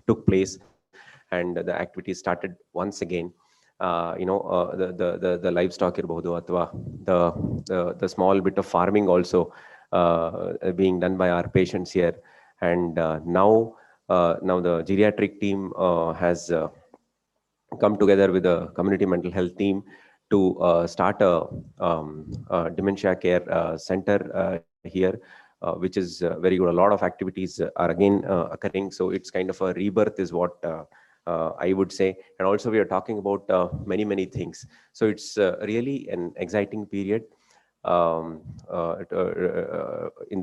took place, and the activity started once again. The livestock irಬಹುದು, ಅಥವಾ the small bit of farming also being done by our patients here. And now the geriatric team has come together with a community mental health team to start a dementia care center here, which is very good. A lot of activities are again occurring. So it's kind of a rebirth, is what I would say. And also, we are talking about many things. So it's really an exciting period in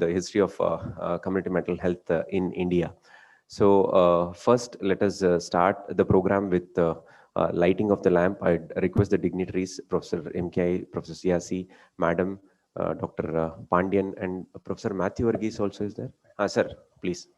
the history of community mental health in India. So first, let us start the program with lighting of the lamp. I request the dignitaries, Professor MKI, Professor Siasi, Madam, Dr. Pandian, and Professor Matthew Varghese also is there. Sir, please.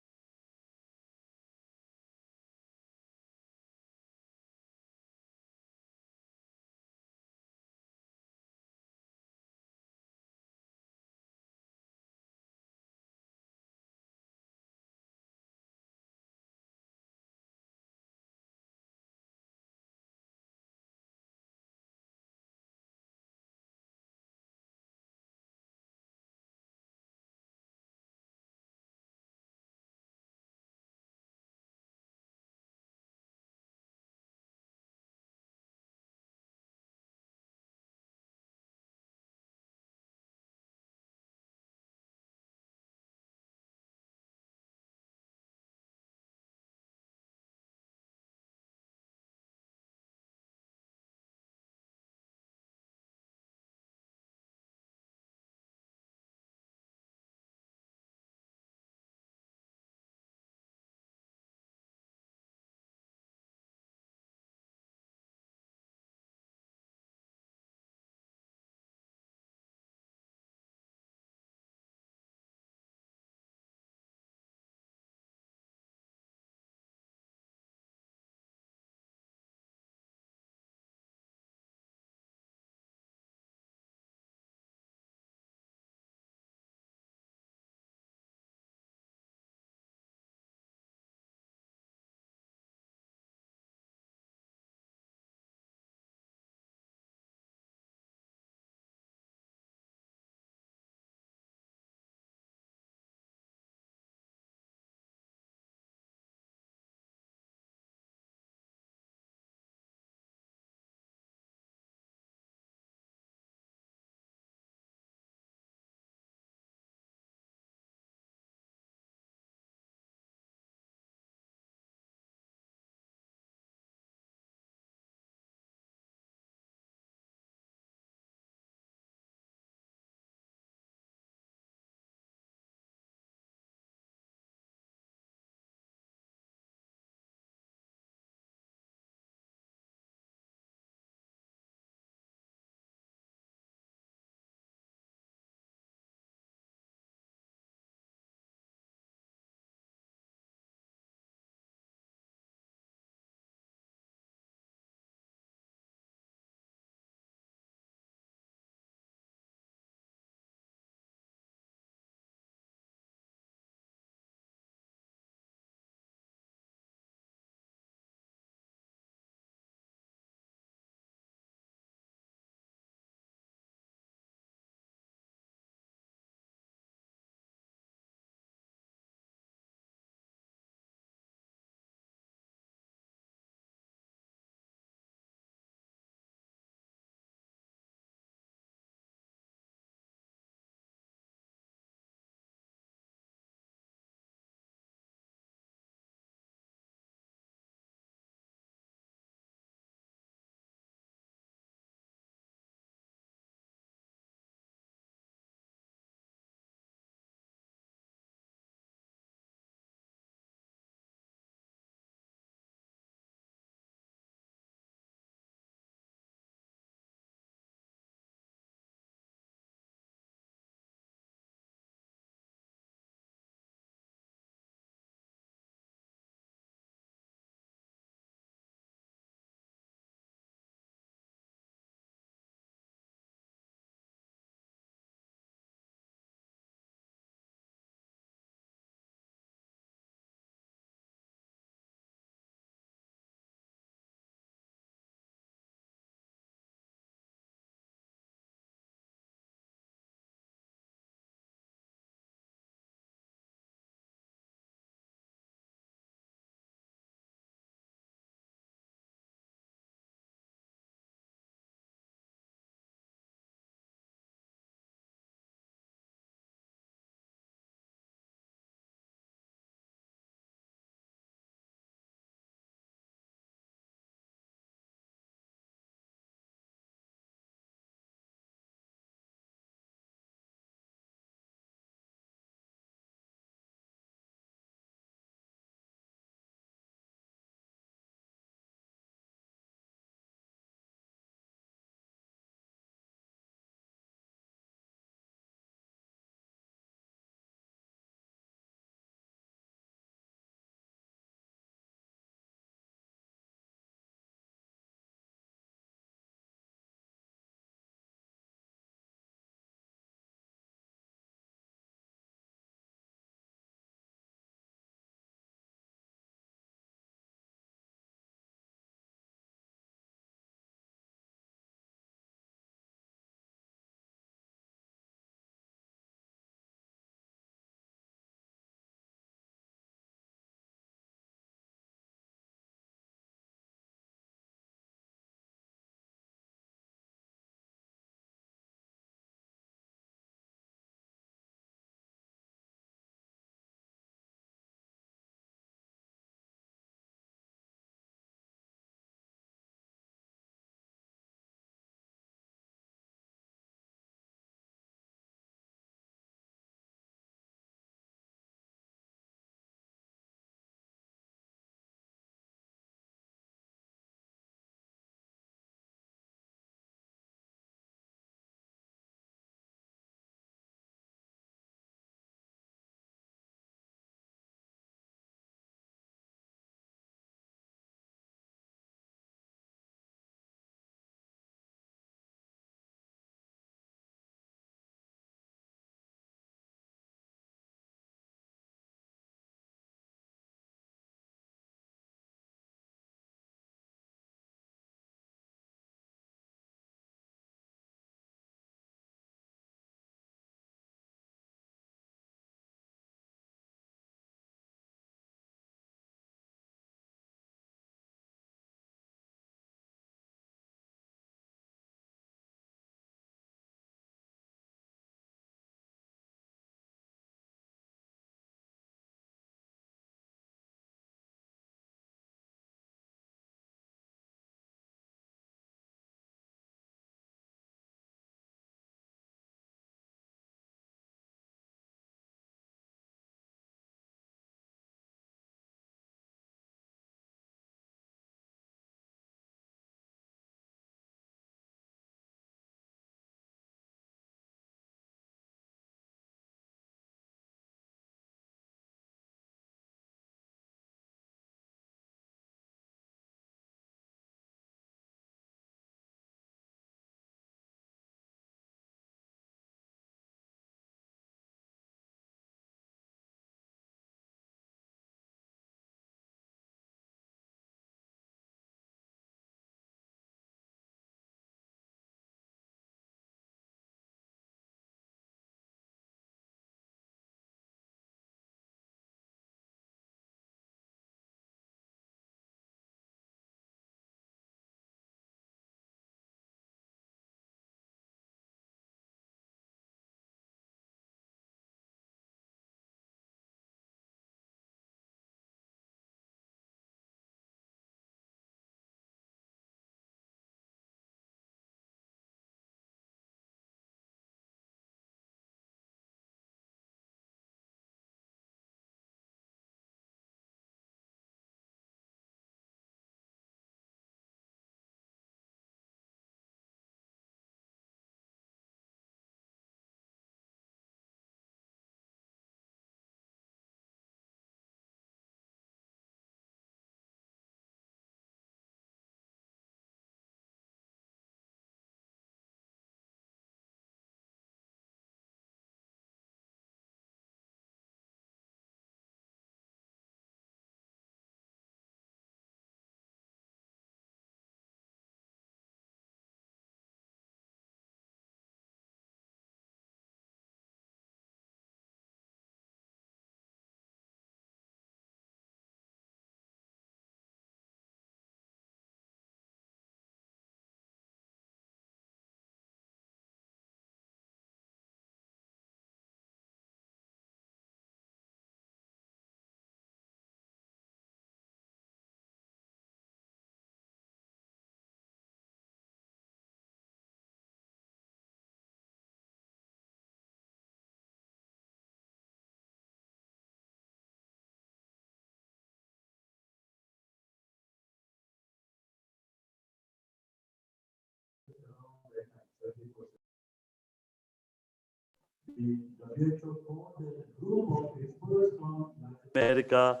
the WHO formed a group of experts from America,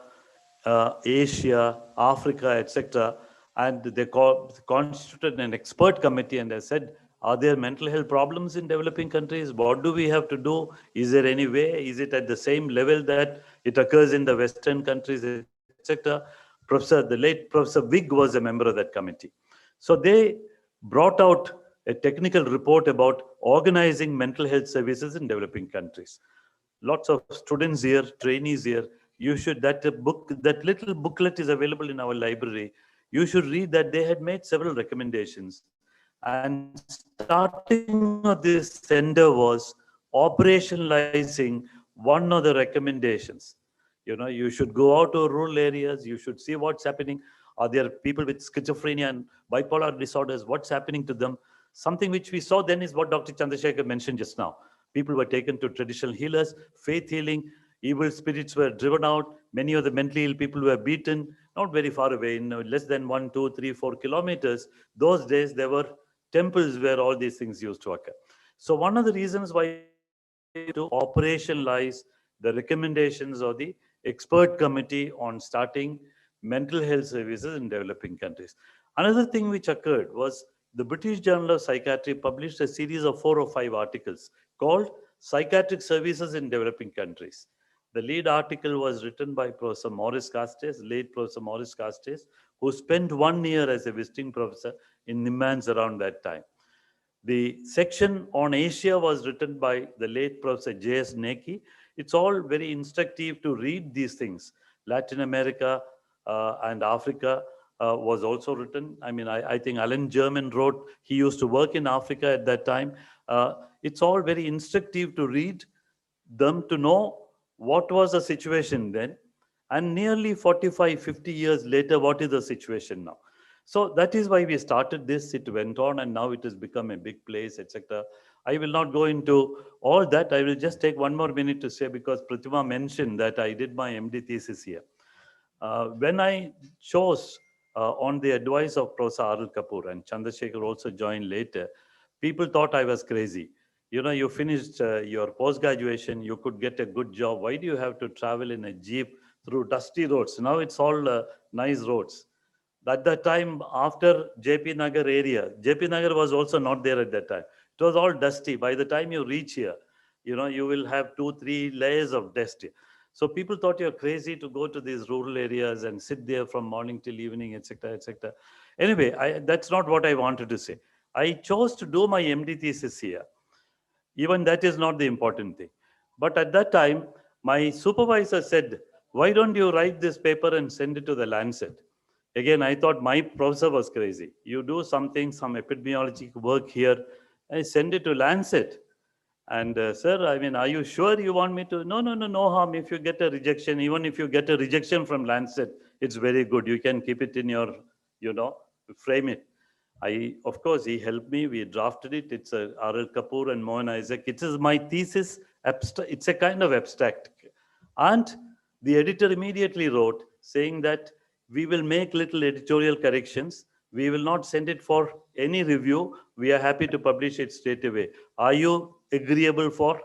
Asia, Africa, etc. And they constituted an expert committee and they said, are there mental health problems in developing countries? What do we have to do? Is there any way? Is it at the same level that it occurs in the Western countries, etc.? The late Professor Wig was a member of that committee. So they brought out a technical report about organizing mental health services in developing countries. Lots of students here, trainees here. You should, that little booklet is available in our library. You should read that. They had made several recommendations. And starting of this center was operationalizing one of the recommendations. You should go out to rural areas. You should see what's happening. Are there people with schizophrenia and bipolar disorders? What's happening to them? Something which we saw then is what Dr. Chandrasekhar mentioned just now. People were taken to traditional healers, faith healing, evil spirits were driven out. Many of the mentally ill people were beaten, not very far away, in less than 1, 2, 3, 4 kilometers. Those days, there were temples where all these things used to occur. So one of the reasons why we started to operationalize the recommendations of the expert committee on starting mental health services in developing countries. Another thing which occurred was the British Journal of Psychiatry published a series of 4 or 5 articles called Psychiatric Services in Developing Countries. The lead article was written by Professor Maurice Castes, late Professor Maurice Castes, who spent 1 year as a visiting professor in Nimmans around that time. The section on Asia was written by the late Professor J.S. Neki. It's all very instructive to read these things. Latin America and Africa was also written. I mean, I think Alan German wrote, he used to work in Africa at that time. It's all very instructive to read them, to know what was the situation then. And nearly 45, 50 years later, what is the situation now? So that is why we started this. It went on and now it has become a big place, etc. I will not go into all that. I will just take 1 more minute to say, because Pratima mentioned that I did my MD thesis here. When I chose on the advice of Professor Arul Kapoor, and Chandrasekhar also joined later, people thought I was crazy. You finished your post-graduation, you could get a good job. Why do you have to travel in a jeep through dusty roads? Now it's all nice roads. At that time, after JP Nagar area, JP Nagar was also not there at that time. It was all dusty. By the time you reach here, you will have 2, 3 layers of dust. So people thought you're crazy to go to these rural areas and sit there from morning till evening, etc., etc. Anyway, that's not what I wanted to say. I chose to do my MD thesis here. Even that is not the important thing. But at that time, my supervisor said, why don't you write this paper and send it to the Lancet? Again, I thought my professor was crazy. You do something, some epidemiology work here, I send it to Lancet. And sir, I mean, are you sure you want me to? No, no, no, no harm. If you get a rejection, even if you get a rejection from Lancet, it's very good. You can keep it in your, frame it. Of course, he helped me. We drafted it. It's R.L. Kapoor and Mohan Isaac. It is my thesis. It's a kind of abstract. And the editor immediately wrote saying that we will make little editorial corrections. We will not send it for any review. We are happy to publish it straight away. Are you agreeable for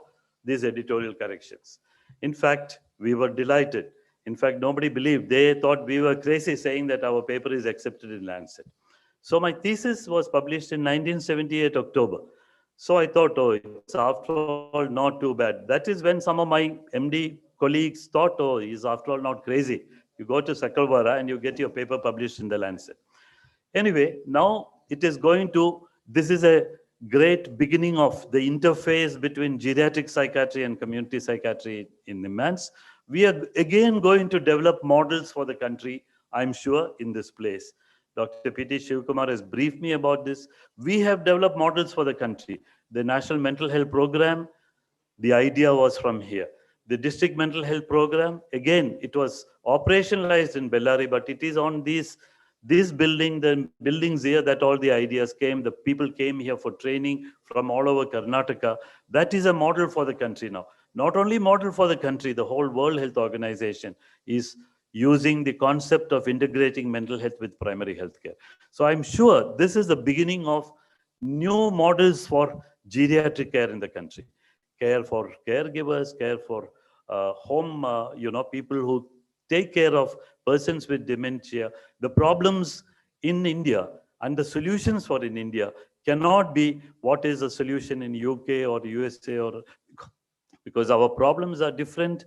these editorial corrections? In fact, we were delighted. In fact, nobody believed. They thought we were crazy saying that our paper is accepted in Lancet. So my thesis was published in 1978 October. So I thought, oh, it's after all not too bad. That is when some of my MD colleagues thought, oh, he's after all not crazy. You go to Sakalvara and you get your paper published in the Lancet. Anyway, now it is this is a great beginning of the interface between geriatric psychiatry and community psychiatry in Nimmans. We are again going to develop models for the country, I'm sure, in this place. Dr. P.T. Shivkumar has briefed me about this. We have developed models for the country. The National Mental Health Program, the idea was from here. The District Mental Health Program, again, it was operationalized in Bellary, but it is on the buildings here that all the ideas came. The people came here for training from all over Karnataka. That is a model for the country now. Not only model for the country, the whole World Health Organization is using the concept of integrating mental health with primary health care. So I'm sure this is the beginning of new models for geriatric care in the country. care for caregivers, care for home, people who take care of persons with dementia. The problems in India and the solutions for in India cannot be what is a solution in UK or USA, or because our problems are different.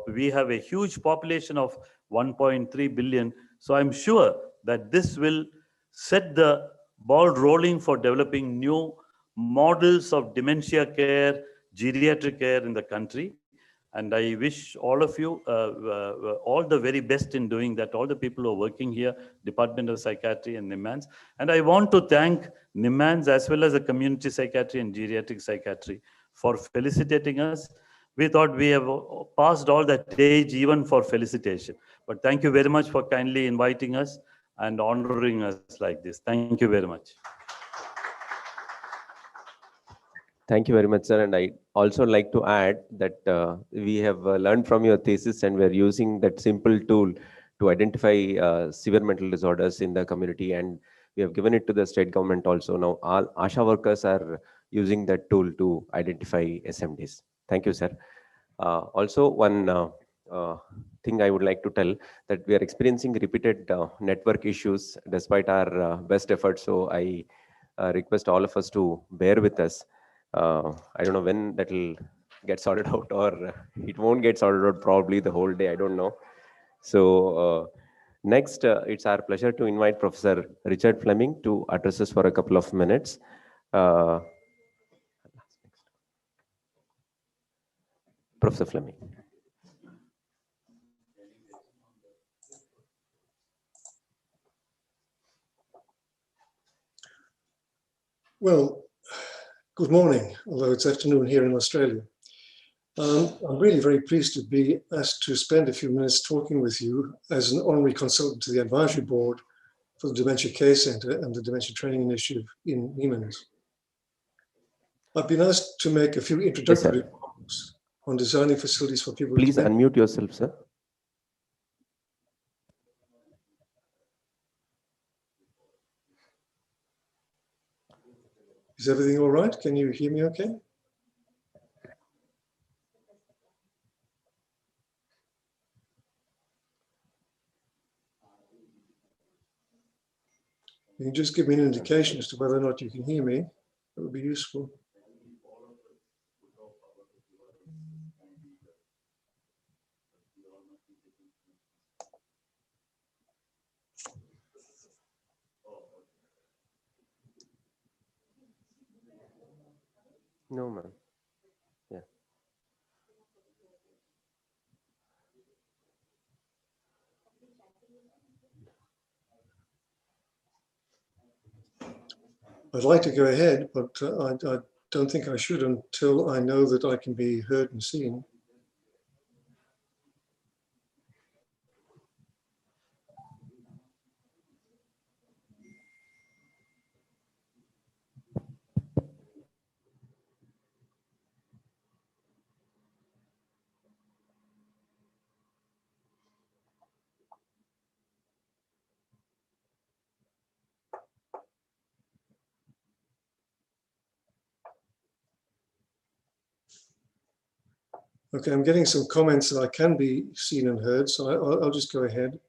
We have a huge population of 1.3 billion. So I'm sure that this will set the ball rolling for developing new models of dementia care, geriatric care in the country. And I wish all of you all the very best in doing that, all the people who are working here, Department of Psychiatry and NIMHANS. And I want to thank NIMHANS as well as the Community Psychiatry and Geriatric Psychiatry for felicitating us. We thought we have passed all that age even for felicitation. But thank you very much for kindly inviting us and honoring us like this. Thank you very much. Thank you very much, sir. And I also like to add that we have learned from your thesis, and we're using that simple tool to identify severe mental disorders in the community. And we have given it to the state government also. Now, all ASHA workers are using that tool to identify SMDs. Thank you, sir. Also, one thing I would like to tell, that we are experiencing repeated network issues despite our best efforts. So I request all of us to bear with us. I don't know when that will get sorted out, or it won't get sorted out probably the whole day. I don't know. So next, it's our pleasure to invite Professor Richard Fleming to address us for a couple of minutes. Professor Fleming. Well, good morning, although it's afternoon here in Australia. I'm really very pleased to be asked to spend a few minutes talking with you as an honorary consultant to the advisory board for the Dementia Care Centre and the Dementia Training Initiative in NIMHANS. I've been asked to make a few introductory remarks on designing facilities for people with dementia. Please unmute yourself, sir. Is everything all right? Can you hear me okay? You can just give me an indication as to whether or not you can hear me. That would be useful. No, ma'am. Yeah. I'd like to go ahead, but I don't think I should until I know that I can be heard and seen. Okay, I'm getting some comments that I can be seen and heard, so I'll just go ahead.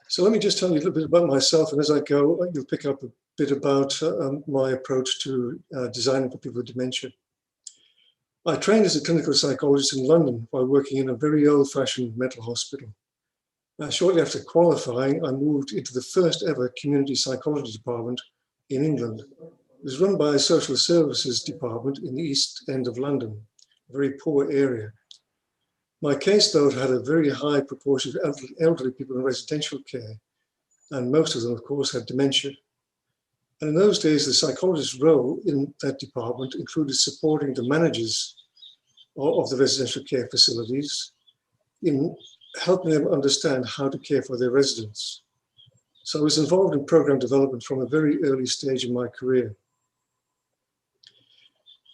So let me just tell you a little bit about myself, and as I go, you'll pick up a bit about my approach to designing for people with dementia. I trained as a clinical psychologist in London while working in a very old-fashioned mental hospital. Shortly after qualifying, I moved into the first ever community psychology department in England. It was run by a social services department in the East End of London, a very poor area. My caseload had a very high proportion of elderly people in residential care, and most of them, of course, had dementia. And in those days, the psychologist's role in that department included supporting the managers of the residential care facilities in helping them understand how to care for their residents. So I was involved in program development from a very early stage in my career.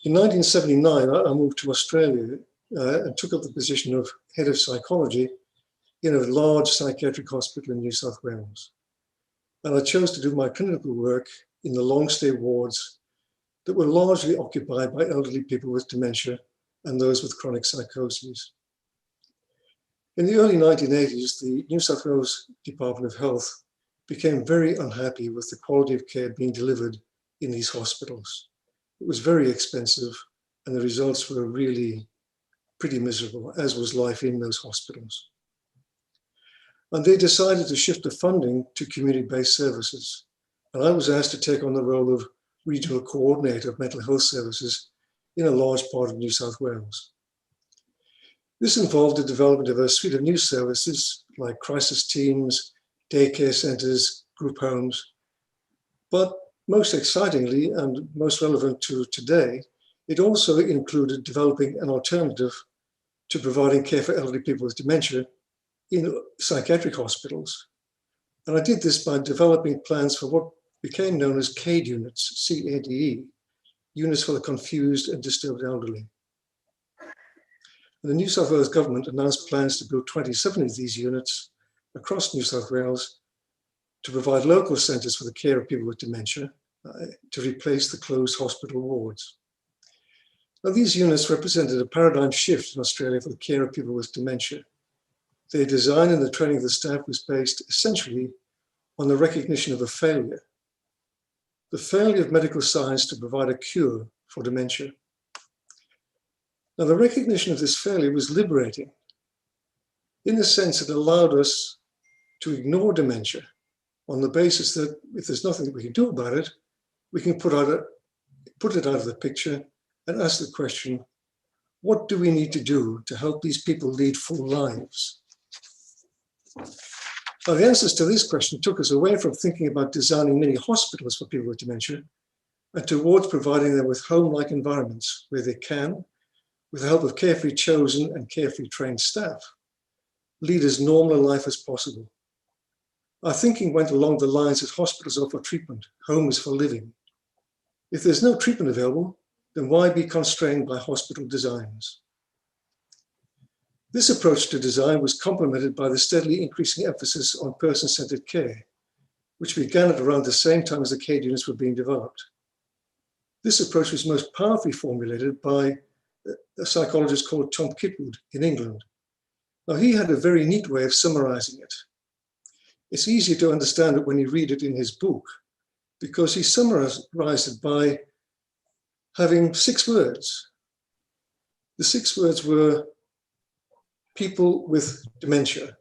In 1979, I moved to Australia and took up the position of head of psychology in a large psychiatric hospital in New South Wales. And I chose to do my clinical work in the long stay wards that were largely occupied by elderly people with dementia and those with chronic psychoses. In the early 1980s, the New South Wales Department of Health became very unhappy with the quality of care being delivered in these hospitals. It was very expensive, and the results were really pretty miserable, as was life in those hospitals. And they decided to shift the funding to community-based services. And I was asked to take on the role of regional coordinator of mental health services in a large part of New South Wales. This involved the development of a suite of new services like crisis teams, daycare centres, group homes. But most excitingly and most relevant to today, it also included developing an alternative to providing care for elderly people with dementia in psychiatric hospitals. And I did this by developing plans for what became known as CADE units, C-A-D-E, units for the confused and disturbed elderly. And the New South Wales government announced plans to build 27 of these units across New South Wales to provide local centres for the care of people with dementia to replace the closed hospital wards. Now, these units represented a paradigm shift in Australia for the care of people with dementia. Their design and the training of the staff was based essentially on the recognition of a failure, the failure of medical science to provide a cure for dementia. Now, the recognition of this failure was liberating in the sense it allowed us to ignore dementia on the basis that if there's nothing that we can do about it, we can put it out of the picture and ask the question, what do we need to do to help these people lead full lives? Now, the answers to this question took us away from thinking about designing mini hospitals for people with dementia and towards providing them with home-like environments where they can, with the help of carefully chosen and carefully trained staff, lead as normal a life as possible. Our thinking went along the lines that hospitals are for treatment, home is for living. If there's no treatment available, then why be constrained by hospital designs? This approach to design was complemented by the steadily increasing emphasis on person-centered care, which began at around the same time as the CADE units were being developed. This approach was most powerfully formulated by a psychologist called Tom Kitwood in England. Now, he had a very neat way of summarizing it. It's easier to understand it when you read it in his book, because he summarized it by having 6 words. The 6 words were people with dementia.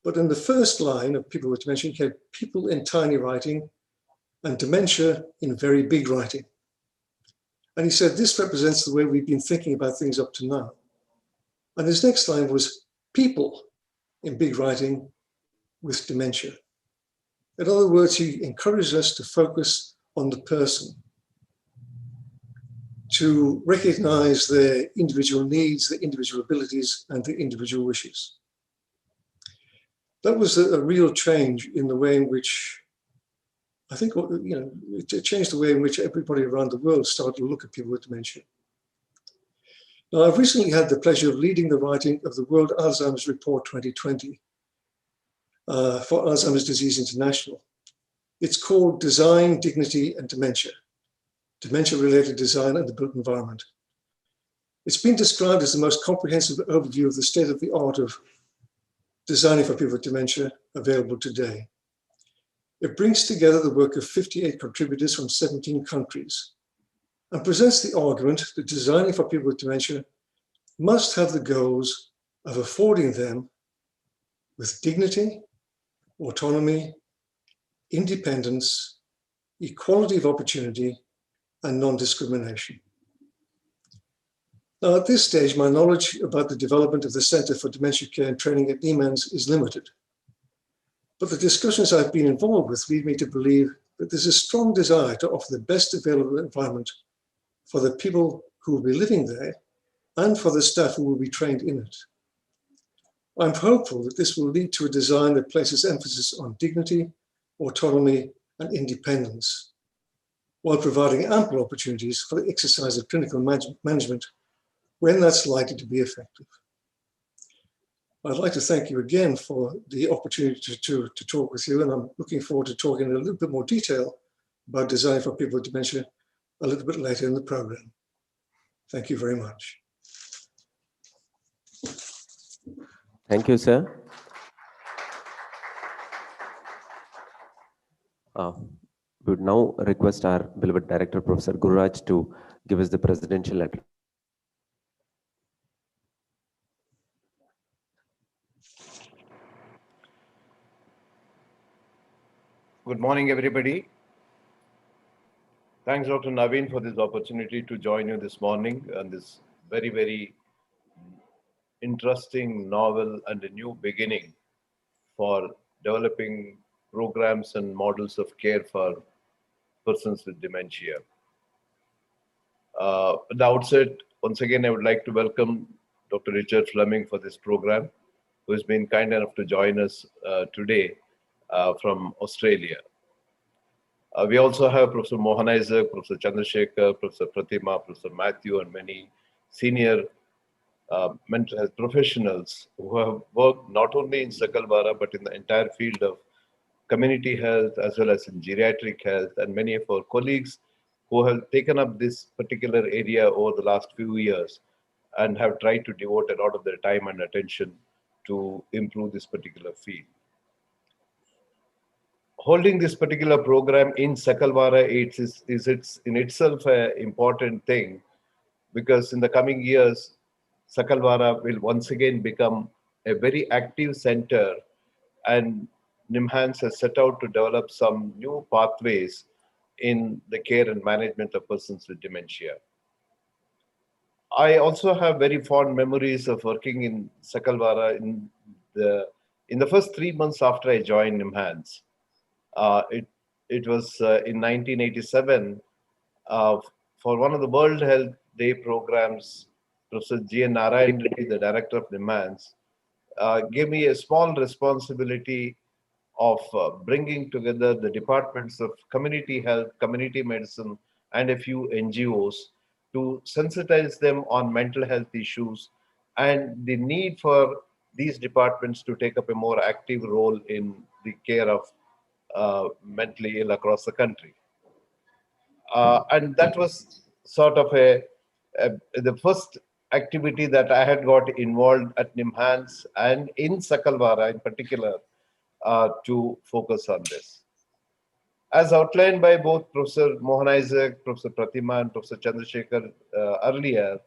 But in the first line of people with dementia, he had people in tiny writing and dementia in very big writing. And he said, this represents the way we've been thinking about things up to now. And his next line was people in big writing with dementia. In other words, he encouraged us to focus on the person, to recognize their individual needs, their individual abilities, and their individual wishes. That was a real change in the way in which, I think, it changed the way in which everybody around the world started to look at people with dementia. Now, I've recently had the pleasure of leading the writing of the World Alzheimer's Report 2020 for Alzheimer's Disease International. It's called Design, Dignity, and Dementia, Dementia-Related Design and the Built Environment. It's been described as the most comprehensive overview of the state of the art of designing for people with dementia available today. It brings together the work of 58 contributors from 17 countries and presents the argument that designing for people with dementia must have the goals of affording them with dignity, autonomy, independence, equality of opportunity, and non-discrimination. Now, at this stage, my knowledge about the development of the Centre for Dementia Care and Training at Niemans is limited. But the discussions I've been involved with lead me to believe that there's a strong desire to offer the best available environment for the people who will be living there and for the staff who will be trained in it. I'm hopeful that this will lead to a design that places emphasis on dignity, autonomy, and independence, while providing ample opportunities for the exercise of clinical management when that's likely to be effective. I'd like to thank you again for the opportunity to talk with you, and I'm looking forward to talking in a little bit more detail about design for people with dementia a little bit later in the program. Thank you very much. Thank you, sir. We would now request our beloved director, Professor Gururaj, to give us the presidential address. Good morning, everybody. Thanks, Dr. Naveen, for this opportunity to join you this morning on this very, very interesting novel and a new beginning for developing programs and models of care for persons with dementia. At the outset, once again, I would like to welcome Dr. Richard Fleming for this program, who has been kind enough to join us today from Australia. We also have Professor Mohan Isaac, Professor Chandrasekhar, Professor Pratima, Professor Matthew, and many senior mental health professionals who have worked not only in Sakalvara, but in the entire field of community health as well as in geriatric health, and many of our colleagues who have taken up this particular area over the last few years and have tried to devote a lot of their time and attention to improve this particular field. Holding this particular program in Sakalvara is in itself an important thing, because in the coming years, Sakalvara will once again become a very active center, and NIMHANS has set out to develop some new pathways in the care and management of persons with dementia. I also have very fond memories of working in Sakalvara in the first 3 months after I joined NIMHANS. It was in 1987 for one of the World Health Day programs. Professor G.N. Narayan Reddy, the director of NIMHANS, gave me a small responsibility of bringing together the departments of community health, community medicine, and a few NGOs to sensitize them on mental health issues and the need for these departments to take up a more active role in the care of mentally ill across the country. And that was sort of the first activity that I had got involved at NIMHANS and in Sakalvara in particular to focus on this. As outlined by both Professor Mohan Isaac, Professor Pratima, and Professor Chandrasekhar earlier,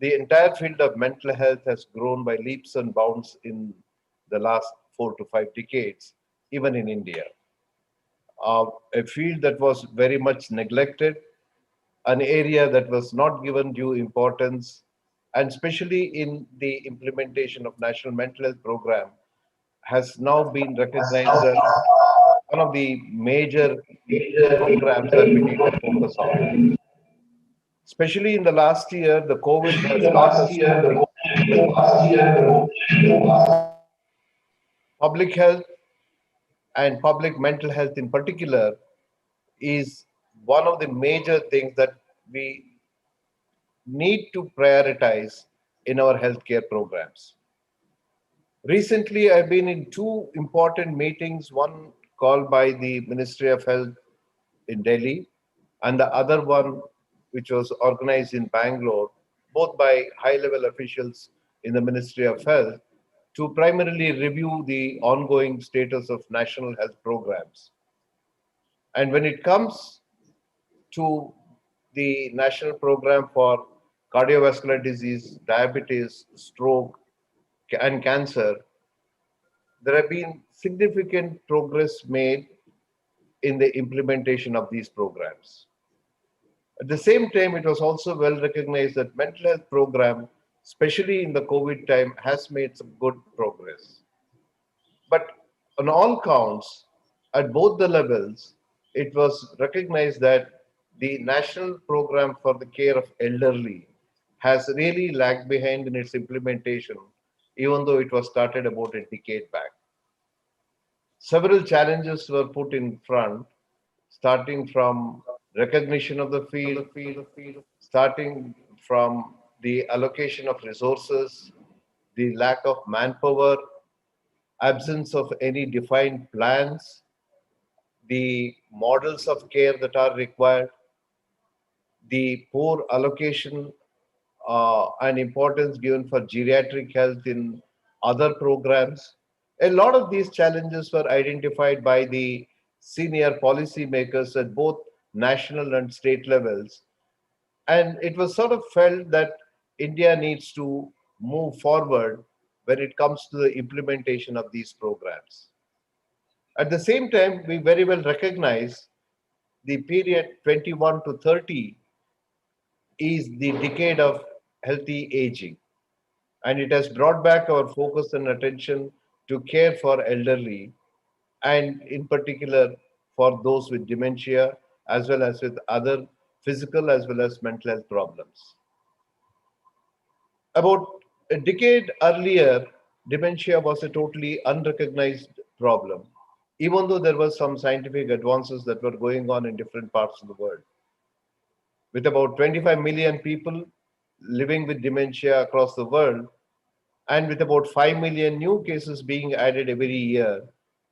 the entire field of mental health has grown by leaps and bounds in the last 4 to 5 decades, even in India. A field that was very much neglected, an area that was not given due importance, and especially in the implementation of National Mental Health Program, has now been recognized as one of the major programs that we need to focus on. Especially in the last year, the COVID has taught us public health and public mental health in particular is one of the major things that we need to prioritize in our healthcare programs. Recently, I've been in 2 important meetings, one called by the Ministry of Health in Delhi, and the other one which was organized in Bangalore, both by high-level officials in the Ministry of Health, to primarily review the ongoing status of national health programs. And when it comes to the national program for cardiovascular disease, diabetes, stroke, and cancer, there have been significant progress made in the implementation of these programs. At the same time, it was also well recognized that mental health program, especially in the COVID time, has made some good progress. But on all counts, at both the levels, it was recognized that the national program for the care of elderly has really lagged behind in its implementation, even though it was started about a decade back. Several challenges were put in front, starting from recognition of the field, starting from the allocation of resources, the lack of manpower, absence of any defined plans, the models of care that are required, the poor allocation and importance given for geriatric health in other programs. A lot of these challenges were identified by the senior policymakers at both national and state levels. And it was sort of felt that India needs to move forward when it comes to the implementation of these programs. At the same time, we very well recognize the period 21 to 30 is the decade of healthy aging, and it has brought back our focus and attention to care for elderly, and in particular for those with dementia as well as with other physical as well as mental health problems. About a decade earlier, dementia was a totally unrecognized problem, even though there were some scientific advances that were going on in different parts of the world. With about 25 million people living with dementia across the world, and with about 5 million new cases being added every year,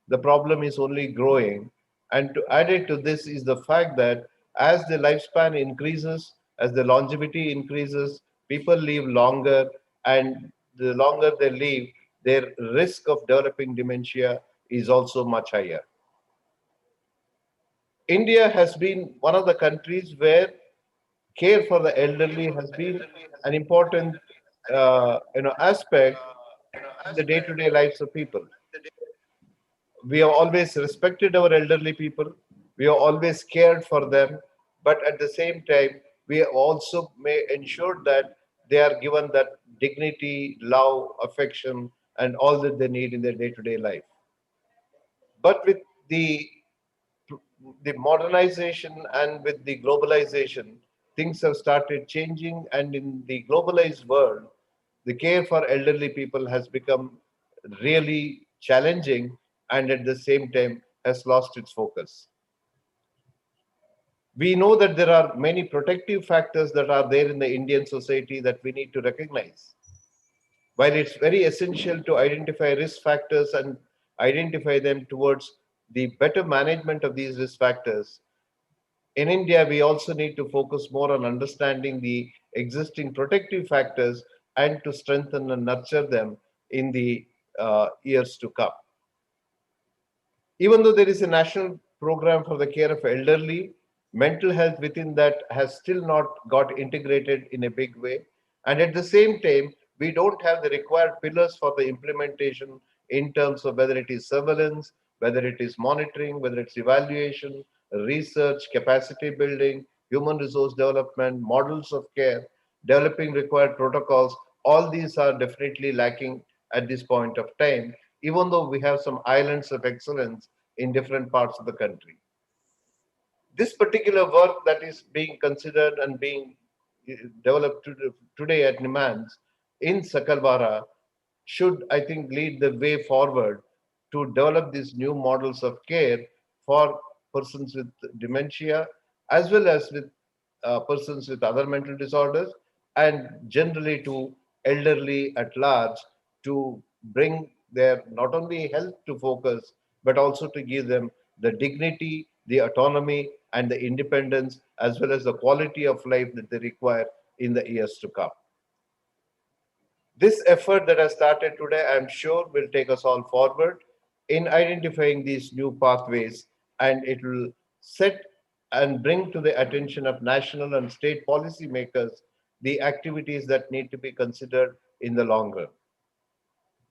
the problem is only growing. And to add it to this is the fact that as the lifespan increases, as the longevity increases, people live longer, and the longer they live, their risk of developing dementia is also much higher. India has been one of the countries where care for the elderly has been an important aspect in the day-to-day lives of people. We have always respected our elderly people. We have always cared for them, but at the same time, we also may ensure that they are given that dignity, love, affection, and all that they need in their day-to-day life. But with the modernization and with the globalization, things have started changing, and in the globalized world, the care for elderly people has become really challenging, and at the same time has lost its focus. We know that there are many protective factors that are there in the Indian society that we need to recognize. While it's very essential to identify risk factors and identify them towards the better management of these risk factors, in India, we also need to focus more on understanding the existing protective factors and to strengthen and nurture them in the years to come. Even though there is a national program for the care of elderly, mental health within that has still not got integrated in a big way. And at the same time, we don't have the required pillars for the implementation in terms of whether it is surveillance, whether it is monitoring, whether it's evaluation, research, capacity building, human resource development, models of care, developing required protocols. All these are definitely lacking at this point of time, even though we have some islands of excellence in different parts of the country. This particular work that is being considered and being developed today at NIMANS in Sakalvara should, I think, lead the way forward to develop these new models of care for persons with dementia as well as with persons with other mental disorders, and generally to elderly at large, to bring their not only health to focus but also to give them the dignity, the autonomy, and the independence as well as the quality of life that they require in the years to come. This effort that has started today, I'm sure, will take us all forward in identifying these new pathways, and it will set and bring to the attention of national and state policymakers the activities that need to be considered in the long run.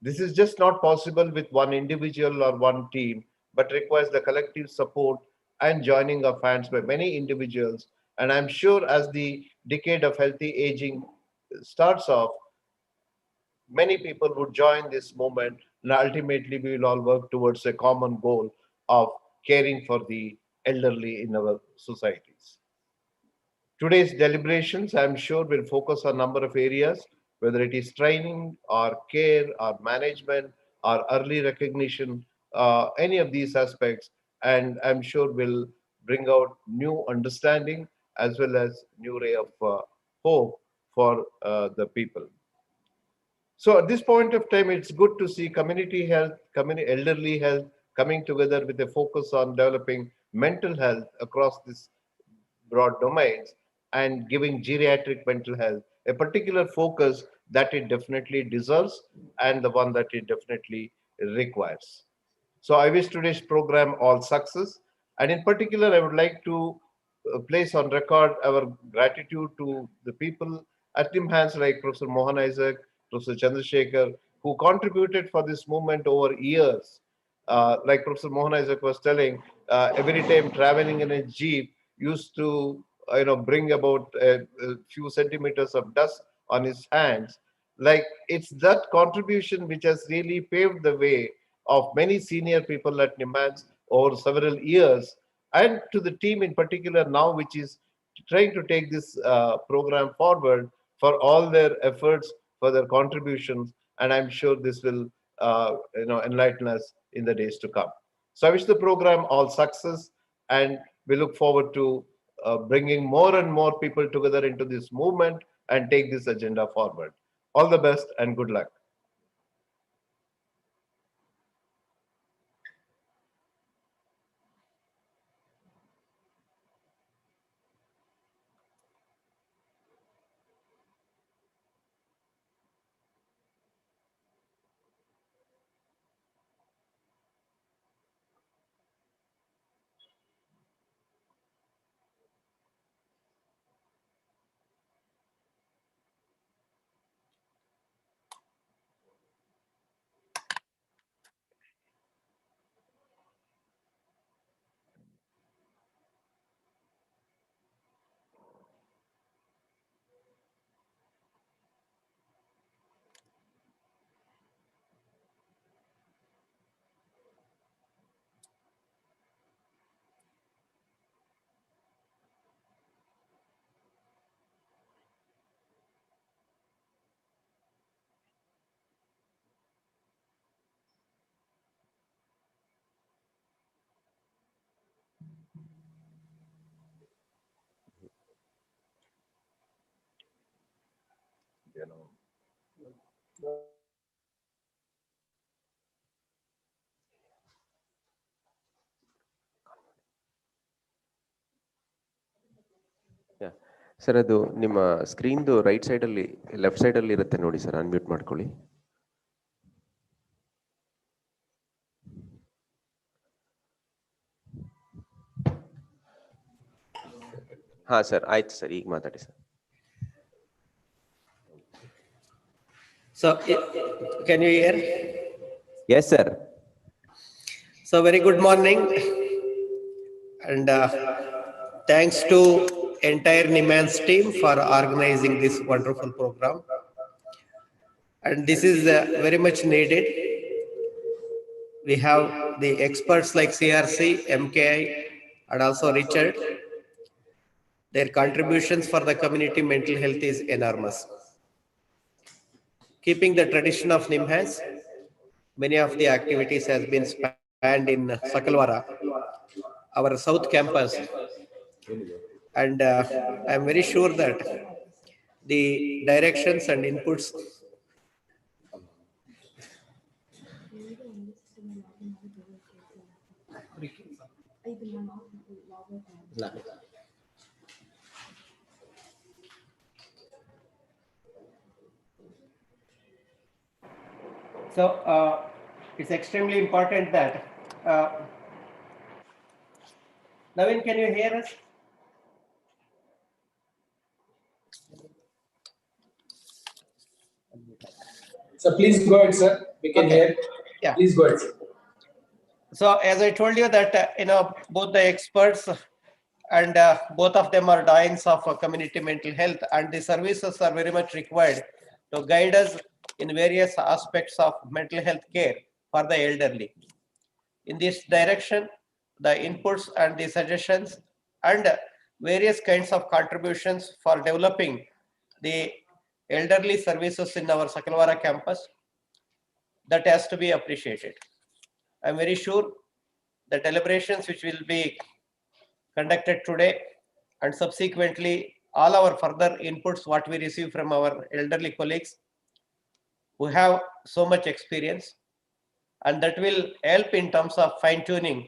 This is just not possible with one individual or one team, but requires the collective support and joining of hands by many individuals. And I'm sure as the decade of healthy aging starts off, many people would join this movement, and ultimately we will all work towards a common goal of caring for the elderly in our societies. Today's deliberations, I'm sure, will focus on a number of areas, whether it is training or care or management or early recognition, any of these aspects, and I'm sure will bring out new understanding as well as new ray of hope for the people. So at this point of time, it's good to see community health, community elderly health coming together with a focus on developing mental health across these broad domains. and giving geriatric mental health a particular focus that it definitely deserves and the one that it definitely requires. So I wish today's program all success. And in particular, I would like to place on record our gratitude to the people at NIMHANS like Professor Mohan Isaac, Professor Chandrasekhar, who contributed for this movement over years. Like Professor Mohan Isaac was telling, every time traveling in a jeep used to bring about a few centimeters of dust on his hands. Like it's that contribution which has really paved the way of many senior people at NIMHANS over several years, and to the team in particular now, which is trying to take this program forward, for all their efforts, for their contributions, and I'm sure this will enlighten us in the days to come. So I wish the program all success, and we look forward to bringing more and more people together into this movement and take this agenda forward. All the best and good luck. Yeah. Sir ಅದು ನಿಮ್ಮ ಸ್ಕ್ರೀನ್ದು right ಸೈಡಲ್ಲಿ left ಸೈಡಲ್ಲಿ ಇರುತ್ತೆ ನೋಡಿ sir, unmute ಮಾಡ್ಕೊಳ್ಳಿ. ಹಾಂ sir, ಆಯ್ತು sir, ಈಗ ಮಾತಾಡಿ sir. So, can you hear? Yes sir. So, very good morning, and thanks to entire NIMHANS team for organizing this wonderful program. And this is very much needed. We have the experts like CRC, MKI, and also Richard. Their contributions for the community mental health is enormous. Keeping the tradition of NIMHANS, many of the activities has been spanned in Sakalwara, our south campus. And I'm very sure that the directions and inputs so it's extremely important that Naveen, can you hear us? So please go ahead, sir. We can hear. Yeah. Please go ahead, sir. So as I told you that both the experts and both of them are doyens of community mental health, and the services are very much required to guide us in various aspects of mental health care for the elderly. In this direction, the inputs and the suggestions and various kinds of contributions for developing the elderly services in our Sakalwara campus, that has to be appreciated. I'm very sure the deliberations which will be conducted today and subsequently all our further inputs what we receive from our elderly colleagues who have so much experience, and that will help in terms of fine-tuning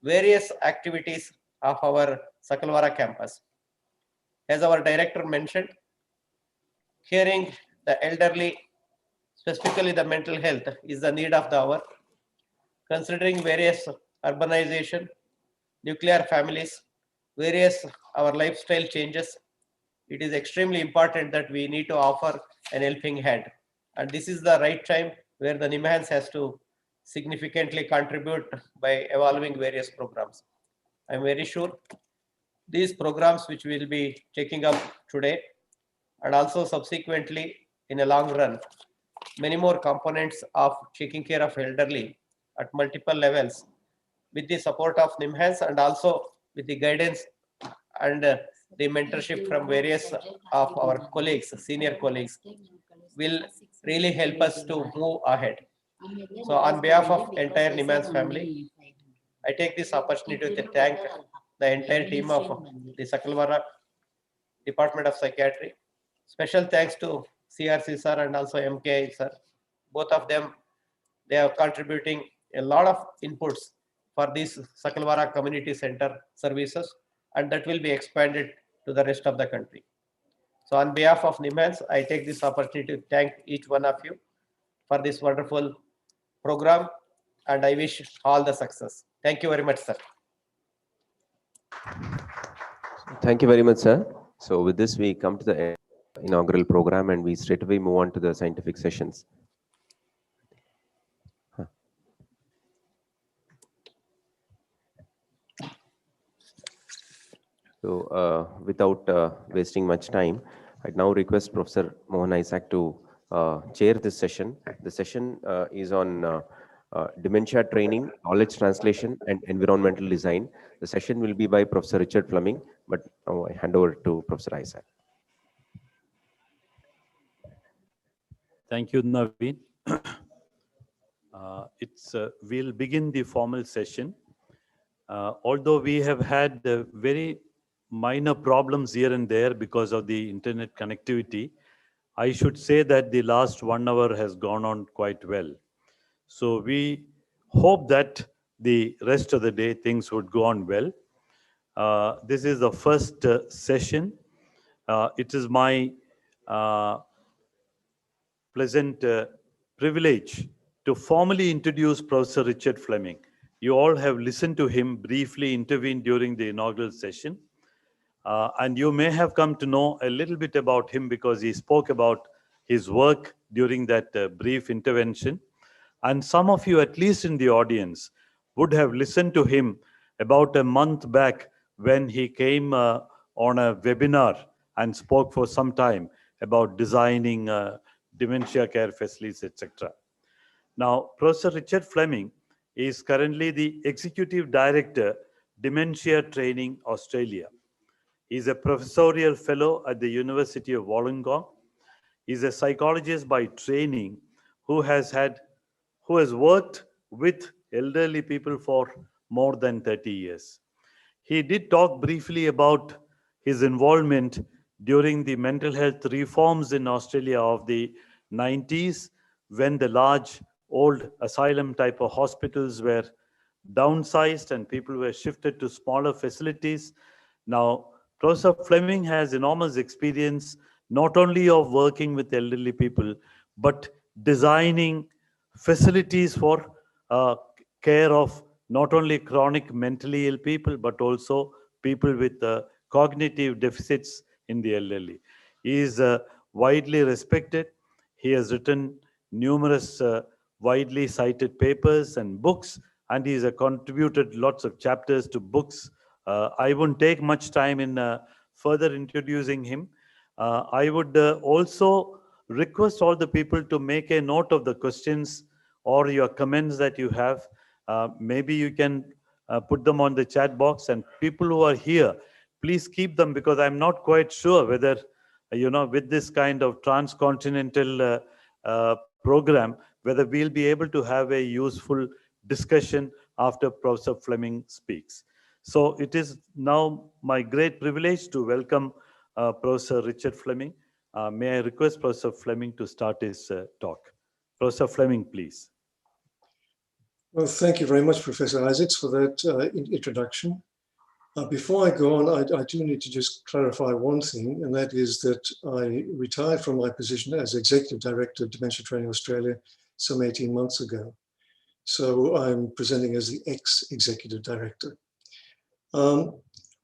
various activities of our Sakalwara campus. As our director mentioned, caring the elderly, specifically the mental health, is the need of the hour. Considering various urbanization, nuclear families, various our lifestyle changes, it is extremely important that we need to offer an helping hand. And this is the right time where the NIMHANS has to significantly contribute by evolving various programs. I'm very sure these programs which we will be taking up today and also subsequently in a long run, many more components of taking care of elderly at multiple levels with the support of NIMHANS and also with the guidance and the mentorship from various of our colleagues, senior colleagues, will really help us to move ahead. So on behalf of entire NIMHANS family, I take this opportunity to thank the entire team of the Sakalwara Department of Psychiatry. Special thanks to CRC sir and also MKI sir. Both of them, they are contributing a lot of inputs for this Sakalwara Community Center services, and that will be expanded to the rest of the country. So on behalf of NIMHANS, I take this opportunity to thank each one of you for this wonderful program, and I wish all the success. Thank you very much, sir. Thank you very much, sir. So with this, we come to the inaugural program and we straight away move on to the scientific sessions. So without wasting much time, I now request Professor Mohan Isaac to chair this session. The session is on dementia training, knowledge translation, and environmental design. The session will be by Professor Richard Fleming, but now I hand over to Professor Isaac. Thank you, Naveen. We'll begin the formal session. Although we have had very minor problems here and there because of the internet connectivity, I should say that the last 1 hour has gone on quite well. So we hope that the rest of the day things would go on well. This is the first session. It is my pleasant privilege to formally introduce Professor Richard Fleming. You all have listened to him briefly intervene during the inaugural session. And you may have come to know a little bit about him because he spoke about his work during that brief intervention. And some of you, at least in the audience, would have listened to him about a month back when he came on a webinar and spoke for some time about designing dementia care facilities, etc. Now, Professor Richard Fleming is currently the Executive Director, Dementia Training Australia. He's a professorial fellow at the University of Wollongong. He's a psychologist by training who has worked with elderly people for more than 30 years. He did talk briefly about his involvement during the mental health reforms in Australia of the 90s, when the large old asylum type of hospitals were downsized and people were shifted to smaller facilities. Now, Professor Fleming has enormous experience not only of working with elderly people, but designing facilities for care of not only chronic mentally ill people, but also people with cognitive deficits in the elderly. He is widely respected. He has written numerous widely cited papers and books, and he has contributed lots of chapters to books. I won't take much time in further introducing him. I would also request all the people to make a note of the questions or your comments that you have. Maybe you can put them on the chat box, and people who are here, please keep them, because I'm not quite sure whether, with this kind of transcontinental program, whether we'll be able to have a useful discussion after Professor Fleming speaks. So it is now my great privilege to welcome Professor Richard Fleming. May I request Professor Fleming to start his talk. Professor Fleming, please. Well, thank you very much, Professor Isaacs, for that introduction. Before I go on, I do need to just clarify one thing, and that is that I retired from my position as Executive Director of Dementia Training Australia some 18 months ago. So I'm presenting as the ex-Executive Director. I'd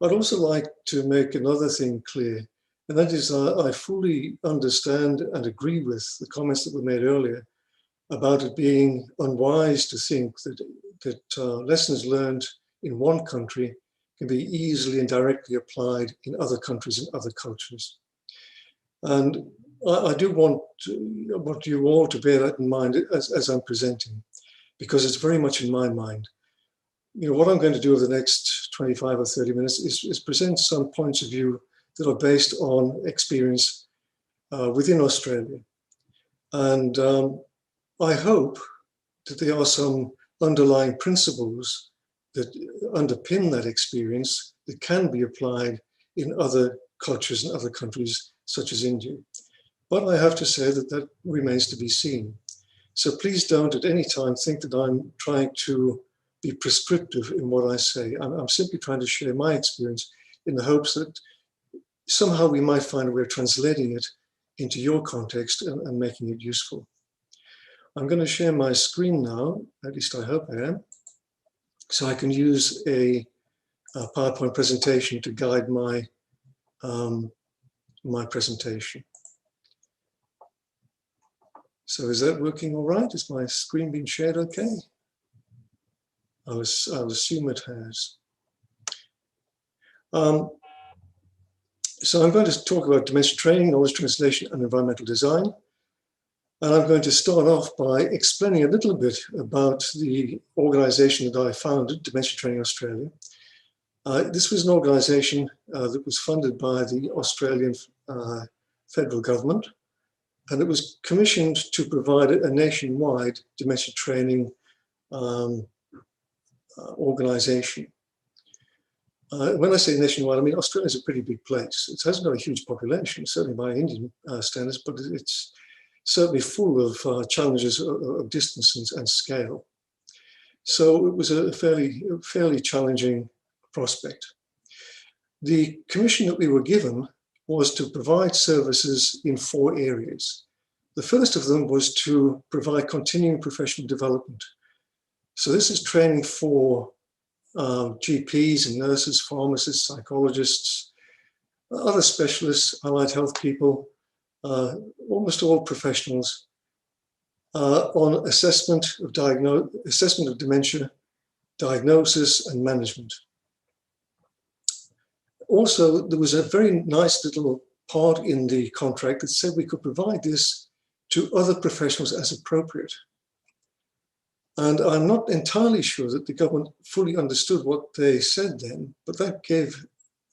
also like to make another thing clear, and that is I fully understand and agree with the comments that were made earlier about it being unwise to think that lessons learned in one country can be easily and directly applied in other countries and other cultures. And I do want you all to bear that in mind as I'm presenting, because it's very much in my mind. You know, what I'm going to do over the next 25 or 30 minutes is present some points of view that are based on experience within Australia. And I hope that there are some underlying principles that underpin that experience that can be applied in other cultures and other countries, such as India. But I have to say that that remains to be seen. So please don't at any time think that I'm trying to be prescriptive in what I say. I'm simply trying to share my experience in the hopes that somehow we might find a way of translating it into your context and making it useful. I'm going to share my screen now, at least I hope I am, so I can use a PowerPoint presentation to guide my, my presentation. So is that working all right? Is my screen being shared okay? I'll assume it has. So I'm going to talk about dementia training, knowledge translation, and environmental design. And I'm going to start off by explaining a little bit about the organization that I founded, Dementia Training Australia. This was an organization that was funded by the Australian federal government, and it was commissioned to provide a nationwide dementia training organization. When I say nationwide, I mean Australia is a pretty big place. It hasn't got a huge population, certainly by Indian standards, but it's certainly full of challenges of distance and scale. So it was a fairly challenging prospect. The commission that we were given was to provide services in 4 areas. The first of them was to provide continuing professional development. So this is training for GPs and nurses, pharmacists, psychologists, other specialists, allied health people, almost all professionals on assessment of dementia, diagnosis and management. Also, there was a very nice little part in the contract that said we could provide this to other professionals as appropriate. And I'm not entirely sure that the government fully understood what they said then, but that gave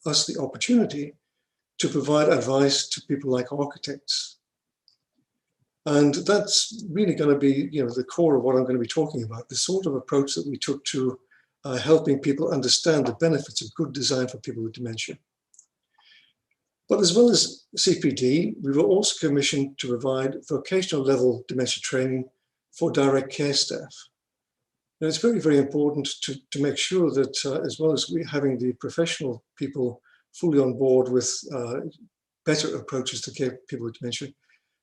us the opportunity to provide advice to people like architects. And that's really going to be, you know, the core of what I'm going to be talking about, the sort of approach that we took to helping people understand the benefits of good design for people with dementia. But as well as CPD, we were also commissioned to provide vocational level dementia training for direct care staff. And it's very, very important to make sure that as well as we having the professional people fully on board with better approaches to care people with dementia,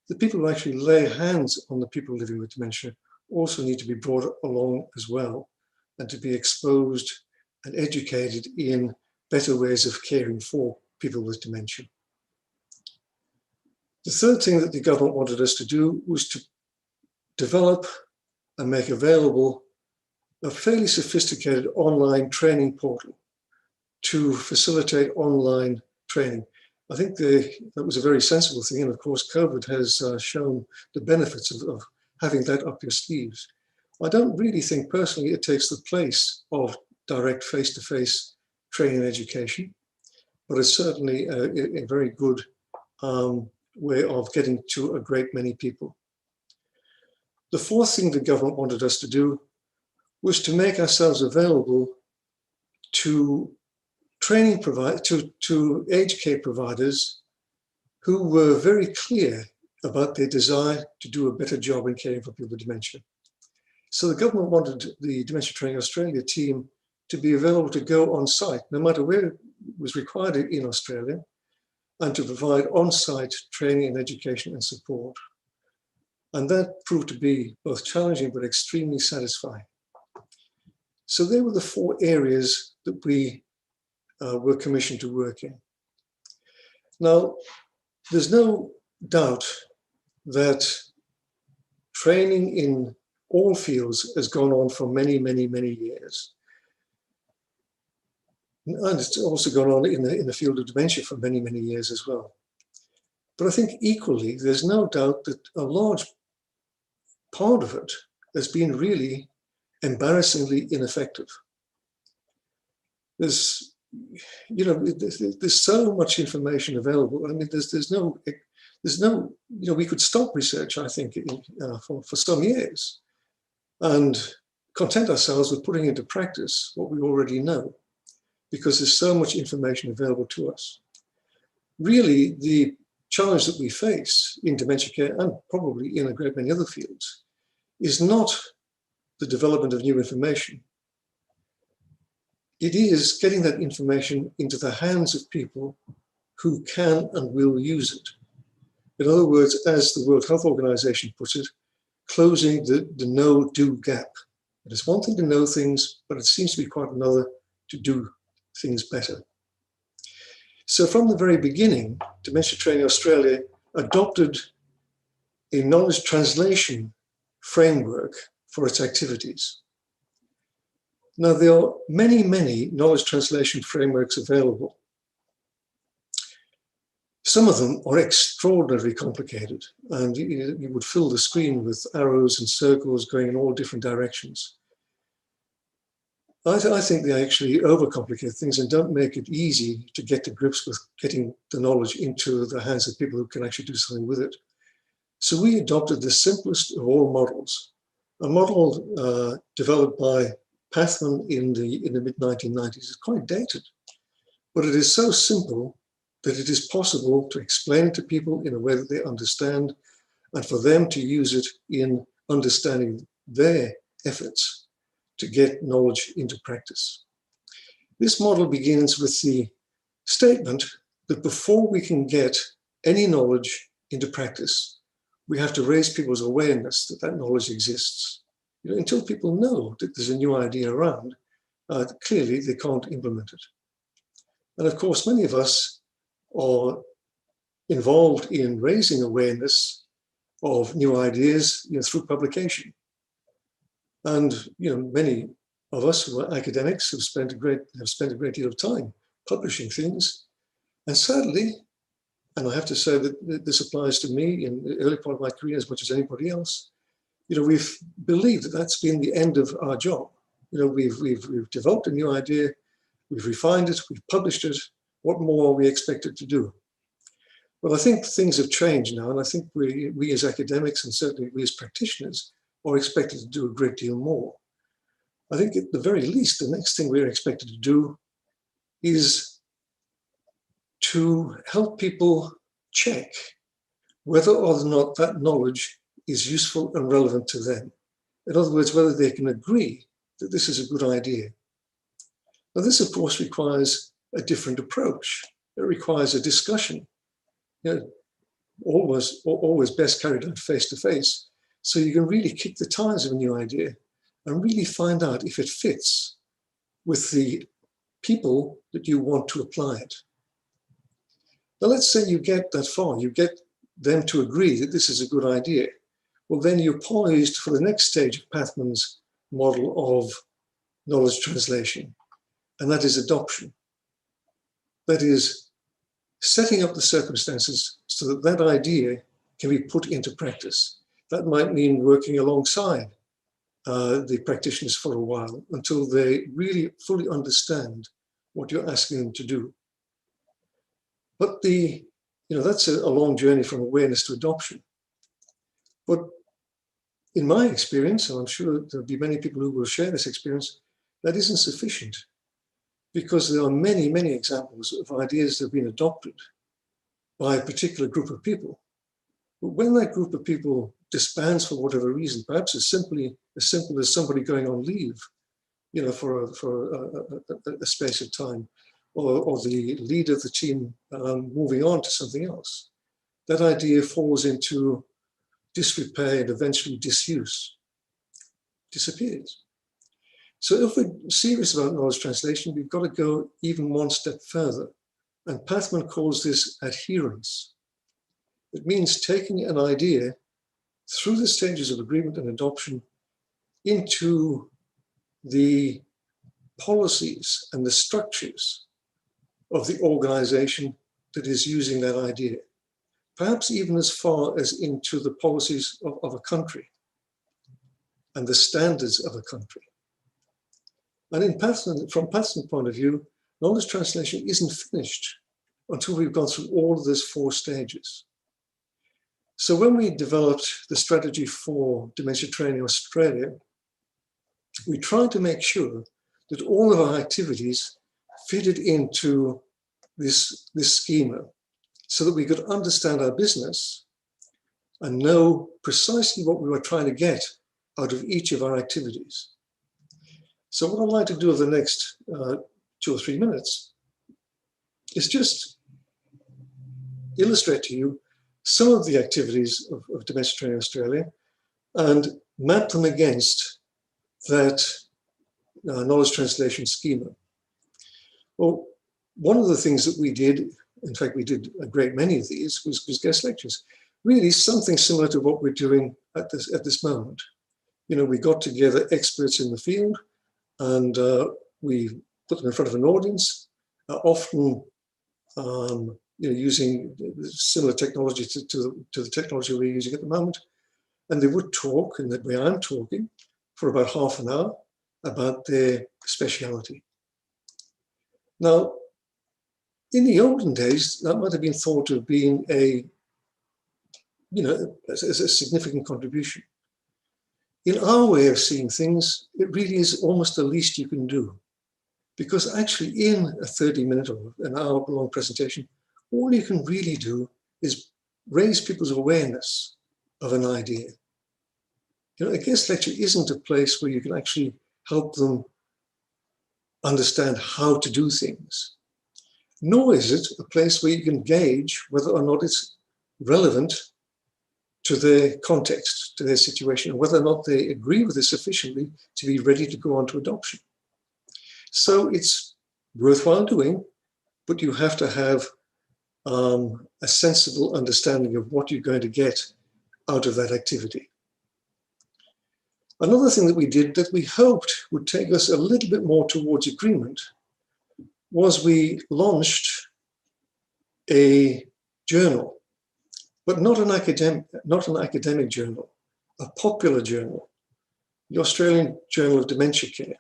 the people who actually lay hands on the people living with dementia also need to be brought along as well, and to be exposed and educated in better ways of caring for people with dementia. The third thing that the government wanted us to do was to develop and make available a fairly sophisticated online training portal to facilitate online training. I think that was a very sensible thing. And of course, COVID has shown the benefits of having that up your sleeves. I don't really think personally it takes the place of direct face-to-face training and education, but it's certainly a very good way of getting to a great many people. The fourth thing the government wanted us to do was to make ourselves available to to aged care providers who were very clear about their desire to do a better job in caring for people with dementia. So the government wanted the Dementia Training Australia team to be available to go on site, no matter where it was required in Australia, and to provide on-site training and education and support. And that proved to be both challenging but extremely satisfying. So they were the 4 areas that we were commissioned to work in. Now, there's no doubt that training in all fields has gone on for many, many, many years. And it's also gone on in the field of dementia for many, many years as well. But I think equally, there's no doubt that a large part of it has been really embarrassingly ineffective. There's so much information available. I mean, there's no, we could stop research, I think, for some years and content ourselves with putting into practice what we already know, because there's so much information available to us. Really, the challenge that we face in dementia care, and probably in a great many other fields, is not the development of new information. It is getting that information into the hands of people who can and will use it. In other words, as the World Health Organization puts it, closing the know-do gap. It is one thing to know things, but it seems to be quite another to do things better. So from the very beginning, Dementia Training Australia adopted a knowledge translation framework for its activities. Now, there are many, many knowledge translation frameworks available. Some of them are extraordinarily complicated, and you would fill the screen with arrows and circles going in all different directions. I think they actually overcomplicate things and don't make it easy to get to grips with getting the knowledge into the hands of people who can actually do something with it. So we adopted the simplest of all models, a model developed by Pathman in the mid-1990s. It's quite dated, but it is so simple that it is possible to explain it to people in a way that they understand, and for them to use it in understanding their efforts to get knowledge into practice. This model begins with the statement that before we can get any knowledge into practice, we have to raise people's awareness that that knowledge exists. Until people know that there's a new idea around, clearly they can't implement it. And of course, many of us are involved in raising awareness of new ideas through publication. And many of us who are academics have spent a great deal of time publishing things. And sadly, and I have to say that this applies to me in the early part of my career as much as anybody else, we've believed that that's been the end of our job. We've developed a new idea, we've refined it, we've published it. What more are we expected to do? Well, I think things have changed now, and I think we as academics, and certainly we as practitioners, are expected to do a great deal more. I think at the very least, the next thing we're expected to do is to help people check whether or not that knowledge is useful and relevant to them. In other words, whether they can agree that this is a good idea. Now, this, of course, requires a different approach. It requires a discussion, always best carried out face to face. So you can really kick the tires of a new idea and really find out if it fits with the people that you want to apply it. Now, let's say you get that far, you get them to agree that this is a good idea. Well, then you're poised for the next stage of Pathman's model of knowledge translation, and that is adoption. That is setting up the circumstances so that that idea can be put into practice. That might mean working alongside the practitioners for a while until they really fully understand what you're asking them to do. But that's a long journey from awareness to adoption. But in my experience, and I'm sure there'll be many people who will share this experience, that isn't sufficient, because there are many, many examples of ideas that have been adopted by a particular group of people. But when that group of people disbands for whatever reason, perhaps as simple as somebody going on leave, for a space of time, or the leader of the team moving on to something else. That idea falls into disrepair and eventually disuse, disappears. So if we're serious about knowledge translation, we've got to go even one step further. And Pathman calls this adherence. It means taking an idea through the stages of agreement and adoption into the policies and the structures of the organization that is using that idea, perhaps even as far as into the policies of a country and the standards of a country. And from Pathman's point of view, knowledge translation isn't finished until we've gone through all of those 4 stages. So when we developed the strategy for Dementia Training Australia, we tried to make sure that all of our activities fitted into this schema so that we could understand our business and know precisely what we were trying to get out of each of our activities. So what I'd like to do over the next 2 or 3 minutes is just illustrate to you some of the activities of Dementia Training Australia and map them against that knowledge translation schema. Well, one of the things that we did, in fact, we did a great many of these, was guest lectures. Really something similar to what we're doing at this moment. We got together experts in the field and we put them in front of an audience, often using similar technology to the technology we're using at the moment. And they would talk, and that way I'm talking, for about half an hour about their speciality. Now, in the olden days, that might have been thought of being a significant contribution. In our way of seeing things, it really is almost the least you can do. Because actually in a 30-minute or an hour-long presentation, all you can really do is raise people's awareness of an idea. A guest lecture isn't a place where you can actually help them understand how to do things. Nor is it a place where you can gauge whether or not it's relevant to their context, to their situation, and whether or not they agree with it sufficiently to be ready to go on to adoption. So it's worthwhile doing, but you have to have a sensible understanding of what you're going to get out of that activity. Another thing that we did that we hoped would take us a little bit more towards agreement was we launched a journal, but not an academic journal, a popular journal, the Australian Journal of Dementia Care.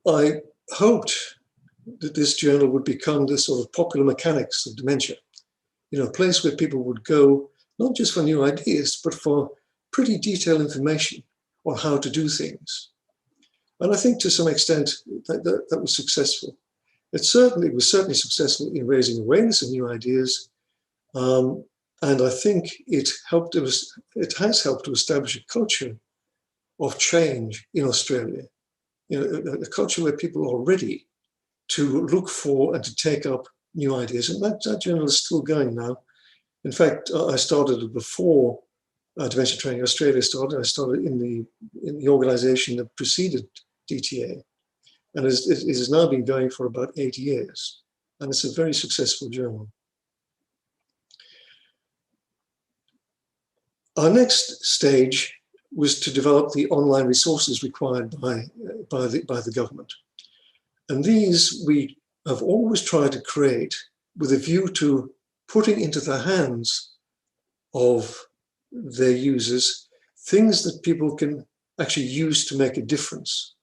I hoped that this journal would become the sort of popular mechanics of dementia, a place where people would go, not just for new ideas, but for pretty detailed information on how to do things. And I think to some extent that was successful. It was certainly successful in raising awareness of new ideas. And I think it has helped to establish a culture of change in Australia. A culture where people are ready to look for and to take up new ideas. And that journal is still going now. In fact, I started it before Dementia Training Australia started. I started in the organization that preceded DTA. And it has now been going for about 8 years. And it's a very successful journal. Our next stage was to develop the online resources required by the government. And these we have always tried to create with a view to putting into the hands of their users things that people can actually use to make a difference.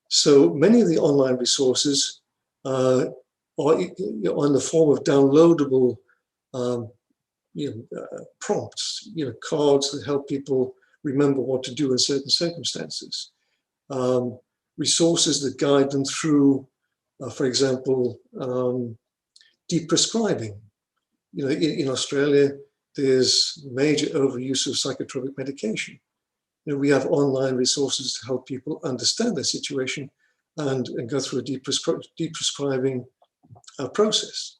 So many of the online resources are in the form of downloadable prompts, cards that help people remember what to do in certain circumstances. Resources that guide them through, for example, deep prescribing. In Australia, there's major overuse of psychotropic medication. we have online resources to help people understand their situation and go through a deprescribing process.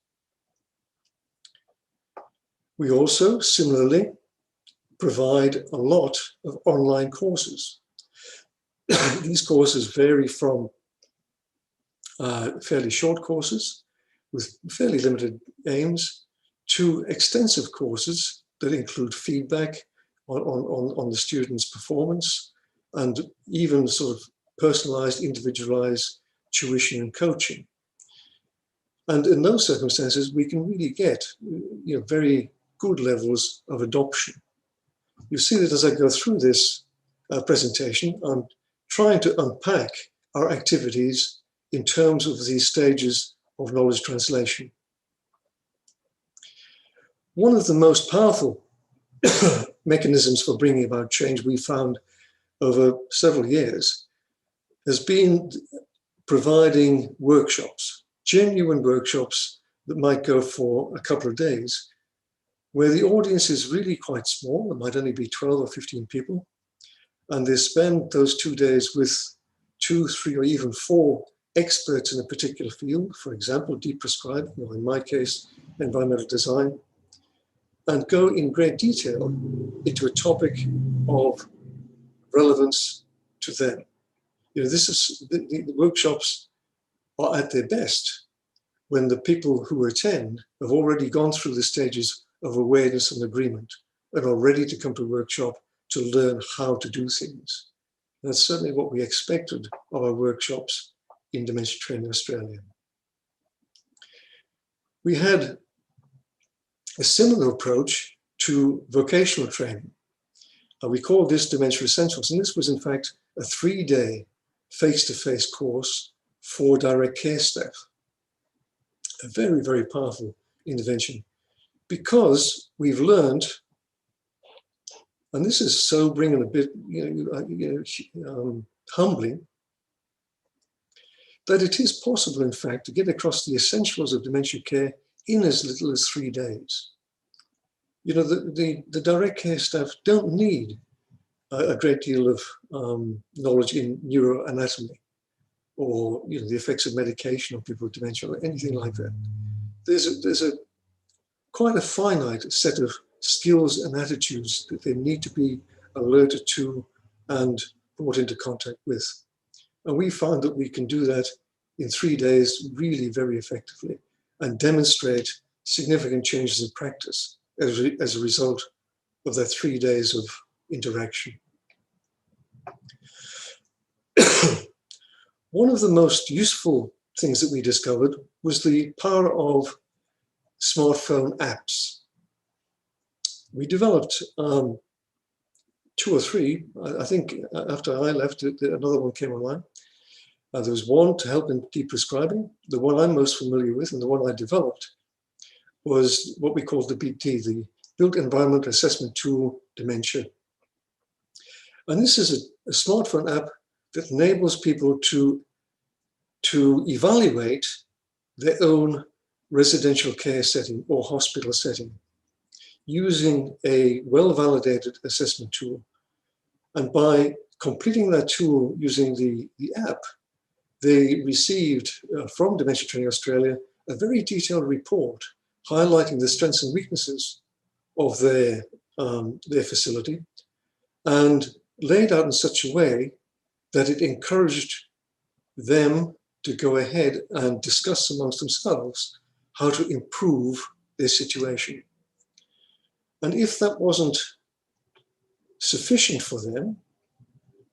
We also similarly provide a lot of online courses. These courses vary from fairly short courses with fairly limited aims to extensive courses that include feedback on the student's performance and even sort of personalized, individualized tuition and coaching. And in those circumstances, we can really get very good levels of adoption. You see that as I go through this presentation, I'm trying to unpack our activities in terms of these stages of knowledge translation. One of the most powerful mechanisms for bringing about change we found over several years has been providing workshops, genuine workshops that might go for a couple of days, where the audience is really quite small. It might only be 12 or 15 people. And they spend those 2 days with 2, 3, or even 4 experts in a particular field, for example, deep prescribing, or in my case, environmental design, and go in great detail into a topic of relevance to them. This is the workshops are at their best when the people who attend have already gone through the stages of awareness and agreement and are ready to come to a workshop to learn how to do things. That's certainly what we expected of our workshops in Dementia Training Australia. We had a similar approach to vocational training. We called this Dementia Essentials, and this was in fact a 3-day face-to-face course for direct care staff. A very, very powerful intervention, because we've learned, and this is sobering and a bit humbling, that it is possible, in fact, to get across the essentials of dementia care in as little as 3 days. The direct care staff don't need a great deal of knowledge in neuroanatomy or the effects of medication on people with dementia or anything like that. There's quite a finite set of skills and attitudes that they need to be alerted to and brought into contact with. And we found that we can do that in 3 days really very effectively and demonstrate significant changes in practice as a result of that 3 days of interaction. One of the most useful things that we discovered was the power of smartphone apps. We developed 2 or 3. I think after I left, another one came online. There was one to help in deep prescribing. The one I'm most familiar with and the one I developed was what we called the BT, the Built Environment Assessment Tool Dementia. And this is a smartphone app that enables people to evaluate their own residential care setting or hospital setting using a well-validated assessment tool. And by completing that tool using the app, they received from Dementia Training Australia a very detailed report highlighting the strengths and weaknesses of their facility and laid out in such a way that it encouraged them to go ahead and discuss amongst themselves how to improve their situation. And if that wasn't sufficient for them,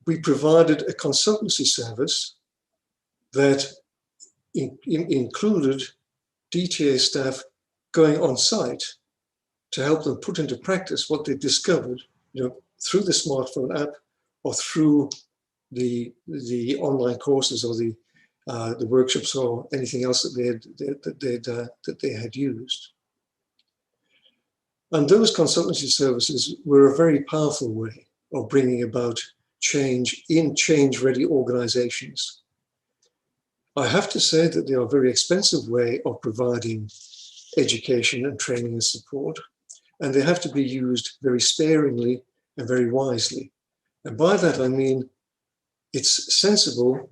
we provided a consultancy service that included DTA staff going on site to help them put into practice what they discovered, through the smartphone app or through the online courses or the workshops or anything else that they had used. And those consultancy services were a very powerful way of bringing about change in change-ready organizations. I have to say that they are a very expensive way of providing education and training and support, and they have to be used very sparingly and very wisely. And by that, I mean, it's sensible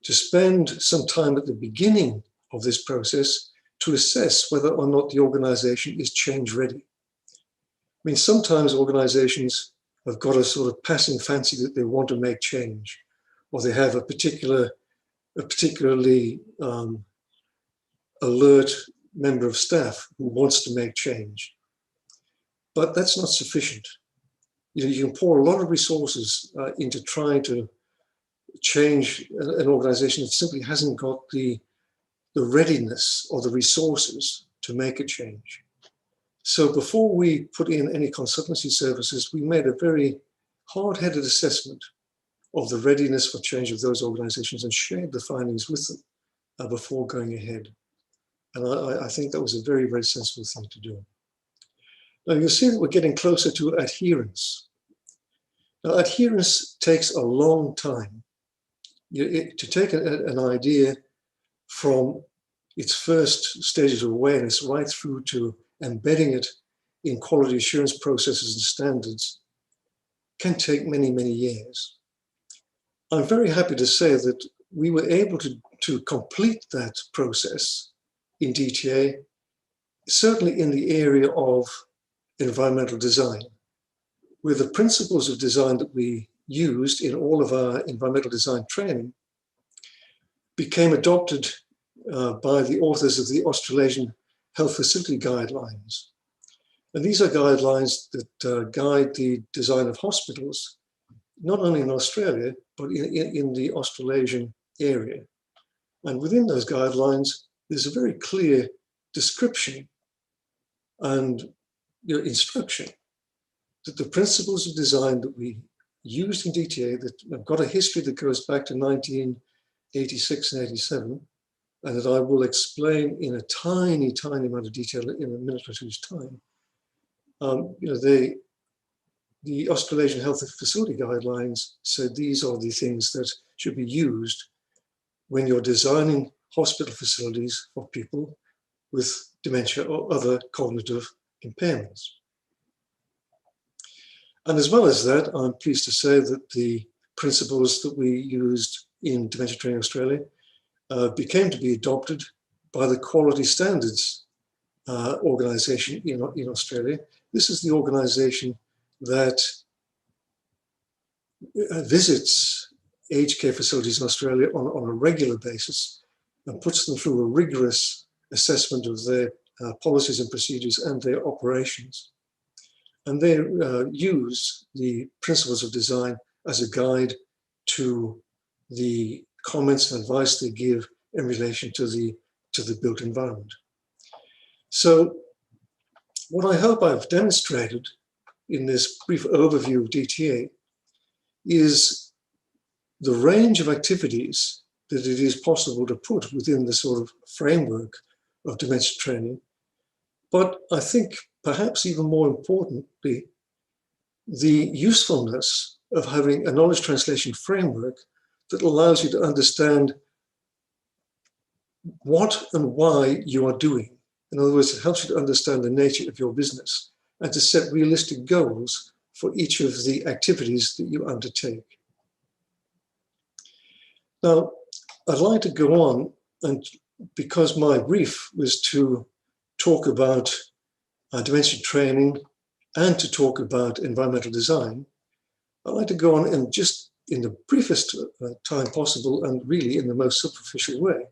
to spend some time at the beginning of this process to assess whether or not the organization is change ready. I mean, sometimes organizations have got a sort of passing fancy that they want to make change, or they have a particularly alert member of staff who wants to make change. But that's not sufficient. You can pour a lot of resources into trying to change an organization that simply hasn't got the readiness or the resources to make a change. So before we put in any consultancy services, we made a very hard-headed assessment of the readiness for change of those organizations and shared the findings with them before going ahead. And I think that was a very, very sensible thing to do. Now you'll see that we're getting closer to adherence. Now adherence takes a long time. To take an idea from its first stages of awareness right through to embedding it in quality assurance processes and standards can take many, many years. I'm very happy to say that we were able to complete that process in DTA, certainly in the area of environmental design, where the principles of design that we used in all of our environmental design training became adopted by the authors of the Australasian Health Facility Guidelines. And these are guidelines that guide the design of hospitals, not only in Australia, but in the Australasian area. And within those guidelines, there's a very clear description and instruction that the principles of design that we used in DTA that have got a history that goes back to 1986 and 87, and that I will explain in a tiny, tiny amount of detail in a minute or two's time. The Australasian Health Facility Guidelines said these are the things that should be used when you're designing hospital facilities for people with dementia or other cognitive impairments. And as well as that, I'm pleased to say that the principles that we used in Dementia Training Australia became to be adopted by the Quality Standards organization in Australia. This is the organization that visits aged care facilities in Australia on a regular basis and puts them through a rigorous assessment of their policies and procedures and their operations. And they use the principles of design as a guide to the comments and advice they give in relation to the built environment. So what I hope I've demonstrated in this brief overview of DTA is the range of activities that it is possible to put within the sort of framework of dementia training. But I think perhaps even more importantly, the usefulness of having a knowledge translation framework that allows you to understand what and why you are doing. In other words, it helps you to understand the nature of your business and to set realistic goals for each of the activities that you undertake. Now, I'd like to go on, and because my brief was to talk about dementia training and to talk about environmental design, I'd like to go on and just in the briefest time possible and really in the most superficial way,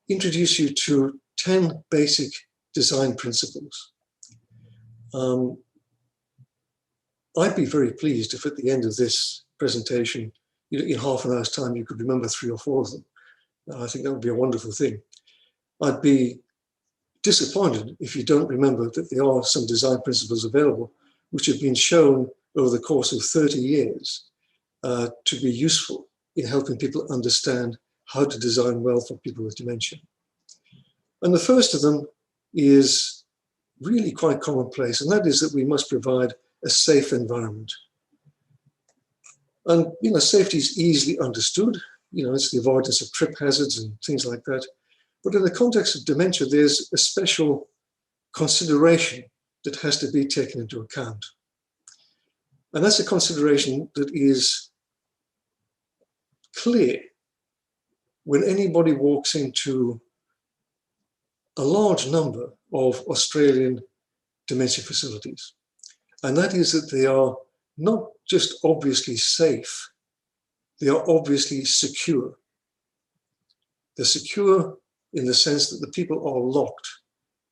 introduce you to 10 basic design principles. I'd be very pleased if at the end of this presentation, in half an hour's time, you could remember 3 or 4 of them. I think that would be a wonderful thing. I'd be disappointed if you don't remember that there are some design principles available which have been shown over the course of 30 years to be useful in helping people understand how to design well for people with dementia. And the first of them is really quite commonplace, and that is that we must provide a safe environment. And safety is easily understood. It's the avoidance of trip hazards and things like that. But in the context of dementia, there's a special consideration that has to be taken into account. And that's a consideration that is clear when anybody walks into a large number of Australian dementia facilities. And that is that they are not just obviously safe, they are obviously secure. They're secure in the sense that the people are locked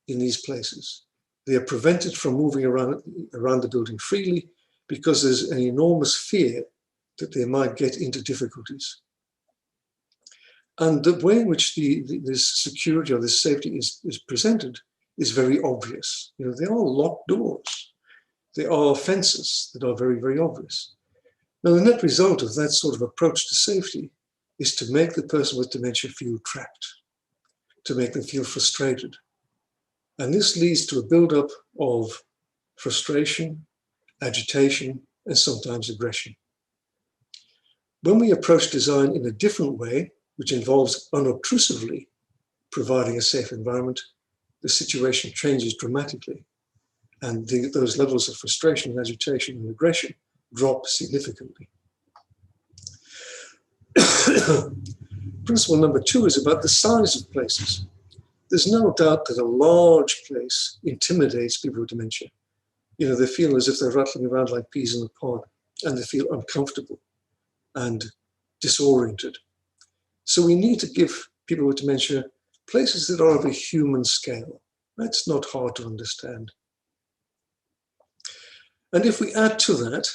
in these places. They are prevented from moving around the building freely because there's an enormous fear that they might get into difficulties. And the way in which this security or this safety is presented is very obvious. You know, they are locked doors. There are fences that are very, very obvious. Now, the net result of that sort of approach to safety is to make the person with dementia feel trapped, to make them feel frustrated. And this leads to a buildup of frustration, agitation, and sometimes aggression. When we approach design in a different way, which involves unobtrusively providing a safe environment, the situation changes dramatically. And those levels of frustration, agitation, and aggression drop significantly. Principle number 2 is about the size of places. There's no doubt that a large place intimidates people with dementia. You know, they feel as if they're rattling around like peas in a pod, and they feel uncomfortable and disoriented. So we need to give people with dementia places that are of a human scale. That's not hard to understand. And if we add to that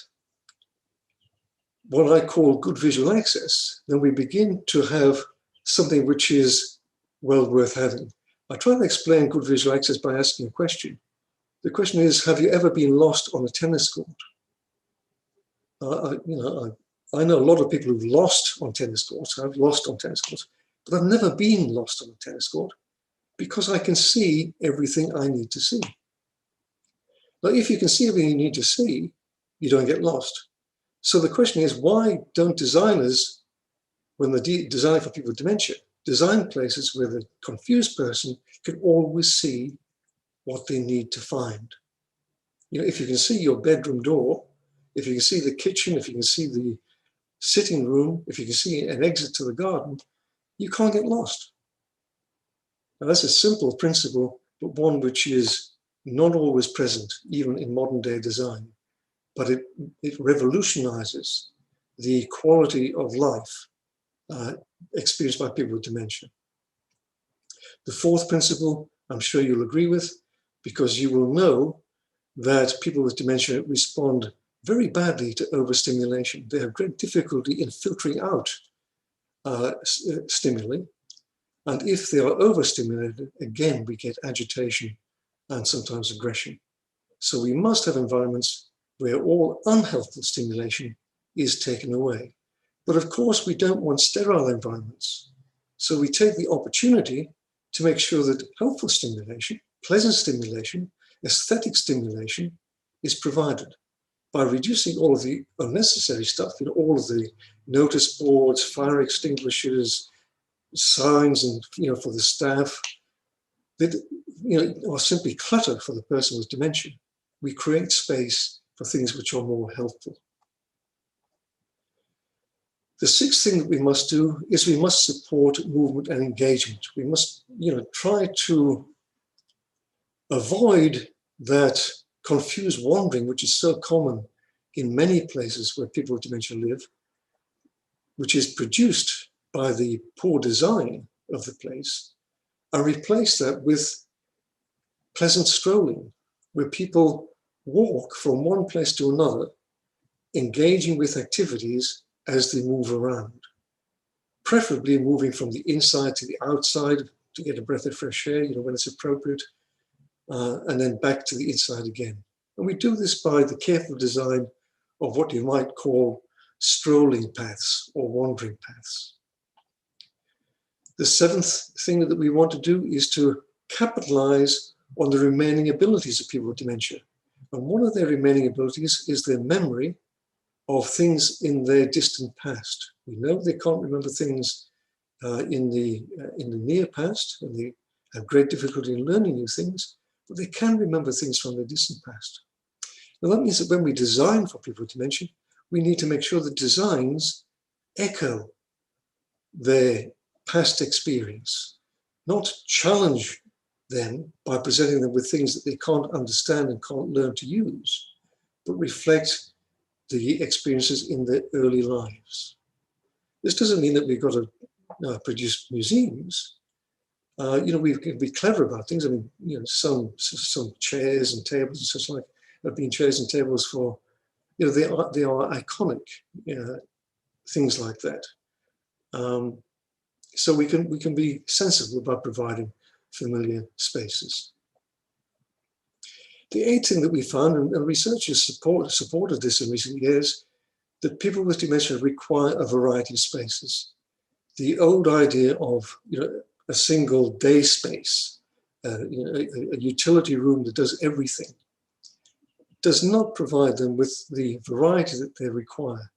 what I call good visual access, then we begin to have something which is well worth having. I try to explain good visual access by asking a question. The question is, have you ever been lost on a tennis court? I know a lot of people who've lost on tennis courts. I've lost on tennis courts, but I've never been lost on a tennis court because I can see everything I need to see. Now, if you can see everything you need to see, you don't get lost. So the question is, why don't designers, when they design for people with dementia, design places where the confused person can always see what they need to find? You know, if you can see your bedroom door, if you can see the kitchen, if you can see the sitting room, if you can see an exit to the garden, you can't get lost. Now, that's a simple principle, but one which is not always present, even in modern day design. But it revolutionizes the quality of life experienced by people with dementia. The 4th principle, I'm sure you'll agree with, because you will know that people with dementia respond very badly to overstimulation. They have great difficulty in filtering out stimuli. And if they are overstimulated, again, we get agitation and sometimes aggression. So we must have environments where all unhelpful stimulation is taken away. But of course, we don't want sterile environments. So we take the opportunity to make sure that helpful stimulation, pleasant stimulation, aesthetic stimulation is provided by reducing all of the unnecessary stuff, you know, all of the notice boards, fire extinguishers, signs, and, you know, for the staff that, you know, are simply clutter for the person with dementia. We create space for things which are more helpful. The 6th thing that we must do is we must support movement and engagement. We must, you know, try to avoid that confused wandering, which is so common in many places where people with dementia live, which is produced by the poor design of the place, and replace that with pleasant strolling, where people walk from one place to another, engaging with activities as they move around, preferably moving from the inside to the outside to get a breath of fresh air, you know, when it's appropriate, and then back to the inside again. And we do this by the careful design of what you might call strolling paths or wandering paths. The 7th thing that we want to do is to capitalize on the remaining abilities of people with dementia. And one of their remaining abilities is their memory of things in their distant past. We know they can't remember things in the near past, and they have great difficulty in learning new things, but they can remember things from their distant past. Now that means that when we design for people with dementia, we need to make sure the designs echo their past experience, not challenge them by presenting them with things that they can't understand and can't learn to use, but reflect the experiences in their early lives. This doesn't mean that we've got to produce museums. We can be clever about things. I mean, some chairs and tables and such like have been chairs and tables for, they are iconic, things like that. So we can be sensible about providing familiar spaces. The eighth thing that we found, and researchers supported this in recent years, that people with dementia require a variety of spaces. The old idea of a single day space, a utility room that does everything, does not provide them with the variety that they require.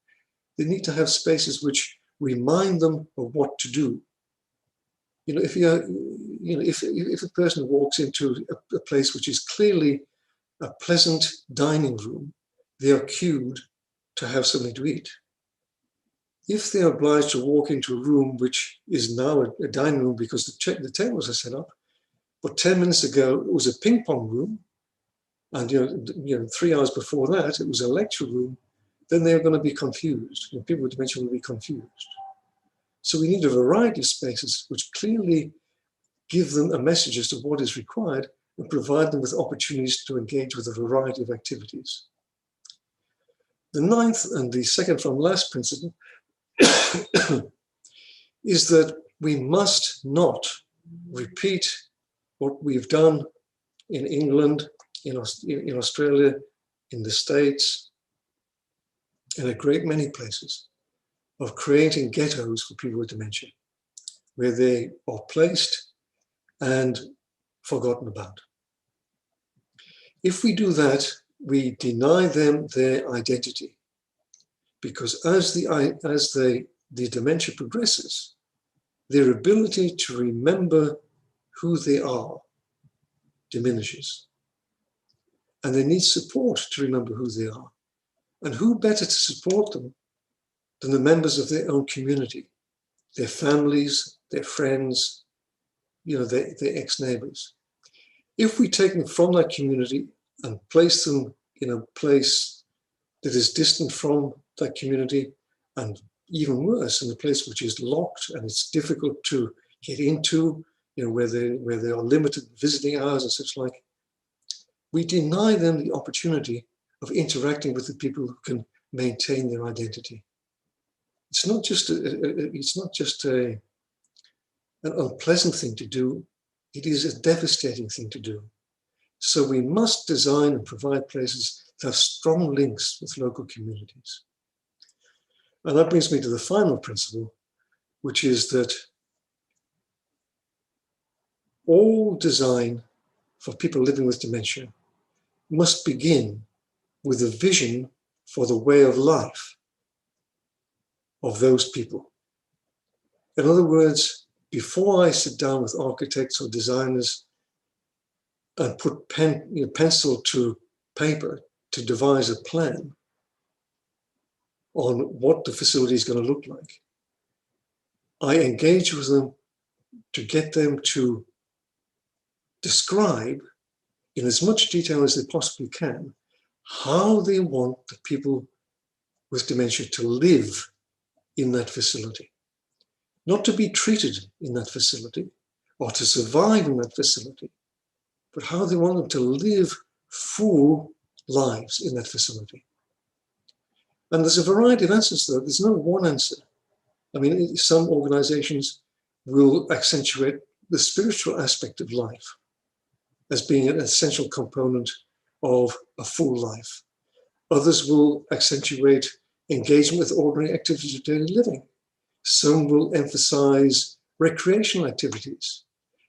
They need to have spaces which remind them of what to do. If a person walks into a place which is clearly a pleasant dining room, they are cued to have something to eat. If they are obliged to walk into a room which is now a dining room because the tables are set up, but 10 minutes ago it was a ping pong room, and 3 hours before that it was a lecture room, then they're going to be confused. People with dementia will be confused. So we need a variety of spaces which clearly give them a message as to what is required and provide them with opportunities to engage with a variety of activities. The ninth and the second from last principle is that we must not repeat what we've done in England, in Australia, in the States, in a great many places, of creating ghettos for people with dementia, where they are placed and forgotten about. If we do that, we deny them their identity, because as the dementia progresses, their ability to remember who they are diminishes. And they need support to remember who they are. And who better to support them than the members of their own community, their families, their friends, their ex-neighbors. If we take them from that community and place them in a place that is distant from that community, and even worse, in a place which is locked and it's difficult to get into, where there are limited visiting hours and such like, we deny them the opportunity of interacting with the people who can maintain their identity. It's not just an unpleasant thing to do, it is a devastating thing to do. So we must design and provide places that have strong links with local communities. And that brings me to the final principle, which is that all design for people living with dementia must begin with a vision for the way of life of those people. In other words, before I sit down with architects or designers and put pencil to paper to devise a plan on what the facility is going to look like, I engage with them to get them to describe in as much detail as they possibly can how they want the people with dementia to live in that facility. Not to be treated in that facility or to survive in that facility, but how they want them to live full lives in that facility. And there's a variety of answers to that. There's no one answer. I mean, some organizations will accentuate the spiritual aspect of life as being an essential component of a full life. Others will accentuate engagement with ordinary activities of daily living. Some will emphasize recreational activities.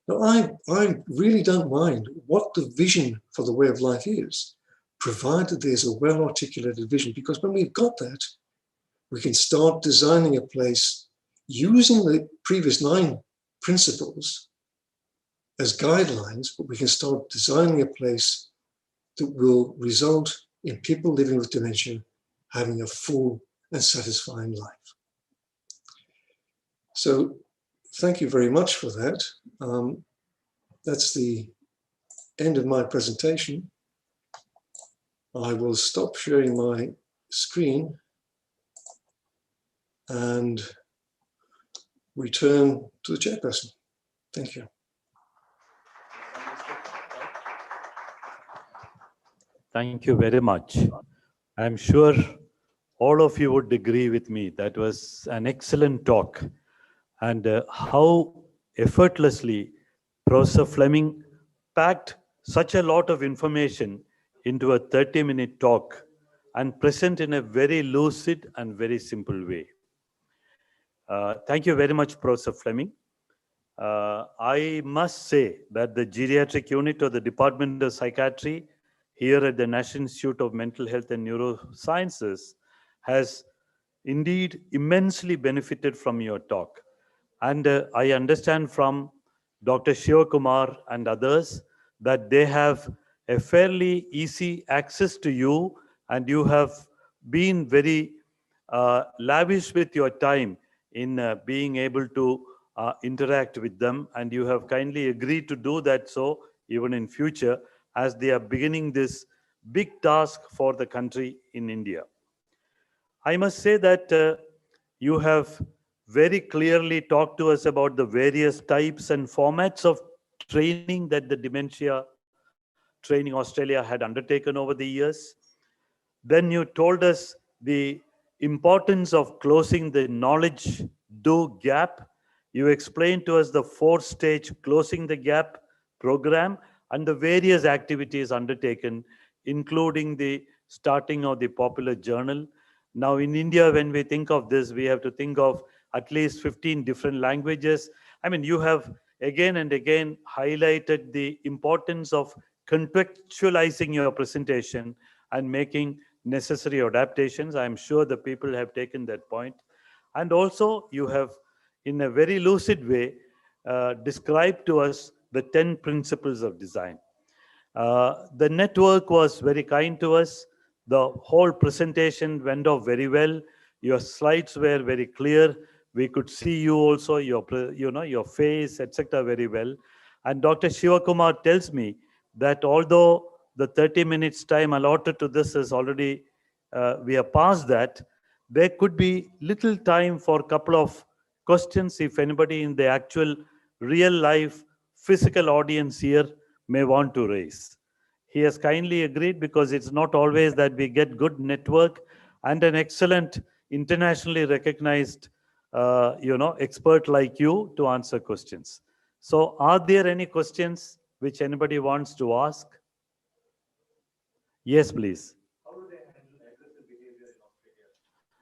Now, I really don't mind what the vision for the way of life is, provided there's a well-articulated vision, because when we've got that, we can start designing a place using the previous 9 principles as guidelines, but we can start designing a place that will result in people living with dementia having a full and satisfying life. So thank you very much for that. That's the end of my presentation. I will stop sharing my screen and return to the chairperson. Thank you. Thank you very much. I'm sure all of you would agree with me. That was an excellent talk. And how effortlessly Professor Fleming packed such a lot of information into a 30-minute talk and present in a very lucid and very simple way. Thank you very much, Professor Fleming. I must say that the geriatric unit of the Department of Psychiatry here at the National Institute of Mental Health and Neurosciences has indeed immensely benefited from your talk. And I understand from Dr. Shivakumar and others that they have a fairly easy access to you, and you have been very lavish with your time in being able to interact with them, and you have kindly agreed to do that so even in future as they are beginning this big task for the country in India. I must say that you have very clearly talked to us about the various types and formats of training that the Dementia Training Australia had undertaken over the years. Then you told us the importance of closing the knowledge-do gap. You explained to us the 4-stage closing the gap program and the various activities undertaken, including the starting of the popular journal. Now in India, when we think of this, we have to think of at least 15 different languages. I mean, you have again and again highlighted the importance of contextualizing your presentation and making necessary adaptations. I'm sure the people have taken that point. And also you have, in a very lucid way, described to us the 10 principles of design. The network was very kind to us. The whole presentation went off very well. Your slides were very clear. We could see you also, your face, etc. very well. And Dr. Shivakumar tells me that although the 30 minutes time allotted to this is already, we are past that, there could be little time for a couple of questions if anybody in the actual real life physical audience here may want to raise. He has kindly agreed because it's not always that we get good network and an excellent internationally recognized expert like you to answer questions. So are there any questions which anybody wants to ask? Yes, please. How do they handle aggressive behavior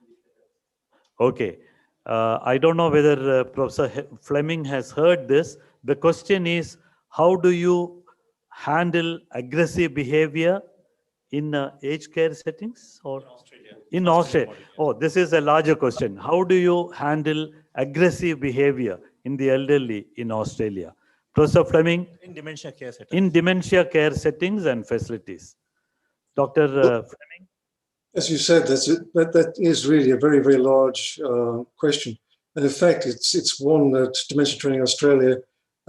in Australia? Okay. I don't know whether Professor Fleming has heard this. The question is, how do you handle aggressive behavior in aged care settings or in Australia? In Australia. Oh, this is a larger question. How do you handle aggressive behavior in the elderly in Australia? Professor Fleming? In dementia care settings. In dementia care settings and facilities. Dr. Fleming? As you said, that is really a very, very large question. And in fact, it's one that Dementia Training Australia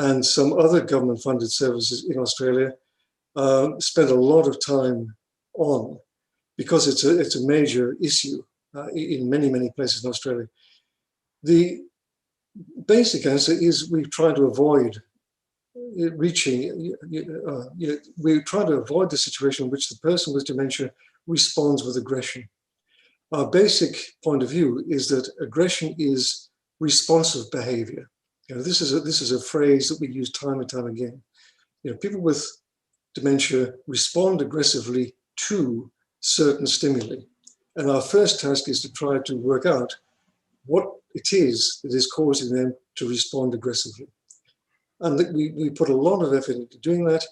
and some other government-funded services in Australia spend a lot of time on, because it's a major issue in many, many places in Australia. The basic answer is we try to avoid we try to avoid the situation in which the person with dementia responds with aggression. Our basic point of view is that aggression is responsive behavior. This is a phrase that we use time and time again. People with dementia respond aggressively to certain stimuli. And our first task is to try to work out what it is that is causing them to respond aggressively. And we put a lot of effort into doing that.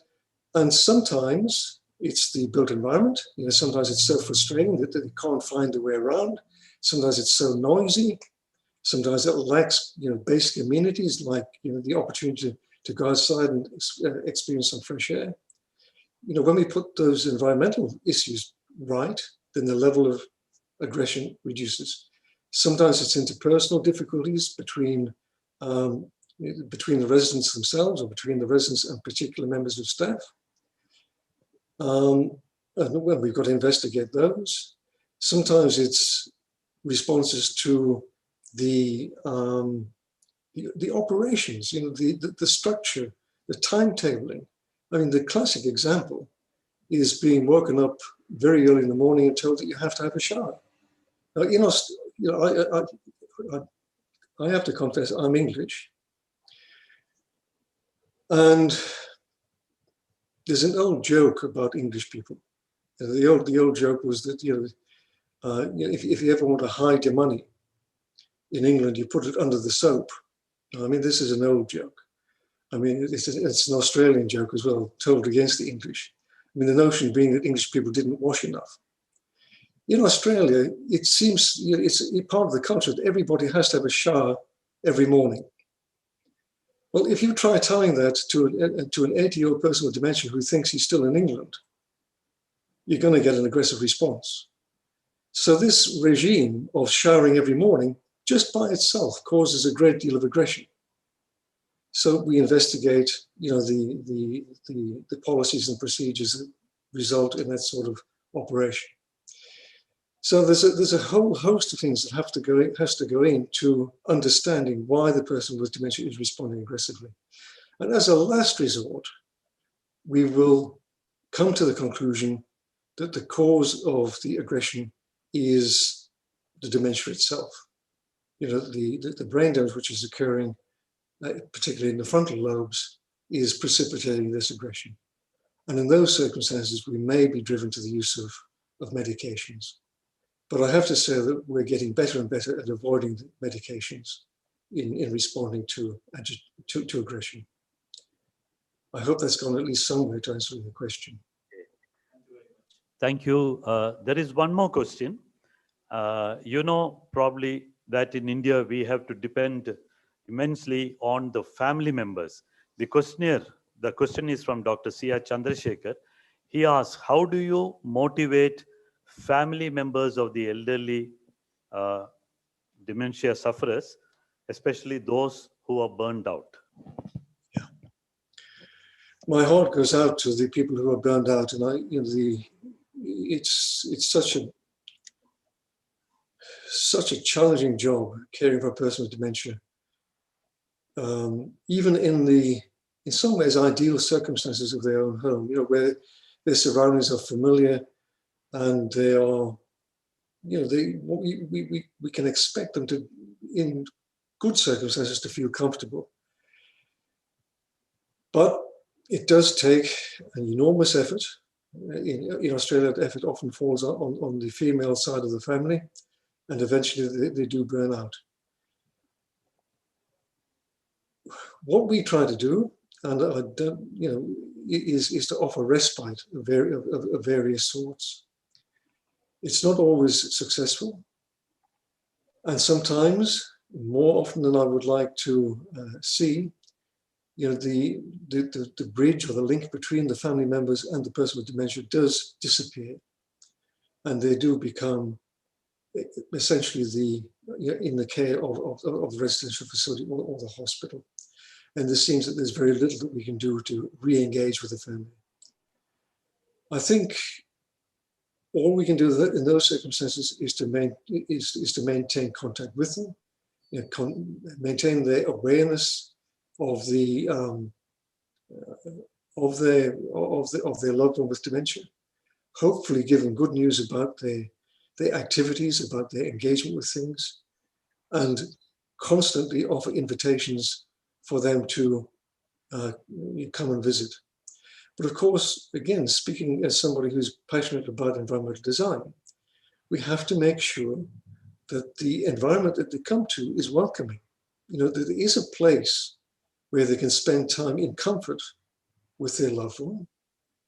And sometimes it's the built environment. Sometimes it's so frustrating that they can't find a way around. Sometimes it's so noisy. Sometimes it lacks, basic amenities like, the opportunity to go outside and experience some fresh air. When we put those environmental issues right, then the level of aggression reduces. Sometimes it's interpersonal difficulties between the residents themselves or between the residents and particular members of staff. And well, we've got to investigate those. Sometimes it's responses to the operations, the structure, the timetabling. I mean, the classic example is being woken up very early in the morning and told that you have to have a shower. Now, I have to confess, I'm English. And there's an old joke about English people. The old joke was that, if you ever want to hide your money in England, you put it under the soap. I mean, this is an old joke. I mean, it's an Australian joke as well, told against the English. I mean, the notion being that English people didn't wash enough. In Australia, it seems it's part of the culture that everybody has to have a shower every morning. Well, if you try telling that to an 80-year-old person with dementia who thinks he's still in England, you're going to get an aggressive response. So this regime of showering every morning just by itself causes a great deal of aggression. So we investigate, the policies and procedures that result in that sort of operation. So there's a whole host of things that has to go into understanding why the person with dementia is responding aggressively. And as a last resort, we will come to the conclusion that the cause of the aggression is the dementia itself. The brain damage which is occurring, particularly in the frontal lobes, is precipitating this aggression. And in those circumstances, we may be driven to the use of medications. But I have to say that we're getting better and better at avoiding medications in responding to aggression. I hope that's gone at least some way to answering the question. Thank you. There is one more question. Probably that in India, we have to depend immensely on the family members. The question is from Dr. C.R. Chandrasekhar. He asks, how do you motivate family members of the elderly dementia sufferers, especially those who are burned out? Yeah. My heart goes out to the people who are burned out, and it's such a challenging job caring for a person with dementia. Even in some ways ideal circumstances of their own home, where their surroundings are familiar and they are, we can expect them to, in good circumstances, to feel comfortable. But it does take an enormous effort. In Australia, the effort often falls on the female side of the family, and eventually they do burn out. What we try to do, and is to offer respite of various sorts. It's not always successful, and sometimes, more often than I would like to see, the bridge or the link between the family members and the person with dementia does disappear, and they do become essentially in the care of the residential facility or the hospital. And this seems that there's very little that we can do to re-engage with the family. I think all we can do in those circumstances is to maintain contact with them, maintain their awareness of their loved one with dementia. Hopefully, give them good news about their activities, about their engagement with things, and constantly offer invitations for them to come and visit. But of course, again, speaking as somebody who's passionate about environmental design, we have to make sure that the environment that they come to is welcoming. That there is a place where they can spend time in comfort with their loved one,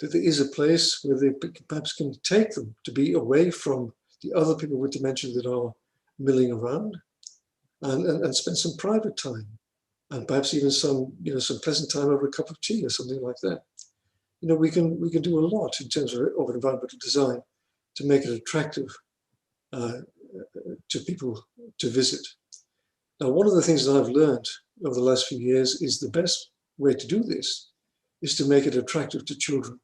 that there is a place where they perhaps can take them to be away from the other people with dementia that are milling around, and spend some private time, and perhaps even some pleasant time over a cup of tea or something like that. We can do a lot in terms of environmental design, to make it attractive to people to visit. Now, one of the things that I've learned over the last few years is the best way to do this is to make it attractive to children.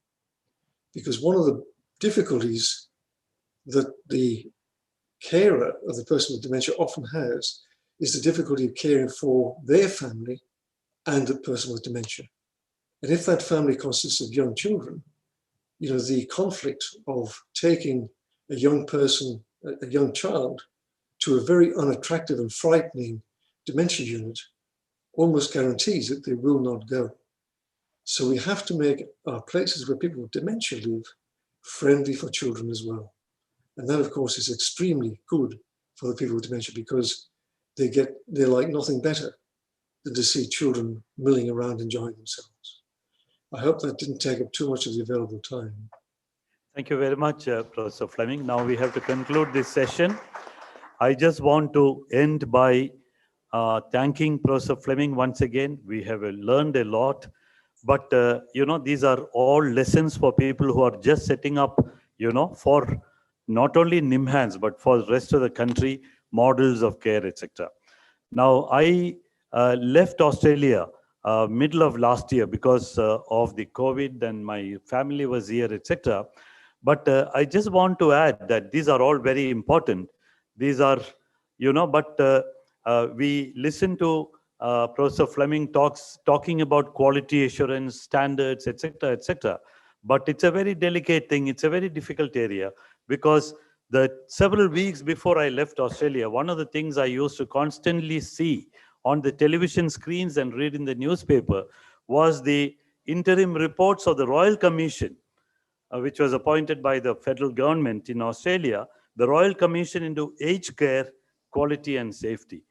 Because one of the difficulties that the carer of the person with dementia often has is the difficulty of caring for their family and the person with dementia. And if that family consists of young children, you know, the conflict of taking a young person, a young child, to a very unattractive and frightening dementia unit almost guarantees that they will not go. So we have to make our places where people with dementia live friendly for children as well. And that, of course, is extremely good for the people with dementia because they're like nothing better than to see children milling around enjoying themselves. I hope that didn't take up too much of the available time. Thank you very much, Professor Fleming. Now we have to conclude this session. I just want to end by thanking Professor Fleming once again. We have learned a lot, but you know, these are all lessons for people who are just setting up, you know, for not only NIMHANS, but for the rest of the country, models of care, etc. Now, I left Australia middle of last year because of the COVID, and my family was here, etc. But I just want to add that these are all very important. These are, you know, but we listen to Professor Fleming talking about quality assurance, standards, etc., etc. But it's a very delicate thing. It's a very difficult area because the several weeks before I left Australia, one of the things I used to constantly see on the television screens and read in the newspaper was the interim reports of the Royal Commission, which was appointed by the federal government in Australia, the Royal Commission into Aged Care, Quality and Safety.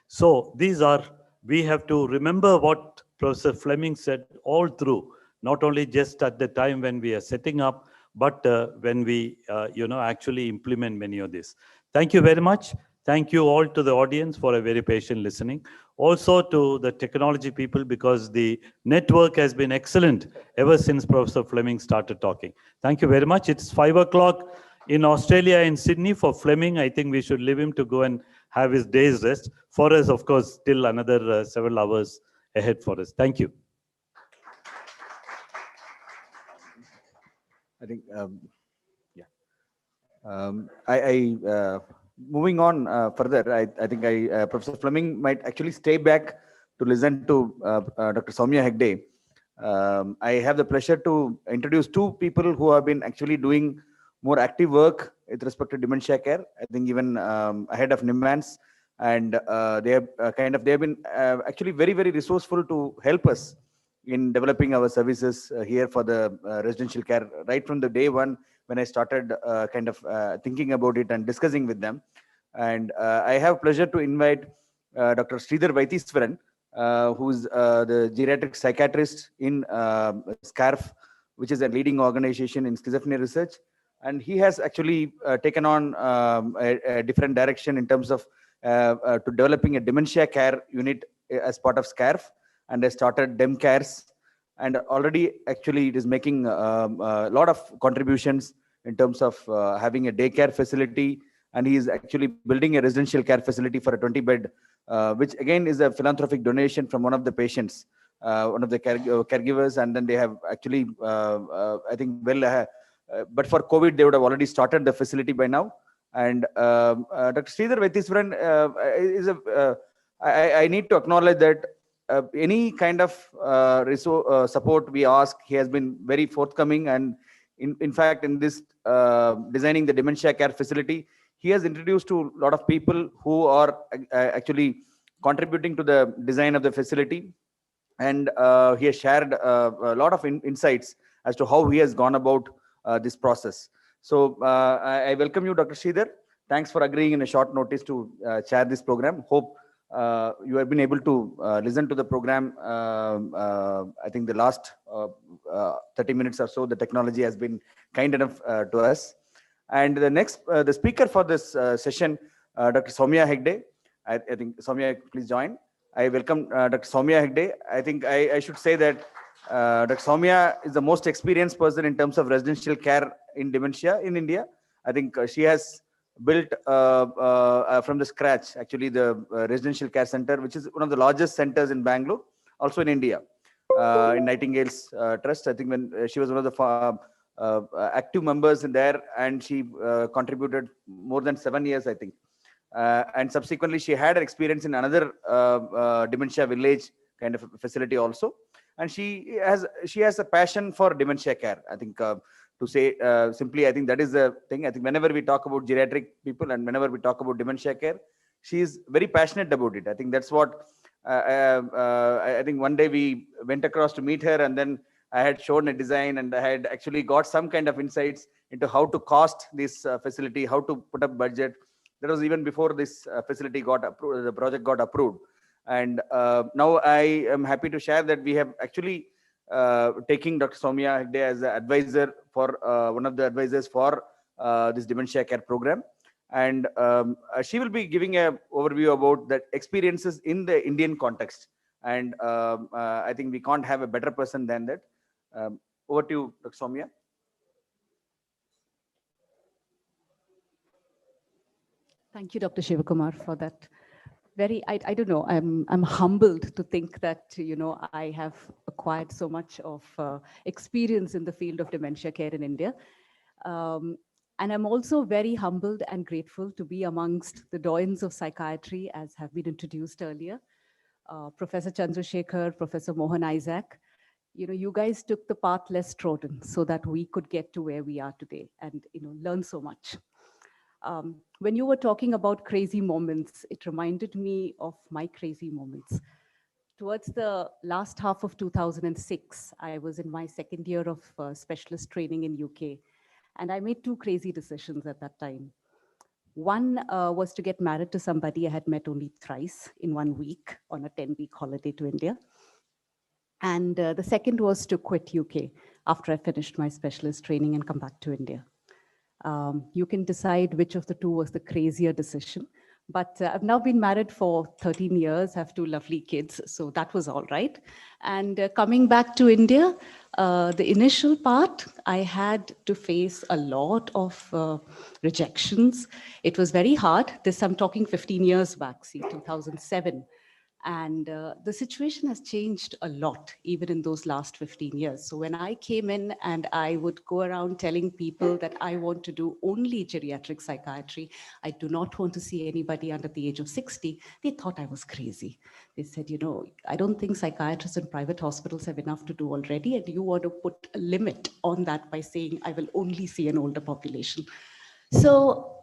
So these are, we have to remember what Professor Fleming said all through, not only just at the time when we are setting up, but when we, you know, actually implement many of this. Thank you very much. Thank you all to the audience for a very patient listening. Also to the technology people, because the network has been excellent ever since Professor Fleming started talking. Thank you very much. It's 5 o'clock in Australia, in Sydney. For Fleming, I think we should leave him to go and have his day's rest. For us, of course, still another several hours ahead for us. Thank you. I think, moving on further, I think Professor Fleming might actually stay back to listen to Dr. Soumya Hegde. I have the pleasure to introduce two people who have been actually doing more active work with respect to dementia care. I think even ahead of NIMHANS, and they have been actually very, very resourceful to help us in developing our services here for the residential care right from the day one when I started thinking about it and discussing with them. And I have pleasure to invite Dr. Sridhar Vaithiswaran, who's the geriatric psychiatrist in SCARF, which is a leading organization in schizophrenia research. And he has actually taken on a different direction in terms of to developing a dementia care unit as part of SCARF, and I started DEM Cares, and already actually it is making a lot of contributions in terms of having a daycare facility, and he is actually building a residential care facility for a 20-bed, which again is a philanthropic donation from one of the patients, one of the caregivers, and then they have actually, I think, but for COVID, they would have already started the facility by now. And Dr. Sridhar Vaithiswaran is I need to acknowledge that any kind of support we ask, he has been very forthcoming. And in fact, in this designing the dementia care facility, he has introduced to a lot of people who are actually contributing to the design of the facility. And he has shared a lot of insights as to how he has gone about this process. So I welcome you, Dr. Sridhar. Thanks for agreeing in a short notice to chair this program. Hope you have been able to listen to the program. I think the last 30 minutes or so, the technology has been kind enough to us. And the next, the speaker for this session, Dr. Soumya Hegde. I think, Soumya, please join. I welcome Dr. Soumya Hegde. I think I should say that Dr. Soumya is the most experienced person in terms of residential care in dementia in India, I think she has built from the scratch, actually, the residential care center, which is one of the largest centers in Bangalore, also in India, in Nightingale's Trust. I think when she was one of the active members in there, and she contributed more than 7 years, I think. And subsequently, she had an experience in another dementia village kind of facility also. And she has a passion for dementia care. I think to say simply, I think that is the thing. I think whenever we talk about geriatric people and whenever we talk about dementia care, she is very passionate about it. I think that's what I think one day we went across to meet her, and then I had shown a design, and I had actually got some kind of insights into how to cost this facility, how to put up budget. That was even before this facility got approved, the project got approved. And now I am happy to share that we have actually taking Dr. Soumya Hegde as an advisor for one of the advisors for this dementia care program. And she will be giving an overview about the experiences in the Indian context. And I think we can't have a better person than that. Over to you, Dr. Soumya. Thank you, Dr. Shivakumar, for that. I don't know, I'm humbled to think that, I have acquired so much of experience in the field of dementia care in India. And I'm also very humbled and grateful to be amongst the doyens of psychiatry, as have been introduced earlier. Professor Chandrasekhar, Professor Mohan Isaac, you guys took the path less trodden so that we could get to where we are today and, learn so much. When you were talking about crazy moments, it reminded me of my crazy moments. Towards the last half of 2006, I was in my second year of specialist training in UK, and I made two crazy decisions at that time. One was to get married to somebody I had met only thrice in 1 week on a 10-week holiday to India. And the second was to quit UK after I finished my specialist training and come back to India. You can decide which of the two was the crazier decision. But I've now been married for 13 years, have two lovely kids, so that was all right. And coming back to India, the initial part, I had to face a lot of rejections. It was very hard. I'm talking 15 years back, see, 2007. And the situation has changed a lot, even in those last 15 years. So when I came in and I would go around telling people that I want to do only geriatric psychiatry, I do not want to see anybody under the age of 60, they thought I was crazy. They said, I don't think psychiatrists in private hospitals have enough to do already, and you want to put a limit on that by saying, I will only see an older population. So,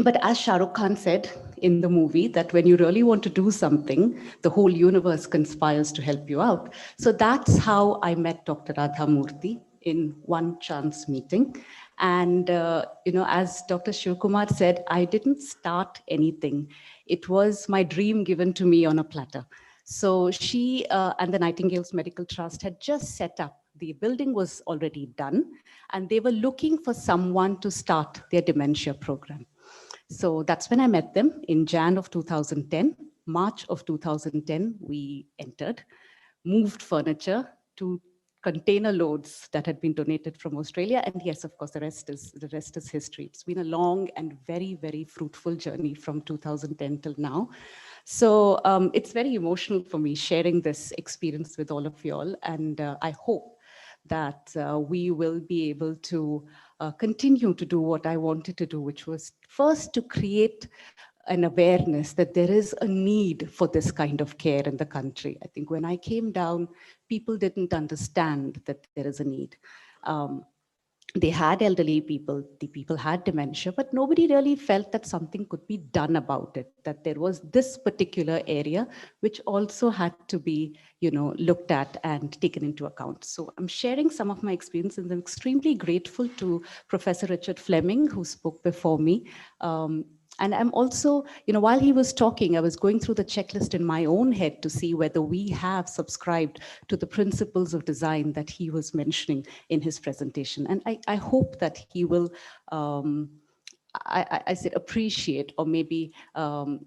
but as Shah Rukh Khan said in the movie, that when you really want to do something, the whole universe conspires to help you out. So that's how I met Dr. Radha Murthy in one chance meeting. And, as Dr. Shivakumar said, I didn't start anything. It was my dream given to me on a platter. So she and the Nightingale's Medical Trust had just set up. The building was already done, and they were looking for someone to start their dementia program. So that's when I met them in Jan of 2010. March of 2010, we entered, moved furniture to container loads that had been donated from Australia. And yes, of course, the rest is history. It's been a long and very, very fruitful journey from 2010 till now. So it's very emotional for me sharing this experience with all of you all. And I hope that we will be able to continue to do what I wanted to do, which was first to create an awareness that there is a need for this kind of care in the country. I think when I came down, people didn't understand that there is a need. They had elderly people, the people had dementia, but nobody really felt that something could be done about it, that there was this particular area which also had to be, looked at and taken into account. So I'm sharing some of my experience, and I'm extremely grateful to Professor Richard Fleming, who spoke before me. And I'm also, while he was talking, I was going through the checklist in my own head to see whether we have subscribed to the principles of design that he was mentioning in his presentation. And I hope that he will, I said appreciate, or maybe I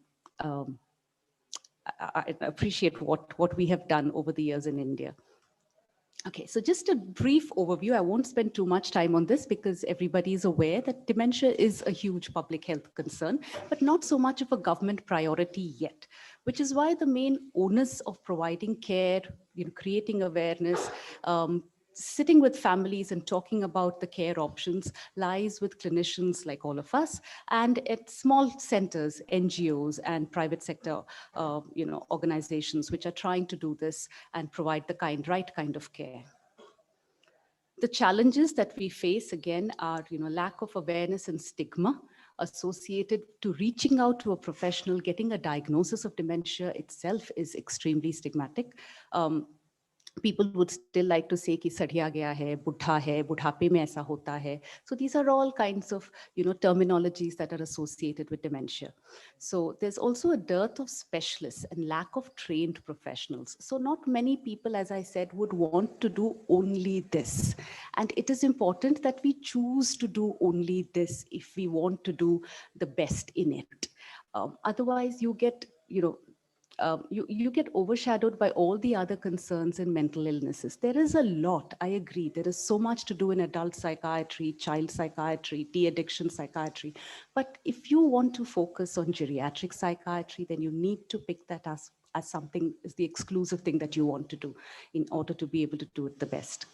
appreciate what we have done over the years in India. Okay, so just a brief overview. I won't spend too much time on this because everybody is aware that dementia is a huge public health concern, but not so much of a government priority yet, which is why the main onus of providing care, creating awareness, sitting with families and talking about the care options lies with clinicians like all of us, and at small centers, NGOs and private sector organizations which are trying to do this and provide the right kind of care. The challenges that we face again are lack of awareness and stigma associated to reaching out to a professional. Getting a diagnosis of dementia itself is extremely stigmatic. People would still like to say कि सड़िया गया है, बुढ़ा है, बुढ़ापे में ऐसा होता है. So these are all kinds of terminologies that are associated with dementia. So there's also a dearth of specialists and lack of trained professionals. So not many people, as I said, would want to do only this. And it is important that we choose to do only this if we want to do the best in it. Otherwise, you get, you get overshadowed by all the other concerns in mental illnesses. There is a lot, I agree. There is so much to do in adult psychiatry, child psychiatry, de-addiction psychiatry. But if you want to focus on geriatric psychiatry, then you need to pick that as something, as the exclusive thing that you want to do in order to be able to do it the best.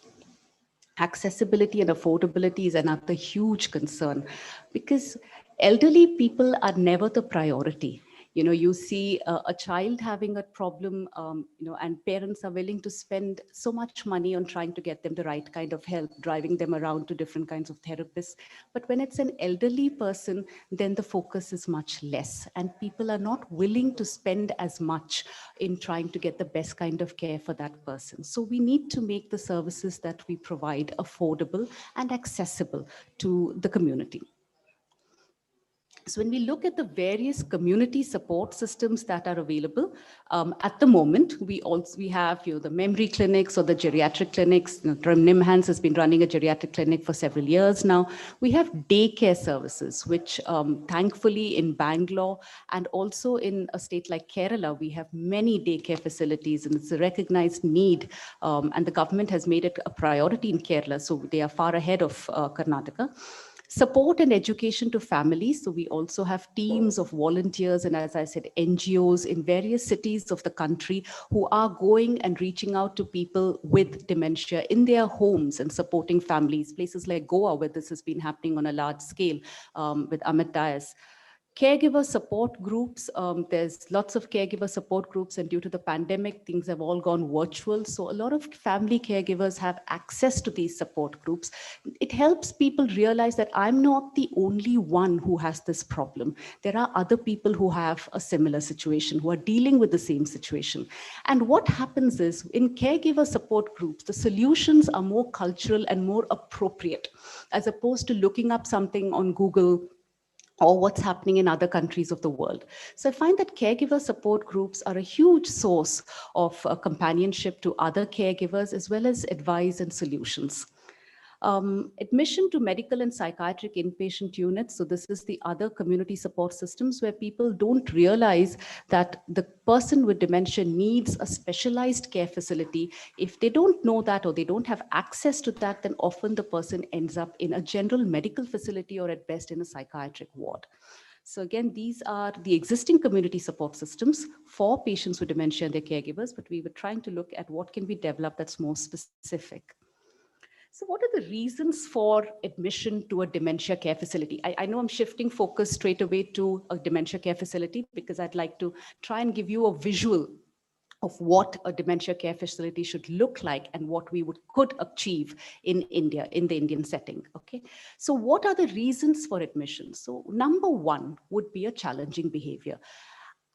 Accessibility and affordability is another huge concern because elderly people are never the priority. You see a child having a problem, and parents are willing to spend so much money on trying to get them the right kind of help, driving them around to different kinds of therapists. But when it's an elderly person, then the focus is much less, and people are not willing to spend as much in trying to get the best kind of care for that person. So we need to make the services that we provide affordable and accessible to the community. So when we look at the various community support systems that are available, at the moment, we have the memory clinics or the geriatric clinics. Nimhans has been running a geriatric clinic for several years now. We have daycare services, which thankfully in Bangalore and also in a state like Kerala, we have many daycare facilities, and it's a recognized need. And the government has made it a priority in Kerala, so they are far ahead of Karnataka. Support and education to families. So we also have teams of volunteers and, as I said, NGOs in various cities of the country who are going and reaching out to people with dementia in their homes and supporting families. Places like Goa, where this has been happening on a large scale with Amit Dias. Caregiver support groups, there's lots of caregiver support groups, and due to the pandemic, things have all gone virtual. So a lot of family caregivers have access to these support groups. It helps people realize that I'm not the only one who has this problem. There are other people who have a similar situation, who are dealing with the same situation. And what happens is, in caregiver support groups, the solutions are more cultural and more appropriate, as opposed to looking up something on Google or what's happening in other countries of the world. So I find that caregiver support groups are a huge source of companionship to other caregivers, as well as advice and solutions. Admission to medical and psychiatric inpatient units. So this is the other community support systems where people don't realize that the person with dementia needs a specialized care facility. If they don't know that, or they don't have access to that, then often the person ends up in a general medical facility, or at best in a psychiatric ward. So again, these are the existing community support systems for patients with dementia and their caregivers, but we were trying to look at what can be developed that's more specific. So what are the reasons for admission to a dementia care facility? I know I'm shifting focus straight away to a dementia care facility because I'd like to try and give you a visual of what a dementia care facility should look like and what we could achieve in India, in the Indian setting, okay? So what are the reasons for admission? So number one would be a challenging behavior.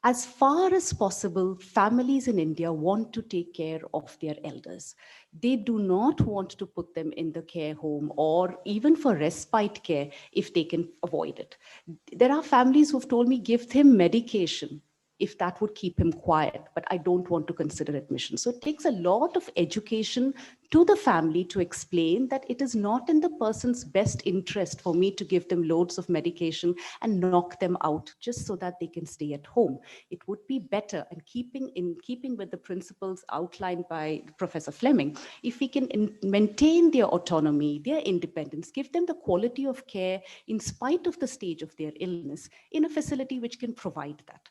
As far as possible, families in India want to take care of their elders. They do not want to put them in the care home or even for respite care if they can avoid it. There are families who've told me, give him medication if that would keep him quiet, but I don't want to consider admission. So it takes a lot of education to the family to explain that it is not in the person's best interest for me to give them loads of medication and knock them out just so that they can stay at home. It would be better, and in keeping with the principles outlined by Professor Fleming, if we can maintain their autonomy, their independence, give them the quality of care in spite of the stage of their illness in a facility which can provide that.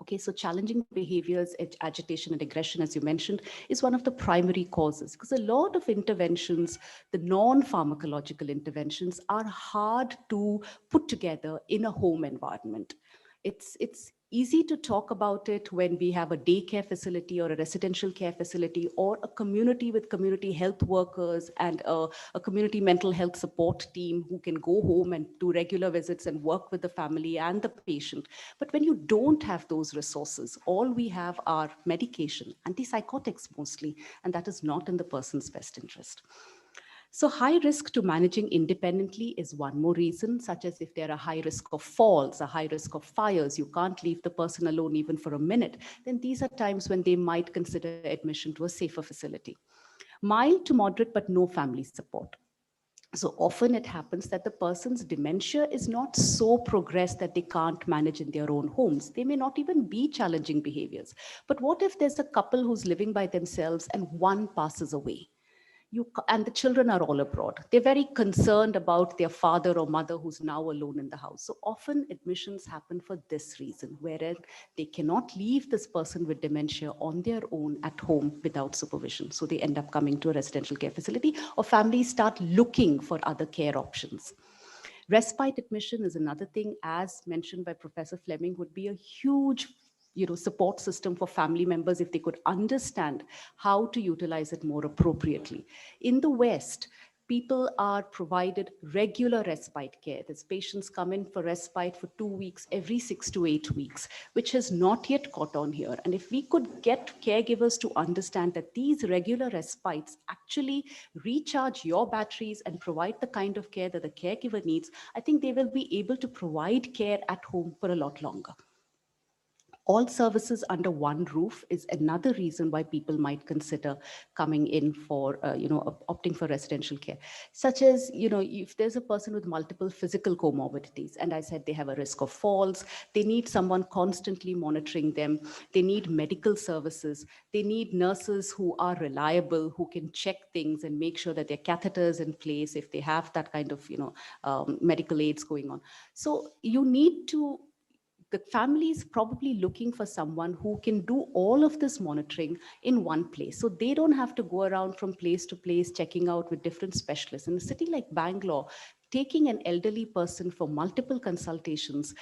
Okay, so challenging behaviors, agitation and aggression, as you mentioned, is one of the primary causes, because a lot of interventions, the non-pharmacological interventions, are hard to put together in a home environment. It's easy to talk about it when we have a daycare facility or a residential care facility or a community with community health workers and a community mental health support team who can go home and do regular visits and work with the family and the patient. But when you don't have those resources, all we have are medication, antipsychotics mostly, and that is not in the person's best interest. So high risk to managing independently is one more reason, such as if there are high risk of falls, a high risk of fires, you can't leave the person alone even for a minute, then these are times when they might consider admission to a safer facility. Mild to moderate, but no family support. So often it happens that the person's dementia is not so progressed that they can't manage in their own homes. They may not even be challenging behaviors. But what if there's a couple who's living by themselves and one passes away? And the children are all abroad. They're very concerned about their father or mother who's now alone in the house. So often admissions happen for this reason, wherein they cannot leave this person with dementia on their own at home without supervision. So they end up coming to a residential care facility, or families start looking for other care options. Respite admission is another thing, as mentioned by Professor Fleming, would be a huge support system for family members if they could understand how to utilize it more appropriately. In the West, people are provided regular respite care. These patients come in for respite for 2 weeks, every 6 to 8 weeks, which has not yet caught on here. And if we could get caregivers to understand that these regular respites actually recharge your batteries and provide the kind of care that the caregiver needs, I think they will be able to provide care at home for a lot longer. All services under one roof is another reason why people might consider coming in for, opting for residential care. Such as, if there's a person with multiple physical comorbidities, and I said they have a risk of falls, they need someone constantly monitoring them, they need medical services, they need nurses who are reliable, who can check things and make sure that their catheters in place if they have that kind of, medical aids going on. So you need to, the family is probably looking for someone who can do all of this monitoring in one place. So they don't have to go around from place to place, checking out with different specialists. In a city like Bangalore, taking an elderly person for multiple consultations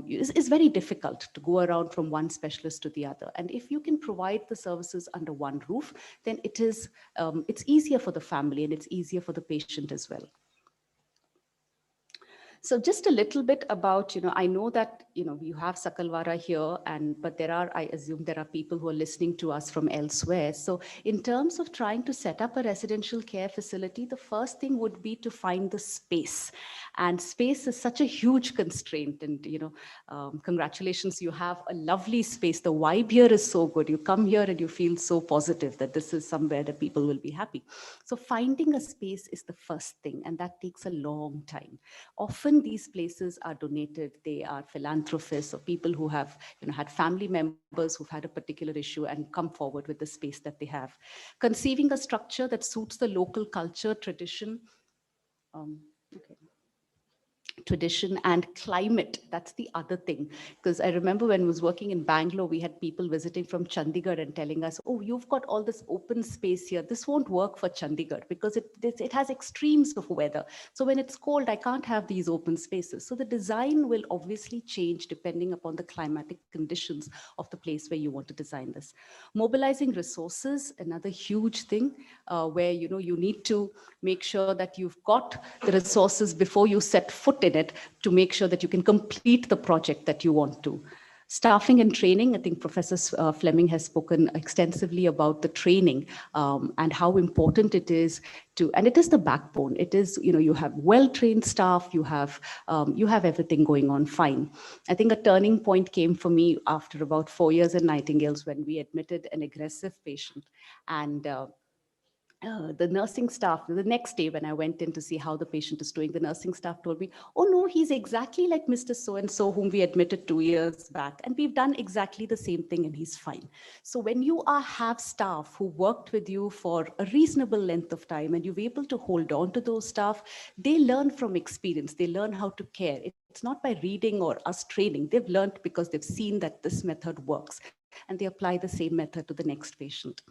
is very difficult to go around from one specialist to the other. And if you can provide the services under one roof, then it's easier for the family and it's easier for the patient as well. So just a little bit about, I know that, you have Sakalwara here, but I assume there are people who are listening to us from elsewhere. So in terms of trying to set up a residential care facility, the first thing would be to find the space. And space is such a huge constraint. And, congratulations, you have a lovely space. The vibe here is so good. You come here and you feel so positive that this is somewhere that people will be happy. So finding a space is the first thing, and that takes a long time. Often these places are donated. They are philanthropists or people who have had family members who've had a particular issue and come forward with the space that they have. Conceiving a structure that suits the local culture, tradition, tradition and climate. That's the other thing. Because I remember when I was working in Bangalore, we had people visiting from Chandigarh and telling us, oh, you've got all this open space here. This won't work for Chandigarh because it has extremes of weather. So when it's cold, I can't have these open spaces. So the design will obviously change depending upon the climatic conditions of the place where you want to design this. Mobilizing resources, another huge thing where you need to make sure that you've got the resources before you set foot in it to make sure that you can complete the project that you want to. Staffing and training, I think Professor Fleming has spoken extensively about the training and how important it is to, and it is the backbone. It is, you have well-trained staff, you have everything going on fine. I think a turning point came for me after about 4 years at Nightingale's when we admitted an aggressive patient, and the nursing staff, the next day when I went in to see how the patient is doing, the nursing staff told me, oh no, he's exactly like Mr. So-and-so whom we admitted 2 years back. And we've done exactly the same thing and he's fine. So when you have staff who worked with you for a reasonable length of time and you're able to hold on to those staff, they learn from experience. They learn how to care. It's not by reading or us training. They've learned because they've seen that this method works and they apply the same method to the next patient.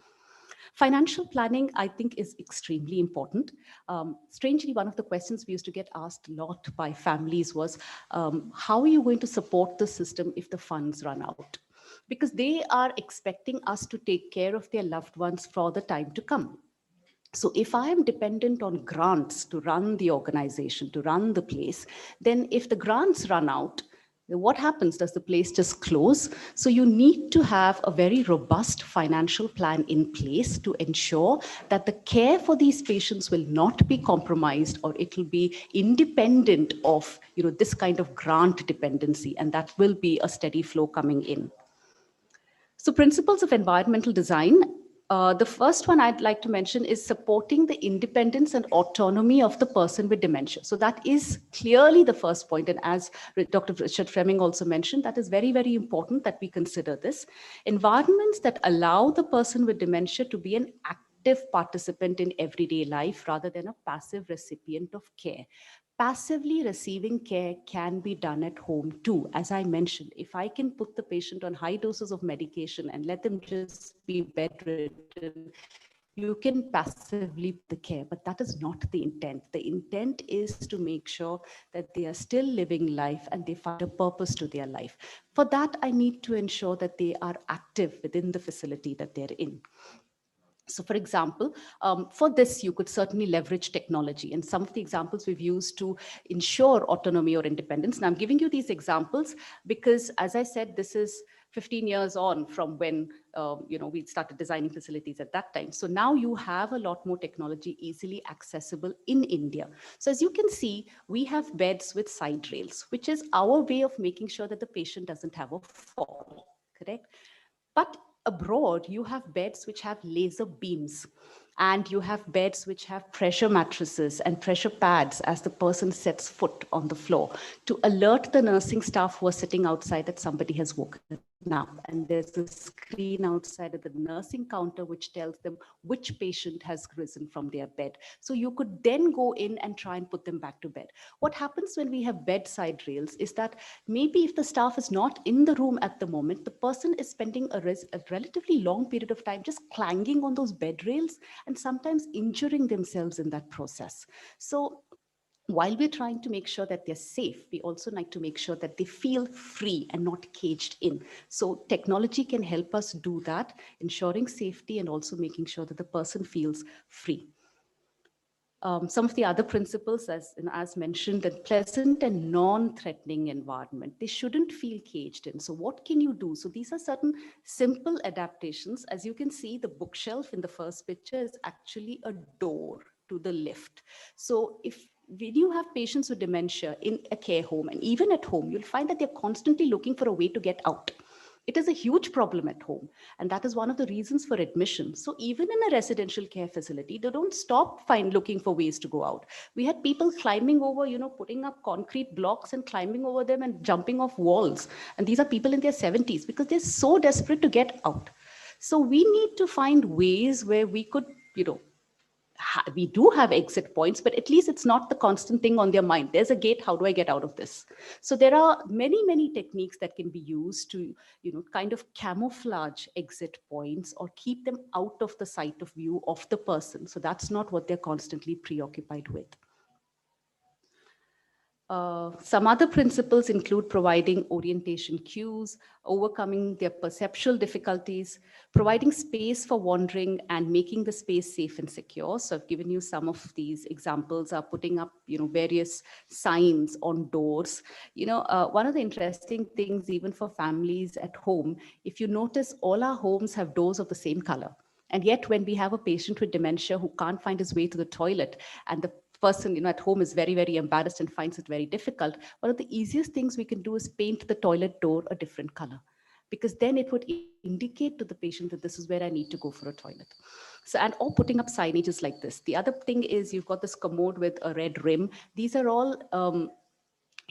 Financial planning, I think, is extremely important. Strangely, one of the questions we used to get asked a lot by families was, how are you going to support the system if the funds run out? Because they are expecting us to take care of their loved ones for the time to come. So if I am dependent on grants to run the organization, to run the place, then if the grants run out, what happens? Does the place just close? So you need to have a very robust financial plan in place to ensure that the care for these patients will not be compromised, or it will be independent of this kind of grant dependency, and that will be a steady flow coming in. So principles of environmental design. The first one I'd like to mention is supporting the independence and autonomy of the person with dementia. So that is clearly the first point. And as Dr. Richard Fleming also mentioned, that is very, very important that we consider this. Environments that allow the person with dementia to be an active participant in everyday life rather than a passive recipient of care. Passively receiving care can be done at home too. As I mentioned, if I can put the patient on high doses of medication and let them just be bedridden, you can passively the care, but that is not the intent. The intent is to make sure that they are still living life and they find a purpose to their life. For that, I need to ensure that they are active within the facility that they're in. So for example, for this, you could certainly leverage technology. And some of the examples we've used to ensure autonomy or independence. Now I'm giving you these examples because, as I said, this is 15 years on from when we started designing facilities at that time. So now you have a lot more technology easily accessible in India. So as you can see, we have beds with side rails, which is our way of making sure that the patient doesn't have a fall, correct? But abroad, you have beds which have laser beams, and you have beds which have pressure mattresses and pressure pads as the person sets foot on the floor to alert the nursing staff who are sitting outside that somebody has woken up. And there's a screen outside of the nursing counter which tells them which patient has risen from their bed. So you could then go in and try and put them back to bed. What happens when we have bedside rails is that maybe if the staff is not in the room at the moment, the person is spending a relatively long period of time just clanging on those bed rails and sometimes injuring themselves in that process. So while we're trying to make sure that they're safe, we also like to make sure that they feel free and not caged in. So technology can help us do that, ensuring safety and also making sure that the person feels free. Some of the other principles, as mentioned, that pleasant and non-threatening environment, they shouldn't feel caged in. So what can you do? So these are certain simple adaptations. As you can see, the bookshelf in the first picture is actually a door to the lift. So when you have patients with dementia in a care home and even at home, you'll find that they're constantly looking for a way to get out. It is a huge problem at home, and that is one of the reasons for admission. So even in a residential care facility, they don't stop looking for ways to go out. We had people climbing over, putting up concrete blocks and climbing over them and jumping off walls. And these are people in their 70s because they're so desperate to get out. So we need to find ways where we could, we do have exit points, but at least it's not the constant thing on their mind. There's a gate, how do I get out of this? So there are many, many techniques that can be used to, kind of camouflage exit points or keep them out of the sight of view of the person. So that's not what they're constantly preoccupied with. Some other principles include providing orientation cues, overcoming their perceptual difficulties, providing space for wandering, and making the space safe and secure. So I've given you some of these examples, are putting up, various signs on doors. One of the interesting things, even for families at home, if you notice, all our homes have doors of the same color. And yet when we have a patient with dementia who can't find his way to the toilet, and the person at home is very, very embarrassed and finds it very difficult, one of the easiest things we can do is paint the toilet door a different color, because then it would indicate to the patient that this is where I need to go for a toilet. So, and or putting up signages like this. The other thing is you've got this commode with a red rim. These are all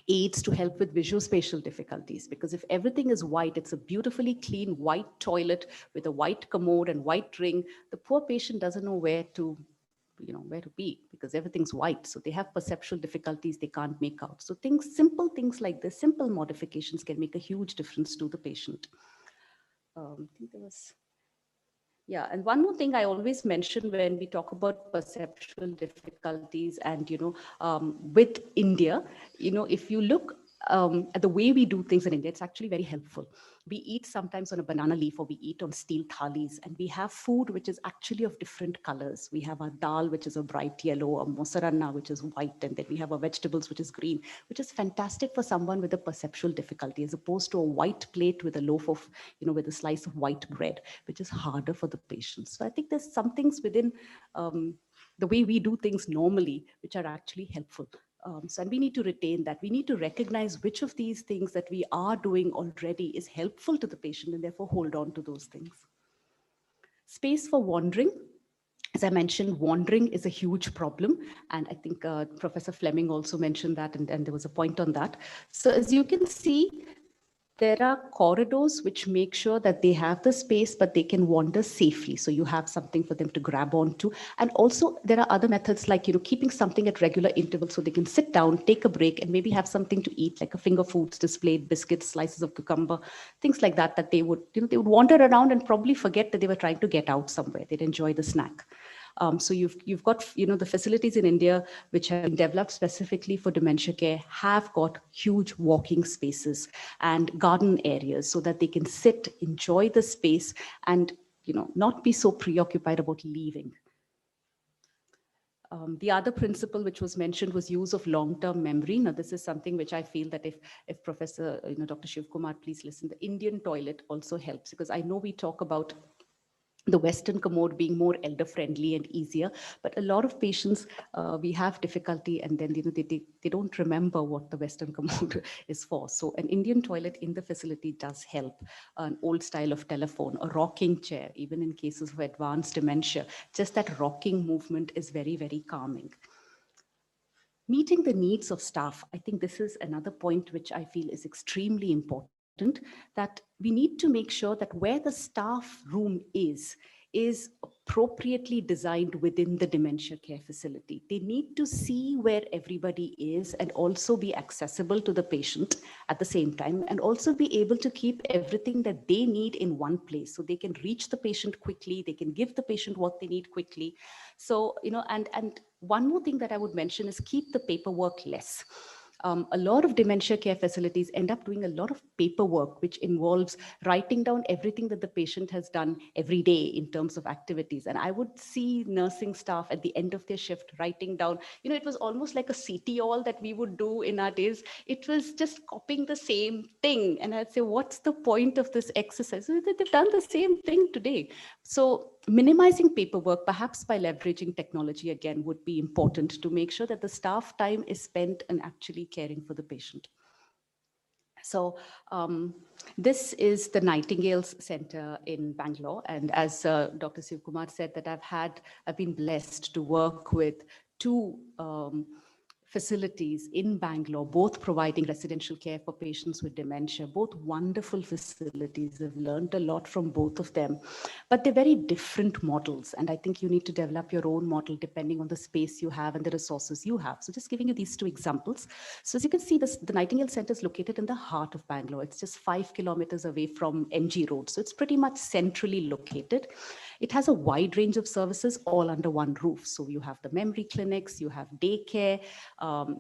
aids to help with visuospatial difficulties, because if everything is white, it's a beautifully clean white toilet with a white commode and white ring, the poor patient doesn't know where to be, because everything's white. So they have perceptual difficulties they can't make out. So simple things like this, simple modifications can make a huge difference to the patient. I think there was, and one more thing I always mention when we talk about perceptual difficulties and, with India, if you look at the way we do things in India, it's actually very helpful. We eat sometimes on a banana leaf, or we eat on steel thalis, and we have food which is actually of different colors. We have our dal, which is a bright yellow, a mosaranna, which is white, and then we have our vegetables, which is green, which is fantastic for someone with a perceptual difficulty, as opposed to a white plate with a loaf of, with a slice of white bread, which is harder for the patient. So I think there's some things within the way we do things normally, which are actually helpful. And we need to retain that. We need to recognize which of these things that we are doing already is helpful to the patient, and therefore hold on to those things. Space for wandering. As I mentioned, wandering is a huge problem. And I think Professor Fleming also mentioned that, and there was a point on that. So as you can see, there are corridors which make sure that they have the space, but they can wander safely. So you have something for them to grab onto. And also there are other methods like, keeping something at regular intervals so they can sit down, take a break, and maybe have something to eat, like a finger foods displayed, biscuits, slices of cucumber, things like that, that they would, they would wander around and probably forget that they were trying to get out somewhere. They'd enjoy the snack. So you've got, the facilities in India, which have been developed specifically for dementia care, have got huge walking spaces and garden areas so that they can sit, enjoy the space, and, not be so preoccupied about leaving. The other principle which was mentioned was use of long-term memory. Now, this is something which I feel that if Professor, Dr. Shiv Kumar, please listen, the Indian toilet also helps, because I know we talk about the Western commode being more elder friendly and easier, but a lot of patients, we have difficulty, and then they don't remember what the Western commode is for. So an Indian toilet in the facility does help. An old style of telephone, a rocking chair, even in cases of advanced dementia, just that rocking movement is very, very calming. Meeting the needs of staff. I think this is another point which I feel is extremely important, that we need to make sure that where the staff room is appropriately designed within the dementia care facility. They need to see where everybody is and also be accessible to the patient at the same time, and also be able to keep everything that they need in one place, so they can reach the patient quickly, they can give the patient what they need quickly. So, and one more thing that I would mention is keep the paperwork less. A lot of dementia care facilities end up doing a lot of paperwork, which involves writing down everything that the patient has done every day in terms of activities. And I would see nursing staff at the end of their shift writing down, it was almost like a CT all that we would do in our days. It was just copying the same thing. And I'd say, what's the point of this exercise? So they've done the same thing today. So minimizing paperwork, perhaps by leveraging technology again, would be important to make sure that the staff time is spent in actually caring for the patient. So this is the Nightingale's Center in Bangalore. And as Dr. Shiv Kumar said, that I've been blessed to work with two facilities in Bangalore, both providing residential care for patients with dementia, both wonderful facilities. I've learned a lot from both of them, but they're very different models. And I think you need to develop your own model depending on the space you have and the resources you have. So just giving you these two examples. So as you can see, the Nightingale Center is located in the heart of Bangalore. It's just 5 kilometers away from MG Road. So it's pretty much centrally located. It has a wide range of services all under one roof. So you have the memory clinics, you have daycare,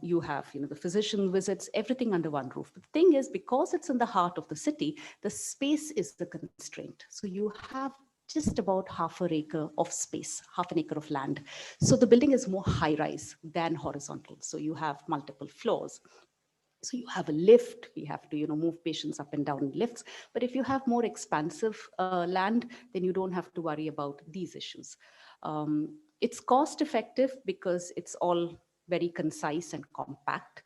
you have the physician visits, everything under one roof. But the thing is, because it's in the heart of the city, the space is the constraint. So you have just about half an acre of space, half an acre of land. So the building is more high rise than horizontal. So you have multiple floors. So you have a lift, we have to move patients up and down in lifts. But if you have more expansive land, then you don't have to worry about these issues. It's cost effective because it's all very concise and compact.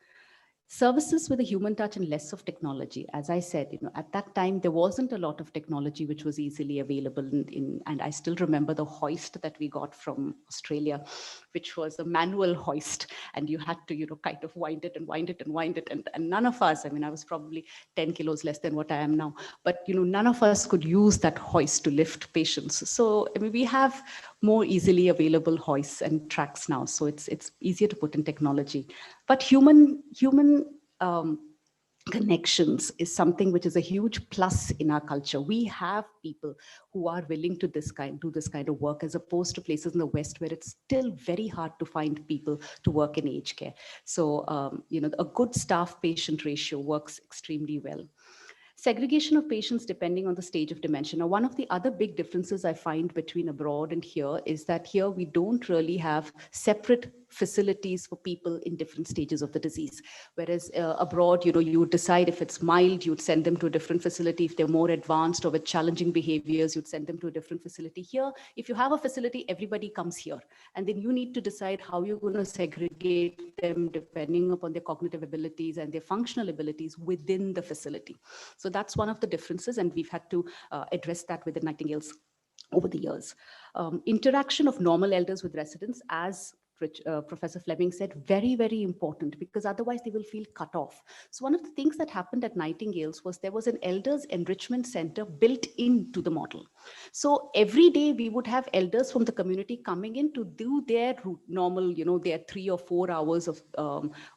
Services with a human touch and less of technology. As I said, at that time, there wasn't a lot of technology which was easily available and I still remember the hoist that we got from Australia, which was a manual hoist. And you had to, kind of wind it and wind it and wind it. And none of us, I was probably 10 kilos less than what I am now, but, none of us could use that hoist to lift patients. So, we have more easily available hoists and tracks now. So it's easier to put in technology. But human connections is something which is a huge plus in our culture. We have people who are willing to do this kind of work, as opposed to places in the West where it's still very hard to find people to work in aged care. So, a good staff-patient ratio works extremely well. Segregation of patients depending on the stage of dementia. Now, one of the other big differences I find between abroad and here is that here we don't really have separate facilities for people in different stages of the disease. Whereas abroad, you would decide if it's mild, you'd send them to a different facility. If they're more advanced or with challenging behaviors, you'd send them to a different facility. Here, if you have a facility, everybody comes here. And then you need to decide how you're going to segregate them depending upon their cognitive abilities and their functional abilities within the facility. So that's one of the differences, and we've had to address that with the Nightingales over the years. Interaction of normal elders with residents, as Professor Fleming said, very, very important, because otherwise they will feel cut off. So one of the things that happened at Nightingales was there was an elders enrichment center built into the model. So every day we would have elders from the community coming in to do their normal, their 3 or 4 hours of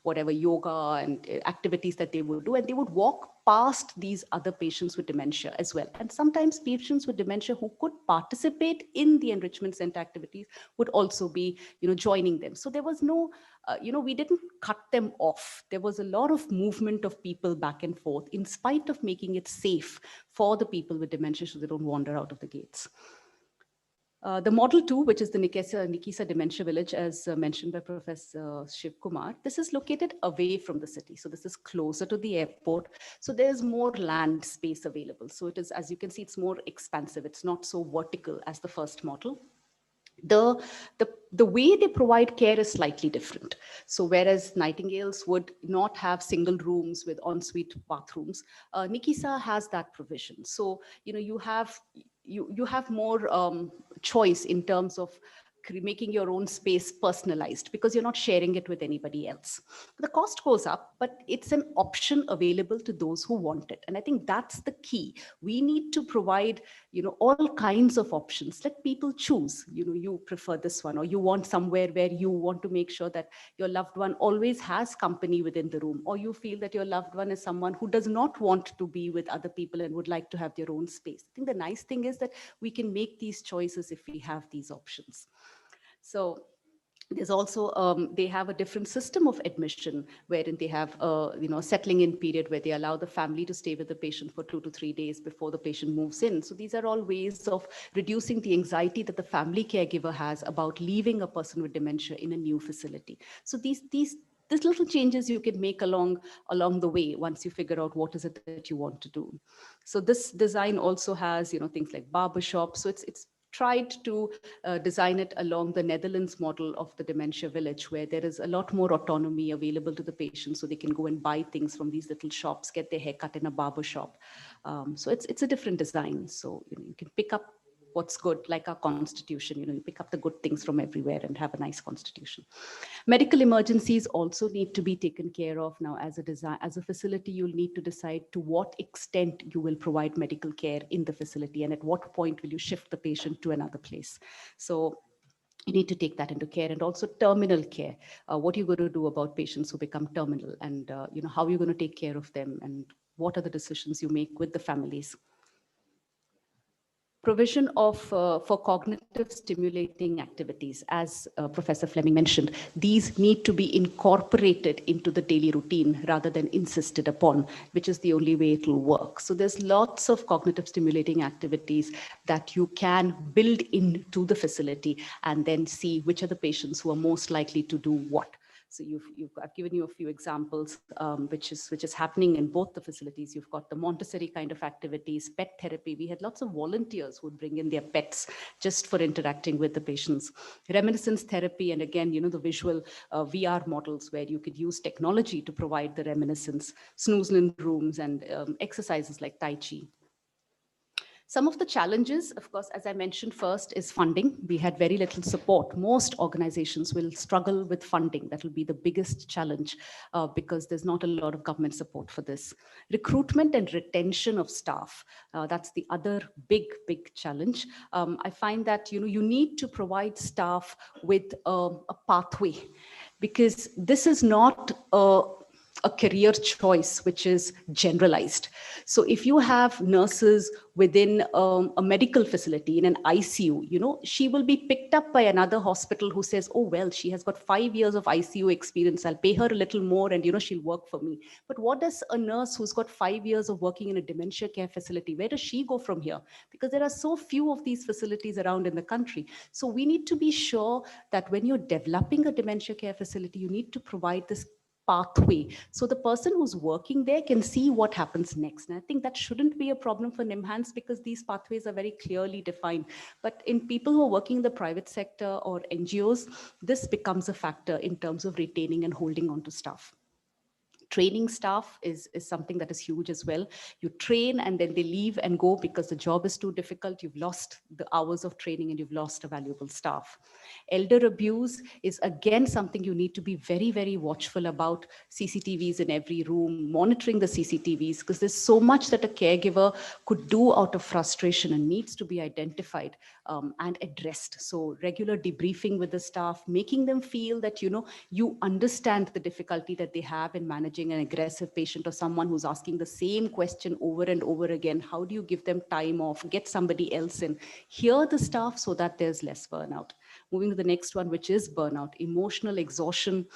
whatever yoga and activities that they would do, and they would walk past these other patients with dementia as well. And sometimes patients with dementia who could participate in the enrichment center activities would also be, joining them. So there was no, we didn't cut them off. There was a lot of movement of people back and forth, in spite of making it safe for the people with dementia so they don't wander out of the gates. The Model 2, which is the Nikisa Dementia Village, as mentioned by Professor Shiv Kumar, this is located away from the city. So this is closer to the airport. So there's more land space available. So it is, as you can see, it's more expansive. It's not so vertical as the first model. The way they provide care is slightly different. So whereas Nightingales would not have single rooms with ensuite bathrooms, Nikisa has that provision. So, you have more choice in terms of making your own space personalized, because you're not sharing it with anybody else. The cost goes up, but it's an option available to those who want it. And I think that's the key. We need to provide, all kinds of options. Let people choose, you prefer this one, or you want somewhere where you want to make sure that your loved one always has company within the room, or you feel that your loved one is someone who does not want to be with other people and would like to have their own space. I think the nice thing is that we can make these choices if we have these options. So there's also, they have a different system of admission, wherein they have a settling in period where they allow the family to stay with the patient for 2 to 3 days before the patient moves in. So these are all ways of reducing the anxiety that the family caregiver has about leaving a person with dementia in a new facility. So these little changes you can make along the way once you figure out what is it that you want to do. So this design also has, things like barbershop. So it's tried to design it along the Netherlands model of the dementia village, where there is a lot more autonomy available to the patient, so they can go and buy things from these little shops, get their hair cut in a barber shop. So it's a different design. So you can pick up what's good, like our constitution, you pick up the good things from everywhere and have a nice constitution. Medical emergencies also need to be taken care of. Now, as a facility, you'll need to decide to what extent you will provide medical care in the facility, and at what point will you shift the patient to another place. So you need to take that into care. And also terminal care. What are you going to do about patients who become terminal, and how are you going to take care of them, and what are the decisions you make with the families? provision of for cognitive stimulating activities, as Professor Fleming mentioned, these need to be incorporated into the daily routine rather than insisted upon, which is the only way it will work. So there's lots of cognitive stimulating activities that you can build into the facility and then see which are the patients who are most likely to do what. So I've given you a few examples, which is happening in both the facilities. You've got the Montessori kind of activities, pet therapy. We had lots of volunteers who would bring in their pets just for interacting with the patients. Reminiscence therapy, and again, the visual VR models where you could use technology to provide the reminiscence, snooze-in rooms, and exercises like Tai Chi. Some of the challenges, of course, as I mentioned first, is funding. We had very little support. Most organizations will struggle with funding. That will be the biggest challenge because there's not a lot of government support for this. Recruitment and retention of staff. That's the other big challenge. I find that you need to provide staff with a pathway, because this is not a career choice which is generalized. So if you have nurses within a medical facility in an ICU, she will be picked up by another hospital who says, oh, well, she has got 5 years of ICU experience. I'll pay her a little more and, she'll work for me. But what does a nurse who's got 5 years of working in a dementia care facility, where does she go from here? Because there are so few of these facilities around in the country. So we need to be sure that when you're developing a dementia care facility, you need to provide this pathway, so the person who's working there can see what happens next. And I think that shouldn't be a problem for NIMHANS, because these pathways are very clearly defined. But in people who are working in the private sector or NGOs, this becomes a factor in terms of retaining and holding on to staff. Training staff is something that is huge as well. You train and then they leave and go because the job is too difficult. You've lost the hours of training and you've lost a valuable staff. Elder abuse is again something you need to be very, very watchful about. CCTVs in every room, monitoring the CCTVs, because there's so much that a caregiver could do out of frustration and needs to be identified and addressed. So regular debriefing with the staff, making them feel that, you understand the difficulty that they have in managing an aggressive patient or someone who's asking the same question over and over again. How do you give them time off, get somebody else in, hear the staff so that there's less burnout. Moving to the next one, which is burnout, emotional exhaustion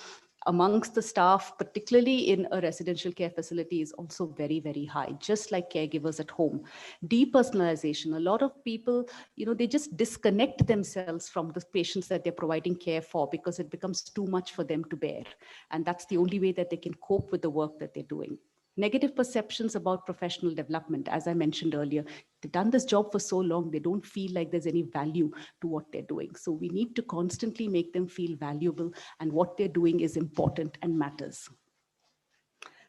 amongst the staff, particularly in a residential care facility, is also very, very high, just like caregivers at home. Depersonalization, a lot of people, they just disconnect themselves from the patients that they're providing care for because it becomes too much for them to bear. And that's the only way that they can cope with the work that they're doing. Negative perceptions about professional development. As I mentioned earlier, they've done this job for so long, they don't feel like there's any value to what they're doing. So we need to constantly make them feel valuable and what they're doing is important and matters.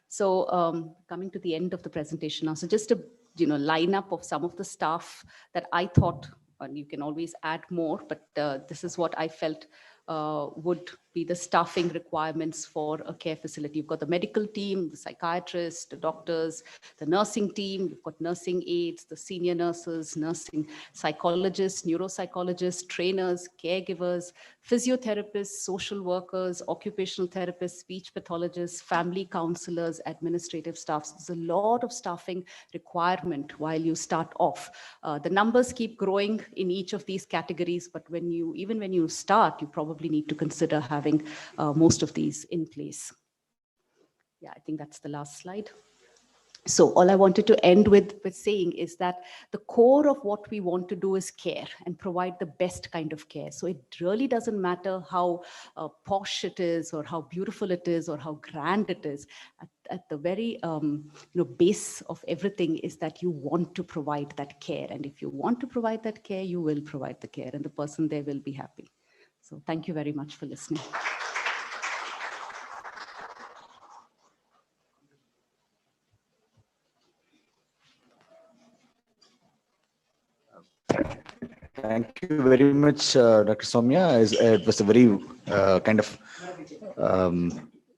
So coming to the end of the presentation now, so just a lineup of some of the staff that I thought, and you can always add more, but this is what I felt would be the staffing requirements for a care facility. You've got the medical team, the psychiatrists, the doctors, the nursing team, you've got nursing aides, the senior nurses, nursing psychologists, neuropsychologists, trainers, caregivers, physiotherapists, social workers, occupational therapists, speech pathologists, family counselors, administrative staff. So there's a lot of staffing requirement while you start off. The numbers keep growing in each of these categories, but even when you start, you probably need to consider having most of these in place. Yeah, I think that's the last slide. So all I wanted to end with saying is that the core of what we want to do is care and provide the best kind of care. So it really doesn't matter how posh it is or how beautiful it is or how grand it is. At the very base of everything is that you want to provide that care. And if you want to provide that care, you will provide the care and the person there will be happy. So thank you very much for listening. Thank you very much, Dr. Soumya. It was a very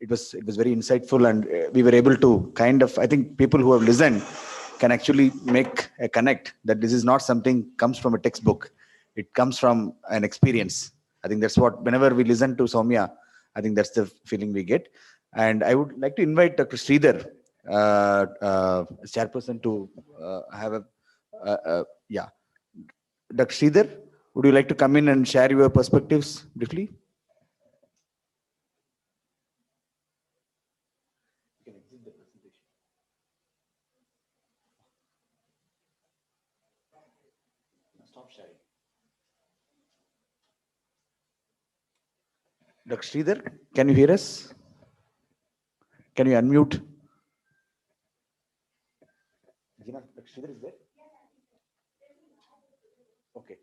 it was very insightful, and we were able to I think people who have listened can actually make a connect that this is not something comes from a textbook. It comes from an experience. I think that's what, whenever we listen to Soumya, I think that's the feeling we get. And I would like to invite Dr. Sridhar, chairperson, to have Dr. Sridhar, would you like to come in and share your perspectives briefly? Stop sharing. Dr. Sridhar, can you hear us? Can you unmute? Gina, Dr. Sridhar is there? Okay.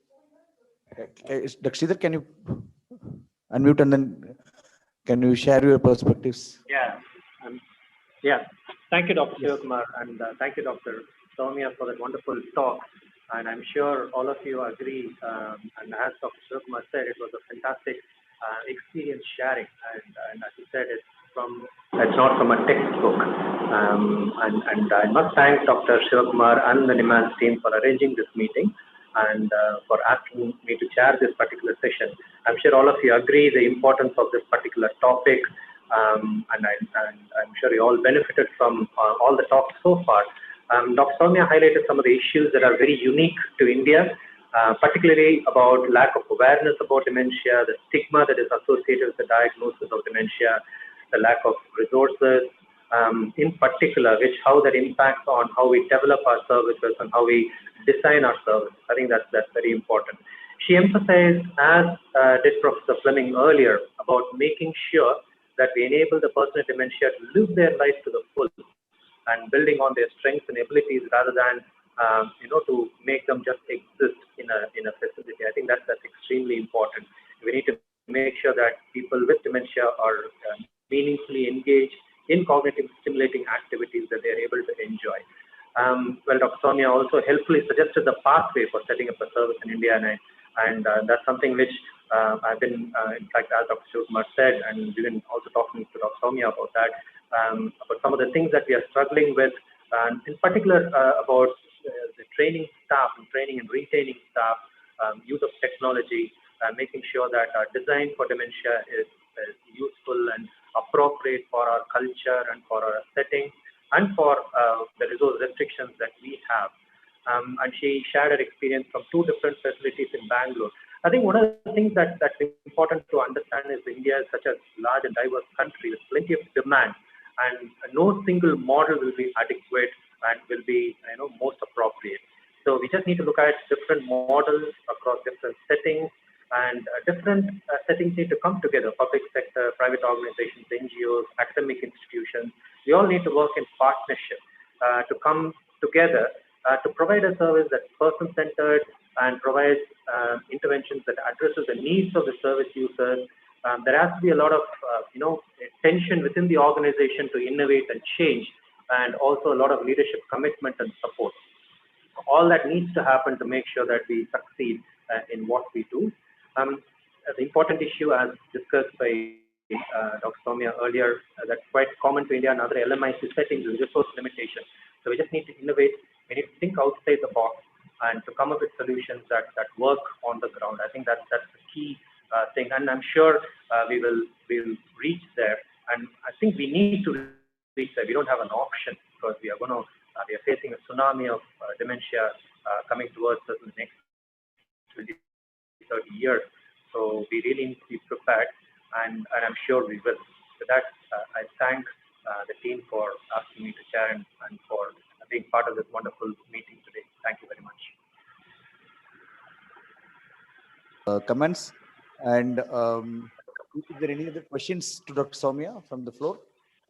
Dr. Sridhar, can you unmute and then can you share your perspectives? Yeah. Yeah. Thank you, Dr. Shivakumar, and thank you, Dr. Soumya, for that wonderful talk. And I'm sure all of you agree. And as Dr. Shivakumar said, it was a fantastic experience sharing. And as you said, it's not from a textbook. And I must thank Dr. Shivakumar and the NIMANS team for arranging this meeting and for asking me to chair this particular session. I'm sure all of you agree the importance of this particular topic. And I'm sure you all benefited from all the talks so far. Dr. Soumya highlighted some of the issues that are very unique to India, particularly about lack of awareness about dementia, the stigma that is associated with the diagnosis of dementia, the lack of resources, in particular, how that impacts on how we develop our services and how we design our service. I think that's very important. She emphasized, as did Professor Fleming earlier, about making sure that we enable the person with dementia to live their life to the full and building on their strengths and abilities rather than to make them just exist in a facility. I think that's extremely important. We need to make sure that people with dementia are meaningfully engaged in cognitive stimulating activities that they are able to enjoy. Well, Dr. Soumya also helpfully suggested the pathway for setting up a service in India, and that's something which I've been, in fact, as Dr. Shivakumar said, and we've been also talking to Dr. Soumya about that, about some of the things that we are struggling with, and in particular about the training staff and training and retaining staff, use of technology, making sure that our design for dementia is useful and appropriate for our culture and for our setting and for the resource restrictions that we have. And she shared her experience from 2 different facilities in Bangalore. I think one of the things that's important to understand is India is such a large and diverse country with plenty of demand, and no single model will be adequate and will be most appropriate. So we just need to look at different models across different settings, and different settings need to come together: public sector, private organizations, NGOs, academic institutions. We all need to work in partnership to come together to provide a service that's person-centered and provides interventions that addresses the needs of the service users. There has to be a lot of tension within the organization to innovate and change, and also a lot of leadership commitment and support. All that needs to happen to make sure that we succeed in what we do. The important issue, as discussed by Dr. Soumya earlier, that's quite common to India and other LMIC settings, is resource limitation. So we just need to innovate. We need to think outside the box and to come up with solutions that work on the ground. I think that's the key thing, and I'm sure we'll reach there. And I think we need to reach there. We don't have an option, because we are facing a tsunami of dementia coming towards us in the next 20, 30 years. So we really need to be prepared, and I'm sure we will. With that, I thank the team for asking me to chair and for being part of this wonderful meeting today. Thank you very much. Comments, and is there any other questions to Dr. Soumya from the floor?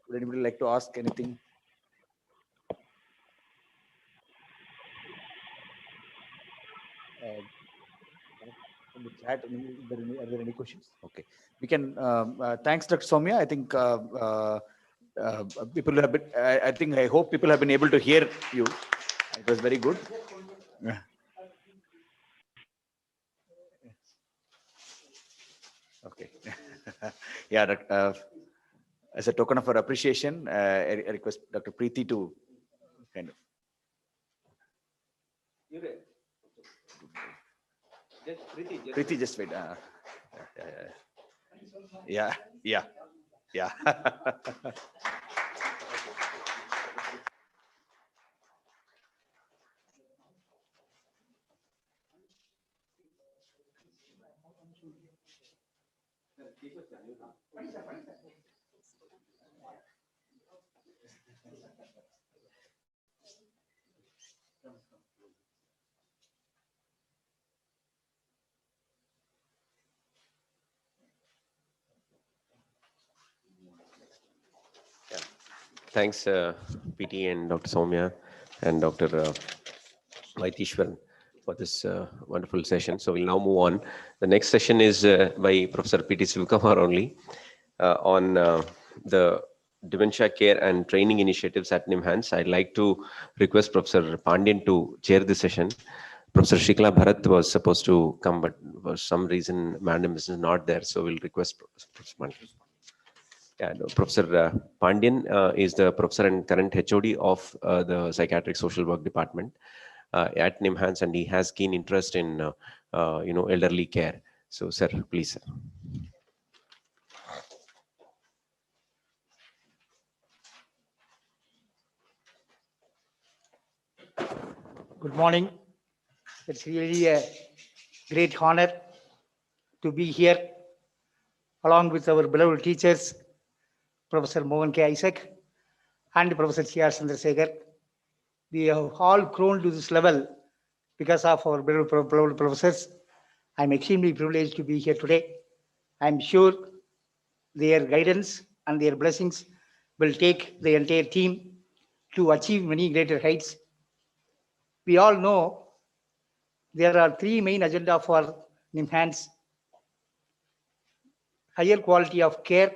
Would anybody like to ask anything? In the chat, are there any questions? Okay, we can. Thanks, Dr. Soumya. I think people have been. I hope people have been able to hear you. It was very good. Okay. Yeah. As a token of our appreciation, I request Dr. Preeti to kind of. Preeti, just wait. Yeah. Thanks, PT and Dr. Soumya and Dr. Vaitishwaran for this wonderful session. So we'll now move on. The next session is by Professor P.T. Sivakumar only on the dementia care and training initiatives at NIMHANS. I'd like to request Professor Pandian to chair the session. Professor Shikla Bharat was supposed to come, but for some reason, Madam is not there. So we'll request Professor Pandian. Yeah, no, Professor Pandian is the professor and current HOD of the Psychiatric Social Work Department at NIMHANS, and he has keen interest in elderly care. So, sir, please, sir. Good morning. It's really a great honor to be here along with our beloved teachers, Professor Mohan K. Isaac and Professor C.R. Chandrasekhar. We have all grown to this level because of our beloved professors. I'm extremely privileged to be here today. I'm sure their guidance and their blessings will take the entire team to achieve many greater heights. We all know there are three main agendas for NIMHANS: higher quality of care,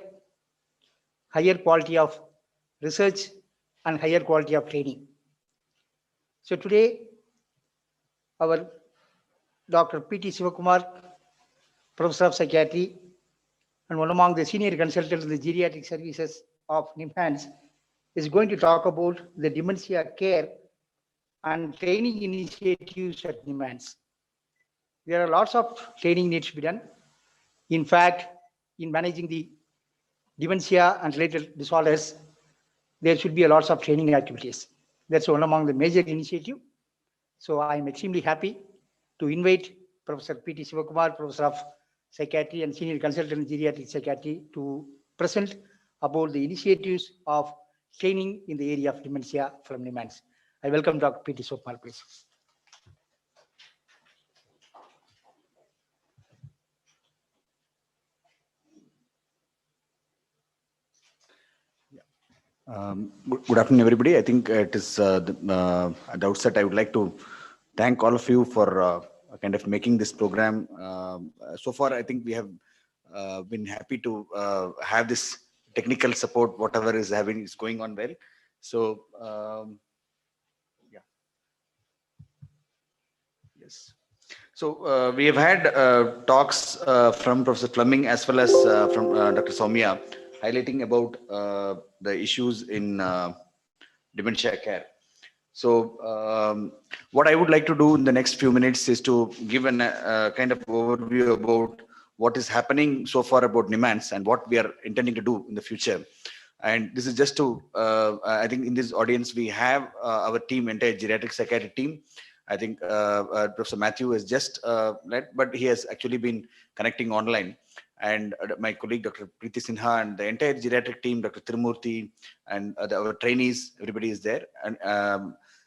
higher quality of research, and higher quality of training. So today, our Dr. P.T. Sivakumar, Professor of Psychiatry, and one among the senior consultants in the geriatric services of NIMHANS, is going to talk about the dementia care and training initiatives at NIMHANS. There are lots of training needs to be done. In fact, in managing the dementia and related disorders, there should be a lot of training activities. That's one among the major initiatives. So I'm extremely happy to invite Professor P.T. Sivakumar, Professor of Psychiatry and Senior Consultant in Geriatric Psychiatry, to present about the initiatives of training in the area of dementia from NIMHANS. I welcome Dr. P.T. Sivakumar, please. Good afternoon, everybody. I think it is at the outset, I would like to thank all of you for kind of making this program. So far, I think we have been happy to have this technical support, whatever is going on well. So, yeah. Yes. So we have had talks from Professor Fleming as well as from Dr. Soumya, highlighting about the issues in dementia care. So what I would like to do in the next few minutes is to give a kind of overview about what is happening so far about NIMHANS and what we are intending to do in the future. And this is just to, I think in this audience, we have our team, entire geriatric psychiatry team. I think Professor Matthew has just led, but he has actually been connecting online. And my colleague, Dr. Preeti Sinha, and the entire geriatric team, Dr. Tirumurthy, and our trainees, everybody is there. And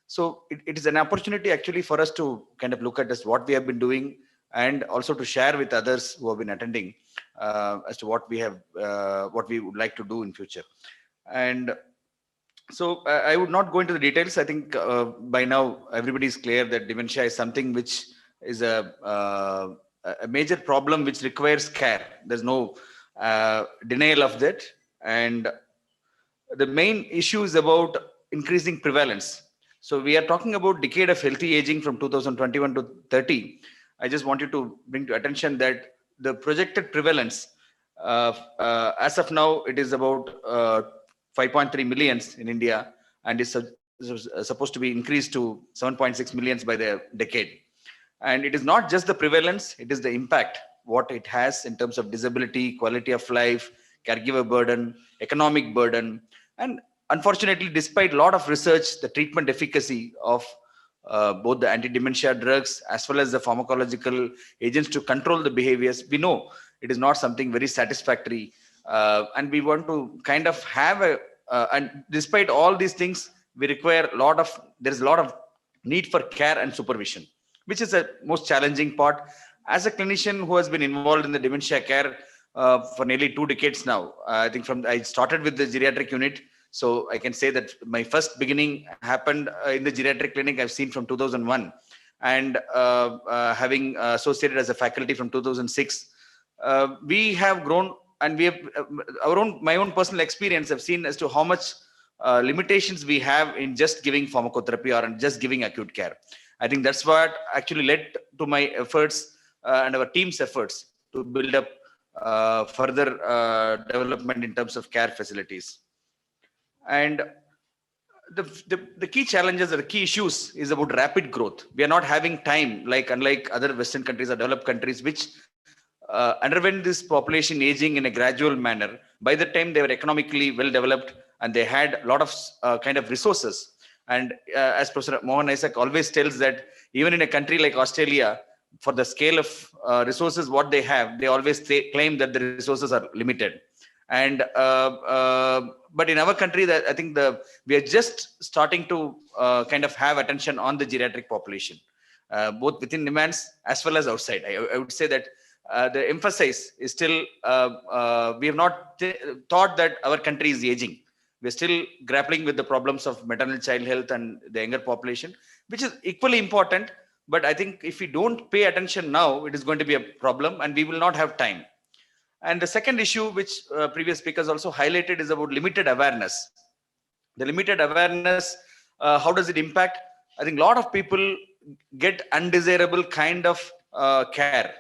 so it is an opportunity actually for us to kind of look at this, what we have been doing, and also to share with others who have been attending as to what we have, what we would like to do in future. And so I would not go into the details. I think by now everybody is clear that dementia is something which is a major problem which requires care. There's no denial of that. And the main issue is about increasing prevalence. So we are talking about decade of healthy aging from 2021 to 30. I just want you to bring to attention that the projected prevalence as of now, it is about 5.3 millions in India, and is supposed to be increased to 7.6 millions by the decade. And it is not just the prevalence, it is the impact, what it has in terms of disability, quality of life, caregiver burden, economic burden. And unfortunately, despite a lot of research, the treatment efficacy of both the anti-dementia drugs as well as the pharmacological agents to control the behaviors, we know It is not something very satisfactory. And we want to kind of have and despite all these things, we require there's a lot of need for care and supervision, which is the most challenging part. As a clinician who has been involved in the dementia care for nearly 2 decades now, I think I started with the geriatric unit. So I can say that my first beginning happened in the geriatric clinic I've seen from 2001, and having associated as a faculty from 2006, we have grown, and we have my own personal experience I've seen as to how much limitations we have in just giving pharmacotherapy or just giving acute care. I think that's what actually led to my efforts and our team's efforts to build up further development in terms of care facilities. And the key challenges or the key issues is about rapid growth. We are not having time, unlike other Western countries or developed countries, which underwent this population aging in a gradual manner. By the time they were economically well developed and they had a lot of kind of resources. And as Professor Mohan Isaac always tells that even in a country like Australia, for the scale of resources what they have, they always claim that the resources are limited. And but in our country, that I think we are just starting to kind of have attention on the geriatric population, both within demands as well as outside. I would say that the emphasis is still we have not thought that our country is aging. We're still grappling with the problems of maternal child health and the younger population, which is equally important. But I think if we don't pay attention now, it is going to be a problem and we will not have time. And the second issue, which previous speakers also highlighted, is about limited awareness. The limited awareness, how does it impact? I think a lot of people get undesirable kind of care.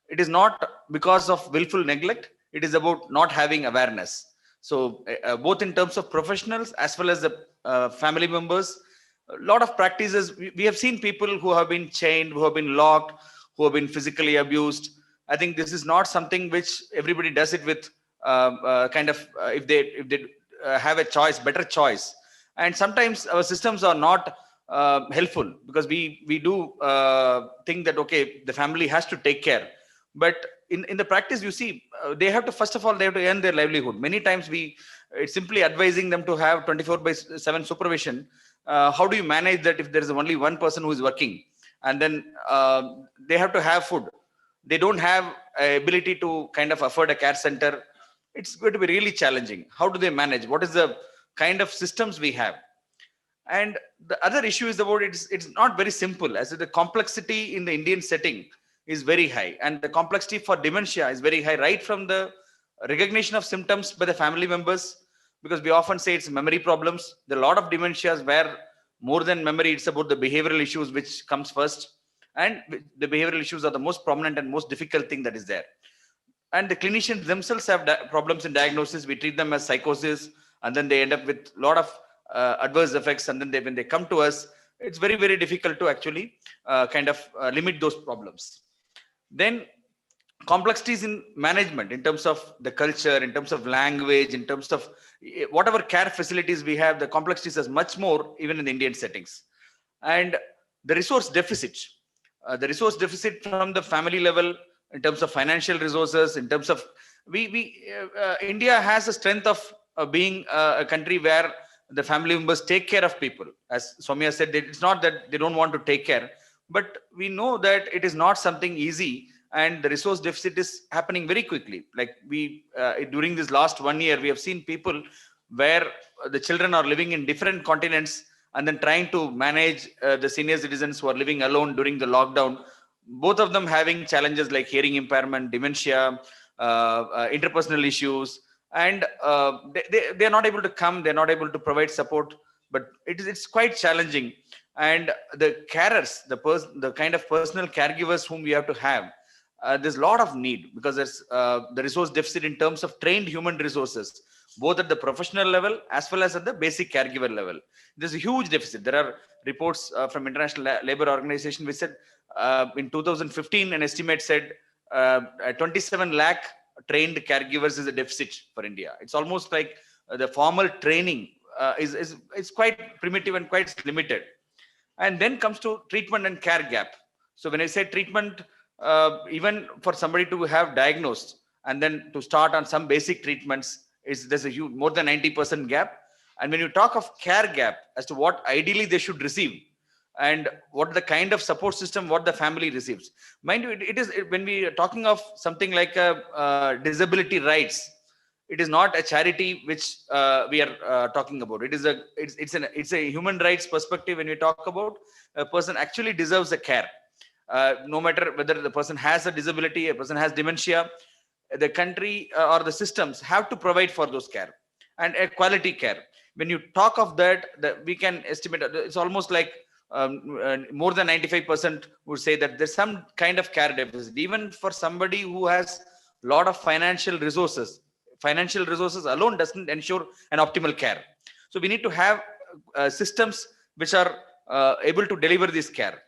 It is not because of willful neglect. It is about not having awareness. So both in terms of professionals as well as the family members, a lot of practices, we have seen people who have been chained, who have been locked, who have been physically abused. I think this is not something which everybody does it with if they have a choice, better choice. And sometimes our systems are not helpful, because we do think that, okay, the family has to take care. But in the practice, you see, they have to, first of all, they have to earn their livelihood. Many times it's simply advising them to have 24/7 supervision. How do you manage that if there is only one person who is working, and then they have to have food? They don't have ability to kind of afford a care center. It's going to be really challenging. How do they manage? What is the kind of systems we have? And the other issue is about it's not very simple, as the complexity in the Indian setting is very high, and the complexity for dementia is very high, right from the recognition of symptoms by the family members, because we often say it's memory problems. There are a lot of dementias where more than memory, it's about the behavioral issues which comes first, and the behavioral issues are the most prominent and most difficult thing that is there. And the clinicians themselves have problems in diagnosis. We treat them as psychosis, and then they end up with a lot of adverse effects, and then when they come to us, it's very, very difficult to actually limit those problems. Then complexities in management, in terms of the culture, in terms of language, in terms of whatever care facilities we have, the complexities is much more even in the Indian settings. And the resource deficit from the family level, in terms of financial resources, in terms of India has a strength of being a country where the family members take care of people. As Soumya said, it's not that they don't want to take care, but we know that it is not something easy, and the resource deficit is happening very quickly. Like during this last 1 year, we have seen people where the children are living in different continents and then trying to manage the senior citizens who are living alone during the lockdown. Both of them having challenges like hearing impairment, dementia, interpersonal issues, and they are not able to come, they're not able to provide support, but it's quite challenging. And the carers, the kind of personal caregivers whom we have to have, there's a lot of need, because there's the resource deficit in terms of trained human resources, both at the professional level as well as at the basic caregiver level. There's a huge deficit. There are reports from International Labour Organization which said in 2015, an estimate said 27 lakh trained caregivers is a deficit for India. It's almost like the formal training is quite primitive and quite limited. And then comes to treatment and care gap. So when I say treatment, even for somebody to have diagnosed, and then to start on some basic treatments, there's a huge, more than 90% gap. And when you talk of care gap as to what ideally they should receive, and what the kind of support system, what the family receives. Mind you, when we are talking of something like disability rights, it is not a charity which we are talking about. It's a human rights perspective. When we talk about a person actually deserves a care, no matter whether the person has a disability, a person has dementia, the country or the systems have to provide for those care and a quality care. When you talk of that, we can estimate it's almost like more than 95% would say that there's some kind of care deficit. Even for somebody who has a lot of financial resources alone doesn't ensure an optimal care. So we need to have systems which are able to deliver this care.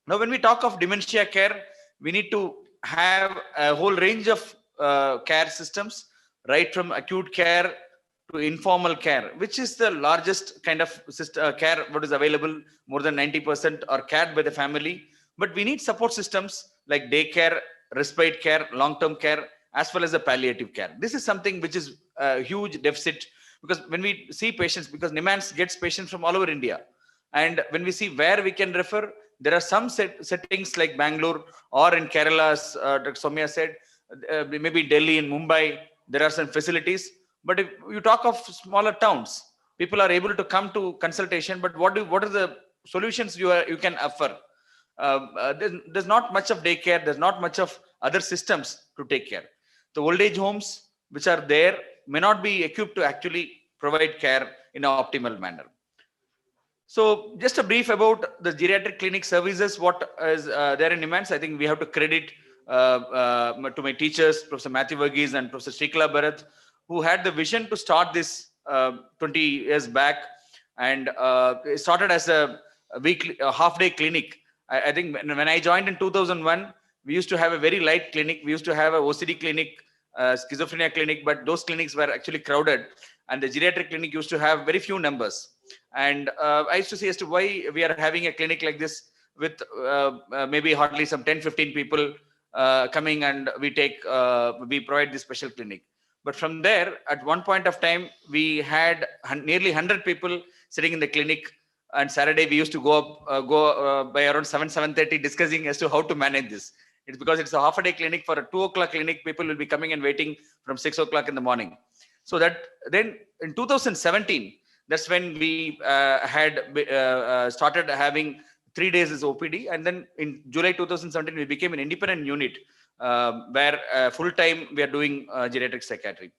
Now, when we talk of dementia care, we need to have a whole range of care systems, right from acute care to informal care, which is the largest kind of care what is available. More than 90% are cared by the family. But we need support systems like daycare, respite care, long-term care, as well as the palliative care. This is something which is a huge deficit, because when we see patients, because NIMHANS gets patients from all over India, and when we see where we can refer, there are some settings like Bangalore or in Kerala, as Dr. Soumya said, maybe Delhi and Mumbai, there are some facilities. But if you talk of smaller towns, people are able to come to consultation, but what are the solutions you can offer? There's not much of daycare, there's not much of other systems to take care. The old age homes which are there may not be equipped to actually provide care in an optimal manner. So just a brief about the geriatric clinic services, what is there in NIMHANS. I think we have to credit to my teachers, Professor Matthew Verghese and Professor Srikala Bharat, who had the vision to start this 20 years back, and it started as a half-day clinic. I think when I joined in 2001, we used to have a very light clinic. We used to have a OCD clinic, schizophrenia clinic, but those clinics were actually crowded, and the geriatric clinic used to have very few numbers. And I used to see as to why we are having a clinic like this with maybe hardly some 10-15 people coming, and we provide this special clinic. But from there, at one point of time, we had nearly 100 people sitting in the clinic. And Saturday, we used to go by around 7:30 discussing as to how to manage this. It's because it's a half-a-day clinic. For a 2 o'clock clinic, people will be coming and waiting from 6 o'clock in the morning. So that then in 2017, that's when we started having 3 days as OPD. And then in July 2017, we became an independent unit where full-time we are doing geriatric psychiatry.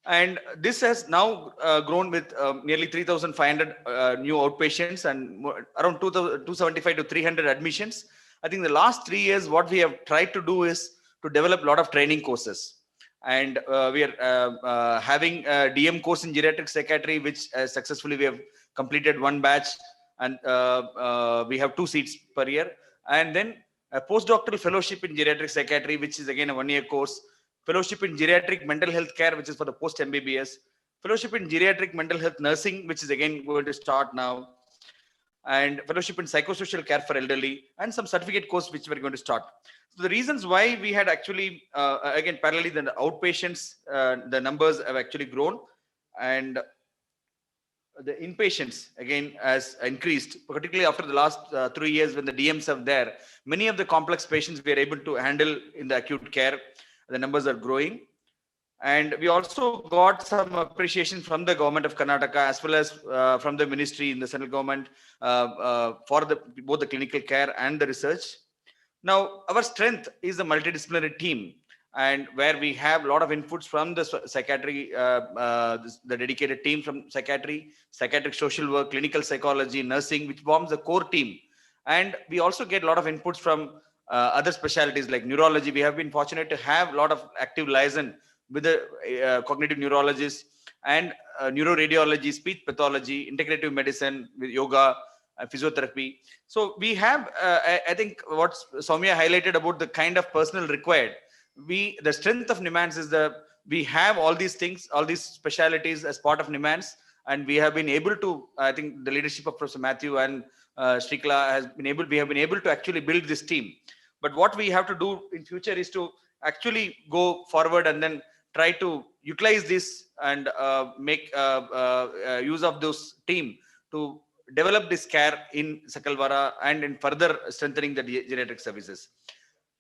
And this has now grown with nearly 3,500 new outpatients and around 275 to 300 admissions. I think the last 3 years, what we have tried to do is to develop a lot of training courses. And we are having a DM course in geriatric psychiatry, which successfully we have completed one batch, and we have 2 seats per year. And then a postdoctoral fellowship in geriatric psychiatry, which is again a 1-year course. Fellowship in geriatric mental health care, which is for the post MBBS. Fellowship in geriatric mental health nursing, which is again going to start now. And fellowship in psychosocial care for elderly, and some certificate course which we're going to start. So the reasons why we had actually, again, parallelly, the outpatients, the numbers have actually grown, and the inpatients again has increased, particularly after the last 3 years when the DMs are there. Many of the complex patients we are able to handle in the acute care. The numbers are growing. And we also got some appreciation from the government of Karnataka, as well as from the ministry in the central government for both the clinical care and the research. Now, our strength is the multidisciplinary team, and where we have a lot of inputs from the psychiatry, the dedicated team from psychiatry, psychiatric social work, clinical psychology, nursing, which forms the core team. And we also get a lot of inputs from other specialties like neurology. We have been fortunate to have a lot of active liaison with the cognitive neurologists and neuroradiology, speech pathology, integrative medicine with yoga, physiotherapy. So we have, I think what Soumya highlighted about the kind of personnel required. The strength of NIMHANS is we have all these things, all these specialities as part of NIMHANS, and we have been able to, I think the leadership of Professor Matthew and Srikala we have been able to actually build this team. But what we have to do in future is to actually go forward and then try to utilize this and make use of those team to develop this care in Sakalvara and in further strengthening the geriatric services.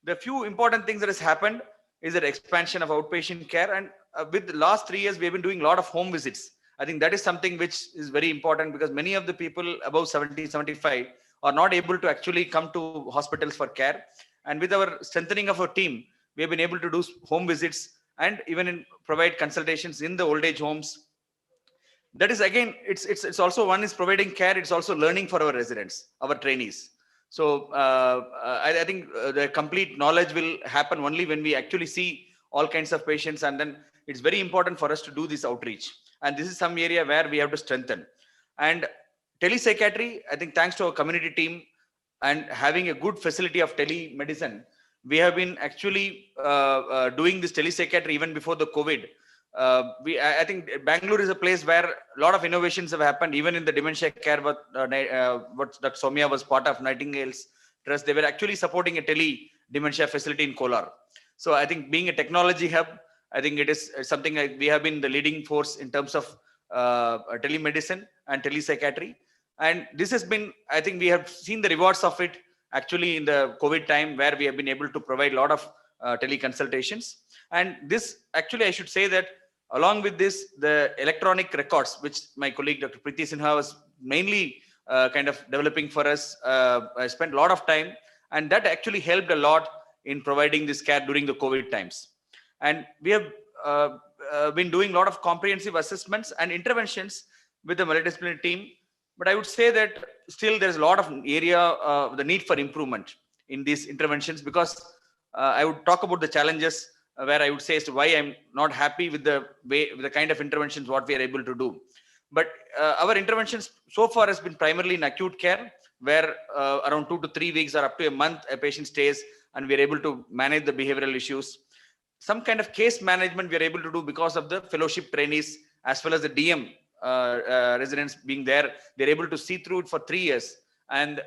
The few important things that has happened is the expansion of outpatient care, and with the last 3 years we have been doing a lot of home visits. I think that is something which is very important because many of the people above 70, 75 are not able to actually come to hospitals for care. And with our strengthening of our team, we have been able to do home visits and even provide consultations in the old age homes. That is again, it's also one is providing care, it's also learning for our residents, our trainees. So I think the complete knowledge will happen only when we actually see all kinds of patients, and then it's very important for us to do this outreach. And this is some area where we have to strengthen. And telepsychiatry, I think thanks to our community team and having a good facility of telemedicine, we have been actually doing this telepsychiatry even before the COVID. I think Bangalore is a place where a lot of innovations have happened, even in the dementia care. What Dr. Soumya was part of Nightingale's Trust, they were actually supporting a dementia facility in Kolar. So I think being a technology hub, I think it is something like we have been the leading force in terms of telemedicine and telepsychiatry. And this has been, I think we have seen the rewards of it actually in the COVID time, where we have been able to provide a lot of teleconsultations. And this actually, I should say that along with this, the electronic records, which my colleague Dr. Preeti Sinha was mainly kind of developing for us, I spent a lot of time, and that actually helped a lot in providing this care during the COVID times. And we have been doing a lot of comprehensive assessments and interventions with the multidisciplinary team. But I would say that still there's a lot of area, the need for improvement in these interventions, because I would talk about the challenges where I would say as to why I'm not happy with the way, with the kind of interventions what we are able to do. But our interventions so far has been primarily in acute care, where around 2 to 3 weeks or up to a month a patient stays, and we are able to manage the behavioral issues. Some kind of case management we are able to do because of the fellowship trainees as well as the DM residents being there. They're able to see through it for 3 years, and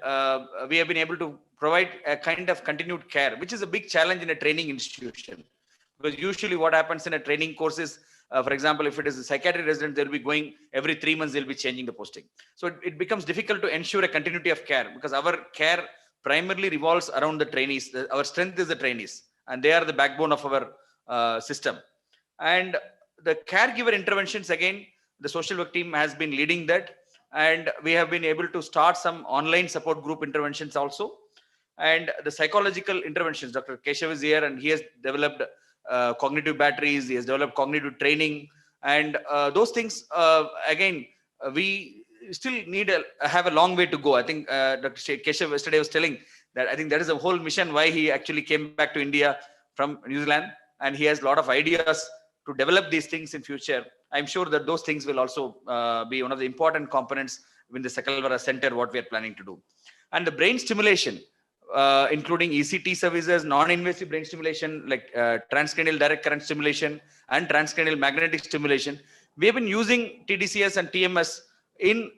we have been able to provide a kind of continued care, which is a big challenge in a training institution. Because usually what happens in a training course is, for example, if it is a psychiatry resident, they'll be going every 3 months, they'll be changing the posting. So it becomes difficult to ensure a continuity of care, because our care primarily revolves around the trainees. Our strength is the trainees, and they are the backbone of our system. And the caregiver interventions, again, the social work team has been leading that, and we have been able to start some online support group interventions also. And the psychological interventions, Dr. Keshav is here, and he has developed cognitive batteries, he has developed cognitive training, and those things, again, we still need have a long way to go. I think Dr. Keshav yesterday was telling that I think that is a whole mission why he actually came back to India from New Zealand, and he has a lot of ideas to develop these things in future. I'm sure that those things will also be one of the important components in the Sakalvara Center, what we are planning to do. And the brain stimulation, including ECT services, non-invasive brain stimulation, like transcranial direct current stimulation and transcranial magnetic stimulation. We have been using TDCS and TMS in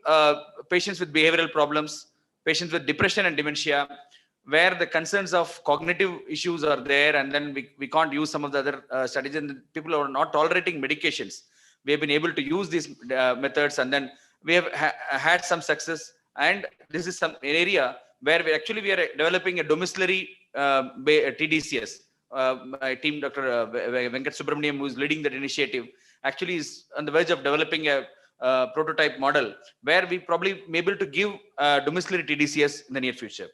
patients with behavioral problems, patients with depression and dementia, where the concerns of cognitive issues are there, and then we can't use some of the other studies, and people are not tolerating medications. We have been able to use these methods, and then we have had some success. And this is some area where we are developing a domiciliary TDCS. My team, Dr. Venkat Subramaniam, who is leading that initiative, actually is on the verge of developing a prototype model where we probably may be able to give domiciliary TDCS in the near future.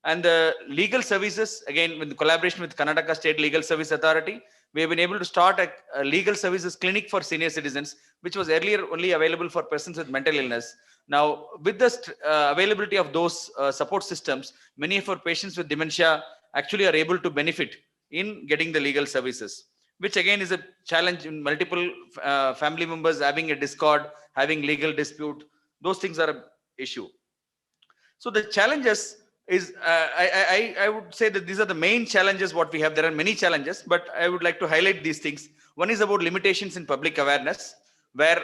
And the legal services, again, with the collaboration with Karnataka State Legal Service Authority, we have been able to start a legal services clinic for senior citizens, which was earlier only available for persons with mental illness. Now, with the availability of those support systems, many of our patients with dementia actually are able to benefit in getting the legal services, which again is a challenge in multiple family members having a discord, having legal dispute. Those things are an issue. So the challenges is, I would say that these are the main challenges what we have. There are many challenges, but I would like to highlight these things. One is about limitations in public awareness, where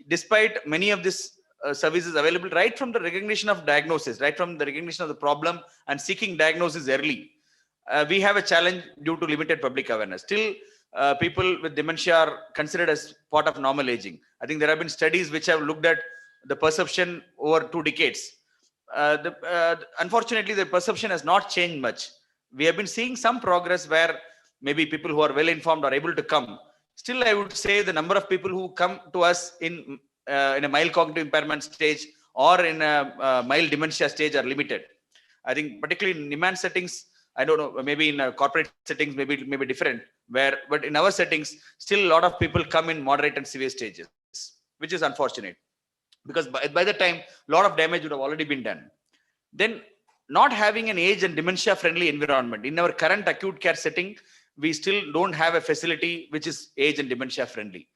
despite many of these services available, right from the recognition of diagnosis, right from the recognition of the problem and seeking diagnosis early, we have a challenge due to limited public awareness. Still, people with dementia are considered as part of normal aging. I think there have been studies which have looked at the perception over 2 decades. Unfortunately, the perception has not changed much. We have been seeing some progress where maybe people who are well informed are able to come. Still, I would say the number of people who come to us in a mild cognitive impairment stage or in a mild dementia stage are limited. I think particularly in demand settings, I don't know, maybe in corporate settings, maybe it may be different, but in our settings, still a lot of people come in moderate and severe stages, which is unfortunate, because by the time a lot of damage would have already been done. Then not having an age and dementia friendly environment. In our current acute care setting, we still don't have a facility which is age and dementia friendly.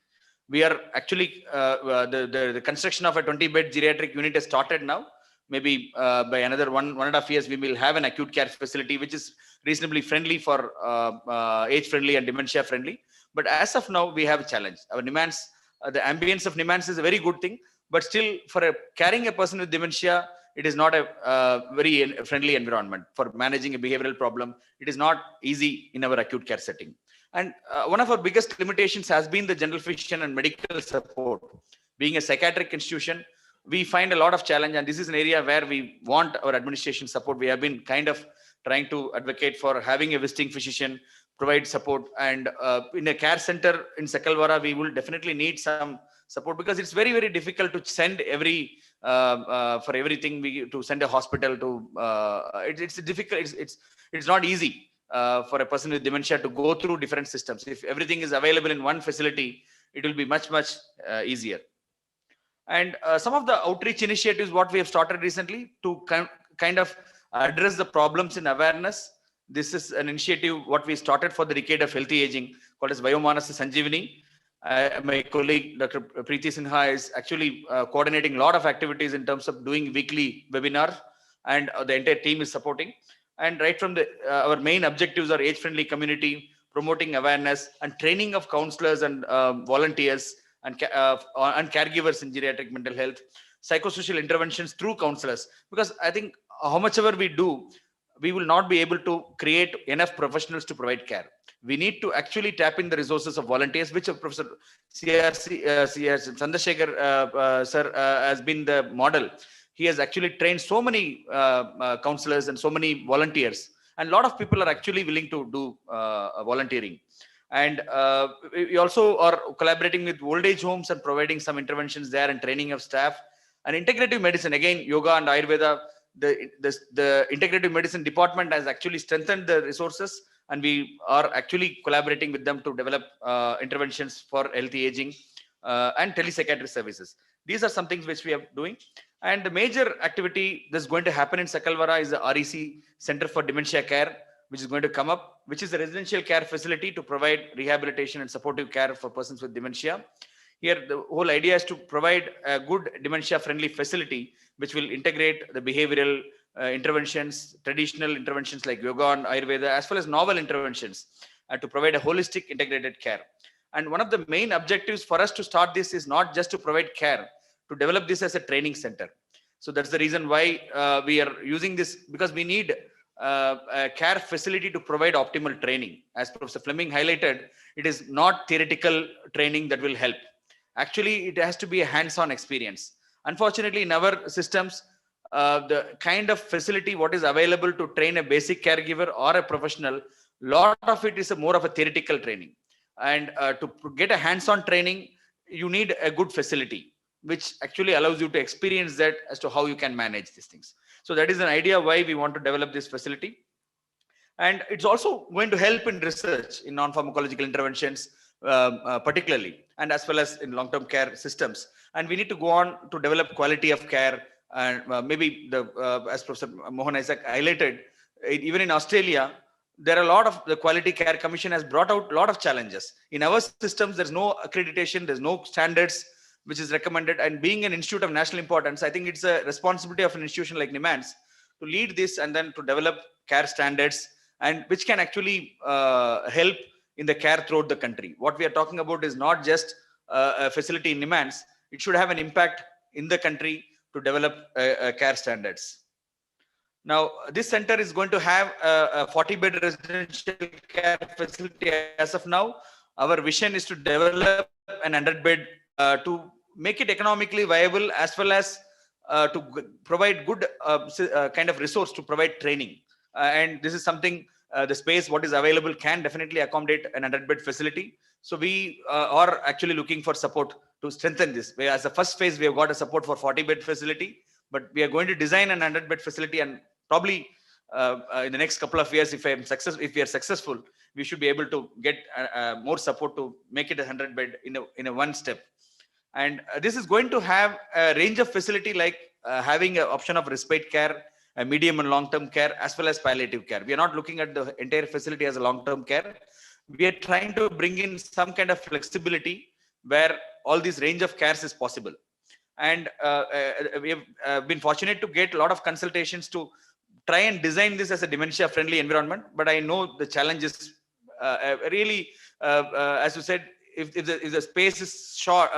We are actually, the construction of a 20-bed geriatric unit has started now. Maybe by another 1.5 years, we will have an acute care facility which is reasonably friendly for age friendly and dementia friendly. But as of now, we have a challenge. Our demands, the ambience of demands is a very good thing, but still for carrying a person with dementia, it is not a very friendly environment for managing a behavioral problem. It is not easy in our acute care setting. And one of our biggest limitations has been the general physician and medical support. Being a psychiatric institution, we find a lot of challenge, and this is an area where we want our administration support. We have been kind of trying to advocate for having a visiting physician, provide support, and in a care center in Sakalvara, we will definitely need some support, because it's very, very difficult to send for everything to send a hospital to. It's difficult. It's not easy for a person with dementia to go through different systems. If everything is available in one facility, it will be much easier. And some of the outreach initiatives what we have started recently to kind of address the problems in awareness. This is an initiative what we started for the decade of healthy aging called as Vayomanasa Sanjeevani. My colleague Dr. Preeti Sinha is actually coordinating a lot of activities in terms of doing weekly webinars, and the entire team is supporting. And right from our main objectives are age-friendly community, promoting awareness, and training of counselors and volunteers and caregivers in geriatric mental health, psychosocial interventions through counselors. Because I think how much ever we do, we will not be able to create enough professionals to provide care. We need to actually tap in the resources of volunteers, which Professor Chandrasekhar sir has been the model. He has actually trained so many counselors and so many volunteers, and a lot of people are actually willing to do volunteering. And we also are collaborating with old age homes and providing some interventions there and training of staff. And integrative medicine, again, yoga and Ayurveda, the integrative medicine department has actually strengthened the resources, and we are actually collaborating with them to develop interventions for healthy aging and telepsychiatry services. These are some things which we are doing. And the major activity that's going to happen in Sakalvara is the REC, Center for Dementia Care, which is going to come up, which is a residential care facility to provide rehabilitation and supportive care for persons with dementia. Here, the whole idea is to provide a good dementia-friendly facility, which will integrate the behavioral interventions, traditional interventions like yoga and Ayurveda, as well as novel interventions, to provide a holistic integrated care. And one of the main objectives for us to start this is not just to provide care, to develop this as a training center. So that's the reason why we are using this, because we need a care facility to provide optimal training. As Professor Fleming highlighted, it is not theoretical training that will help. Actually, it has to be a hands-on experience. Unfortunately, in our systems, the kind of facility what is available to train a basic caregiver or a professional, lot of it is more of a theoretical training. And to get a hands-on training, you need a good facility, which actually allows you to experience that as to how you can manage these things. So that is an idea why we want to develop this facility. And it's also going to help in research in non-pharmacological interventions, particularly, and as well as in long-term care systems. And we need to go on to develop quality of care. And maybe as Professor Mohan Isaac highlighted, even in Australia, there are a lot of the Quality Care Commission has brought out a lot of challenges. In our systems, there's no accreditation, there's no standards which is recommended. And being an institute of national importance, I think it's a responsibility of an institution like NIMANS to lead this and then to develop care standards, and which can actually help in the care throughout the country. What we are talking about is not just a facility in NIMANS, it should have an impact in the country to develop care standards. Now, this center is going to have a 40-bed residential care facility as of now. Our vision is to develop an 100-bed to make it economically viable, as well as to provide good kind of resource to provide training. And this is something, the space what is available can definitely accommodate an 100-bed facility. So we are actually looking for support to strengthen this. As the first phase, we have got a support for 40-bed facility, but we are going to design an 100-bed facility, and probably in the next couple of years, if we are successful, we should be able to get more support to make it a 100-bed in a one step. And this is going to have a range of facility, like having an option of respite care, medium and long-term care, as well as palliative care. We are not looking at the entire facility as a long-term care. We are trying to bring in some kind of flexibility where all these range of cares is possible. And we have been fortunate to get a lot of consultations to try and design this as a dementia-friendly environment. But I know the challenge is really, as you said, if the space is short,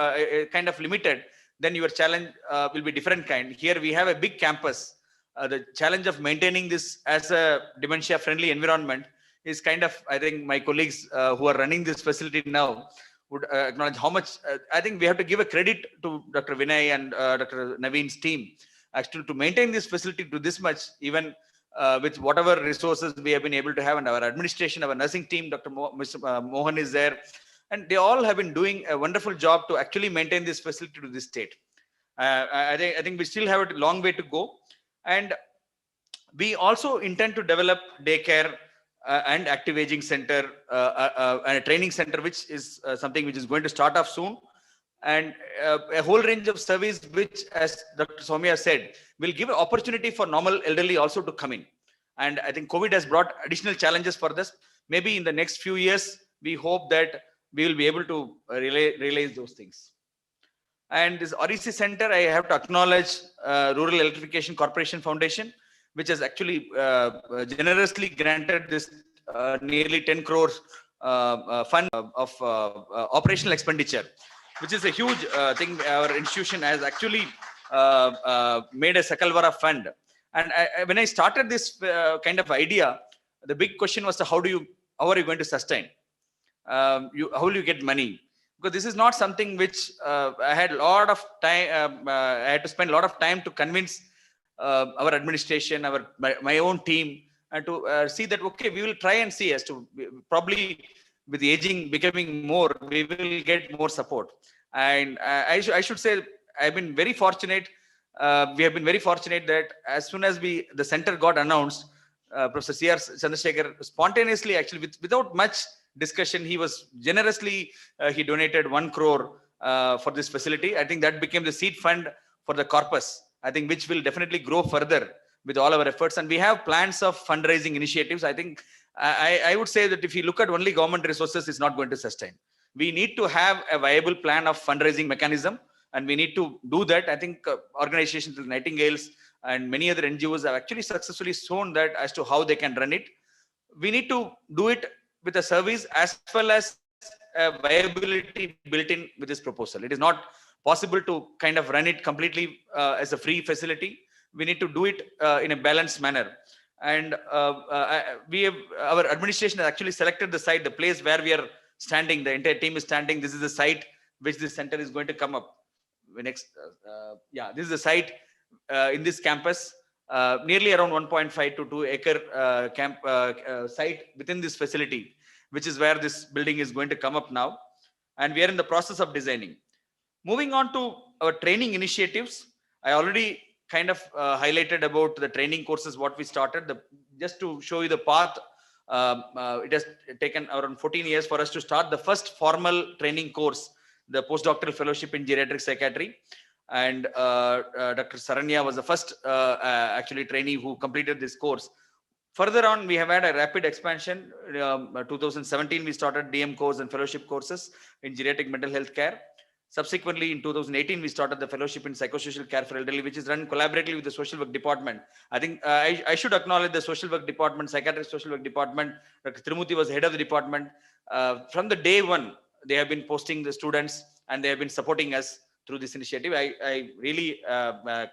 kind of limited, then your challenge will be different kind. Here we have a big campus. The challenge of maintaining this as a dementia-friendly environment is kind of, I think my colleagues who are running this facility now would acknowledge how much. I think we have to give a credit to Dr. Vinay and Dr. Naveen's team actually to maintain this facility to this much, even with whatever resources we have been able to have, and our administration, our nursing team, Dr. Mohan is there, and they all have been doing a wonderful job to actually maintain this facility to this state. I think we still have a long way to go, and we also intend to develop daycare and active aging center and a training center, which is something which is going to start off soon, and a whole range of service which, as Dr. Soumya said, will give an opportunity for normal elderly also to come in. And I think COVID has brought additional challenges for this. Maybe in the next few years, we hope that we will be able to realize those things. And this REC center, I have to acknowledge Rural Electrification Corporation Foundation, which has actually generously granted this nearly 10 crores fund of operational expenditure, which is a huge thing. Our institution has actually made a Sakalvara fund. And when I started this kind of idea, the big question was, how are you going to sustain? How will you get money? Because this is not something which I had a lot of time. I had to spend a lot of time to convince our administration, my own team, and to see that, okay, we will try and see as to probably with the aging becoming more, we will get more support. And I should say, I've been very fortunate. We have been very fortunate that as soon as the center got announced, Professor C.R. Chandrasekhar spontaneously, actually without much discussion, he was generously, he donated 1 crore for this facility. I think that became the seed fund for the corpus, I think, which will definitely grow further with all our efforts. And we have plans of fundraising initiatives. I think I would say that if you look at only government resources, it's not going to sustain. We need to have a viable plan of fundraising mechanism, and we need to do that. I think organizations like Nightingales and many other NGOs have actually successfully shown that as to how they can run it. We need to do it with a service as well as a viability built in with this proposal. It is not possible to kind of run it completely as a free facility. We need to do it in a balanced manner. And our administration has actually selected the site, the place where we are standing, the entire team is standing. This is the site which this center is going to come up. This is the site in this campus, nearly around 1.5 to 2 acre site within this facility, which is where this building is going to come up now. And we are in the process of designing. Moving on to our training initiatives, I already kind of highlighted about the training courses, what we started. Just to show you the path, it has taken around 14 years for us to start the first formal training course, the postdoctoral fellowship in geriatric psychiatry. And Dr. Saranya was the first actually trainee who completed this course. Further on, we have had a rapid expansion. 2017, we started DM course and fellowship courses in geriatric mental health care. Subsequently, in 2018, we started the fellowship in psychosocial care for elderly, which is run collaboratively with the social work department. I think I should acknowledge the social work department, psychiatric social work department. Dr. Tirumuthi was head of the department. From the day one, they have been posting the students and they have been supporting us through this initiative. I really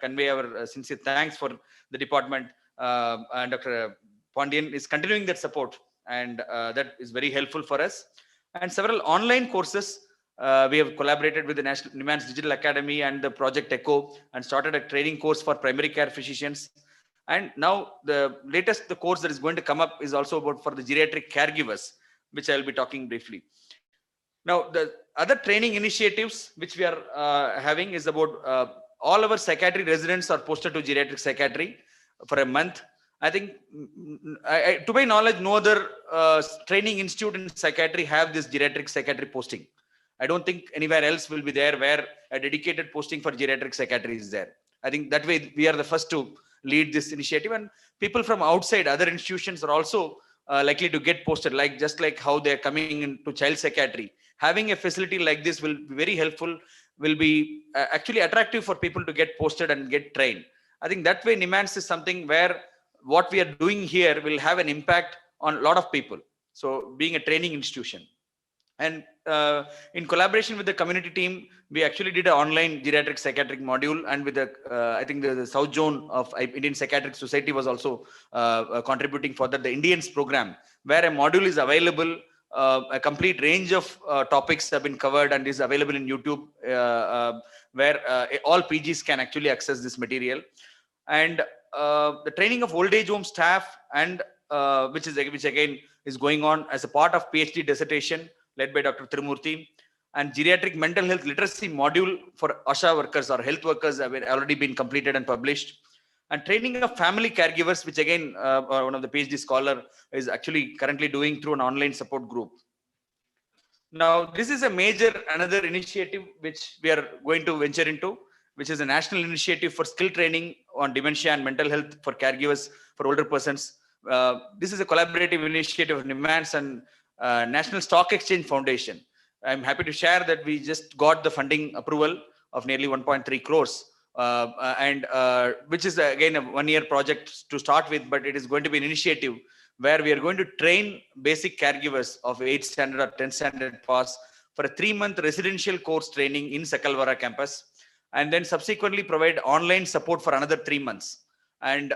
convey our sincere thanks for the department and Dr. Pandian is continuing that support, and that is very helpful for us. And several online courses. We have collaborated with the National NIMANS Digital Academy and the Project ECHO and started a training course for primary care physicians. And now the course that is going to come up is also about for the geriatric caregivers, which I will be talking briefly. Now, the other training initiatives which we are having is about all our psychiatry residents are posted to geriatric psychiatry for a month. I think, to my knowledge, no other training institute in psychiatry have this geriatric psychiatry posting. I don't think anywhere else will be there where a dedicated posting for geriatric psychiatry is there. I think that way we are the first to lead this initiative, and people from outside other institutions are also likely to get posted, like just like how they're coming into child psychiatry. Having a facility like this will be very helpful, will be actually attractive for people to get posted and get trained. I think that way NIMANS is something where what we are doing here will have an impact on a lot of people. So being a training institution. And in collaboration with the community team, we actually did an online geriatric psychiatric module, and with the I think the South Zone of Indian Psychiatric Society was also contributing for that, the Indians program, where a module is available. A complete range of topics have been covered and is available in YouTube, where all PGs can actually access this material. And the training of old age home staff, and which again is going on as a part of PhD dissertation led by Dr. Tirumurthy, and geriatric mental health literacy module for ASHA workers or health workers have already been completed and published. And training of family caregivers, which again one of the PhD scholar is actually currently doing through an online support group. Now, this is a major another initiative which we are going to venture into, which is a national initiative for skill training on dementia and mental health for caregivers for older persons. This is a collaborative initiative of NIMANS and National Stock Exchange Foundation. I'm happy to share that we just got the funding approval of nearly 1.3 crores, which is again a one-year project to start with, but it is going to be an initiative where we are going to train basic caregivers of 8th standard or 10th standard pass for a 3-month residential course training in Sakalvara campus, and then subsequently provide online support for another 3 months. And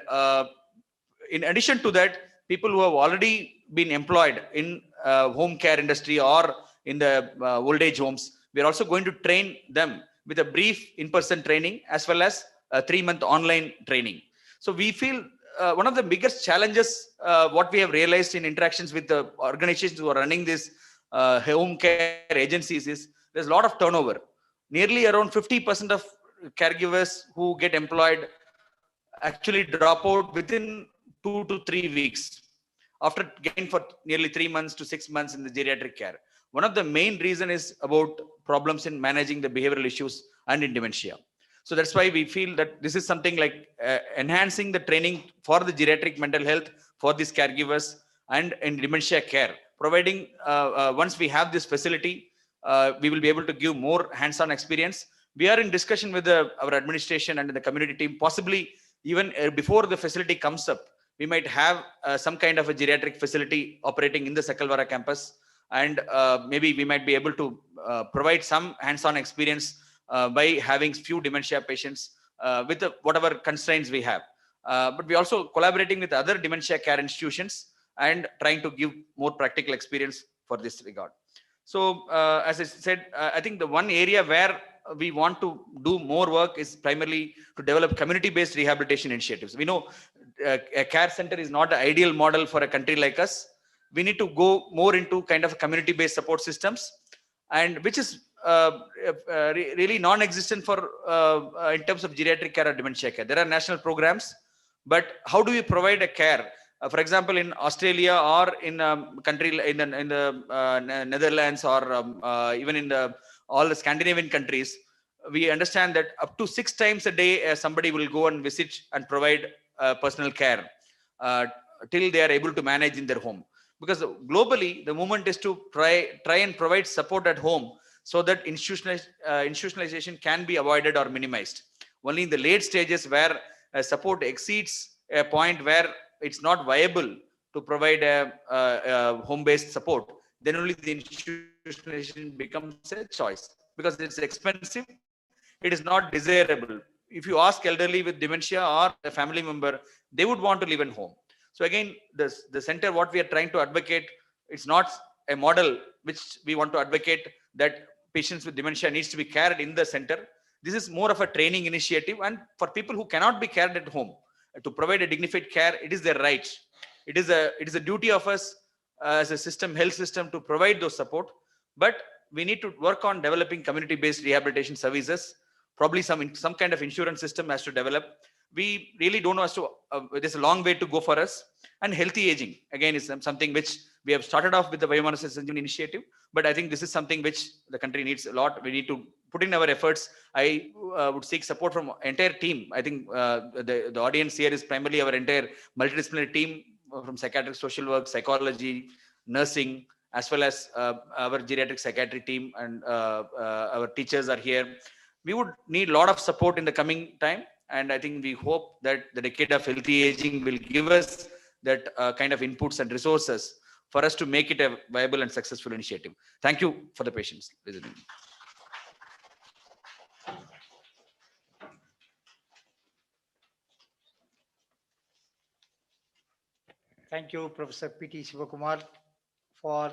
in addition to that, people who have already been employed in home care industry or in the old age homes, we are also going to train them with a brief in-person training as well as a 3-month online training. So we feel one of the biggest challenges, what we have realized in interactions with the organizations who are running this home care agencies, is there's a lot of turnover. Nearly around 50% of caregivers who get employed actually drop out within 2 to 3 weeks after getting for nearly 3 months to 6 months in the geriatric care. One of the main reason is about problems in managing the behavioral issues and in dementia. So that's why we feel that this is something like enhancing the training for the geriatric mental health for these caregivers and in dementia care. Providing once we have this facility, we will be able to give more hands-on experience. We are in discussion with our administration and the community team, possibly even before the facility comes up, we might have some kind of a geriatric facility operating in the Sakalvara campus, and maybe we might be able to provide some hands-on experience by having few dementia patients with whatever constraints we have. But we also collaborating with other dementia care institutions and trying to give more practical experience for this regard. So as I said, I think the one area where we want to do more work is primarily to develop community-based rehabilitation initiatives. We know a care center is not the ideal model for a country like us. We need to go more into kind of community-based support systems, and which is really non-existent for in terms of geriatric care or dementia care. There are national programs, but how do we provide a care? For example, in Australia or in a country in the Netherlands or even in all the Scandinavian countries, we understand that up to 6 times a day somebody will go and visit and provide personal care till they are able to manage in their home. Because globally, the movement is to try and provide support at home so that institutionalization can be avoided or minimized. Only in the late stages where support exceeds a point where it's not viable to provide a home-based support, then only the institutionalization becomes a choice, because it's expensive, it is not desirable. if you ask elderly with dementia or a family member, they would want to live in home. So again, the center, what we are trying to advocate, it's not a model which we want to advocate that patients with dementia needs to be cared in the center. This is more of a training initiative, and for people who cannot be cared at home, to provide a dignified care, it is their right. It is a duty of us as a system, health system, to provide those support. But we need to work on developing community-based rehabilitation services. Probably some kind of insurance system has to develop. We really don't know as to, there's a long way to go for us. And healthy aging, again, is something which we have started off with the Biomonosis initiative, but I think this is something which the country needs a lot. We need to put in our efforts. I would seek support from entire team. I think the audience here is primarily our entire multidisciplinary team from psychiatric social work, psychology, nursing, as well as our geriatric psychiatry team, and our teachers are here. We would need a lot of support in the coming time, and I think we hope that the decade of healthy aging will give us that kind of inputs and resources for us to make it a viable and successful initiative. Thank you for the patience listening. Thank you, Professor P.T. Sivakumar, for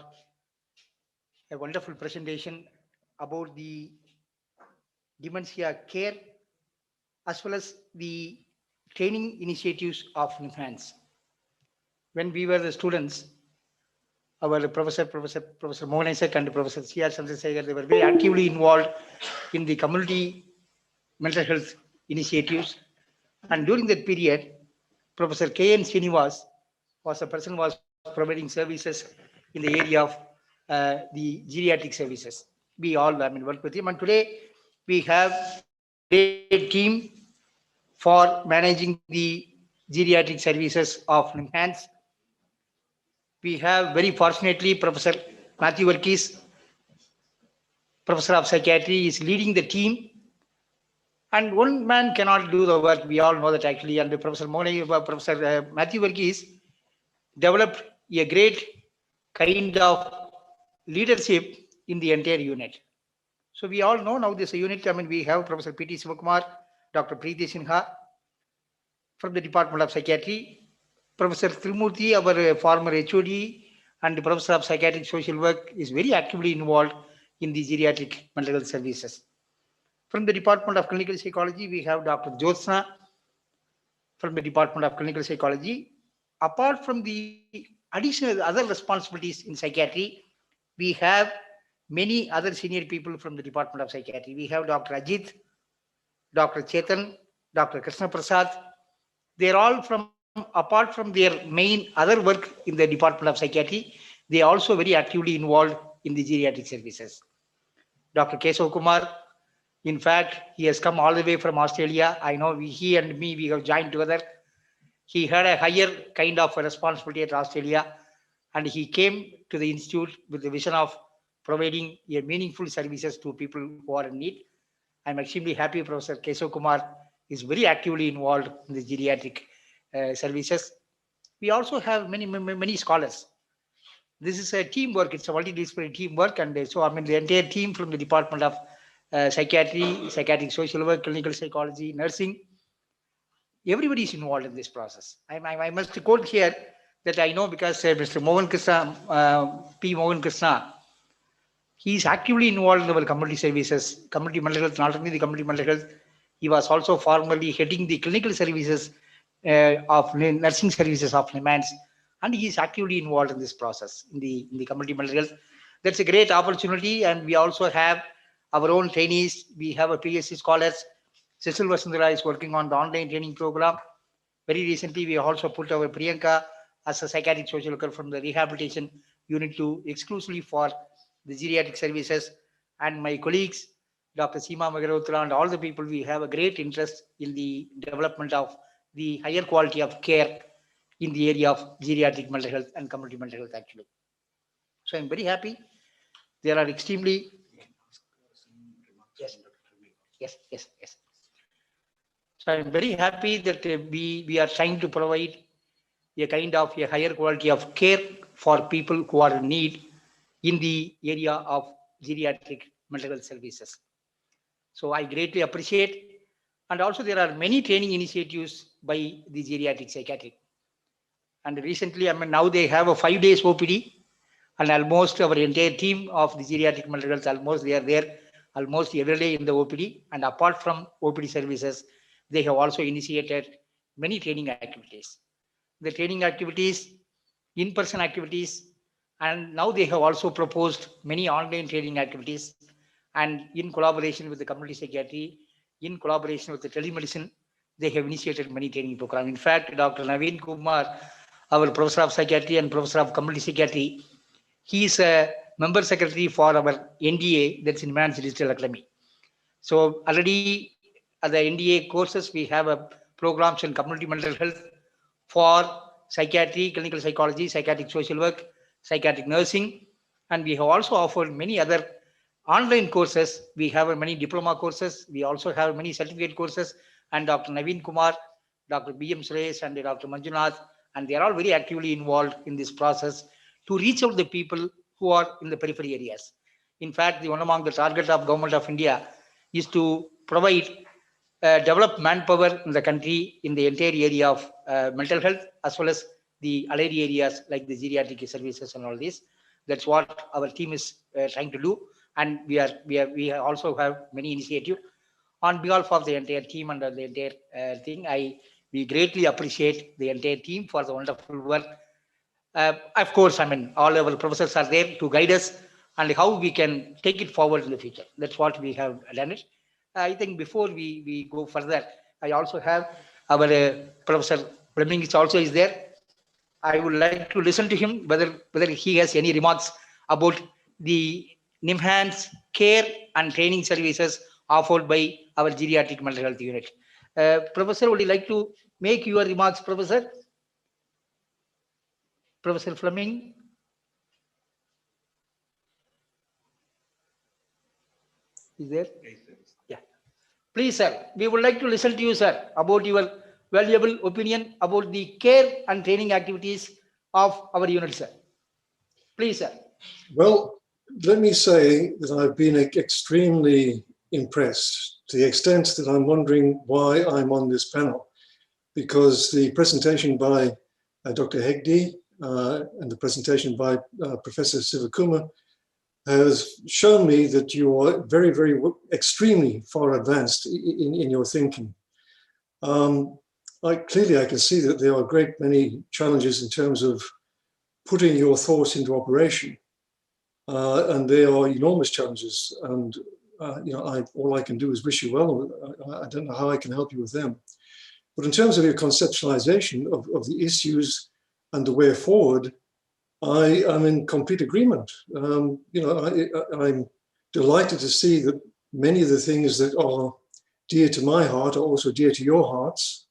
a wonderful presentation about the dementia care as well as the training initiatives of NIMHANS. When we were the students, our Professor Mohan Isaac and Professor C.R. Chandrasekhar, they were very actively involved in the community mental health initiatives. And during that period, Professor K.N. Srinivas was a person who was providing services in the area of the geriatric services. We all work with him. And today we have a team for managing the geriatric services of NIMHANS. We have very fortunately Professor Matthew Verghese, Professor of Psychiatry, is leading the team. And one man cannot do the work. We all know that actually. And Professor Matthew Verghese developed a great kind of leadership in the entire unit. So we all know now this unit. I mean, we have Professor P.T. Sivakumar, Dr. Preeti Sinha from the Department of Psychiatry, Professor Trimurthy, our former HOD and Professor of Psychiatric Social Work, is very actively involved in the geriatric mental health services. From the Department of Clinical Psychology, we have Dr. Jyotsna from the Department of Clinical Psychology. Apart from the additional other responsibilities in psychiatry, we have many other senior people from the Department of Psychiatry. We have Dr. Ajit, Dr. Chetan, Dr. Krishna Prasad. They're all from, apart from their main other work in the Department of Psychiatry, they are also very actively involved in the geriatric services. Dr. Kesav Kumar, in fact, he has come all the way from Australia. I know he and me, we have joined together. He had a higher kind of responsibility at Australia, and he came to the institute with the vision of providing a meaningful services to people who are in need. I'm extremely happy Professor Kesav Kumar is very actively involved in the geriatric services. We also have many scholars. This is a teamwork. It's a multidisciplinary teamwork, and so I mean the entire team from the Department of Psychiatry, Psychiatric Social Work, Clinical Psychology, Nursing. Everybody is involved in this process. I must quote here that I know because Mr. Mohan Krishna, P. Mohan Krishna, he is actively involved in our community services, community mental health, not only the community mental health. He was also formerly heading the clinical services of nursing services of NIMHANS, and he is actively involved in this process in the community mental health. That's a great opportunity, and we also have our own trainees. We have a PhD scholars. Cecil Vasundhara is working on the online training program. Very recently, we also put our Priyanka as a psychiatric social worker from the rehabilitation unit to exclusively for the geriatric services. And my colleagues, Dr. Seema Magarotra, and all the people, we have a great interest in the development of the higher quality of care in the area of geriatric mental health and community mental health actually. So I'm very happy. There are extremely, yes. So I'm very happy that we are trying to provide a kind of a higher quality of care for people who are in need in the area of geriatric mental health services. So I greatly appreciate And also there are many training initiatives by the geriatric psychiatry. And recently, now they have a 5 days OPD, and almost our entire team of the geriatric mental health, almost they are there almost every day in the OPD. And apart from OPD services, they have also initiated many training activities. The training activities, in-person activities, and now they have also proposed many online training activities. And in collaboration with the community psychiatry, in collaboration with the telemedicine, they have initiated many training programs. In fact, Dr. Naveen Kumar, our professor of psychiatry and professor of community psychiatry, he is a member secretary for our NDA, that's Enhanced Digital Academy. So already at the NDA courses, we have a programs in community mental health for psychiatry, clinical psychology, psychiatric social work, psychiatric nursing, and we have also offered many other online courses. We have many diploma courses. We also have many certificate courses, and Dr. Naveen Kumar, Dr. B.M. Suresh, and Dr. Manjunath, and they are all very actively involved in this process to reach out the people who are in the periphery areas. In fact, one among the targets of Government of India is to provide develop manpower in the country in the entire area of mental health, as well as the allied areas like the geriatric services and all this. That's what our team is trying to do, and we also have many initiatives on behalf of the entire team and the entire thing. We greatly appreciate the entire team for the wonderful work. Of course, all our professors are there to guide us and how we can take it forward in the future. That's what we have done it. I think before we go further, I also have our Professor Fleming is there. I would like to listen to him, whether he has any remarks about the enhanced care and training services offered by our geriatric mental health unit. Professor, would you like to make your remarks, Professor? Professor Fleming? Is there? Yeah. Please, sir. We would like to listen to you, sir, about your valuable opinion about the care and training activities of our unit, sir. Please, sir. Well, let me say that I've been extremely impressed to the extent that I'm wondering why I'm on this panel, because the presentation by Dr. Hegde and the presentation by Professor Sivakumar has shown me that you are very, very extremely far advanced in your thinking. Clearly, I can see that there are a great many challenges in terms of putting your thoughts into operation, and there are enormous challenges. And all I can do is wish you well. I don't know how I can help you with them. But in terms of your conceptualization of the issues and the way forward, I am in complete agreement. I'm delighted to see that many of the things that are dear to my heart are also dear to your hearts,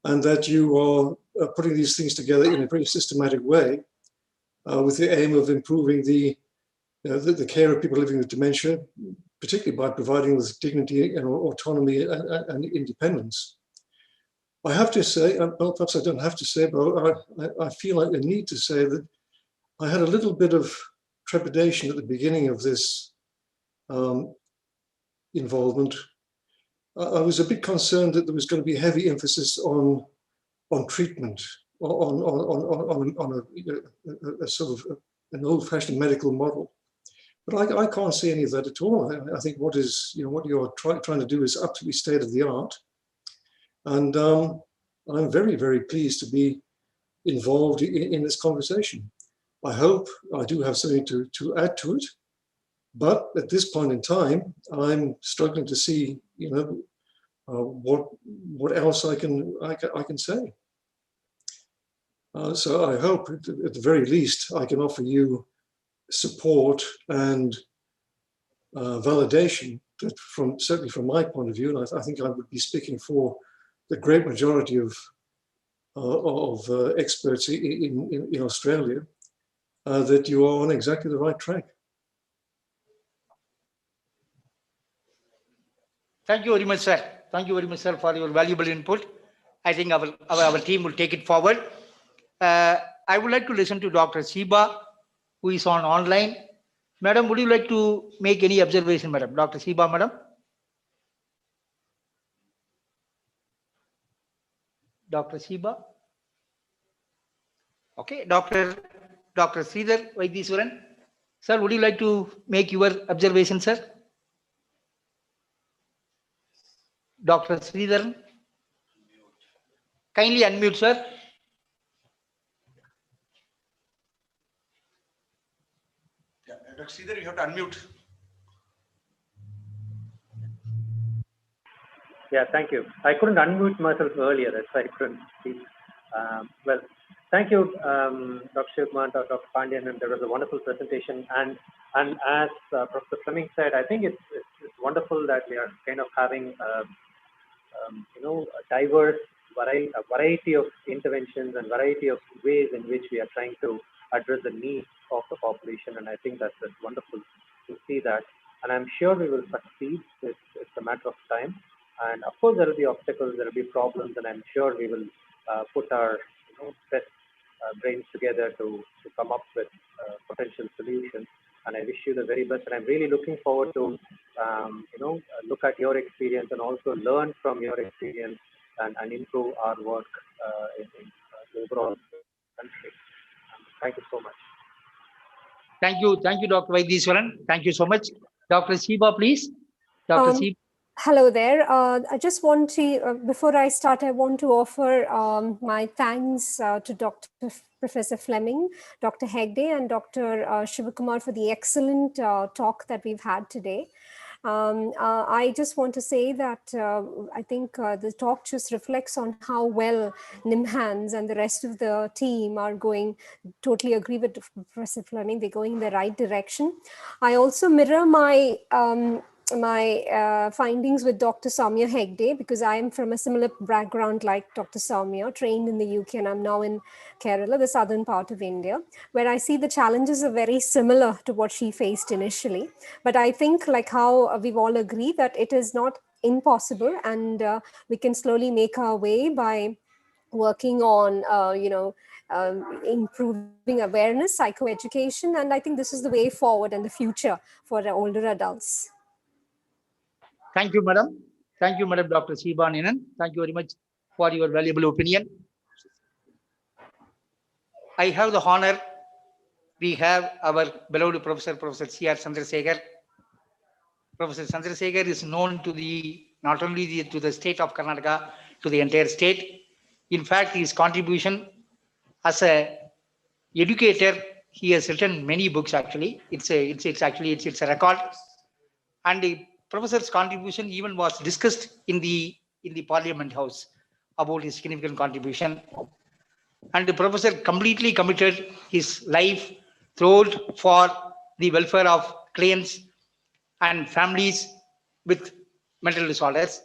and that you are putting these things together in a very systematic way with the aim of improving the care of people living with dementia, particularly by providing with dignity and autonomy and independence. I have to say, well, perhaps I don't have to say, but I feel like I need to say that I had a little bit of trepidation at the beginning of this involvement. I was a bit concerned that there was going to be heavy emphasis on treatment, on a sort of an old-fashioned medical model. But I can't see any of that at all. I think what you're trying to do is absolutely state of the art. And I'm very, very pleased to be involved in this conversation. I hope I do have something to add to it. But at this point in time, I'm struggling to see, what else I can say. So I hope at the very least I can offer you support and validation that certainly from my point of view, and I think I would be speaking for the great majority of experts in Australia, that you are on exactly the right track. Thank you very much, sir. Thank you very much, sir, for your valuable input. I think our team will take it forward. I would like to listen to Dr. Sheba, who is online. Madam, would you like to make any observation, madam? Dr. Sheba, madam? Dr. Shiba. Okay, Dr. Sridhar Vaidiswaran. Sir, would you like to make your observation, sir? Dr. Sridhar, kindly unmute, sir. Yeah, Dr. Sridhar, you have to unmute. Yeah, thank you. I couldn't unmute myself earlier, that's why I couldn't speak. Well, thank you, Dr. Shivkumar, Dr. Pandyan, and there was a wonderful presentation. And as Professor Fleming said, I think it's wonderful that we are kind of having a diverse variety of interventions and variety of ways in which we are trying to address the needs of the population. And I think that's wonderful to see that. And I'm sure we will succeed. It's a matter of time. And of course, there will be obstacles, there will be problems, and I'm sure we will put our best brains together to come up with potential solutions. And I wish you the very best. And I'm really looking forward to, look at your experience and also learn from your experience and improve our work in the overall country. Thank you so much. Thank you, Dr. Vaidiswaran. Thank you so much. Dr. Shiba, please. Dr. Shiba. Hello there. I just want to, before I start, I want to offer my thanks to Professor Fleming, Dr. Hegde, and Dr. Shivakumar for the excellent talk that we've had today. I just want to say that I think the talk just reflects on how well NIMHANS and the rest of the team are going. Totally agree with Professor Fleming, they're going in the right direction. I also mirror my findings with Dr. Soumya Hegde, because I am from a similar background like Dr. Soumya, trained in the UK, and I'm now in Kerala, the southern part of India, where I see the challenges are very similar to what she faced initially. But I think, like how we've all agreed, that it is not impossible, and we can slowly make our way by working on, improving awareness, psychoeducation, and I think this is the way forward and the future for the older adults. Thank you, madam. Thank you, Madam Dr. Shiba Ninan. Thank you very much for your valuable opinion. I have the honor, we have our beloved Professor C.R. Chandrasekhar. Professor Chandrasekhar is known to not only to the state of Karnataka, to the entire state. In fact, his contribution as a educator, he has written many books. Actually, it's a record, and the professor's contribution even was discussed in the Parliament House about his significant contribution. And the professor completely committed his life throughout for the welfare of clients and families with mental disorders.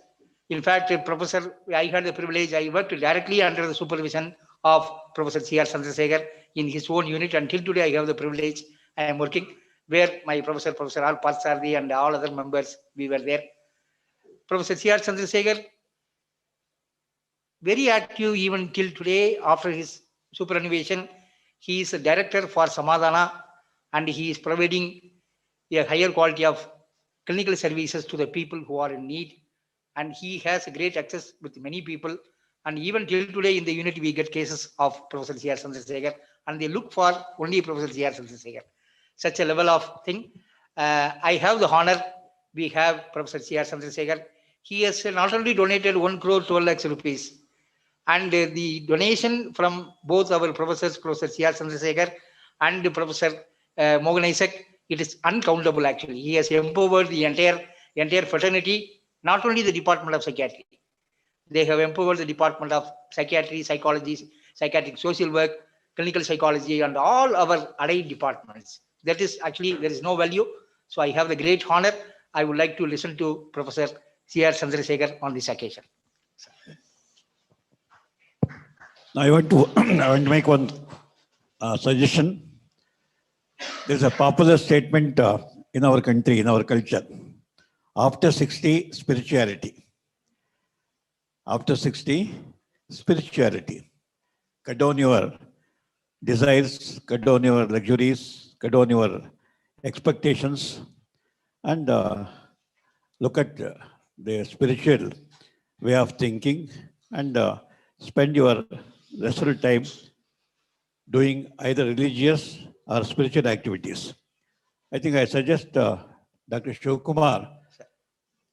In fact, Professor, I had the privilege, I worked directly under the supervision of Professor C.R. Chandrasekhar in his own unit. Until today, I have the privilege, I am working, where my Professor R. Parsardi and all other members, we were there. Professor C.R. Chandrasekhar, very active even till today. After his superannuation, he is a director for Samadhana, and he is providing a higher quality of clinical services to the people who are in need. And he has a great access with many people. And even till today in the unit, we get cases of Professor C.R. Chandrasekhar, and they look for only Professor C.R. Chandrasekhar. Such a level of thing. I have the honor, we have Professor C.R. Chandrasekhar. He has not only donated 1 crore 12 lakhs rupees, and the donation from both our professors, Professor C.R. Chandrasekhar and Professor Mohan Isaac, it is uncountable actually. He has empowered the entire fraternity, not only the Department of Psychiatry. They have empowered the Department of Psychiatry, Psychology, Psychiatric Social Work, Clinical Psychology, and all our allied departments. That is actually, there is no value. So I have the great honor. I would like to listen to Professor C.R. Chandrasekhar on this occasion. I want to make one suggestion. There is a popular statement in our country, in our culture. After 60, spirituality. After 60, spirituality. Cut down your desires, cut down your luxuries, cut down your expectations, and look at the spiritual way of thinking, and spend your restful time doing either religious or spiritual activities. I think I suggest Dr. Shivkumar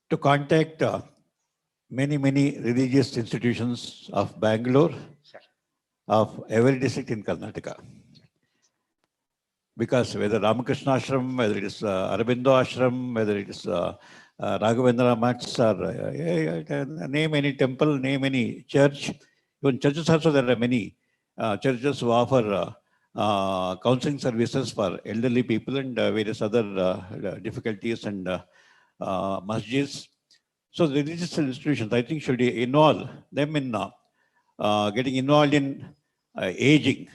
to contact many religious institutions of Bangalore, of every district in Karnataka. Because whether Ramakrishna Ashram, whether it is Aurobindo Ashram, whether it is Raghavendra Mats, or name any temple, name any church. Even churches also, there are many churches who offer counseling services for elderly people and various other difficulties and masjids. So the religious institutions, I think, should involve them in getting involved in aging,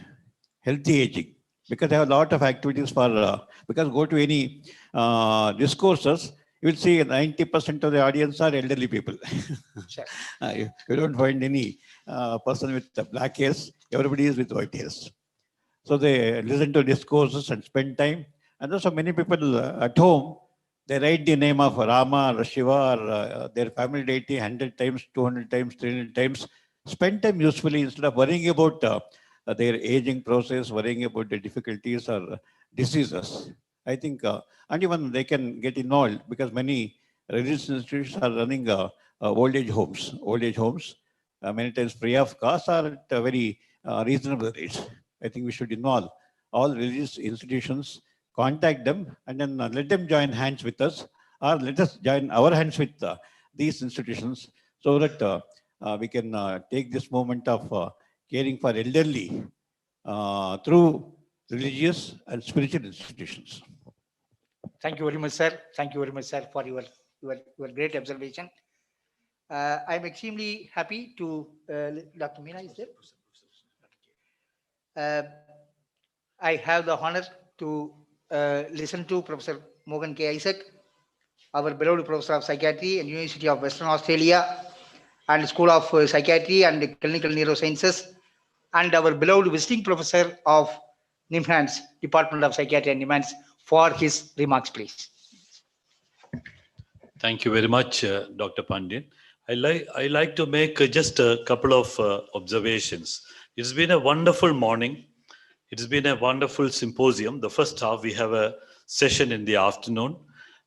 healthy aging. Because they have a lot of activities for, because go to any discourses, you will see 90% of the audience are elderly people. Sure. You don't find any person with black hairs, everybody is with white hairs. So they listen to discourses and spend time. And also many people at home, they write the name of Rama or Shiva or their family deity 100 times, 200 times, 300 times. Spend time usefully instead of worrying about their aging process, worrying about the difficulties or diseases. I think, and even they can get involved because many religious institutions are running old age homes. Old age homes, many times free of cost or at a very reasonable rates. I think we should involve all religious institutions, contact them, and then let them join hands with us, or let us join our hands with these institutions so that we can take this moment of caring for elderly through religious and spiritual institutions. Thank you very much, sir. Thank you very much, sir, for your great observation. I'm extremely happy to, Dr. Meena is there. I have the honor to listen to Professor Morgan K. Isaac, our beloved Professor of Psychiatry and University of Western Australia and School of Psychiatry and Clinical Neurosciences, and our beloved visiting Professor of NIMHANS, Department of Psychiatry and NIMHANS, for his remarks, please. Thank you very much, Dr. Pandian. I like to make just a couple of observations. It's been a wonderful morning. It's been a wonderful symposium. The first half, we have a session in the afternoon,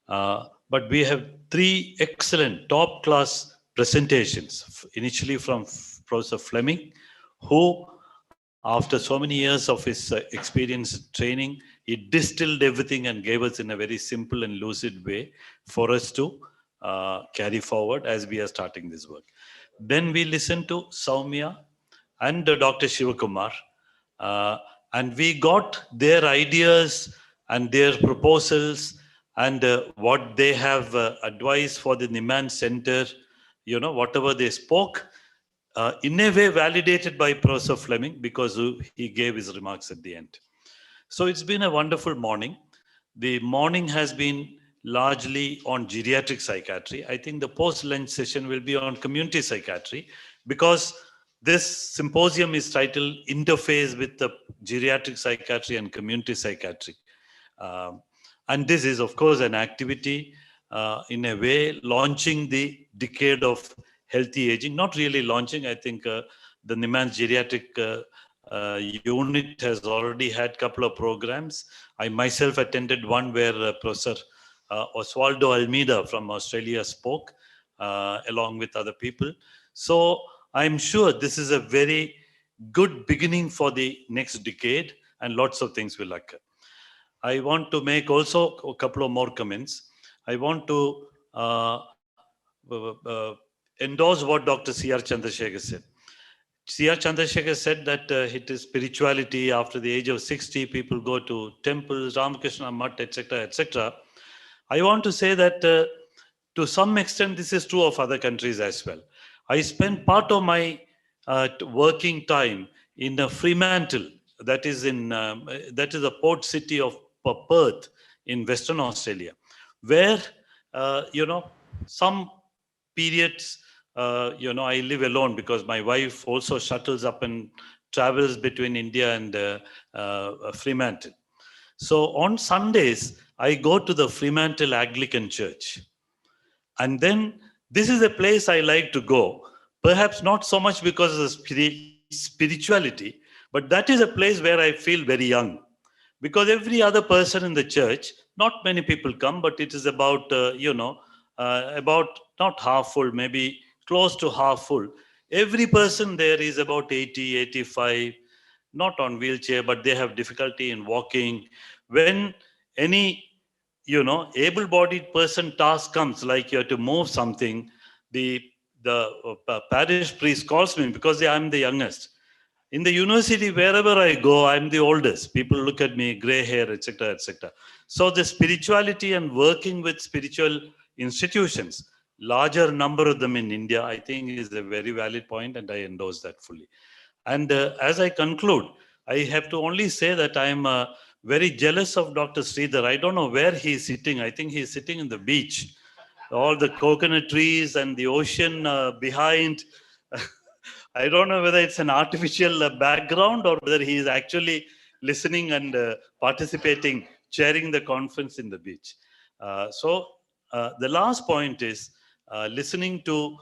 but we have 3 excellent top-class presentations, initially from Professor Fleming, who, after so many years of his experience and training, he distilled everything and gave us in a very simple and lucid way for us to carry forward as we are starting this work. Then we listened to Soumya and Dr. Shivakumar, and we got their ideas and their proposals and what they have advised for the Niman Center, you know, whatever they spoke, in a way validated by Professor Fleming because he gave his remarks at the end. So it's been a wonderful morning. The morning has been largely on geriatric psychiatry. I think the post-lunch session will be on community psychiatry because this symposium is titled Interface with the Geriatric Psychiatry and Community Psychiatry. And this is, of course, an activity in a way launching the decade of healthy aging. Not really launching. I think the Niman Geriatric unit has already had a couple of programs. I myself attended one where Professor Osvaldo Almeida from Australia spoke along with other people. So I'm sure this is a very good beginning for the next decade and lots of things will occur. I want to make also a couple of more comments. I want to endorse what Dr. C.R. Chandrasekhar said. C.R. Chandrasekhar said that it is spirituality. After the age of 60, people go to temples, Ramakrishna Mutt, etc., etc. I want to say that to some extent, this is true of other countries as well. I spent part of my working time in Fremantle, that is a port city of Perth in Western Australia, where some periods, I live alone because my wife also shuttles up and travels between India and Fremantle. So on Sundays, I go to the Fremantle Anglican Church. And then this is a place I like to go Perhaps not so much because of the spirituality, but that is a place where I feel very young. Because every other person in the church, not many people come, but it is about, about not half full, maybe close to half full. Every person there is about 80, 85, not on wheelchair, but they have difficulty in walking. When any, able-bodied person task comes, like you have to move something, the parish priest calls me because I'm the youngest. In the university, wherever I go, I'm the oldest. People look at me, gray hair, etc., etc. So the spirituality and working with spiritual institutions, larger number of them in India, I think is a very valid point, and I endorse that fully. And as I conclude, I have to only say that I'm very jealous of Dr. Sridhar. I don't know where he's sitting. I think he's sitting in the beach. All the coconut trees and the ocean behind. I don't know whether it's an artificial background or whether he is actually listening and participating, chairing the conference in the beach. The last point is listening to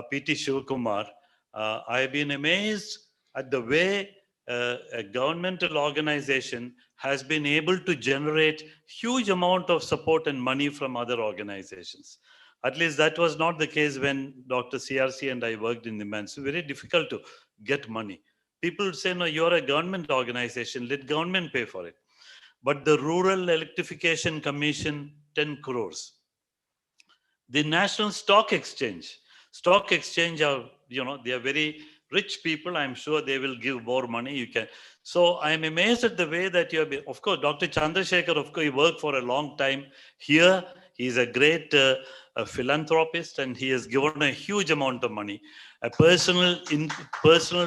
P.T. Shivakumar. I've been amazed at the way a governmental organization has been able to generate huge amount of support and money from other organizations. At least that was not the case when Dr. CRC and I worked in the MANS. It's very difficult to get money. People say, no, you're a government organization, let government pay for it. But the Rural Electrification Commission, 10 crores. The National Stock Exchange are, they are very rich people. I'm sure they will give more money. You can. So I'm amazed at the way that you have been. Of course, Dr. Chandrasekhar, of course, he worked for a long time here. He's a great philanthropist, and he has given a huge amount of money. A personal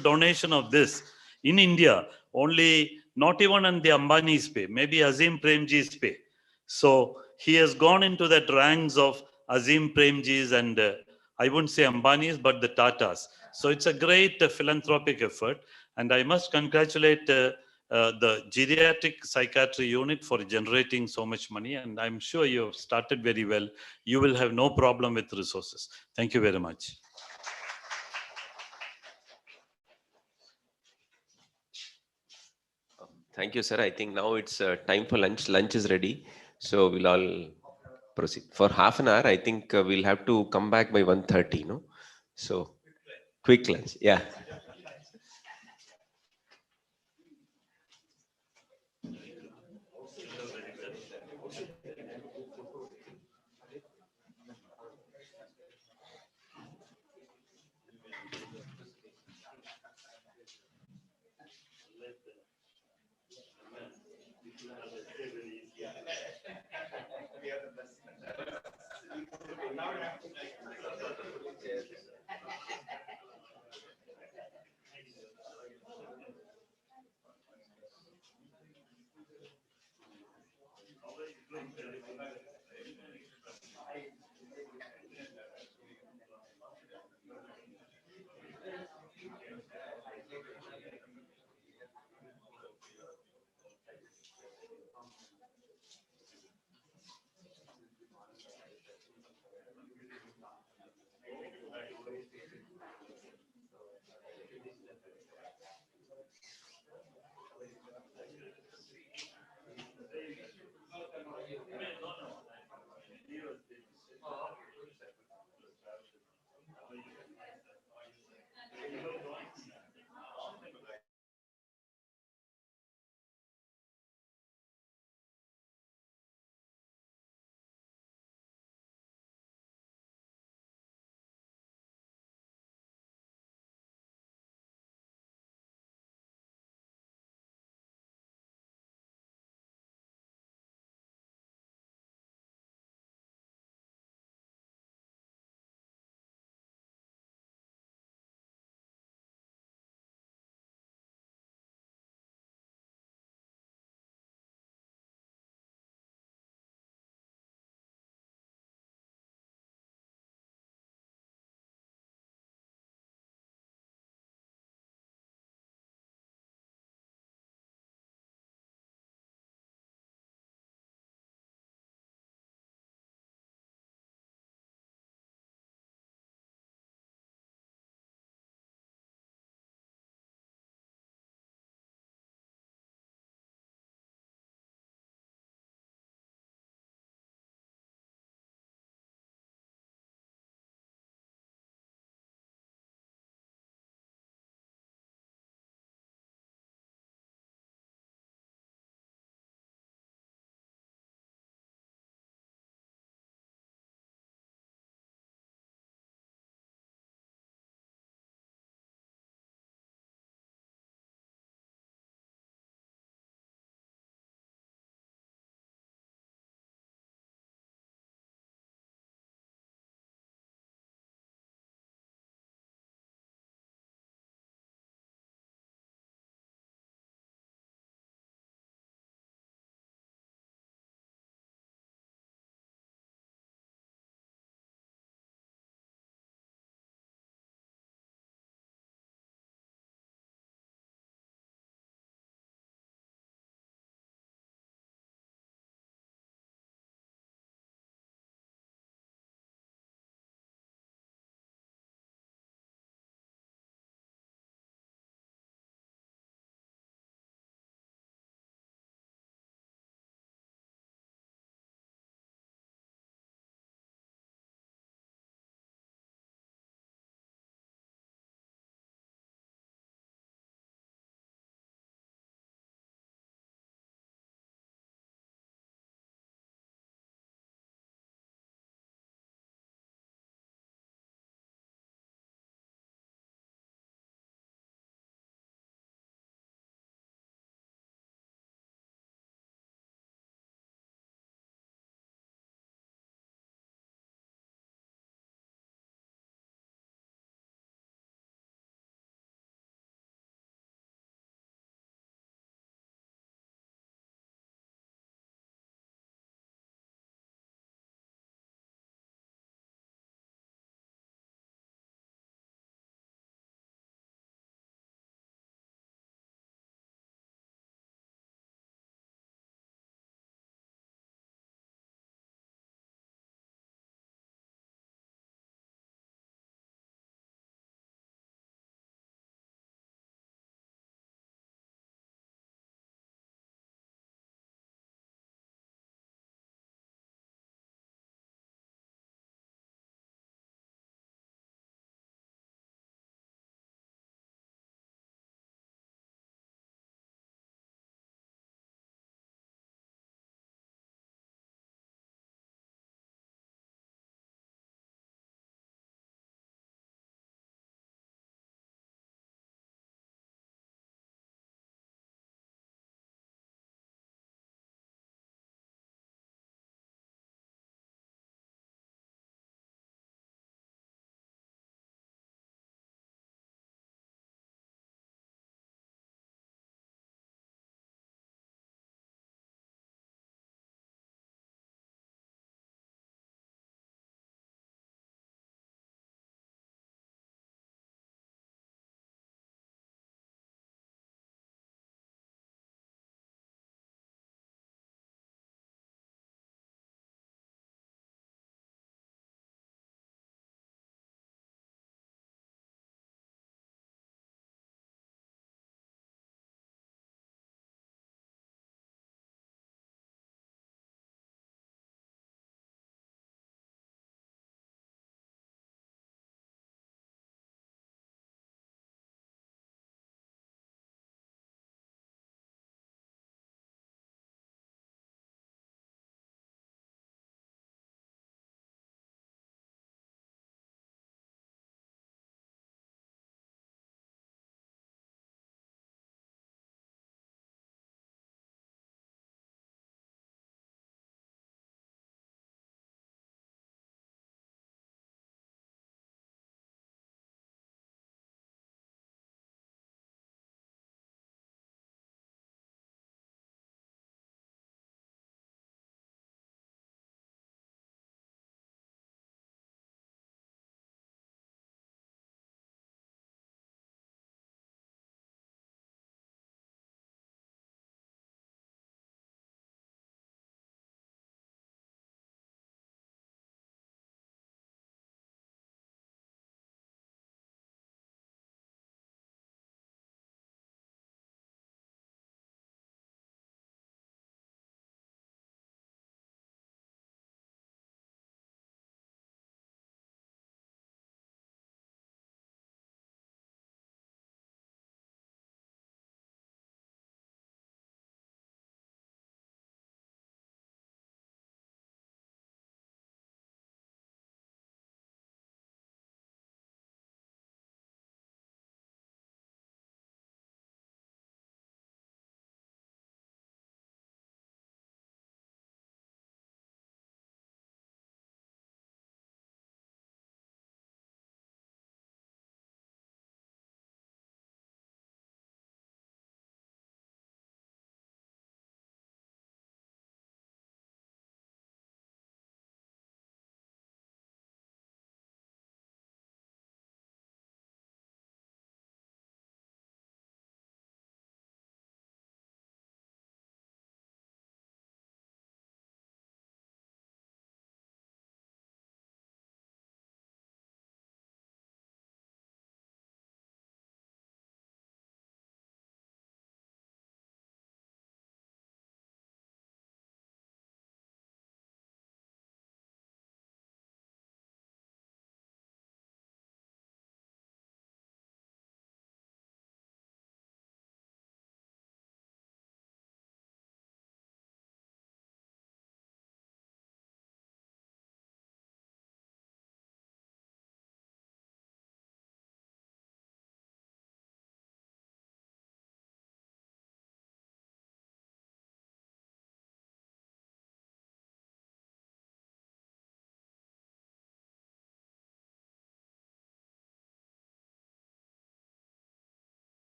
donation of this in India, only not even on the Ambani's pay, maybe Azim Premji's pay. So he has gone into that ranks of Azim Premji's and I wouldn't say Ambani's, but the Tatas. So it's a great philanthropic effort. And I must congratulate the Geriatric Psychiatry Unit for generating so much money. And I'm sure you have started very well. You will have no problem with resources. Thank you very much. Thank you, sir. I think now it's time for lunch. Lunch is ready. So we'll all proceed. For half an hour, I think we'll have to come back by 1:30, no? So quick lunch. Yeah.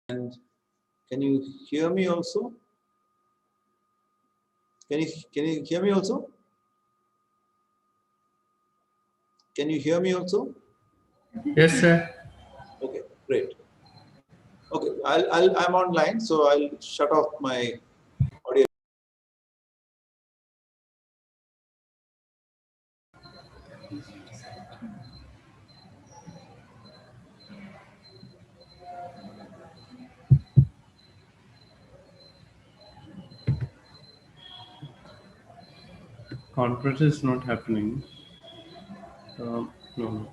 And can you hear me also? Can you hear me also? Can you hear me also? Yes, sir. Okay, great. Okay, I'm online, so I'll shut off my audio. Conference is not happening. No.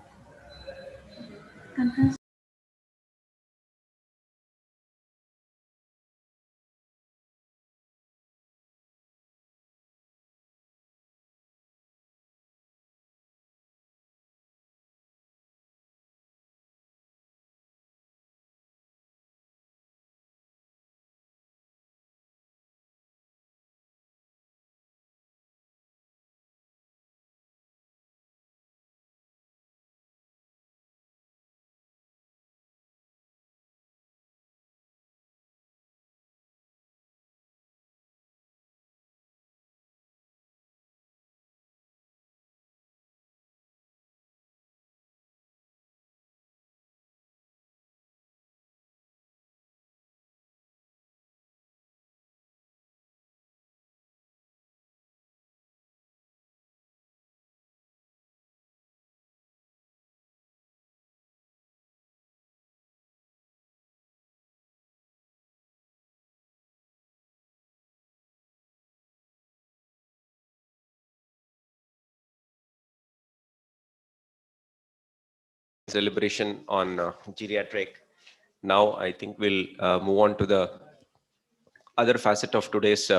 Celebration on geriatric. Now I think we'll move on to the other facet of today's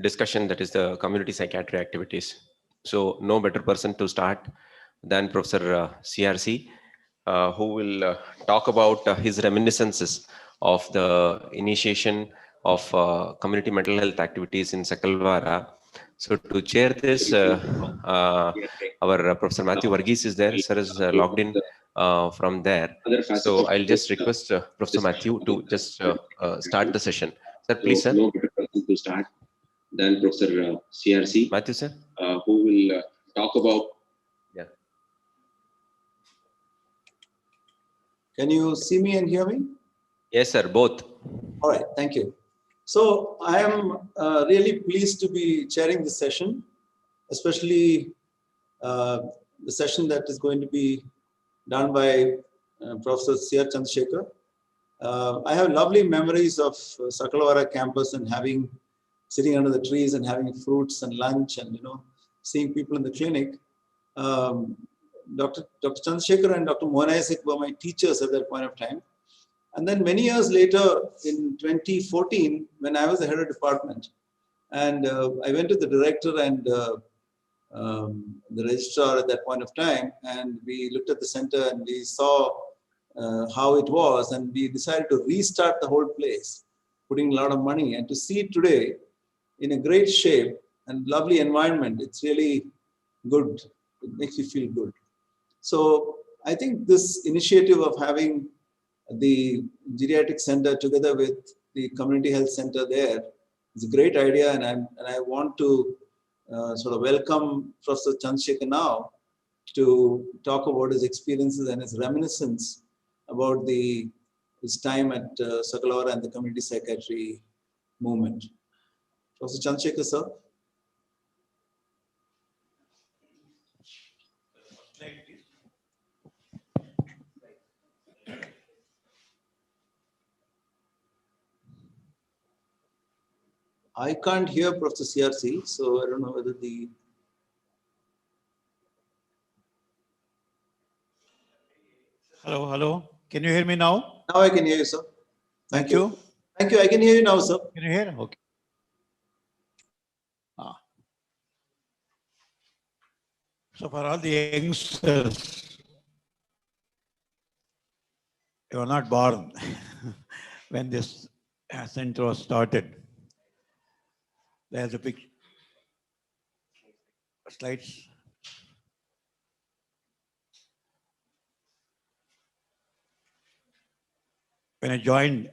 discussion, that is the community psychiatry activities. So no better person to start than Professor CRC, who will talk about his reminiscences of the initiation of community mental health activities in Sakalvara. So to chair this, our Professor Matthew Varghese is there. Sir is logged in from there. So I'll just request Professor Matthew to just start the session. Sir, please, sir. No better person to start than Professor CRC, Matthew, sir, who will talk about. Yeah. Can you see me and hear me? Yes, sir, both. All right, thank you. So I am really pleased to be chairing this session, especially the session that is going to be done by Professor C.R. Chandrasekhar. I have lovely memories of Sakalavara campus and sitting under the trees and having fruits and lunch and, seeing people in the clinic. Dr. Chandrasekhar and Dr. Mohan Isaac were my teachers at that point of time. And then many years later, in 2014, when I was the head of department, and I went to the director and the registrar at that point of time, and we looked at the center and we saw how it was, and we decided to restart the whole place, putting a lot of money. And to see it today in a great shape and lovely environment, it's really good. It makes you feel good. So I think this initiative of having the geriatric center together with the community health center there is a great idea, and I want to sort of welcome Professor Chandrasekhar now to talk about his experiences and his reminiscence about his time at Sakalavara and the community psychiatry movement. Professor Chandrasekhar, sir. I can't hear Professor CRC, so I don't know whether the... Hello, hello. Can you hear me now? Now I can hear you, sir. Thank you. Thank you. I can hear you now, sir. Can you hear? Okay. So for all the youngsters, you were not born when this center was started. There's a picture. Slides. When I joined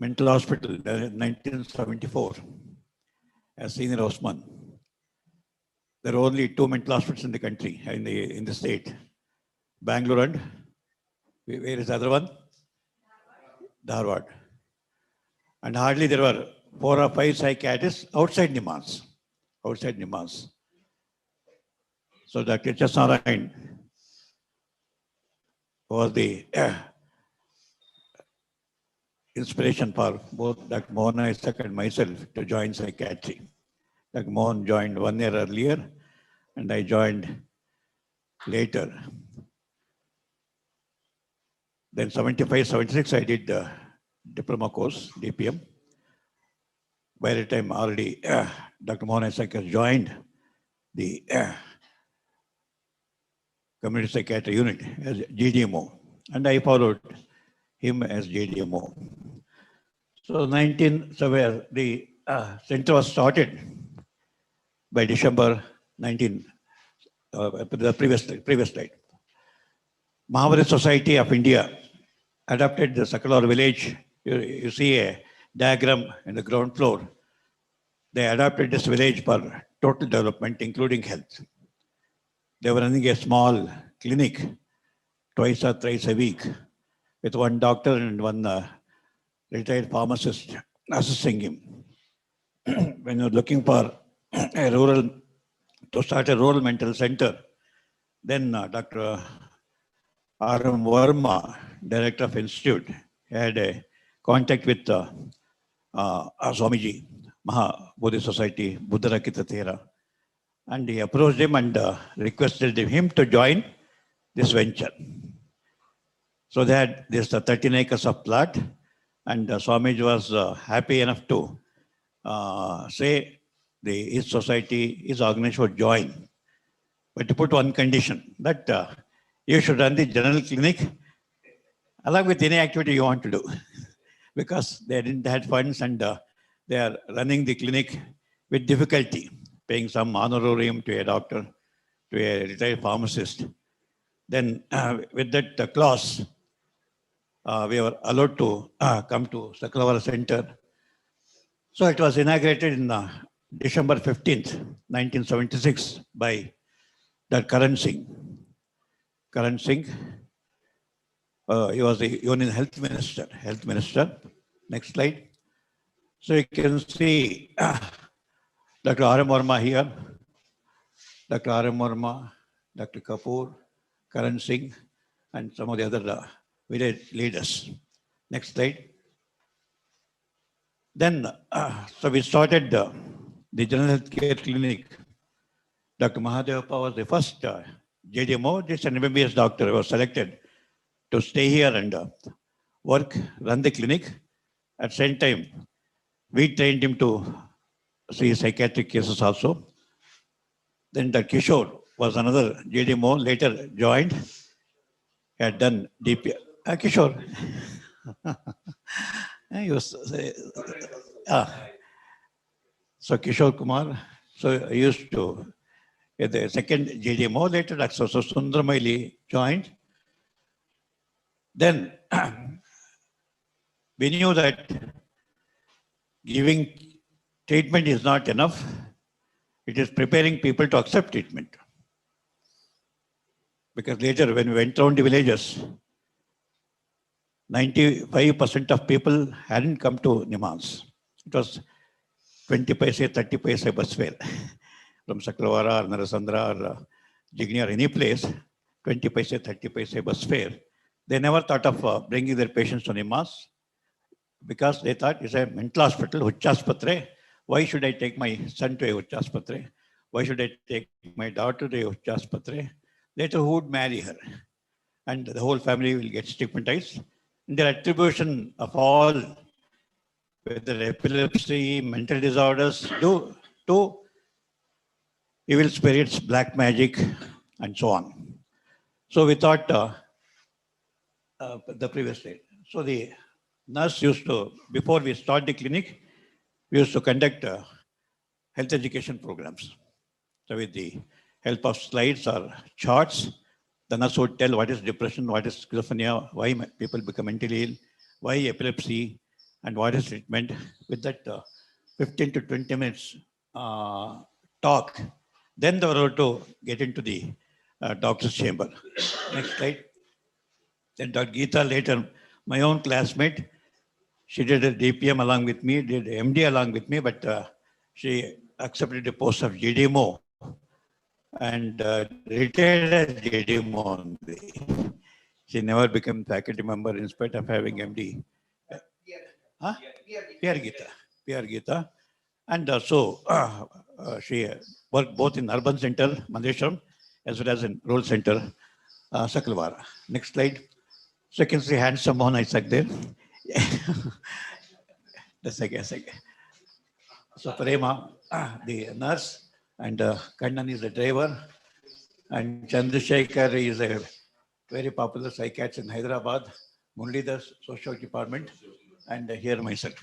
mental hospital in 1974 as senior Osman. There are only 2 mental hospitals in the country, in the state. Bangalore and, where is the other one? Dharwad. And hardly there were 4 or 5 psychiatrists outside Nimans. Outside Nimans. So Dr. H.S. Narayan was the inspiration for both Dr. Mohan Isaac and myself to join psychiatry. Dr. Mohan joined 1 year earlier, and I joined later. Then 75, 76, I did the diploma course, DPM. By the time already Dr. Mohan Isaac has joined the Community Psychiatry Unit as GDMO, and I followed him as GDMO. So the center was started by December 19, the previous slide. Mahabharata Society of India adopted the Sakalor village. You see a diagram in the ground floor. They adopted this village for total development, including health. They were running a small clinic twice or thrice a week with 1 doctor and 1 retired pharmacist assisting him. When you're looking for to start a rural mental center, then Dr. R.M. Verma, director of institute, had a contact with Swamiji, Maha Bodhi Society, Buddharakita Thera, and he approached him and requested him to join this venture. So they had this 13 acres of plot, and Swamiji was happy enough to say his society, his organization would join, but to put 1 condition, that you should run the general clinic along with any activity you want to do, because they didn't have funds and they are running the clinic with difficulty, paying some honorarium to a doctor, to a retired pharmacist. Then with that clause, we were allowed to come to Saklavara Center. So it was inaugurated in December 15th, 1976 by Dr. Karan Singh. Karan Singh, he was the Union Health Minister. Next slide. So you can see Dr. R.M. Verma here, Dr. R.M. Verma, Dr. Kapoor, Karan Singh, and some of the other village leaders. Next slide. Then, so we started the General Health Care Clinic. Dr. Mahadevappa was the first JDMO, just an MBBS doctor, was selected to stay here and work, run the clinic. At the same time, we trained him to see psychiatric cases also. Then Dr. Kishore was another JDMO, later joined, had done DP. Kishore. He was, so Kishore Kumar, so I used to, the second JDMO, later Dr. Sundaramaili joined. Then we knew that giving treatment is not enough. It is preparing people to accept treatment. Because later when we went around the villages, 95% of people hadn't come to Nimans. It was 20 paise, 30 paise bus fare. From Saklavara or Narasandra or Jigni or any place, 20 paise, 30 paise bus fare. They never thought of bringing their patients to Nimans because they thought it's a mental hospital, Huchaspatre. Why should I take my son to a Huchaspatre? Why should I take my daughter to a Huchaspatre? Later, who would marry her? And the whole family will get stigmatized. Their attribution of all, whether epilepsy, mental disorders, to evil spirits, black magic, and so on. So we thought the previous day. So the nurse used to, before we start the clinic, we used to conduct health education programs. So with the help of slides or charts, the nurse would tell what is depression, what is schizophrenia, why people become mentally ill, why epilepsy, and virus treatment. With that 15 to 20 minutes talk, then they were able to get into the doctor's chamber. Next slide. Then Dr. Geeta later, my own classmate, she did a DPM along with me, did MD along with me, but she accepted the post of GDMO and retired as GDMO only. She never became faculty member in spite of having MD. Huh? PR Geeta. And she worked both in urban center, Mandeshwaram, as well as in rural center, Sakalvara. Next slide. So you can see handsome Mohan Isaac there. The second. So Prema, the nurse, and Kannan is the driver, and Chandrasekhar is a very popular psychiatrist in Hyderabad, only the social department, and here myself.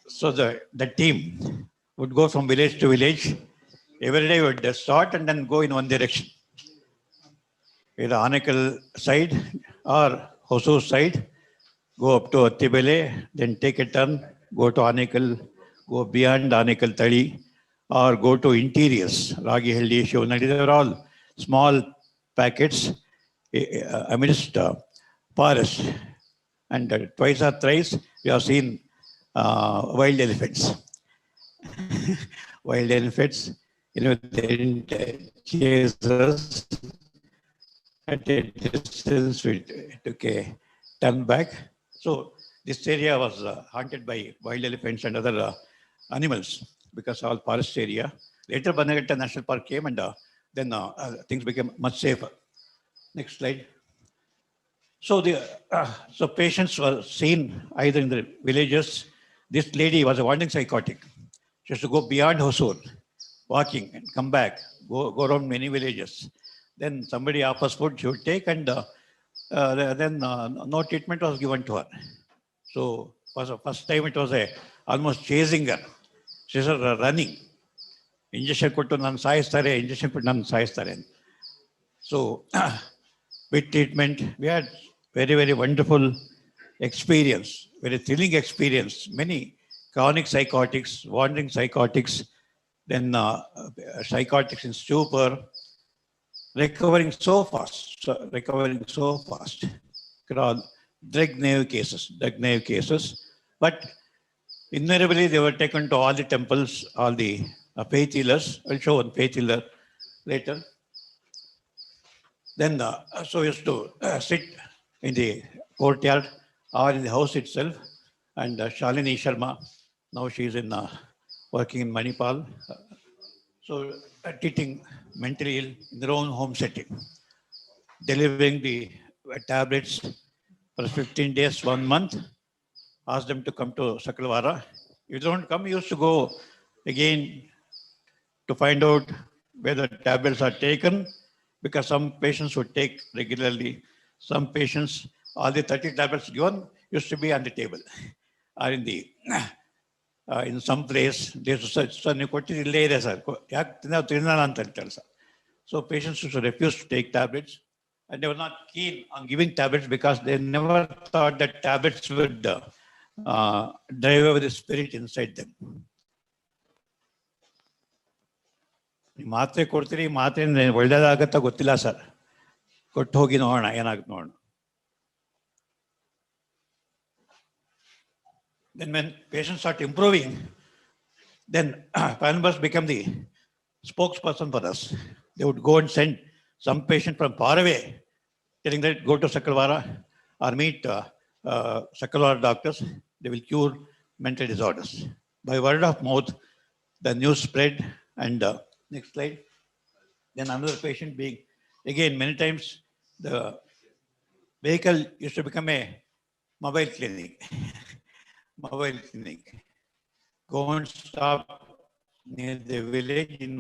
So the team would go from village to village. Every day would start and then go in one direction. Either Anekal side or Hosur side, go up to Attibele, then take a turn, go to Anekal, go beyond Anekal Tadi, or go to interiors, Ragihalli, Shivnadi. They are all small packets amidst forest. And twice or thrice, we have seen wild elephants. Wild elephants, they didn't chase us. At a distance, we took a turn back. So this area was haunted by wild elephants and other animals because all forest area. Later, Banagatta National Park came, and then things became much safer. Next slide. So so patients were seen either in the villages. This lady was a wandering psychotic. She used to go beyond Hosur, walking and come back, go around many villages. Then somebody offers food, she would take, and then no treatment was given to her. So for the first time, it was almost chasing her. She was running. Injection kottu nan saayistare, injection kottu nan saayistare. So with treatment, we had very, very wonderful experience, very thrilling experience. Many chronic psychotics, wandering psychotics, then psychotics in stupor, recovering so fast. Drug-naive cases. But invariably, they were taken to all the temples, all the faith healers. I'll show one faith healer later. Then, so we used to sit in the courtyard or in the house itself. And Shalini Sharma, now she is working in Manipal. So treating mentally ill in their own home setting, delivering the tablets for 15 days, 1 month, ask them to come to Sakalvara. If they don't come, you used to go again to find out whether tablets are taken, because some patients would take regularly. Some patients, all the 30 tablets given used to be on the table or in some place. So patients used to refuse to take tablets, and they were not keen on giving tablets because they never thought that tablets would drive away the spirit inside them. ಮಾತ್ರೆ ಕೊಡ್ತೀರಿ, ಮಾತ್ರೆ ಒಳ್ಳೇದಾಗತ್ತಾ ಗೊತ್ತಿಲ್ಲ sir, ಕೊಟ್ಟು ಹೋಗಿ ನೋಡೋಣ ಏನಾಗುತ್ತೆ ನೋಡೋಣ. Then when patients start improving, then members become the spokesperson for us. They would go and send some patient from far away, telling that go to Sakalvara or meet Sakalvara doctors. They will cure mental disorders. By word of mouth, the news spread. And next slide. Then another patient being, again, many times the vehicle used to become a mobile clinic. Mobile clinic. Go and stop near the village in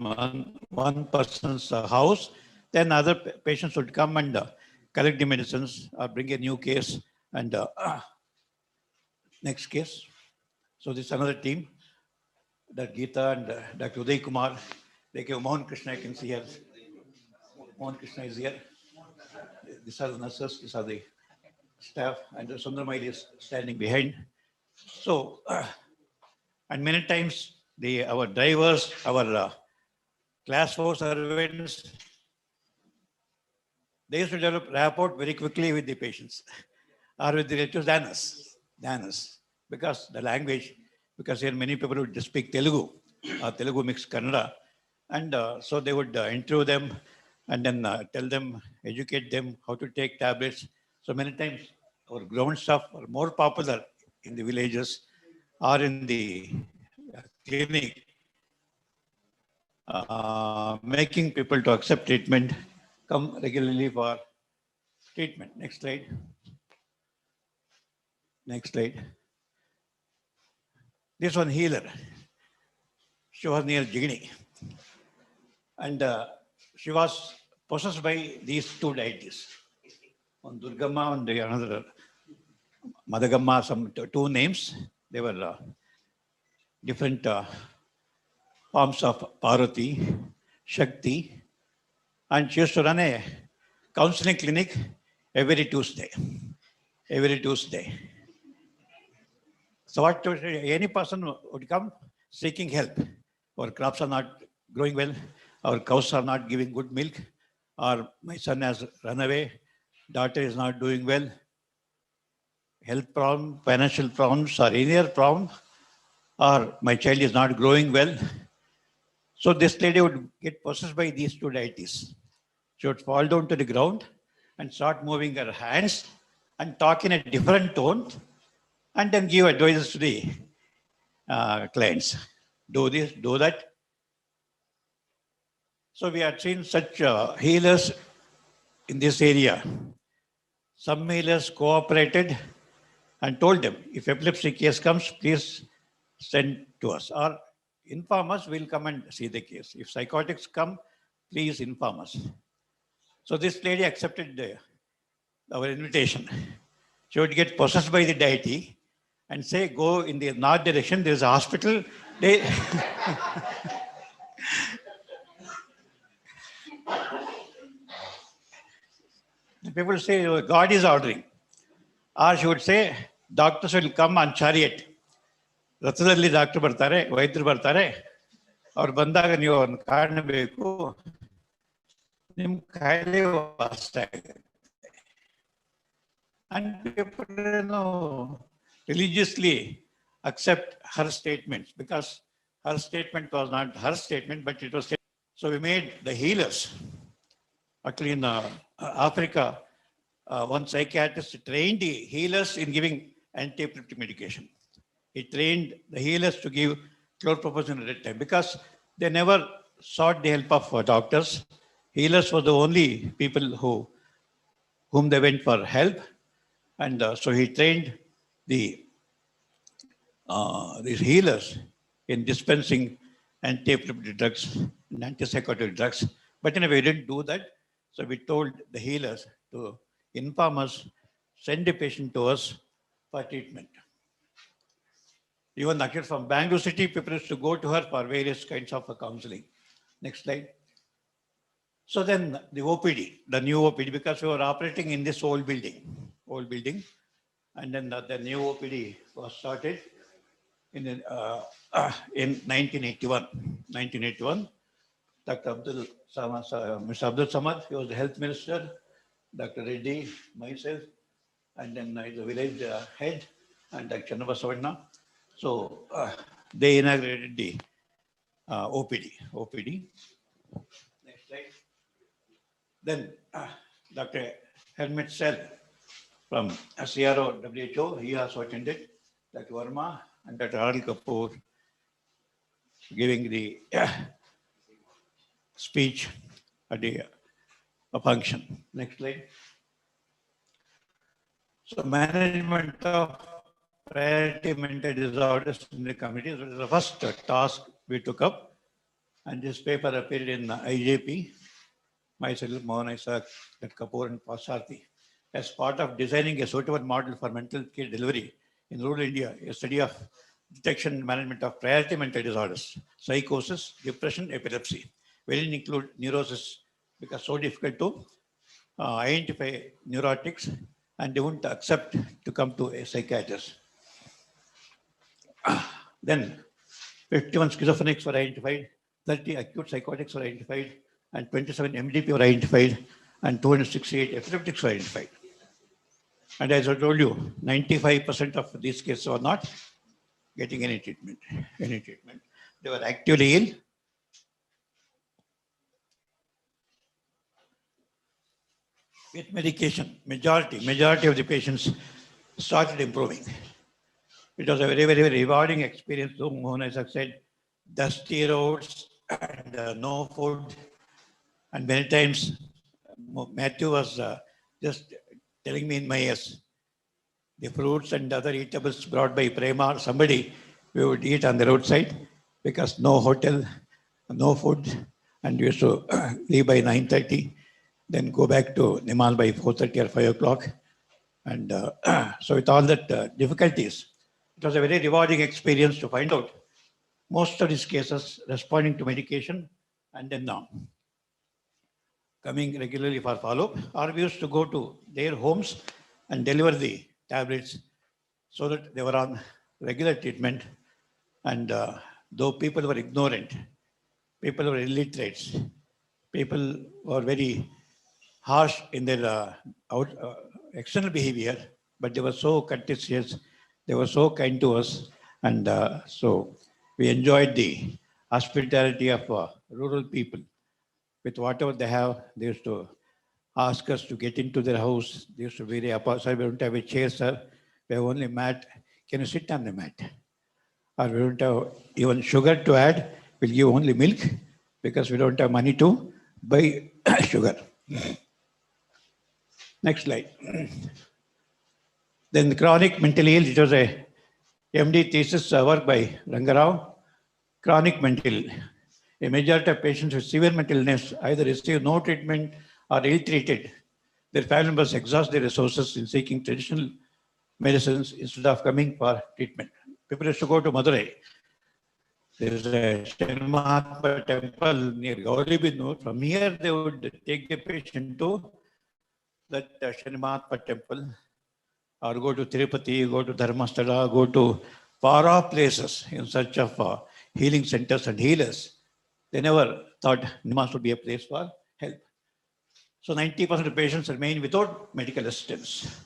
one person's house. Then other patients would come and collect the medicines or bring a new case. And next case. So this is another team. Dr. Geeta and Dr. Uday Kumar. Like Mohan Krishna, I can see here. Mohan Krishna is here. These are the nurses. These are the staff, and Sundarmail is standing behind. So, and many times our drivers, our class 4 servants, they used to develop rapport very quickly with the patients or with the relatives than us, because the language, because here many people would just speak Telugu, Telugu mixed Kannada, and so they would interview them and then tell them, educate them how to take tablets. So many times our ground staff are more popular in the villages or in the clinic, making people to accept treatment, come regularly for treatment. Next slide. Next slide. This one healer. She was near Jigini. And she was possessed by these two deities. One Durgamma and another Madagamma, some two names. They were different forms of Parvati, Shakti. And she used to run a counseling clinic every Tuesday. Every Tuesday. So what any person would come seeking help. Our crops are not growing well. Our cows are not giving good milk. Or my son has run away. Daughter is not doing well. Health problem, financial problems, or any other problem. Or my child is not growing well. So this lady would get possessed by these two deities. She would fall down to the ground and start moving her hands and talk in a different tone and then give advices to the clients. Do this, do that. So we have seen such healers in this area. Some healers cooperated and told them, if epilepsy case comes, please send to us. Or inform us, we'll come and see the case. If psychotics come, please inform us. So this lady accepted our invitation. She would get possessed by the deity and say, go in the north direction, there's a hospital. The people say, oh, God is ordering. Or she would say, doctors will come on chariot. ರಥದಲ್ಲಿ doctor ಬರ್ತಾರೆ, ವೈದ್ಯರು ಬರ್ತಾರೆ, ಅವ್ರು ಬಂದಾಗ ನೀವು ಒಂದು ಕಾಣಬೇಕು, ನಿಮ್ಮ ಕಾಯಿಲೆ ವಾಸಿ ಆಗುತ್ತೆ. And people religiously accept her statements because her statement was not her statement, but it was. So we made the healers. Actually, in Africa, one psychiatrist trained the healers in giving anti-epileptic medication. He trained the healers to give chlorpromazine at that time because they never sought the help of doctors. Healers were the only people whom they went for help. And so he trained these healers in dispensing anti-epileptic drugs and antipsychotic drugs. But anyway, we didn't do that. So we told the healers to inform us, send the patient to us for treatment. Even actually from Bangalore city, people used to go to her for various kinds of counseling. Next slide. So then the OPD, the new OPD, because we were operating in this old building. And then the new OPD was started in 1981. 1981, Dr. Mr. Abdul Samad, he was the health minister, Dr. Reddy, myself, and then the village head, and Dr. Channabasavanna. So they inaugurated the OPD. Next slide. Then Dr. Helmut Sell from CRO WHO, he also attended. Dr. Verma and Dr. Arul Kapoor giving the speech at the function. Next slide. So management of priority mental disorders in the community was the first task we took up. And this paper appeared in IJP, myself, Mohan Isaac, Dr. Kapoor and Pasarthi, as part of designing a suitable model for mental care delivery in rural India, a study of detection and management of priority mental disorders, psychosis, depression, epilepsy. We didn't include neurosis because so difficult to identify neurotics and they wouldn't accept to come to a psychiatrist. Then 51 schizophrenics were identified, 30 acute psychotics were identified, and 27 MDP were identified, and 268 epileptics were identified. And as I told you, 95% of these cases were not getting any treatment. They were actively ill. With medication, majority of the patients started improving. It was a very, very, very rewarding experience. Though, as I said, dusty roads and no food. And many times, Matthew was just telling me in my ears, the fruits and other eatables brought by Prema or somebody, we would eat on the roadside because no hotel, no food, and we used to leave by 9:30, then go back to Nimal by 4:30 or 5 o'clock. And so with all that difficulties, it was a very rewarding experience to find out most of these cases responding to medication and then coming regularly for follow-up, or we used to go to their homes and deliver the tablets so that they were on regular treatment. And though people were ignorant, people were illiterate, people were very harsh in their external behavior, but they were so courteous, they were so kind to us. And so we enjoyed the hospitality of rural people. With whatever they have, they used to ask us to get into their house. They used to be very, sir, we don't have a chair, sir. We have only mat. Can you sit on the mat? Or we don't have even sugar to add. We'll give only milk because we don't have money to buy sugar. Next slide. Then the chronic mental ill, it was a MD thesis work by Rangarao. Chronic mental ill. A majority of patients with severe mental illness either receive no treatment or ill-treated. Their family members exhaust their resources in seeking traditional medicines instead of coming for treatment. People used to go to Madurai. There is a Shani Mahatma temple near Gauribinur. From here, they would take the patient to that Shani Mahatma temple, or go to Tirupati, go to Dharmasthala, go to far-off places in search of healing centers and healers. They never thought Nimas would be a place for help. So 90% of patients remain without medical assistance.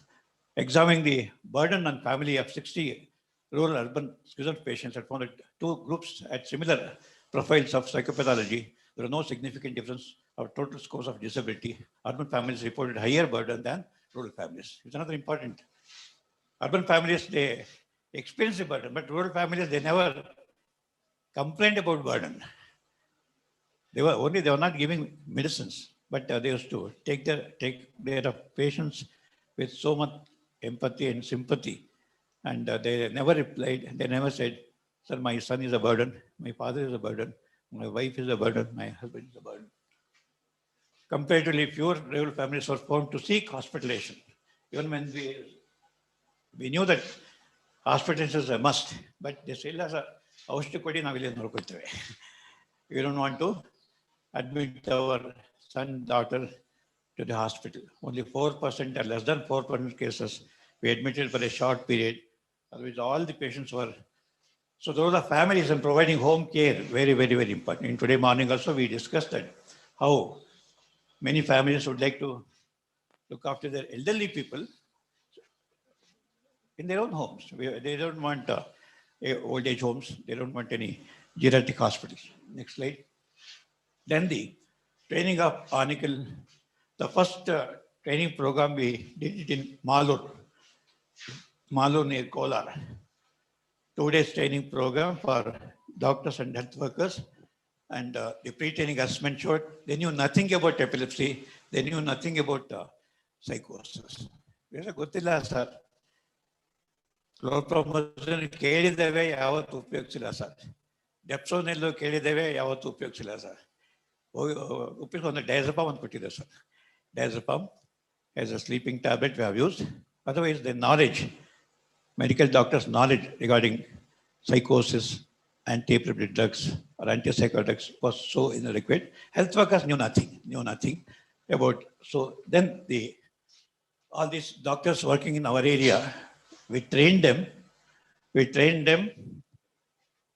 Examining the burden on family of 60 rural urban schizophrenic patients had found that two groups had similar profiles of psychopathology. There was no significant difference of total scores of disability. Urban families reported higher burden than rural families. It's another important. Urban families, they experience the burden, but rural families, they never complained about burden. They were not giving medicines, but they used to take care of patients with so much empathy and sympathy. And they never replied, they never said, sir, my son is a burden, my father is a burden, my wife is a burden, my husband is a burden. Comparatively, fewer rural families were found to seek hospitalization. Even when we knew that hospitalization is a must, but they say, we don't want to admit our son, daughter to the hospital. Only 4% or less than 4% cases we admitted for a short period. Otherwise, all the patients were. So those are families and providing home care, very, very, very important. In today morning also, we discussed that how many families would like to look after their elderly people in their own homes. They don't want old age homes. They don't want any geriatric hospitals. Next slide. Then the training of Anikel, the first training program we did it in Malur near Kolar. 2 days training program for doctors and health workers. And the pre-training assessment showed they knew nothing about epilepsy. They knew nothing about psychosis. Gottilla, sir. Chlorpromazine ಕೇಳಿದ್ದೇವೆ ಯಾವತ್ತು ಉಪಯೋಗಿಸಿಲ್ಲ sir. ಡೆಪ್ಸೋನೆಲ್ಲೂ ಕೇಳಿದ್ದೇವೆ ಯಾವತ್ತು ಉಪಯೋಗಿಸಿಲ್ಲ sir. ಒಂದು ಡೈazepam ಒಂದು ಕೊಟ್ಟಿದ್ದಾರೆ sir. Diazepam as a sleeping tablet we have used. Otherwise, the knowledge, medical doctors' knowledge regarding psychosis, anti-epileptic drugs or antipsychotics was so inadequate. Health workers knew nothing about. So then the all these doctors working in our area, we trained them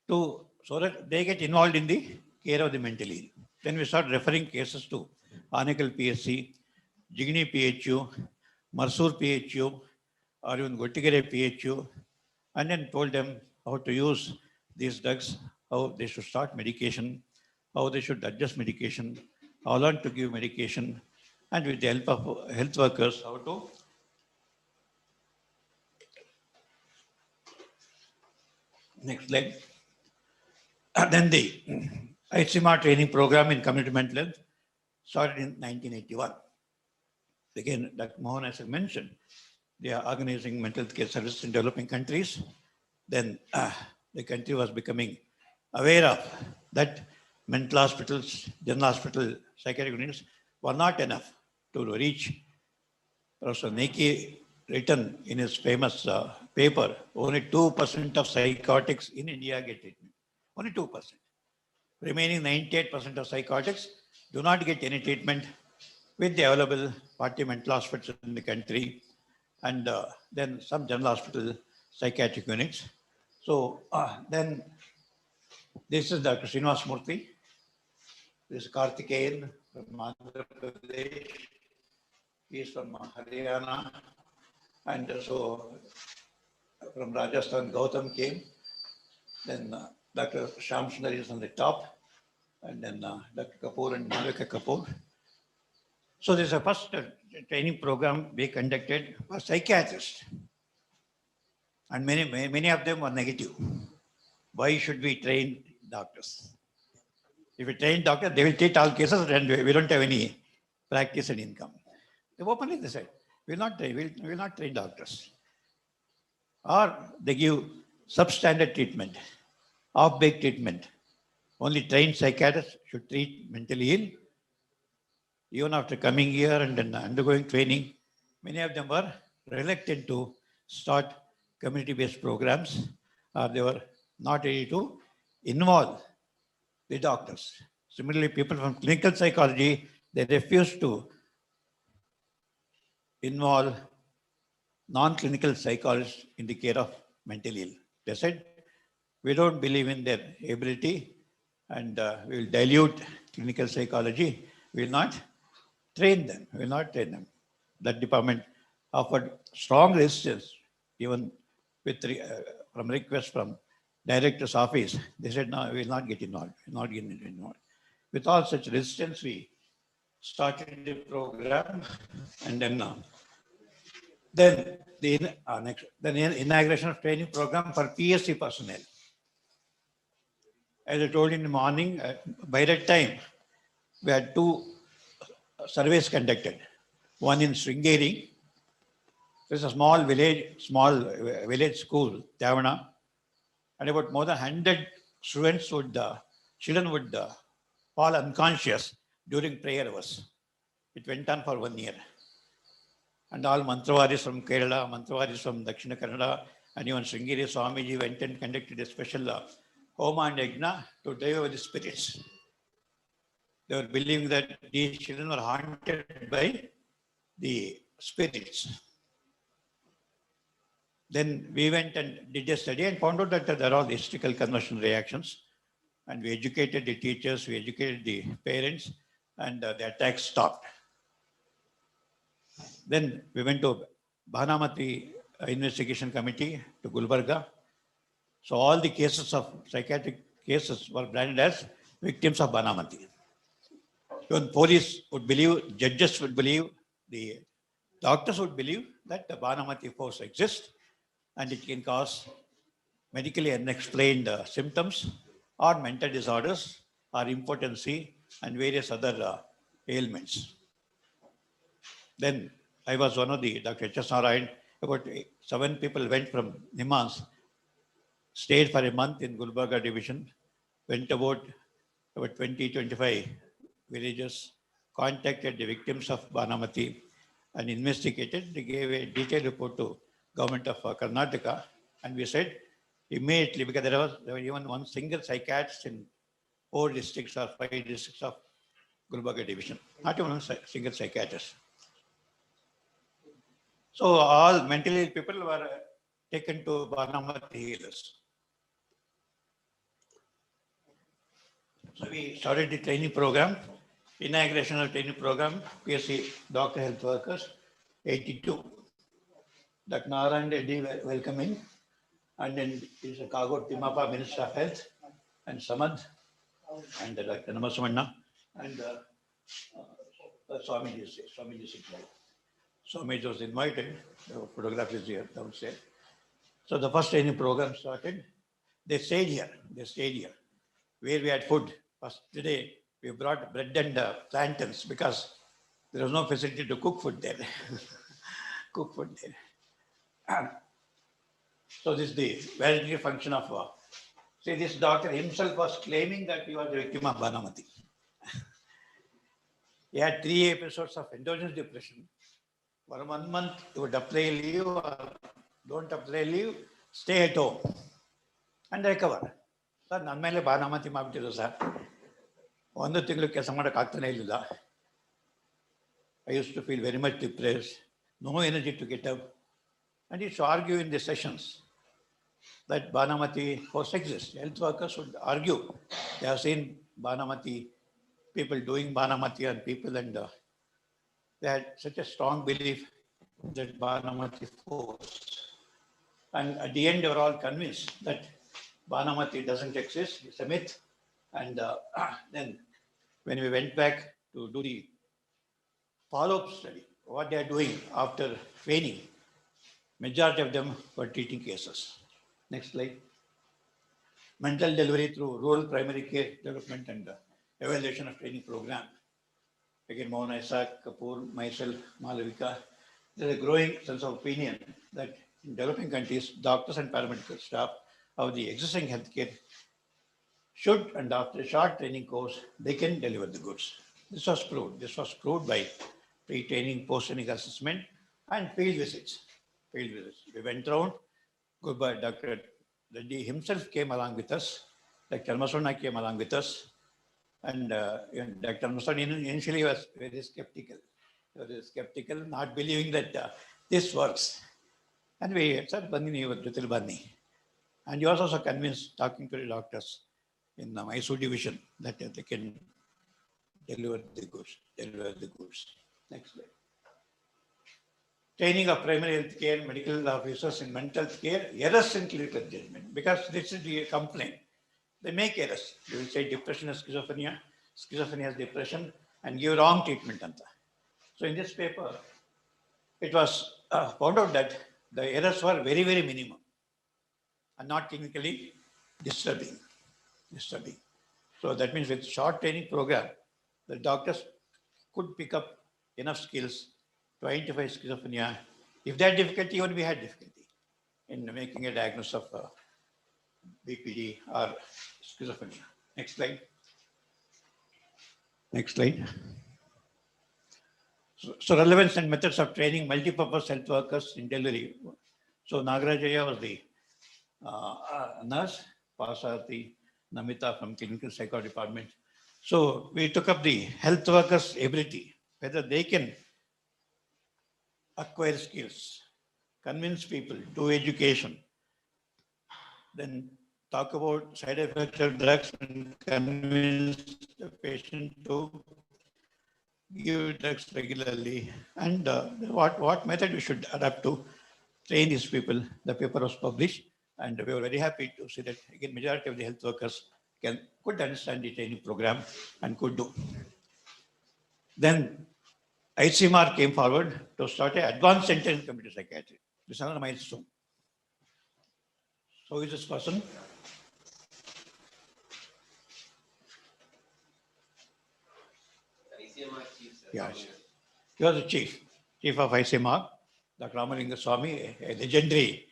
to, so that they get involved in the care of the mentally ill. Then we start referring cases to Anekal PSC, Jigni PHU, Marsur PHU, or even Gottigere PHU, and then told them how to use these drugs, how they should start medication, how they should adjust medication, how long to give medication, and with the help of health workers, how to next slide. Then the ICMR training program in community mental health started in 1981. Again, Dr. Mohan, as I mentioned, they are organizing mental health care services in developing countries. Then the country was becoming aware of that mental hospitals, general hospital, psychiatric units were not enough to reach. Professor Neki written in his famous paper, only 2% of psychotics in India get treatment. Only 2%. Remaining 98% of psychotics do not get any treatment with the available 40 mental hospitals in the country, and then some general hospital psychiatric units. So then this is Dr. Srinivas Murthy. This is Karthikeyan from Andhra Pradesh. He is from Haryana. And so from Rajasthan, Gautam came. Then Dr. Shyam Sundar is on the top. And then Dr. Kapoor and Malvika Kapoor. So this is the first training program we conducted for psychiatrists. And many of them were negative. Why should we train doctors? If we train doctors, they will treat all cases and we don't have any practice and income. They openly they said, we will not train doctors. Or they give substandard treatment, off-bake treatment. Only trained psychiatrists should treat mentally ill. Even after coming here and then undergoing training, many of them were reluctant to start community-based programs, or they were not ready to involve the doctors. Similarly, people from clinical psychology, they refused to involve non-clinical psychologists in the care of mentally ill. They said, we don't believe in their ability and we will dilute clinical psychology. We will not train them. We will not train them. That department offered strong resistance, even with from requests from director's office. They said, no, we will not get involved. We will not get involved. With all such resistance, we started the program, and then the inauguration of training program for PSC personnel. As I told you in the morning, by that time, we had 2 surveys conducted. One in Sringeri. There's a small village school, Tavana, and about more than 100 students children would fall unconscious during prayer hours. It went on for 1 year. And all Mantravaris from Kerala, Mantravaris from Dakshina Kannada, and even Sringeri Swamiji went and conducted a special Homa and Yajna to drive away the spirits. They were believing that these children were haunted by the spirits. Then we went and did a study and found out that there are all historical conversion reactions. And we educated the teachers, we educated the parents, and the attacks stopped. Then we went to Bhanamati Investigation Committee to Gulbarga. So all the cases of psychiatric cases were branded as victims of Bhanamati. When police would believe, judges would believe, the doctors would believe that the Bhanamati force exists and it can cause medically unexplained symptoms or mental disorders or impotency and various other ailments. Then I was one of the, Dr. H.S. Narayan, about 7 people went from Nimans, stayed for a month in Gulbarga division, went about 20-25 villages, contacted the victims of Bhanamati and investigated. They gave a detailed report to government of Karnataka, and we said immediately, because there was even one single psychiatrist in 4 districts or 5 districts of Gulbarga division, not even one single psychiatrist. So all mentally ill people were taken to Banamati healers. So we started the training program, inauguration of training program, PSC Doctor Health Workers, 82. Dr. Narayan Reddy welcoming, and then is a Kago Timapa, Minister of Health, and Samad, and Dr. Namasamanna, and Swamiji was invited, the photograph is here downstairs. So the first training program started. They stayed here, where we had food. First day, we brought bread and plantains because there was no facility to cook food there. So this is the validity function of, see, this doctor himself was claiming that he was a victim of Banamati. He had 3 episodes of endogenous depression. For 1 month, he would apply leave or don't apply leave, stay at home and recover. Sir, ನನ್ನ ಮೇಲೆ Banamathi ಮಾಡ್ಬಿಟ್ಟಿದ್ರು sir. 1 ತಿಂಗಳು ಕೆಲಸ ಮಾಡಕ್ಕೆ ಆಗ್ತಾನೆ ಇರಲಿಲ್ಲ. I used to feel very much depressed, no energy to get up. And he used to argue in the sessions that Banamati force exists. Health workers would argue. They have seen Banamati, people doing Banamati on people, and they had such a strong belief that Banamati force. And at the end, they were all convinced that Banamati doesn't exist, it's a myth. And then when we went back to do the follow-up study, what they are doing after training, majority of them were treating cases. Next slide. Mental delivery through rural primary care development and evaluation of training program. Again, Mohan Isaac, Kapoor, myself, Malavika, there is a growing sense of opinion that in developing countries, doctors and paramedical staff of the existing healthcare should, and after a short training course, they can deliver the goods. This was proved. This was proved by pre-training, post-training assessment, and field visits. We went around. Goodbye, Dr. Reddy himself came along with us. Dr. Masona came along with us. And Dr. Masona initially was very skeptical. Not believing that this works. And we said, Bani. And he was also convinced, talking to the doctors in the Mysore division, that they can deliver the goods. Next slide. Training of primary health care, medical officers in mental health care, errors in clinical judgment, because this is the complaint. They make errors. They will say depression is schizophrenia is depression, and give wrong treatment. So in this paper, it was found out that the errors were very, very minimum and not clinically disturbing. So that means with short training program, the doctors could pick up enough skills to identify schizophrenia. If they had difficulty, even we had difficulty in making a diagnosis of BPD or schizophrenia. Next slide. So relevance and methods of training multi-purpose health workers in delivery. So Nagarajaya was the nurse, Pasarthi, Namita from clinical psychology department. So we took up the health workers' ability, whether they can acquire skills, convince people, do education, then talk about side effects of drugs and convince the patient to give drugs regularly, and what method we should adapt to train these people. The paper was published, and we were very happy to see that again majority of the health workers could understand the training program and could do. Then ICMR came forward to start an advanced center in community psychiatry. This is another milestone. So who is this person? Yeah, he was the chief of ICMR, Dr. Ramalinga Swami, a legendary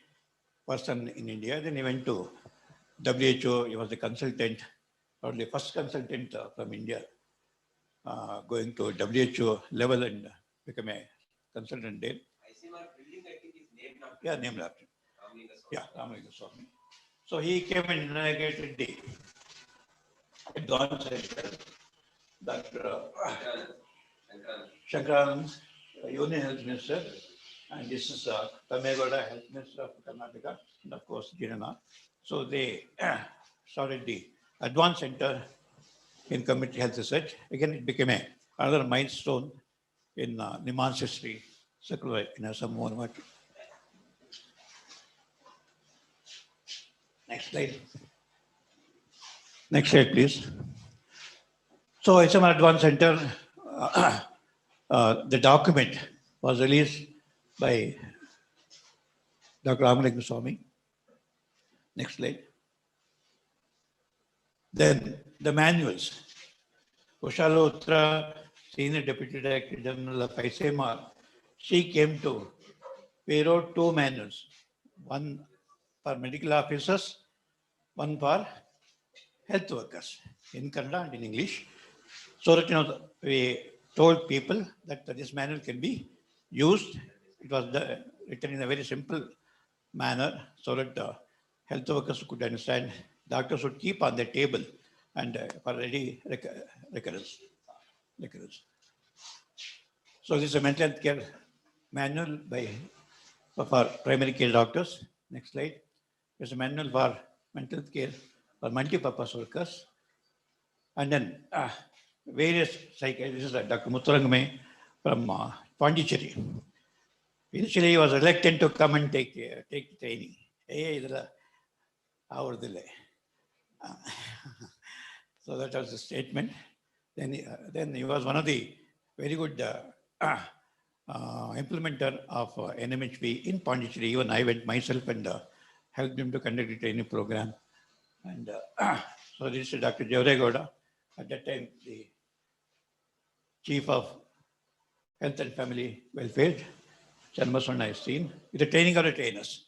person in India. Then he went to WHO. He was the consultant, or the first consultant from India, going to WHO level and become a consultant there. ICMR building, I think, is named after. Yeah, named after. Ramalinga Swami. So he came and inaugurated the advanced center. Dr. Shankaranand, Union Health Minister, And this is Tamegoda, Health Minister of Karnataka, and of course, Jirana. So they started the Advanced Center in Community Health Research. Again, it became another milestone in Niman's history. Circular, some more. Next slide. Next slide, please. So, HMR Advanced Center, the document was released by Dr. Ramalingam Swami. Next slide. Then the manuals. Usha Luthra, Senior Deputy Director General of ICMR, she came to, we wrote 2 manuals, one for medical officers, one for health workers in Kannada and in English. So that, we told people that this manual can be used. It was written in a very simple manner so that health workers could understand. Doctors would keep on the table and for ready recurrence. So this is a mental health care manual for primary care doctors. Next slide. There's a manual for mental health care for multi-purpose workers. And then various psychiatrists, Dr. Muthurangame from Pondicherry. Initially, he was reluctant to come and take training. So that was the statement. Then he was one of the very good implementer of NMHP in Pondicherry. Even I went myself and helped him to conduct a training program. And so this is Dr. Javaregoda, at that time the Chief of Health and Family Welfare, Chanmaswana is seen, with the training of the trainers.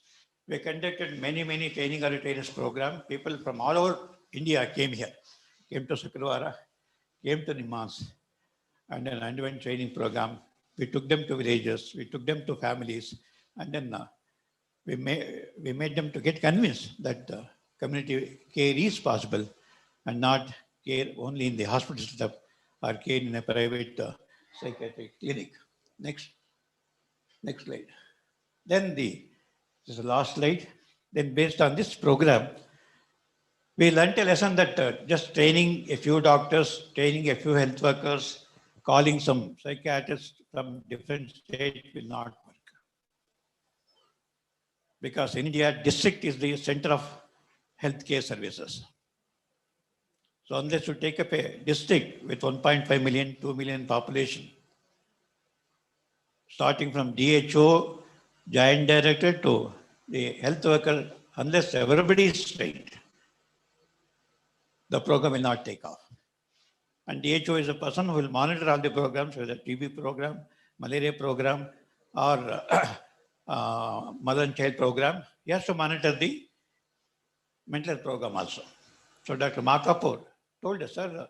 We conducted many training of the trainers program. People from all over India came here, came to Sakarwara, came to Nimans, and then underwent training program. We took them to villages, we took them to families, and then we made them to get convinced that community care is possible and not care only in the hospital setup or care in a private psychiatric clinic. Next slide. Then this is the last slide. Then based on this program, we learned a lesson that just training a few doctors, training a few health workers, calling some psychiatrists from different states will not work. Because in India, district is the center of healthcare services. So unless you take up a district with 1.5 million, 2 million population, starting from DHO, Joint Director to the health worker, unless everybody is trained, the program will not take off. And DHO is a person who will monitor all the programs, whether TB program, malaria program, or mother and child program. He has to monitor the mental health program also. So Dr. Makapur told us, sir,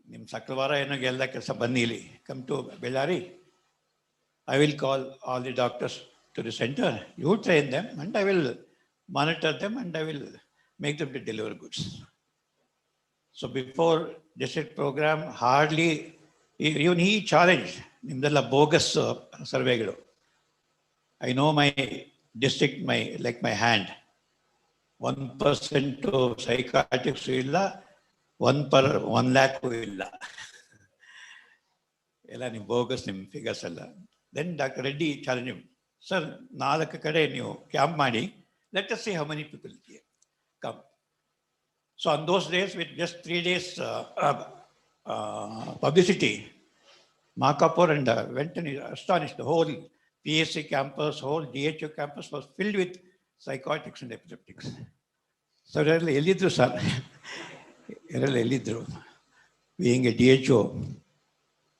Nim Sakravara Enagella Kelsa Bannili, come to Bellary. I will call all the doctors to the center. You train them and I will monitor them and I will make them to deliver goods. So before district program, hardly, even he challenged Nimdala bogus survey. I know my district like my hand. 1% to psychiatrics illa, 1 per 1 lakh illa. Ella ni bogus nim figures alla. Then Dr. Reddy challenged him, sir, naalaka kade ನೀವು camp ಮಾಡಿ, let us see how many people come. So on those days, with just 3 days publicity, Makapur and went and astonished. The whole PSC campus, whole DHO campus was filled with psychotics and epileptics. So Elidru sir, being a DHO,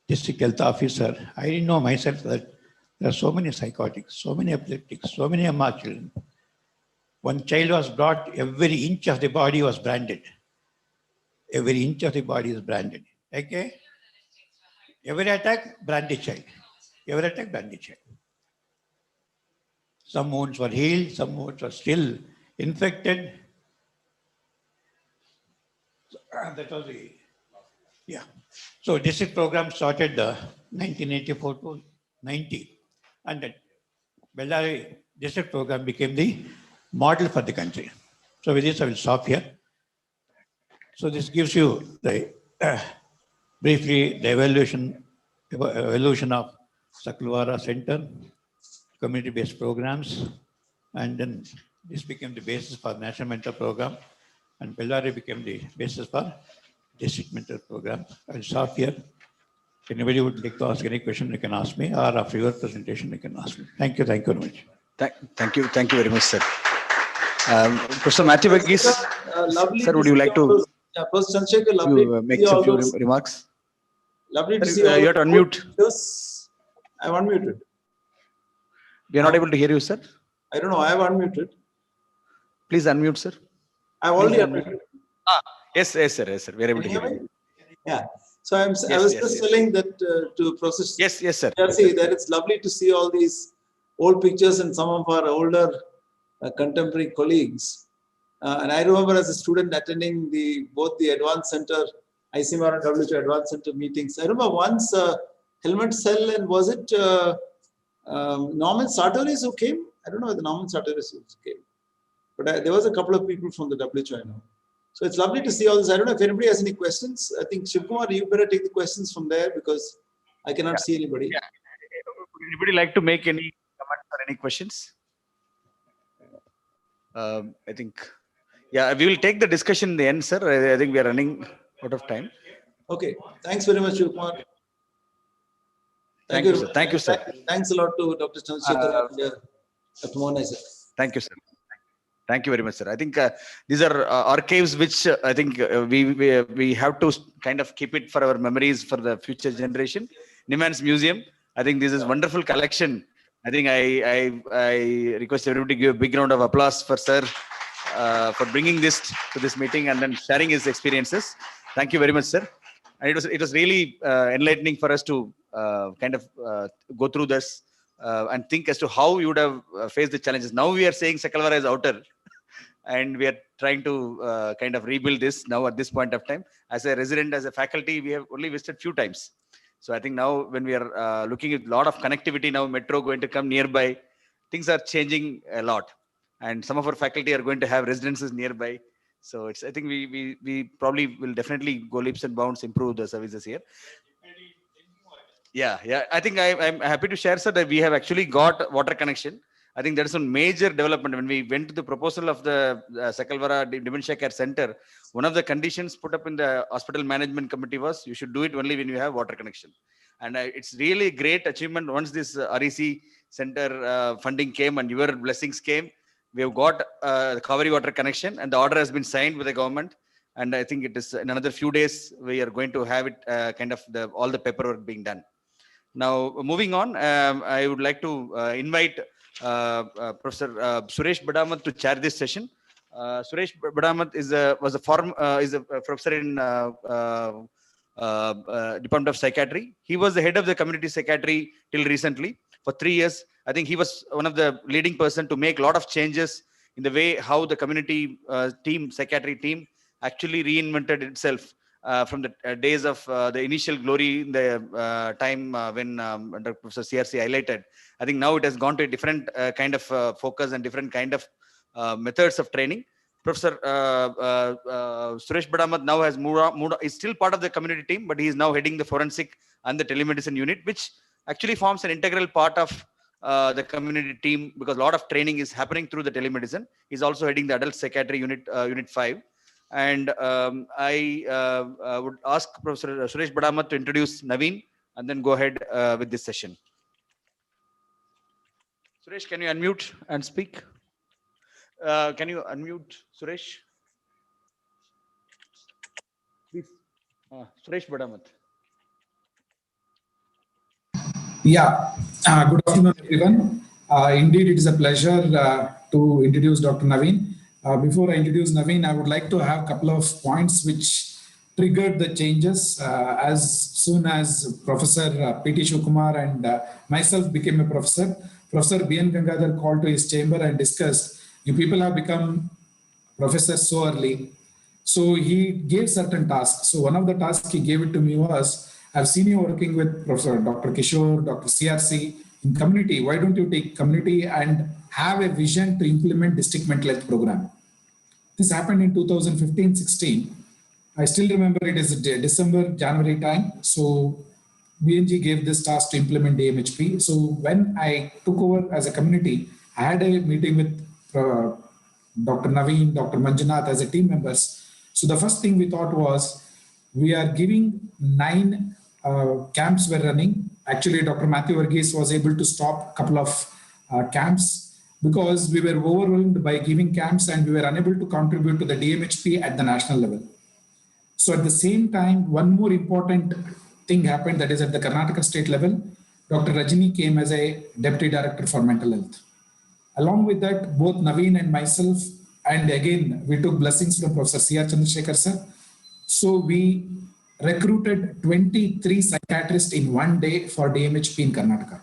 district health officer, I didn't know myself that there are so many psychotics, so many epileptics, so many MR children. One child was brought, every inch of the body was branded. Every inch of the body is branded. Okay? Every attack, branded child. Every attack, branded child. Some wounds were healed, some wounds were still infected. So, that was the, yeah. So district program started 1984 to 90. And that Bellary district program became the model for the country. So with this, I will stop here. So this gives you the briefly the evolution of Sakalvara Center, community-based programs, and then this became the basis for National Mentor Program, and Bellary became the basis for District Mentor Program. I'll stop here. If anybody would like to ask any question, you can ask me, or after your presentation, you can ask me. Thank you very much. Thank you very much, sir. Professor Matthew Verghese, sir, would you like to Professor Chandrasekhar, lovely to make see some all few those. remarks? Lovely to Sir, see all you have to those unmute. pictures. I'm unmuted. We are not able to hear you, sir. I don't know. I have unmuted. Please unmute, sir. I've already unmuted. Yes, sir. We are able to hear you. Yeah. So I was just telling that to Professor Yes, sir. that it's lovely to see all these old pictures and some of our older contemporary colleagues. And I remember as a student attending both the Advanced Center, ICMR and WHO Advanced Center meetings. I remember once Helmut Sell and was it Norman Sartoris who came? I don't know whether Norman Sartoris who came. But there was a couple of people from the WHO I know. So it's lovely to see all this. I don't know if anybody has any questions. I think Shivkumar, you better take the questions from there because I cannot see anybody. Yeah. Would anybody like to make any comments or any questions? I think, yeah, we will take the discussion in the end, sir. I think we are running out of time. Okay. Thanks very much, Shivkumar. Thank you, sir. Thank you, sir. Thanks a lot to Dr. Chandrasekhar and Dr. Mohan, sir. Thank you, sir. Thank you very much, sir. I think these are archives which I think we have to kind of keep it for our memories for the future generation. Niman's Museum, I think this is wonderful collection. I think I request everybody to give a big round of applause for sir for bringing this to this meeting and then sharing his experiences. Thank you very much, sir. And it was really enlightening for us to kind of go through this and think as to how you would have faced the challenges. Now we are saying Sakalvara is outer. And we are trying to kind of rebuild this now at this point of time. As a resident, as a faculty, we have only visited few times. So I think now when we are looking at a lot of connectivity now, metro going to come nearby, things are changing a lot. And some of our faculty are going to have residences nearby. So I think we probably will definitely go leaps and bounds, improve the services here. Yeah. I think I'm happy to share, sir, that we have actually got water connection. I think that is a major development. When we went to the proposal of the Sakalvara Dementia Care Center, one of the conditions put up in the hospital management committee was you should do it only when you have water connection. And it's really a great achievement. Once this REC center funding came and your blessings came, we have got the Kaveri water connection and the order has been signed with the government. And I think it is in another few days, we are going to have it kind of all the paperwork being done. Now, moving on, I would like to invite Professor Suresh Badamat to chair this session. Suresh Badamat is a professor in Department of Psychiatry. He was the head of the community psychiatry till recently for 3 years. I think he was one of the leading person to make a lot of changes in the way how the community psychiatry team actually reinvented itself from the days of the initial glory in the time when Dr. Professor CRC highlighted. I think now it has gone to a different kind of focus and different kind of methods of training. Professor Suresh Badamat now has moved is still part of the community team, but he is now heading the forensic and the telemedicine unit, which actually forms an integral part of the community team because a lot of training is happening through the telemedicine. He's also heading the adult psychiatry unit, unit 5. And I would ask Professor Suresh Badamat to introduce Naveen and then go ahead with this session. Suresh, can you unmute and speak? Can you unmute, Suresh? Please. Suresh Badamat. Yeah, good afternoon, everyone. Indeed, it is a pleasure to introduce Dr. Naveen. Before I introduce Naveen, I would like to have a couple of points which triggered the changes as soon as Professor P.T. Shivkumar and myself became a professor. Professor B.N. Gangadhar called to his chamber and discussed, you people have become professors so early. So he gave certain tasks. So one of the tasks he gave it to me was, I've seen you working with Professor Dr. Kishore, Dr. CRC in community, why don't you take community and have a vision to implement district mental health program? This happened in 2015-16. I still remember it is December, January time. So BNG gave this task to implement DMHP. So when I took over as a community, I had a meeting with Dr. Naveen, Dr. Manjunath as a team members. So the first thing we thought was, we are giving 9 camps were running. Actually, Dr. Matthew Varghese was able to stop a couple of camps because we were overwhelmed by giving camps and we were unable to contribute to the DMHP at the national level. So at the same time, one more important thing happened, that is at the Karnataka state level, Dr. Rajini came as a Deputy Director for Mental Health. Along with that, both Naveen and myself, and again, we took blessings from Professor C.R. Chandrasekhar sir. So we recruited 23 psychiatrists in one day for DMHP in Karnataka.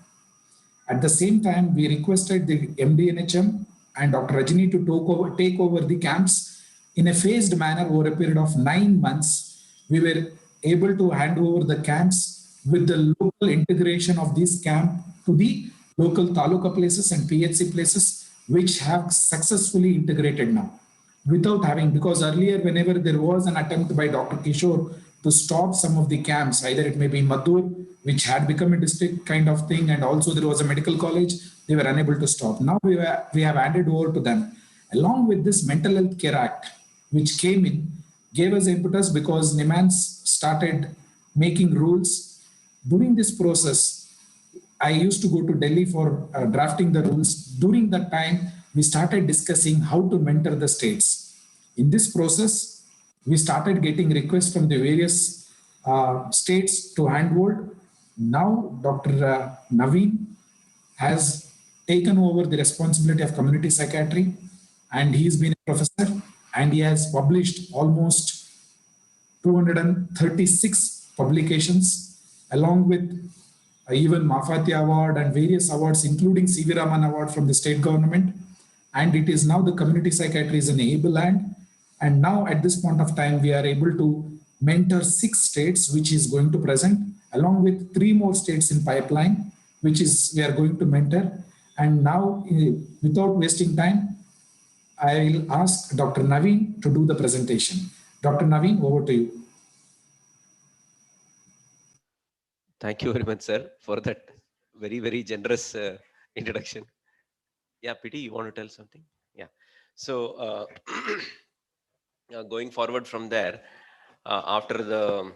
At the same time, we requested the MDNHM and Dr. Rajini to take over the camps in a phased manner over a period of 9 months. We were able to hand over the camps with the local integration of this camp to the local taluka places and PHC places, which have successfully integrated now. Without having, because earlier, whenever there was an attempt by Dr. Kishore to stop some of the camps, either it may be Mathur, which had become a district kind of thing, and also there was a medical college, they were unable to stop. Now we have handed over to them. Along with this Mental Health Care Act, which came in, gave us impetus because NIMANS started making rules. During this process, I used to go to Delhi for drafting the rules. During that time, we started discussing how to mentor the states. In this process, we started getting requests from the various states to handhold. Now, Dr. Naveen has taken over the responsibility of community psychiatry, and he's been a professor, and he has published almost 236 publications, along with even Mafati Award and various awards, including C.V. Raman Award from the state government. And it is now the community psychiatry is an able hand. And now at this point of time, we are able to mentor 6 states, which is going to present, along with 3 more states in pipeline, which is we are going to mentor. And now, without wasting time, I will ask Dr. Naveen to do the presentation. Dr. Naveen, over to you. Thank you very much, sir, for that very, very generous introduction. Yeah, Pity, you want to tell something? Yeah. So going forward from there, after the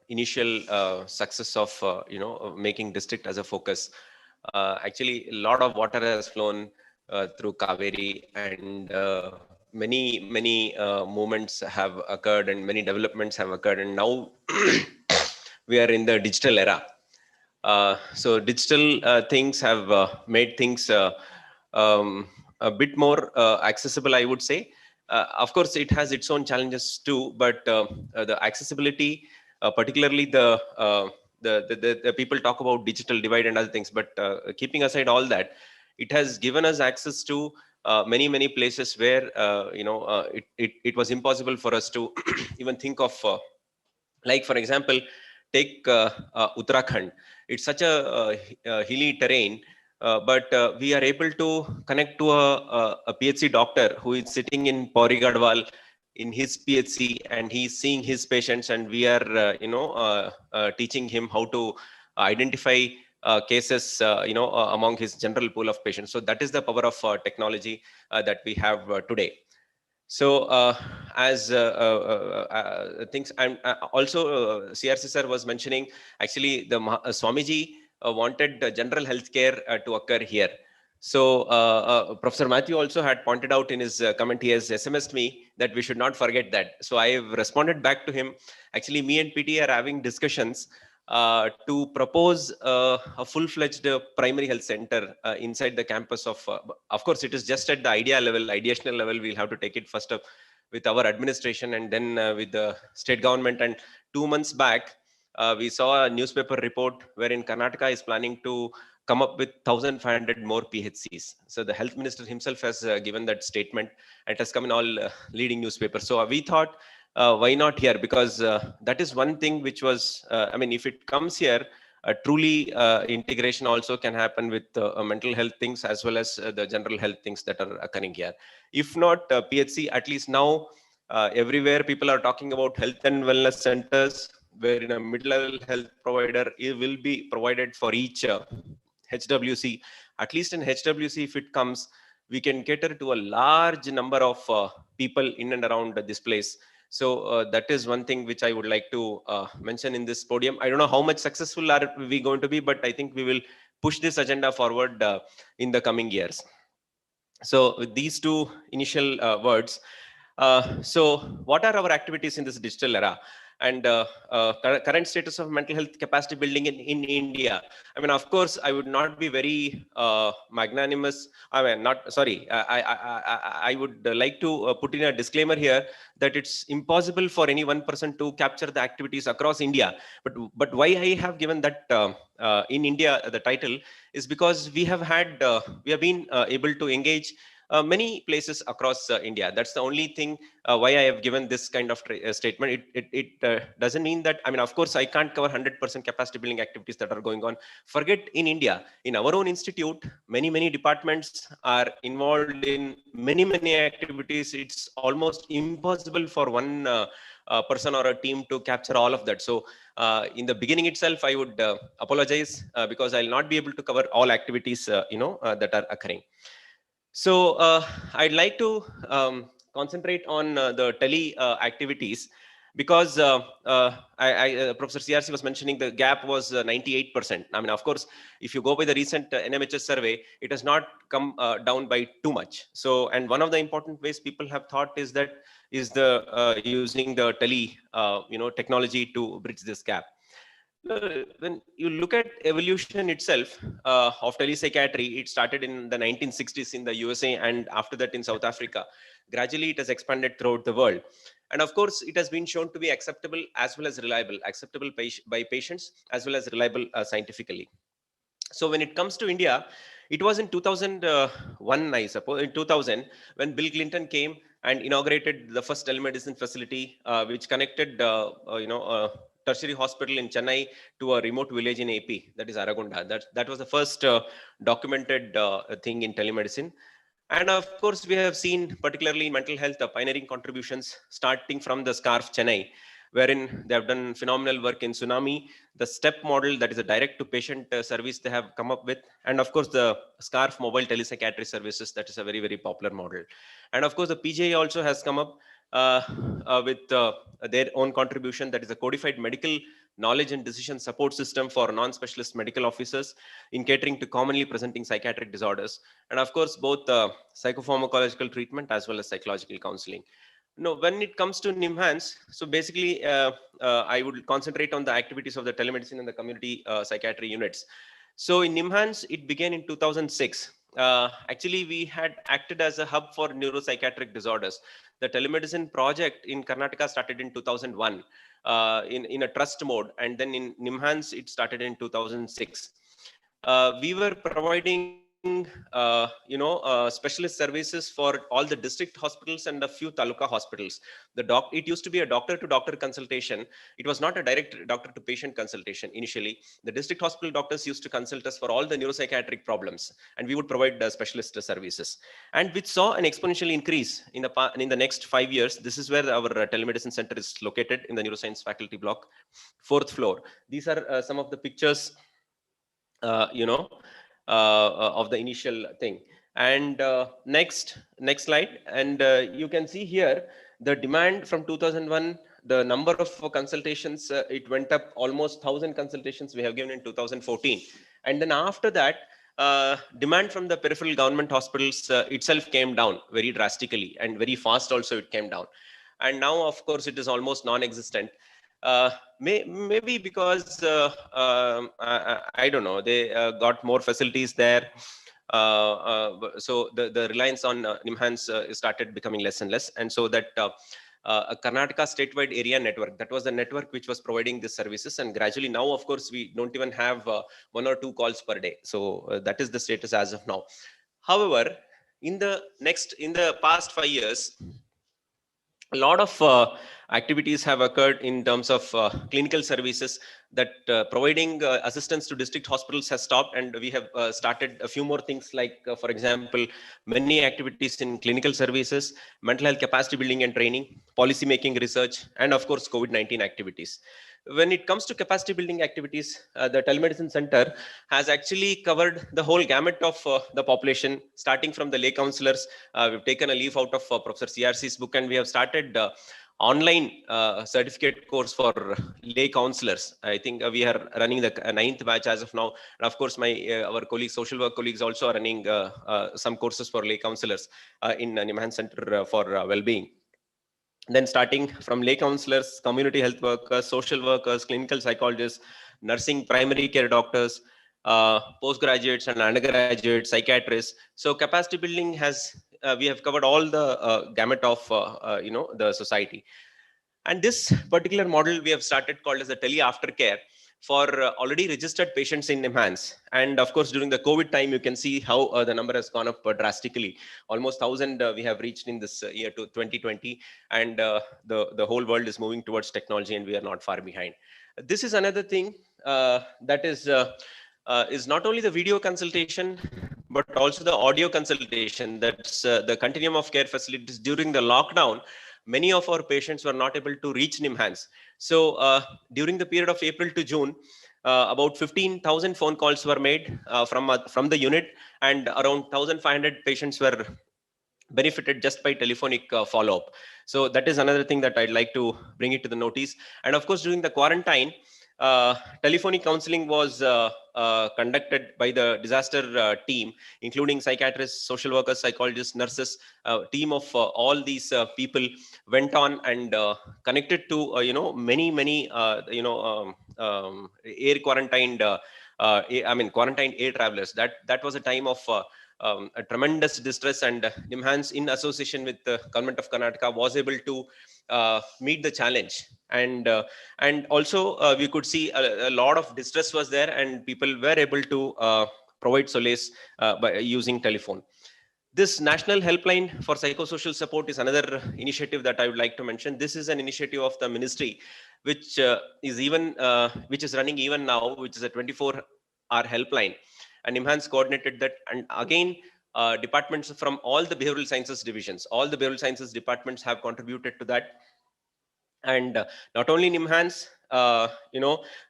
initial success of making district as a focus, actually a lot of water has flown through Kaveri, and many movements have occurred and many developments have occurred, and now we are in the digital era. So digital things have made things a bit more accessible, I would say. Of course, it has its own challenges too, but the accessibility, particularly the people talk about digital divide and other things, but keeping aside all that, it has given us access to many places where it was impossible for us to even think of. Like for example, take Uttarakhand. It's such a hilly terrain, but we are able to connect to a PHC doctor who is sitting in Pauri Gadwal in his PHC, and he's seeing his patients, and we are teaching him how to identify cases among his general pool of patients. So that is the power of technology that we have today. So as things, and also CRC sir was mentioning, actually the Swamiji wanted general healthcare to occur here. So Professor Matthew also had pointed out in his comment, he has SMS'd me that we should not forget that. So I have responded back to him. Actually, me and PT are having discussions to propose a full-fledged primary health center inside the campus of course, it is just at the ideational level. We'll have to take it first up with our administration and then with the state government. And 2 months back, we saw a newspaper report wherein Karnataka is planning to come up with 1,500 more PHCs. So the health minister himself has given that statement, and it has come in all leading newspapers. So we thought, why not here? Because that is one thing which was, I mean, if it comes here, truly integration also can happen with mental health things as well as the general health things that are occurring here. If not PHC, at least now everywhere people are talking about health and wellness centers, wherein a mid-level health provider will be provided for each HWC. At least in HWC, if it comes, we can cater to a large number of people in and around this place. So that is one thing which I would like to mention in this podium. I don't know how much successful are we going to be, but I think we will push this agenda forward in the coming years. So with these two initial words, so what are our activities in this digital era? And current status of mental health capacity building in India. I mean, of course, I would not be very magnanimous. I mean, not sorry. I would like to put in a disclaimer here that it's impossible for any one person to capture the activities across India. But why I have given that in India the title is because we have been able to engage many places across India. That's the only thing why I have given this kind of statement. It doesn't mean that, I mean, of course, I can't cover 100% capacity building activities that are going on. Forget in India. In our own institute, many departments are involved in many activities. It's almost impossible for one person or a team to capture all of that. So in the beginning itself, I would apologize because I'll not be able to cover all activities that are occurring. So I'd like to concentrate on the tele activities because Professor CRC was mentioning the gap was 98%. I mean, of course, if you go by the recent NMHS survey, it has not come down by too much. So, and one of the important ways people have thought is that using the tele technology to bridge this gap. When you look at evolution itself of telepsychiatry, it started in the 1960s in the USA, and after that in South Africa. Gradually, it has expanded throughout the world. And of course, it has been shown to be acceptable as well as reliable, acceptable by patients as well as reliable scientifically. So when it comes to India, it was in 2001, I suppose, in 2000, when Bill Clinton came and inaugurated the first telemedicine facility, which connected, tertiary hospital in Chennai to a remote village in AP, that is Aragonda. That was the first documented thing in telemedicine. And of course, we have seen, particularly in mental health, pioneering contributions starting from the SCARF Chennai, wherein they have done phenomenal work in tsunami, the STEP model, that is a direct-to-patient service they have come up with, and of course, the SCARF mobile telepsychiatry services, that is a very popular model. And of course, the PGI also has come up with their own contribution, that is a codified medical knowledge and decision support system for non-specialist medical officers in catering to commonly presenting psychiatric disorders. And of course, both psychopharmacological treatment as well as psychological counseling. No, when it comes to NIMHANS, so basically, I would concentrate on the activities of the telemedicine and the community psychiatry units. So in NIMHANS, it began in 2006. Actually, we had acted as a hub for neuropsychiatric disorders. The telemedicine project in Karnataka started in 2001 in a trust mode, and then in NIMHANS, it started in 2006. We were providing specialist services for all the district hospitals and a few taluka hospitals. It used to be a doctor-to-doctor consultation. It was not a direct doctor-to-patient consultation initially. The district hospital doctors used to consult us for all the neuropsychiatric problems, and we would provide specialist services. And which saw an exponential increase in the next 5 years. This is where our telemedicine center is located, in the neuroscience faculty block, 4th floor. These are some of the pictures, of the initial thing. And next slide. And you can see here the demand from 2001, the number of consultations, it went up almost 1,000 consultations we have given in 2014. And then after that, demand from the peripheral government hospitals itself came down very drastically, and very fast also it came down. And now, of course, it is almost non-existent. Maybe because I don't know, they got more facilities there. So the reliance on NIMHANS started becoming less and less. And so that a Karnataka statewide area network, that was the network which was providing these services. And gradually now, of course, we don't even have 1 or 2 calls per day. So that is the status as of now. However, in the past 5 years, a lot of activities have occurred in terms of clinical services that providing assistance to district hospitals has stopped, and we have started a few more things like, for example, many activities in clinical services, mental health capacity building and training, policy making research, and of course, COVID-19 activities. When it comes to capacity building activities, the telemedicine center has actually covered the whole gamut of the population, starting from the lay counselors. We've taken a leaf out of Professor CRC's book, and we have started online certificate course for lay counselors. I think we are running the 9th batch as of now. And of course, our colleagues, social work colleagues, also are running some courses for lay counselors in Nimhan Center for Wellbeing. Then starting from lay counselors, community health workers, social workers, clinical psychologists, nursing, primary care doctors, postgraduates and undergraduates, psychiatrists. So capacity building has, we have covered all the gamut of, the society. And this particular model we have started called as a tele aftercare for already registered patients in NIMHANS. And of course, during the COVID time, you can see how the number has gone up drastically. Almost 1,000 we have reached in this year to 2020. And the whole world is moving towards technology, and we are not far behind. This is another thing that is not only the video consultation, but also the audio consultation. That's the continuum of care facilities. During the lockdown, many of our patients were not able to reach NIMHANS. So during the period of April to June, about 15,000 phone calls were made from the unit, and around 1,500 patients were benefited just by telephonic follow-up. So that is another thing that I'd like to bring it to the notice. And of course, during the quarantine, telephonic counseling was conducted by the disaster team, including psychiatrists, social workers, psychologists, nurses. Team of all these people went on and connected to many air quarantined quarantined air travelers. That was a time of a tremendous distress, and NIMHANS, in association with the government of Karnataka, was able to meet the challenge. And also we could see a lot of distress was there, and people were able to provide solace by using telephone. This national helpline for psychosocial support is another initiative that I would like to mention. This is an initiative of the ministry, which is running even now, which is a 24-hour helpline. And NIMHANS coordinated that. And again, departments from all the behavioral sciences divisions, all the behavioral sciences departments have contributed to that. And not only NIMHANS,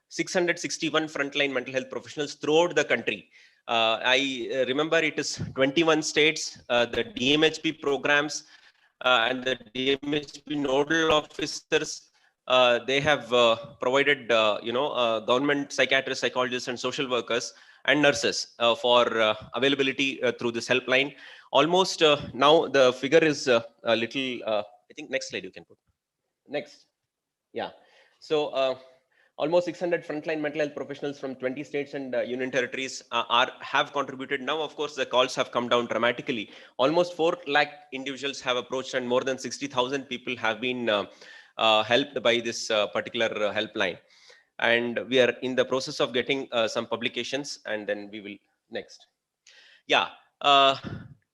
661 frontline mental health professionals throughout the country. I remember it is 21 states, the DMHP programs and the DMHP nodal officers. They have provided, government psychiatrists, psychologists, and social workers and nurses for availability through this helpline. Almost now the figure is a little, I think next slide you can put. Next. Yeah. So almost 600 frontline mental health professionals from 20 states and union territories have contributed. Now, of course, the calls have come down dramatically. Almost 4 lakh individuals have approached, and more than 60,000 people have been helped by this particular helpline. And we are in the process of getting some publications, and then we will next. Yeah.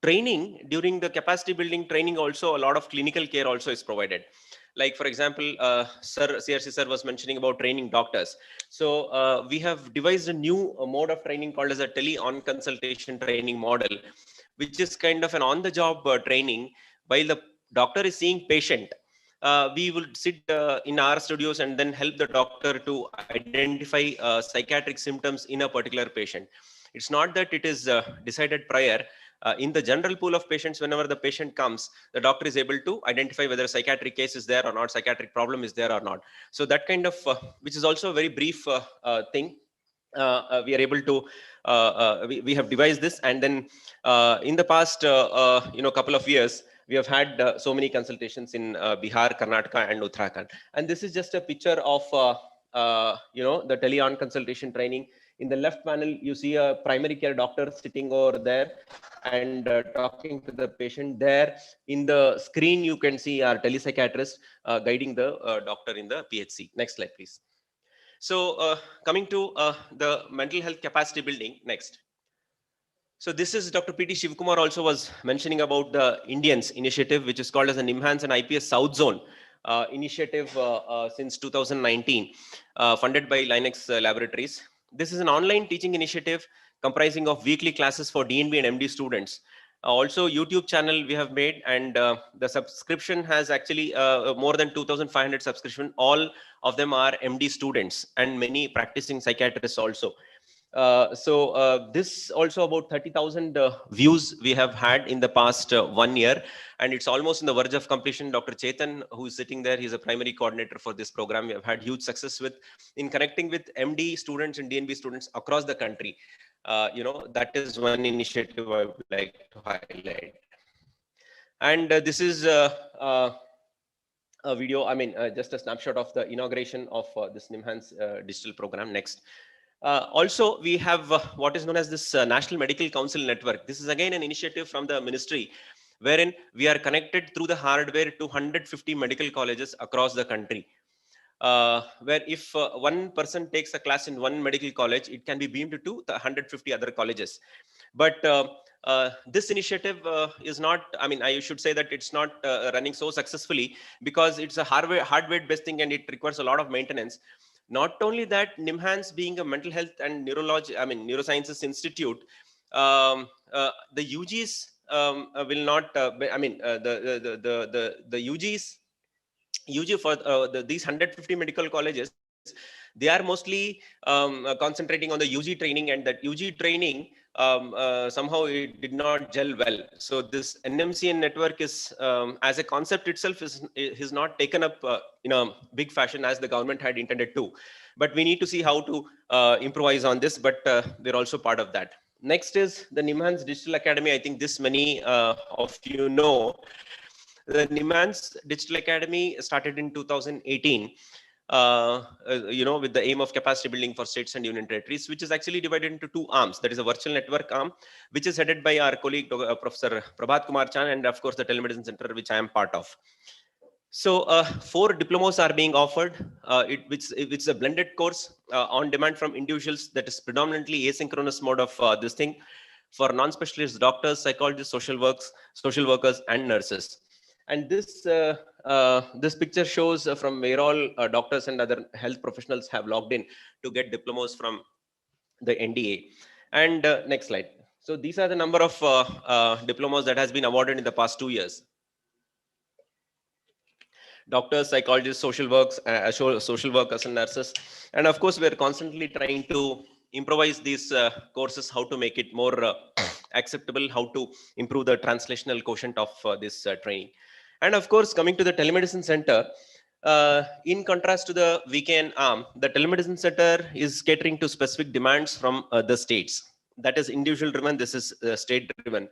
Training during the capacity building training, also a lot of clinical care also is provided. Like, for example, CRC sir was mentioning about training doctors. So we have devised a new mode of training called as a tele-on consultation training model, which is kind of an on-the-job training. While the doctor is seeing patient, we will sit in our studios and then help the doctor to identify psychiatric symptoms in a particular patient. It's not that it is decided prior. In the general pool of patients, whenever the patient comes, the doctor is able to identify whether a psychiatric case is there or not, psychiatric problem is there or not. So that kind of, which is also a very brief thing. We are able to, we have devised this, and then in the past, couple of years, we have had so many consultations in Bihar, Karnataka, and Uttarakhand. And this is just a picture of, the tele-on consultation training. In the left panel, you see a primary care doctor sitting over there and talking to the patient. There in the screen, you can see our telepsychiatrist guiding the doctor in the PHC. Next slide, please. So coming to the mental health capacity building, next. So this is Dr. P.T. Shivkumar also was mentioning about the Indians initiative, which is called as the NIMHANS and IPS South Zone initiative since 2019, funded by Linux Laboratories. This is an online teaching initiative comprising of weekly classes for DNB and MD students. Also YouTube channel we have made, and the subscription has actually more than 2,500 subscription. All of them are MD students and many practicing psychiatrists also. This also about 30,000 views we have had in the past 1 year, and it's almost in the verge of completion. Dr. Chetan, who is sitting there, he's a primary coordinator for this program. We have had huge success in connecting with MD students and DNB students across the country. That is one initiative I would like to highlight. And this is a video, just a snapshot of the inauguration of this NIMHANS digital program. Next. Also, we have what is known as this National Medical Council Network. This is again an initiative from the ministry, wherein we are connected through the hardware to 150 medical colleges across the country. Where if one person takes a class in one medical college, it can be beamed to the 150 other colleges. But this initiative is not, I should say that it's not running so successfully because it's a hardware-based thing and it requires a lot of maintenance. Not only that, NIMHANS being a mental health and neurosciences institute, the UGs will not, the UGs, UG for these 150 medical colleges, they are mostly concentrating on the UG training, and that UG training somehow it did not gel well. So this NMCN network is, as a concept itself, is not taken up in a big fashion as the government had intended to. But we need to see how to improvise on this, but we're also part of that. Next is the NIMHANS Digital Academy. I think this many of you know. The NIMHANS Digital Academy started in 2018, with the aim of capacity building for states and union territories, which is actually divided into two arms. That is a virtual network arm, which is headed by our colleague, Professor Prabhat Kumar Chan, and of course the telemedicine center, which I am part of. So 4 diplomas are being offered, which is a blended course on demand from individuals, that is predominantly asynchronous mode of this thing, for non-specialist doctors, psychologists, social workers, and nurses. And this this picture shows from where all doctors and other health professionals have logged in to get diplomas from the NDA. And next slide. So these are the number of diplomas that has been awarded in the past 2 years. Doctors, psychologists, social workers and nurses. And of course, we're constantly trying to improvise these courses, how to make it more acceptable, how to improve the translational quotient of this training. And of course, coming to the telemedicine center, in contrast to the VKN arm, the telemedicine center is catering to specific demands from the states. That is individual driven, this is state driven.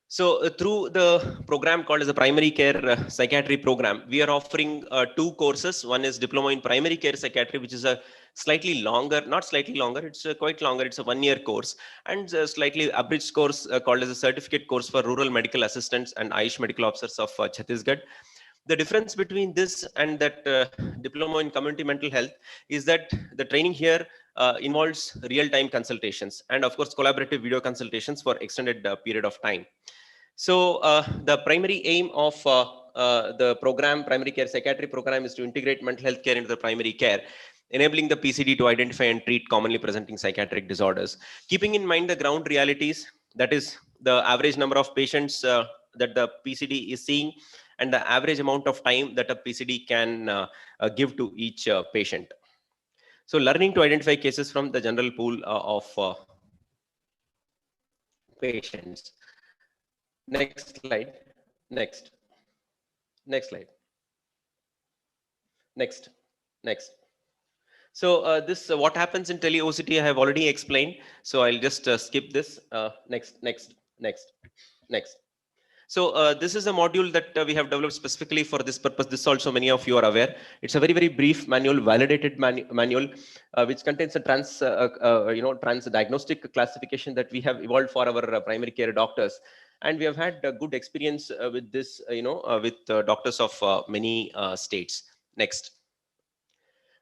So through the program called as a primary care psychiatry program, we are offering 2 courses. One is diploma in primary care psychiatry, which is a slightly longer, not slightly longer, it's quite longer. It's a 1-year course, and a slightly abridged course called as a certificate course for rural medical assistants and Ayush medical officers of Chhattisgarh. The difference between this and that diploma in community mental health is that the training here involves real-time consultations and of course collaborative video consultations for extended period of time. So the primary aim of the program, primary care psychiatry program, is to integrate mental health care into the primary care, enabling the PCD to identify and treat commonly presenting psychiatric disorders. Keeping in mind the ground realities, that is the average number of patients that the PCD is seeing and the average amount of time that a PCD can give to each patient. So learning to identify cases from the general pool of patients. Next slide. Next slide. Next. So this what happens in tele-OCT I have already explained. So I'll just skip this. Next. So this is a module that we have developed specifically for this purpose. This also many of you are aware. It's a very, very brief manual, validated manual, which contains a trans diagnostic classification that we have evolved for our primary care doctors. And we have had a good experience with this, with doctors of many states. Next.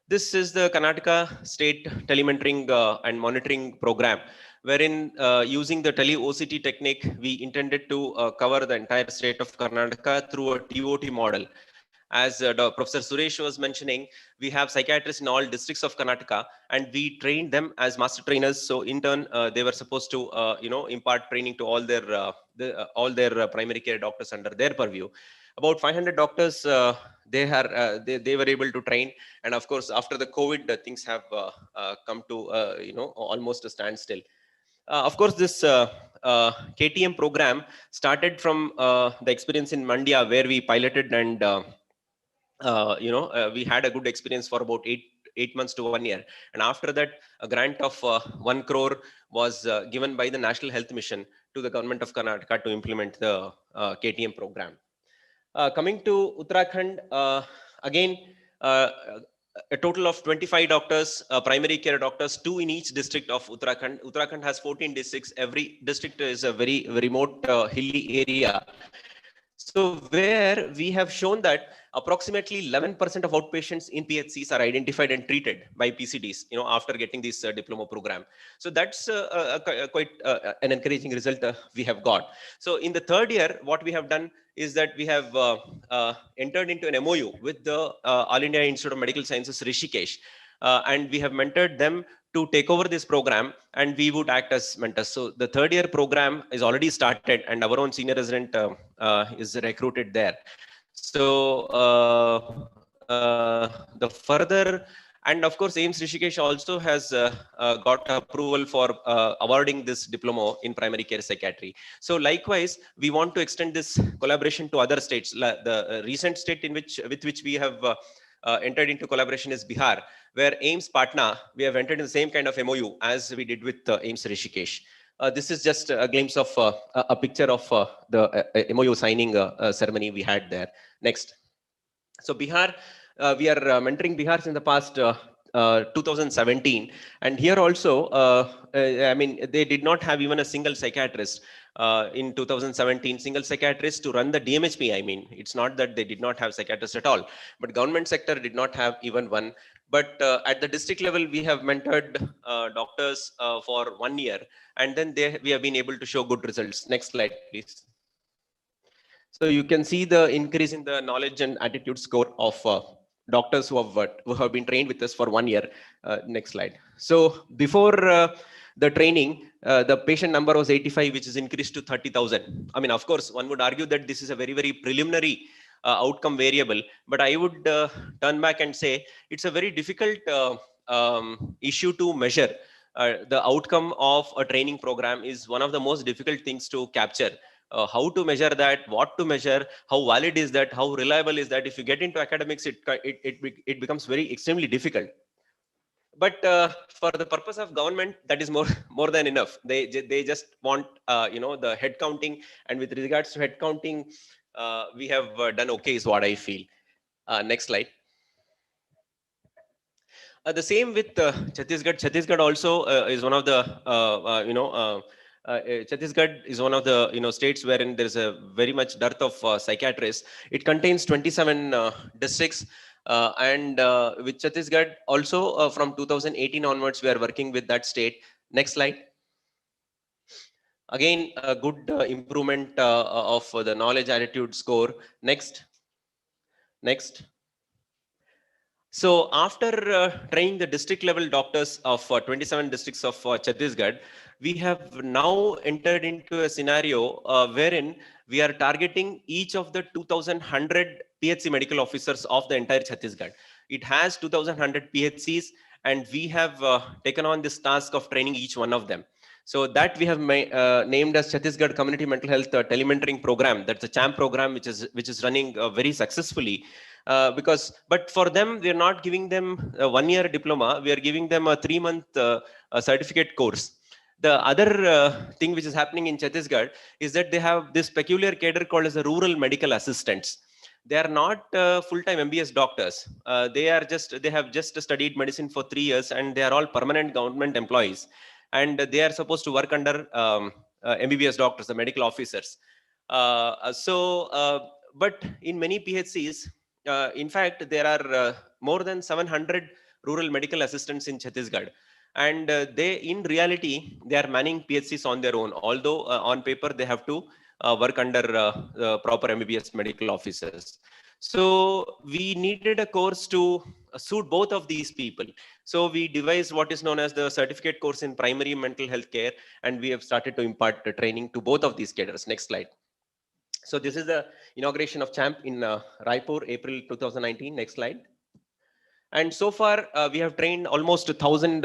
This is the Karnataka State Telementoring and Monitoring Program, wherein using the tele-OCT technique, we intended to cover the entire state of Karnataka through a TOT model. As Professor Suresh was mentioning, we have psychiatrists in all districts of Karnataka, and we trained them as master trainers. So in turn, they were supposed to, impart training to all their primary care doctors under their purview. About 500 doctors they were able to train, and of course after the COVID, things have come to almost a standstill. Of course, this KTM program started from the experience in Mandya, where we piloted and we had a good experience for about eight months to 1 year. And after that, a grant of 1 crore was given by the National Health Mission to the government of Karnataka to implement the KTM program. Coming to Uttarakhand, again, a total of 25 doctors, primary care doctors, 2 in each district of Uttarakhand. Uttarakhand has 14 districts. Every district is a very remote, hilly area. So where we have shown that approximately 11% of outpatients in PHCs are identified and treated by PCDs, after getting this diploma program. So that's quite an encouraging result we have got. So in the third year, what we have done is that we have entered into an MOU with the All India Institute of Medical Sciences, Rishikesh, and we have mentored them to take over this program, and we would act as mentors. So the third year program is already started, and our own senior resident is recruited there. So the further, and of course AIMS Rishikesh also has got approval for awarding this diploma in primary care psychiatry. So likewise, we want to extend this collaboration to other states. The recent state with which we have entered into collaboration is Bihar, where AIMS Patna, we have entered in the same kind of MOU as we did with AIMS Rishikesh. This is just a glimpse of a picture of the MOU signing ceremony we had there. Next. So Bihar, we are mentoring Bihar since the past 2017, and here also, they did not have even a single psychiatrist in 2017, single psychiatrist to run the DMHP. It's not that they did not have psychiatrists at all, but government sector did not have even one. But at the district level, we have mentored doctors for 1 year, and then we have been able to show good results. Next slide, please. So you can see the increase in the knowledge and attitude score of doctors who have been trained with us for 1 year. Next slide. So before the training, the patient number was 85, which is increased to 30,000. Of course, one would argue that this is a very, very preliminary outcome variable, but I would turn back and say it's a very difficult issue to measure. The outcome of a training program is one of the most difficult things to capture. How to measure that, what to measure, how valid is that, how reliable is that? If you get into academics, it becomes very extremely difficult. But for the purpose of government, that is more than enough. They just want the head counting, and with regards to head counting, we have done okay, is what I feel. Next slide. The same with Chhattisgarh. Chhattisgarh also is one of the Chhattisgarh is one of the states wherein there is a very much dearth of psychiatrists. It contains 27 districts, and with Chhattisgarh also from 2018 onwards we are working with that state. Next slide. Again, a good improvement of the knowledge attitude score. Next. So after training the district level doctors of 27 districts of Chhattisgarh, we have now entered into a scenario wherein we are targeting each of the 2,100 PHC medical officers of the entire Chhattisgarh. It has 2,100 PHCs, and we have taken on this task of training each one of them. So that we have named as Chhattisgarh Community Mental Health Telementoring Program. That's a CHAMP program which is running very successfully. But for them, we are not giving them a 1 year diploma. We are giving them a 3-month certificate course. The other thing which is happening in Chhattisgarh is that they have this peculiar cadre called as the rural medical assistants. They are not full-time MBS doctors. They have just studied medicine for 3 years, and they are all permanent government employees. And they are supposed to work under MBBS doctors, the medical officers. But in many PHCs, in fact, there are more than 700 rural medical assistants in Chhattisgarh. And they, in reality, they are manning PHCs on their own. Although on paper, they have to work under the proper MBBS medical officers. So we needed a course to suit both of these people. So we devised what is known as the certificate course in primary mental health care, and we have started to impart the training to both of these cadres. Next slide. So this is the inauguration of CHAMP in Raipur, April 2019. Next slide. And so far, we have trained almost 1,000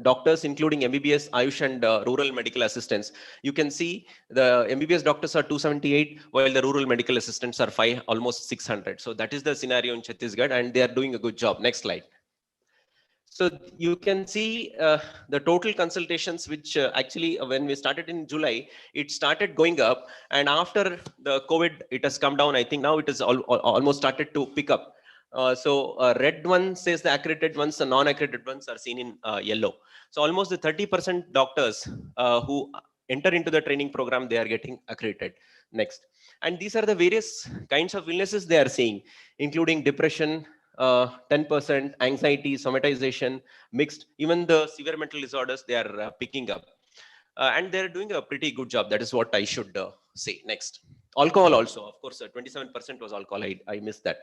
doctors, including MBBS, Ayush, and rural medical assistants. You can see the MBBS doctors are 278, while the rural medical assistants are almost 600. So that is the scenario in Chhattisgarh, and they are doing a good job. Next slide. So you can see the total consultations, which actually when we started in July, it started going up. And after the COVID, it has come down. I think now it has almost started to pick up. So red one says the accredited ones, the non-accredited ones are seen in yellow. So almost the 30% doctors who enter into the training program, they are getting accredited. Next. And these are the various kinds of illnesses they are seeing, including depression, 10%, anxiety, somatization, mixed, even the severe mental disorders, they are picking up. And they're doing a pretty good job. That is what I should say. Next. Alcohol also, of course, 27% was alcohol. I missed that.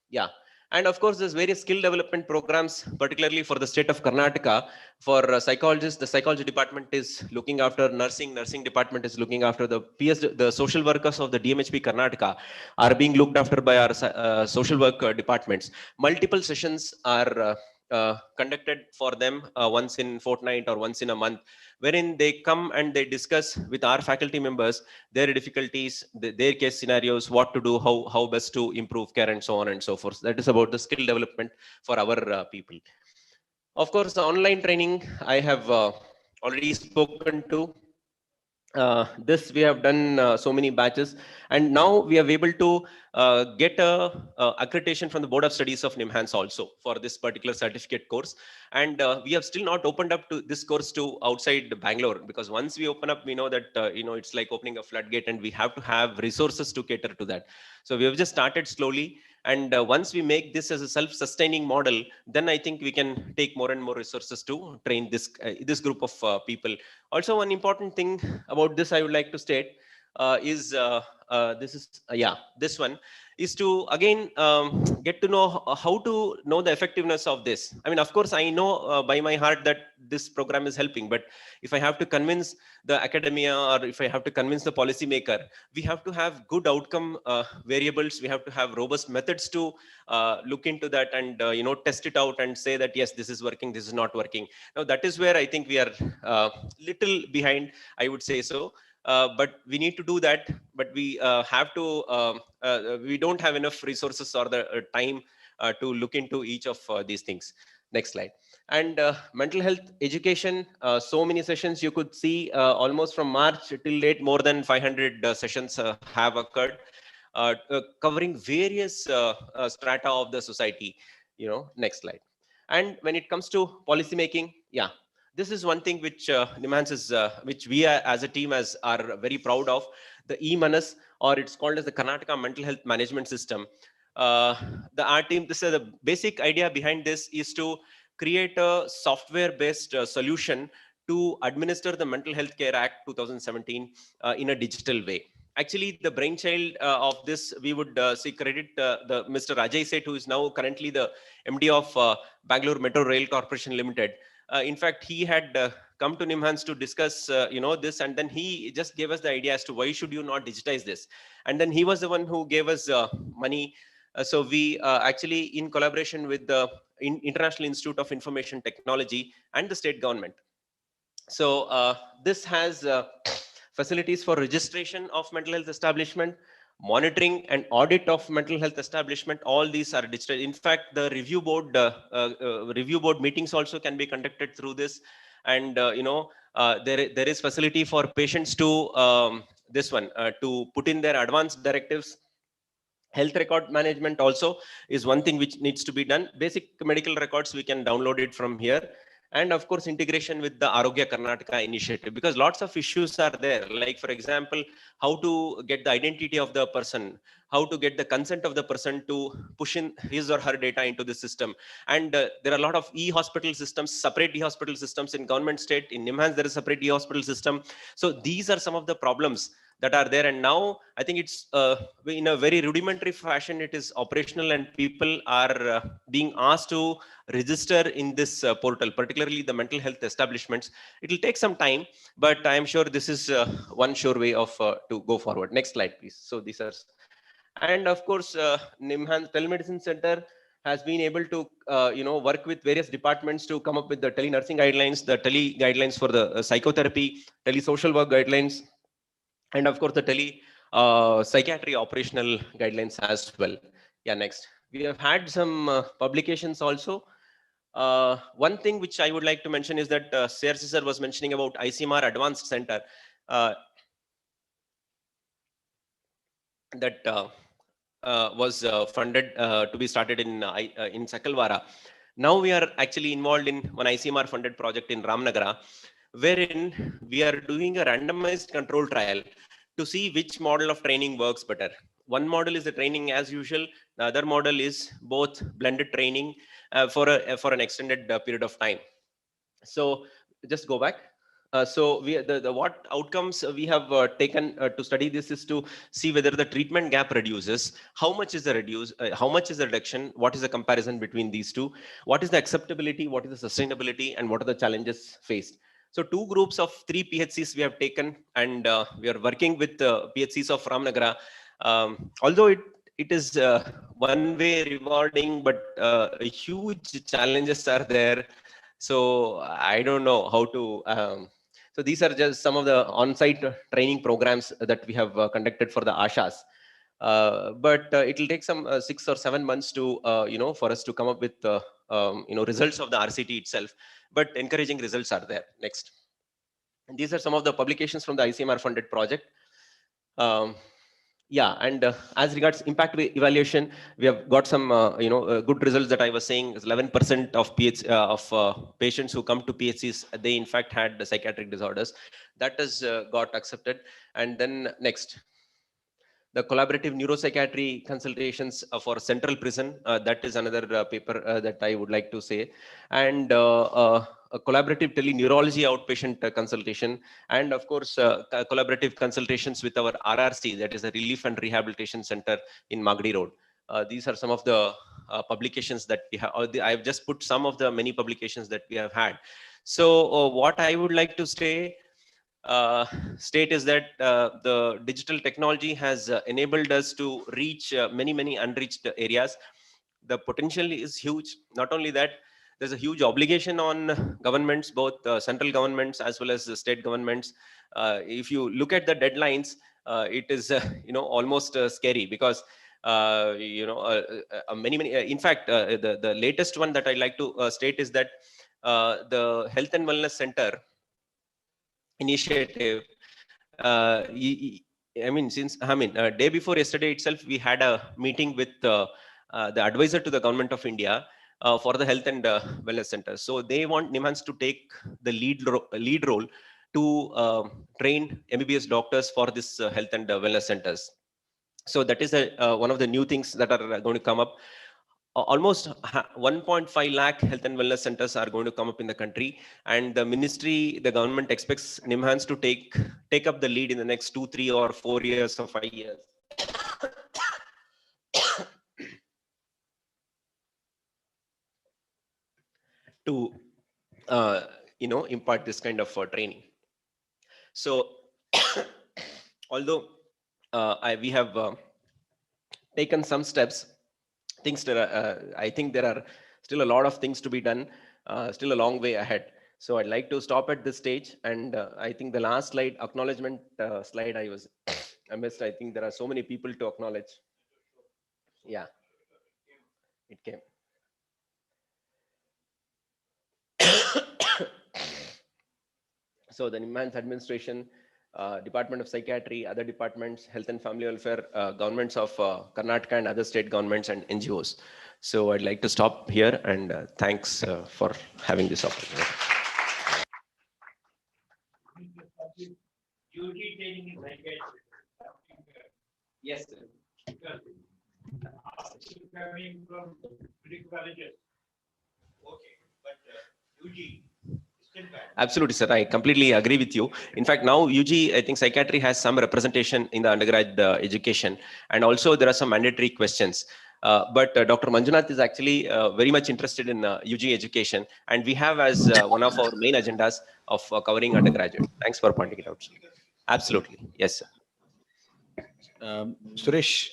Yeah. And of course, there's various skill development programs, particularly for the state of Karnataka. For psychologists, the psychology department is looking after nursing department is looking after the the social workers of the DMHP Karnataka are being looked after by our social work departments. Multiple sessions are conducted for them once in fortnight or once in a month, wherein they come and they discuss with our faculty members their difficulties, their case scenarios, what to do, how best to improve care, and so on and so forth. That is about the skill development for our people. Of course, the online training I have already spoken to. This we have done so many batches, and now we are able to get a accreditation from the Board of Studies of NIMHANS also for this particular certificate course. And we have still not opened up to this course to outside Bangalore, because once we open up, we know that it's like opening a floodgate, and we have to have resources to cater to that. So we have just started slowly. And once we make this as a self-sustaining model, then I think we can take more and more resources to train this group of people. Also, one important thing about this I would like to state is this one is to again get to know how to know the effectiveness of this. I mean, of course, I know by my heart that this program is helping, but if I have to convince the academia, or if I have to convince the policymaker, we have to have good outcome variables. We have to have robust methods to look into that and test it out and say that yes, this is working, this is not working. Now that is where I think we are little behind, I would say so. But we need to do that, but we have to we don't have enough resources or the time to look into each of these things. Next slide. And mental health education, so many sessions you could see almost from March till date, more than 500 sessions have occurred, covering various strata of the society. Next slide. And when it comes to policy making, yeah, this is one thing which NIMHANS is, which we as a team are very proud of, the e-Manas, or it's called as the Karnataka Mental Health Management System. Our team, this is the basic idea behind this is to create a software-based solution to administer the Mental Health Care Act 2017 in a digital way. Actually, the brainchild of this, we would say credit the Mr. Ajay Seth, who is now currently the MD of Bangalore Metro Rail Corporation Limited. In fact, he had come to NIMHANS to discuss, this, and then he just gave us the idea as to why should you not digitize this. And then he was the one who gave us money. So we actually, in collaboration with the International Institute of Information Technology and the state government. So this has facilities for registration of mental health establishment, monitoring and audit of mental health establishment. All these are digital. In fact, the review board meetings also can be conducted through this. And there is facility for patients to to put in their advance directives. Health record management also is one thing which needs to be done. Basic medical records, we can download it from here. And of course, integration with the Arogya Karnataka initiative, because lots of issues are there. Like, for example, how to get the identity of the person, how to get the consent of the person to push in his or her data into the system. And there are a lot of e-hospital systems, separate e-hospital systems in government state. In NIMHANS, there is a separate e-hospital system. So these are some of the problems that are there. And now I think it's in a very rudimentary fashion, it is operational, and people are being asked to register in this portal, particularly the mental health establishments. It will take some time, but I am sure this is one sure way of to go forward. Next slide, please. So these are, and of course, NIMHANS Telemedicine Center has been able to work with various departments to come up with the tele-nursing guidelines, the tele guidelines for the psychotherapy, tele-social work guidelines, and of course the tele psychiatry operational guidelines as well. Yeah, next. We have had some publications also. One thing which I would like to mention is that CRC sir was mentioning about ICMR Advanced Center that was funded to be started in Sakalwara. Now we are actually involved in one ICMR funded project in Ramnagara, wherein we are doing a randomized control trial to see which model of training works better. One model is the training as usual. The other model is both blended training for an extended period of time. So just go back. So what outcomes we have taken to study this is to see whether the treatment gap reduces, how much is the how much is the reduction, what is the comparison between these two, what is the acceptability, what is the sustainability, and what are the challenges faced. So 2 groups of 3 PHCs we have taken, and we are working with PHCs of Ramnagara. Although it is one way rewarding, but huge challenges are there. So I don't know how to. So these are just some of the on-site training programs that we have conducted for the ASHAs. But it will take some 6 or 7 months to for us to come up with results of the RCT itself. But encouraging results are there. Next. And these are some of the publications from the ICMR funded project. Yeah, and as regards impact evaluation, we have got some good results that I was saying. 11% of patients who come to PHCs, they in fact had the psychiatric disorders. That has got accepted. And then next, the collaborative neuropsychiatry consultations for central prison, that is another paper that I would like to say. And a collaborative tele-neurology outpatient consultation, and of course, collaborative consultations with our RRC, that is the Relief and Rehabilitation Center in Magadi Road. These are some of the publications that we have. I have just put some of the many publications that we have had. So what I would like to state is that the digital technology has enabled us to reach many unreached areas. The potential is huge. Not only that, there's a huge obligation on governments, both central governments as well as the state governments. If you look at the deadlines, it is almost scary, because many in fact, the latest one that I like to state is that the Health and Wellness Center initiative. Day before yesterday itself, we had a meeting with the advisor to the government of India for the Health and Wellness Center. So they want NIMHANS to take the lead role to train MBBS doctors for this health and wellness centers. So that is one of the new things that are going to come up. Almost 1.5 lakh health and wellness centers are going to come up in the country, and the ministry, the government expects NIMHANS to take up the lead in the next 2, 3, or 4 years or 5 years. To impart this kind of training. So although we have taken some steps, I think there are still a lot of things to be done, still a long way ahead. So I'd like to stop at this stage, and I think the last slide, acknowledgement slide, I missed. I think there are so many people to acknowledge. Yeah, it came. So the NIMHANS administration, Department of Psychiatry, other departments, Health and Family Welfare, governments of Karnataka and other state governments and NGOs. So I'd like to stop here, and thanks for having this opportunity. UG training in psychiatry. Yes, sir. Because coming from medical colleges. Okay, but UG. Absolutely, sir. I completely agree with you. In fact, now UG, I think psychiatry has some representation in the undergrad education, and also there are some mandatory questions. But Dr. Manjunath is actually very much interested in UG education, and we have as one of our main agendas of covering undergraduate. Thanks for pointing it out, sir. Absolutely, yes, sir. Suresh,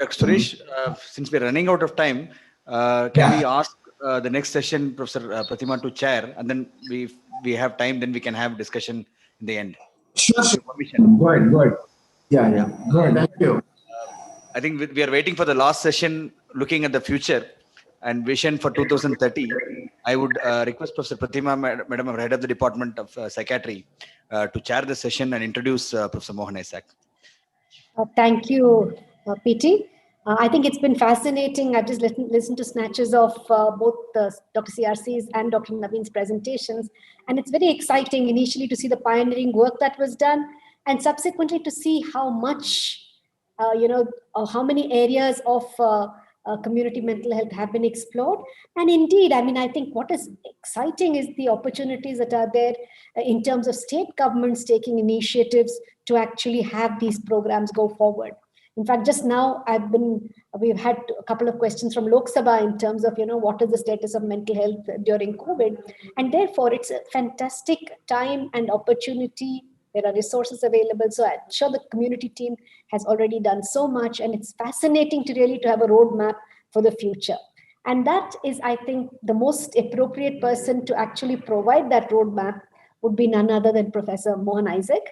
Dr. Suresh, since we're running out of time, can we ask the next session, Professor Pratima, to chair, and then we have time, then we can have discussion in the end. Sure, sure. Permission. Go ahead, go ahead. Yeah. Go ahead. Thank you. I think we are waiting for the last session, looking at the future and vision for 2030. I would request Professor Pratima, Madam, Head of the Department of Psychiatry, to chair the session and introduce Professor Mohan Isaac. Thank you, PT. I think it's been fascinating. I've just listened to snatches of both Dr. CRC's and Dr. Naveen's presentations. And it's very exciting initially to see the pioneering work that was done and subsequently to see how much, how many areas of community mental health have been explored. And indeed, I mean, I think what is exciting is the opportunities that are there in terms of state governments taking initiatives to actually have these programs go forward. In fact, just now we've had a couple of questions from Lok Sabha in terms of, what is the status of mental health during COVID? And therefore, it's a fantastic time and opportunity. There are resources available. So I'm sure the community team has already done so much, and it's fascinating to really have a roadmap for the future. And that is, I think, the most appropriate person to actually provide that roadmap would be none other than Professor Mohan Isaac.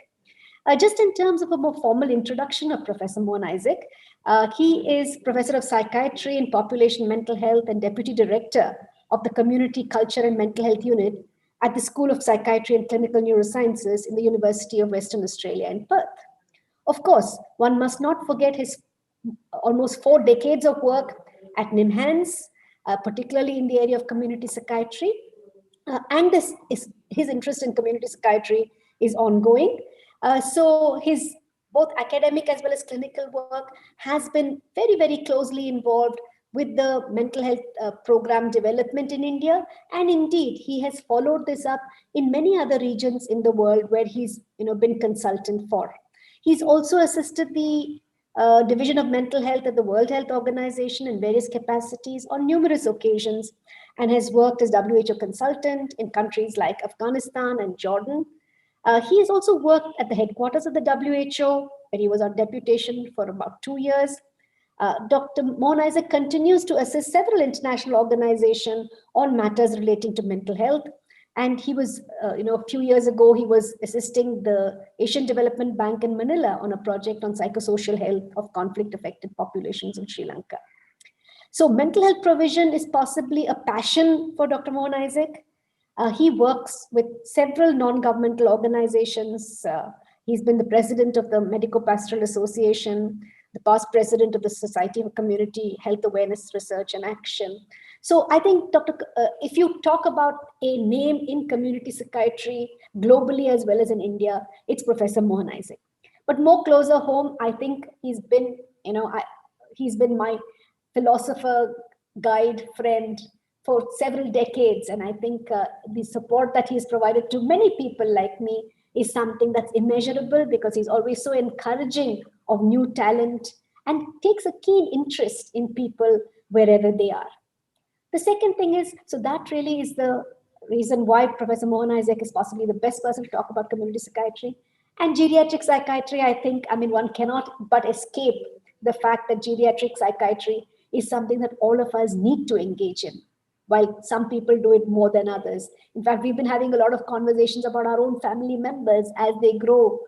Just in terms of a more formal introduction of Professor Mohan Isaac, he is Professor of Psychiatry and Population Mental Health and Deputy Director of the Community Culture and Mental Health Unit at the School of Psychiatry and Clinical Neurosciences in the University of Western Australia in Perth. Of course, one must not forget his almost 4 decades of work at NIMHANS, particularly in the area of community psychiatry. And his interest in community psychiatry is ongoing. So his both academic as well as clinical work has been very, very closely involved with the mental health program development in India. And indeed, he has followed this up in many other regions in the world where he's been consultant for. He's also assisted the Division of Mental Health at the World Health Organization in various capacities on numerous occasions, and has worked as WHO consultant in countries like Afghanistan and Jordan. He has also worked at the headquarters of the WHO, where he was on deputation for about 2 years. Dr. Mohan Isaac continues to assist several international organizations on matters relating to mental health. And he was, a few years ago, he was assisting the Asian Development Bank in Manila on a project on psychosocial health of conflict-affected populations in Sri Lanka. So mental health provision is possibly a passion for Dr. Mohan Isaac. He works with several non-governmental organizations. He's been the president of the Medico-Pastoral Association, the past president of the Society for Community Health Awareness Research and Action. So I think, if you talk about a name in community psychiatry globally as well as in India, it's Professor Mohan Isaac. But more closer home, I think he's been, he's been my philosopher, guide, friend for several decades. And I think the support that he's provided to many people like me is something that's immeasurable, because he's always so encouraging of new talent and takes a keen interest in people wherever they are. The second thing is, so that really is the reason why Professor Mohan Isaac is possibly the best person to talk about community psychiatry. And geriatric psychiatry, I think, one cannot but escape the fact that geriatric psychiatry is something that all of us need to engage in, while some people do it more than others. In fact, we've been having a lot of conversations about our own family members as they grow,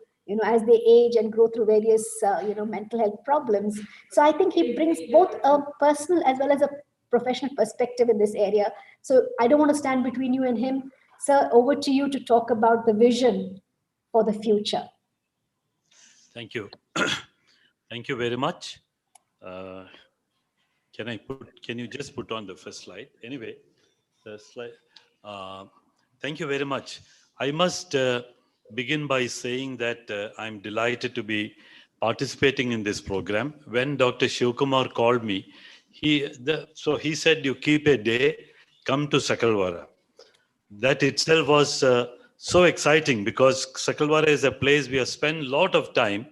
as they age and grow through various, mental health problems. So I think he brings both a personal as well as a professional perspective in this area. So I don't want to stand between you and him. Sir, over to you to talk about the vision for the future. Thank you. Thank you very much. Can you just put on the first slide? Anyway, the slide. Thank you very much. I must begin by saying that I'm delighted to be participating in this program. When Dr. Shivkumar called me, he said, you keep a day, come to Sakalwara. That itself was so exciting because Sakalwara is a place we have spent a lot of time.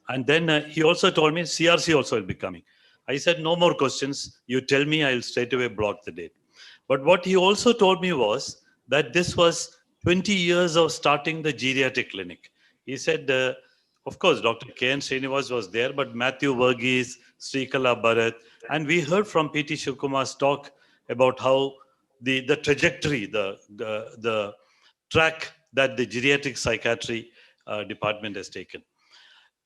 And then he also told me CRC also will be coming. I said, no more questions. You tell me, I'll straight away block the date. But what he also told me was that this was 20 years of starting the geriatric clinic. He said, of course, Dr. K.N. Srinivas was there, but Matthew Verghese, Srikala Bharat, and we heard from P.T. Shivkumar's talk about how the trajectory, the track that the geriatric psychiatry department has taken.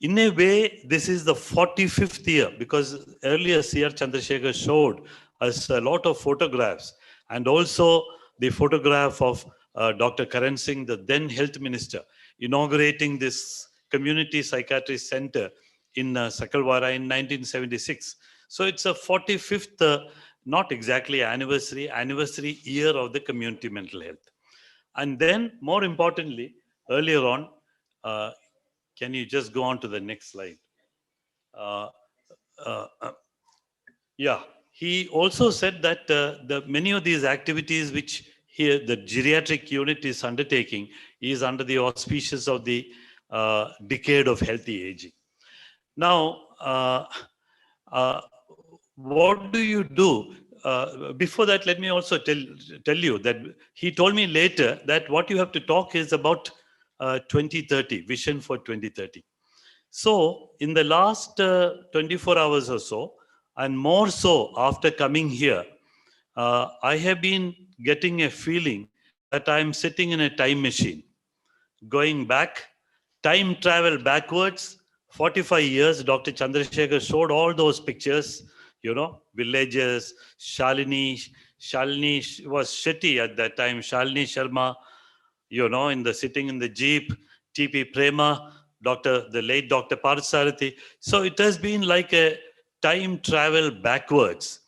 In a way, this is the 45th year, because earlier C.R. Chandrasekhar showed us a lot of photographs, and also the photograph of Dr. Karan Singh, the then health minister, inaugurating this community psychiatry center in Sakalwara in 1976. So it's a 45th, not exactly anniversary year of the community mental health. And then, more importantly, earlier on, can you just go on to the next slide? Yeah, he also said that the many of these activities which here the geriatric unit is undertaking is under the auspices of the decade of healthy aging. Now, what do you do? Before that, let me also tell you that he told me later that what you have to talk is about 2030, vision for 2030. So in the last 24 hours or so, and more so after coming here, I have been getting a feeling that I'm sitting in a time machine, going back, time travel backwards, 45 years. Dr. Chandrasekhar showed all those pictures, you know, villages, Shalini was Shetty at that time, Shalini Sharma, you know, sitting in the Jeep, T.P. Prema, the late Dr. Parthasarathi. So it has been like a time travel backwards.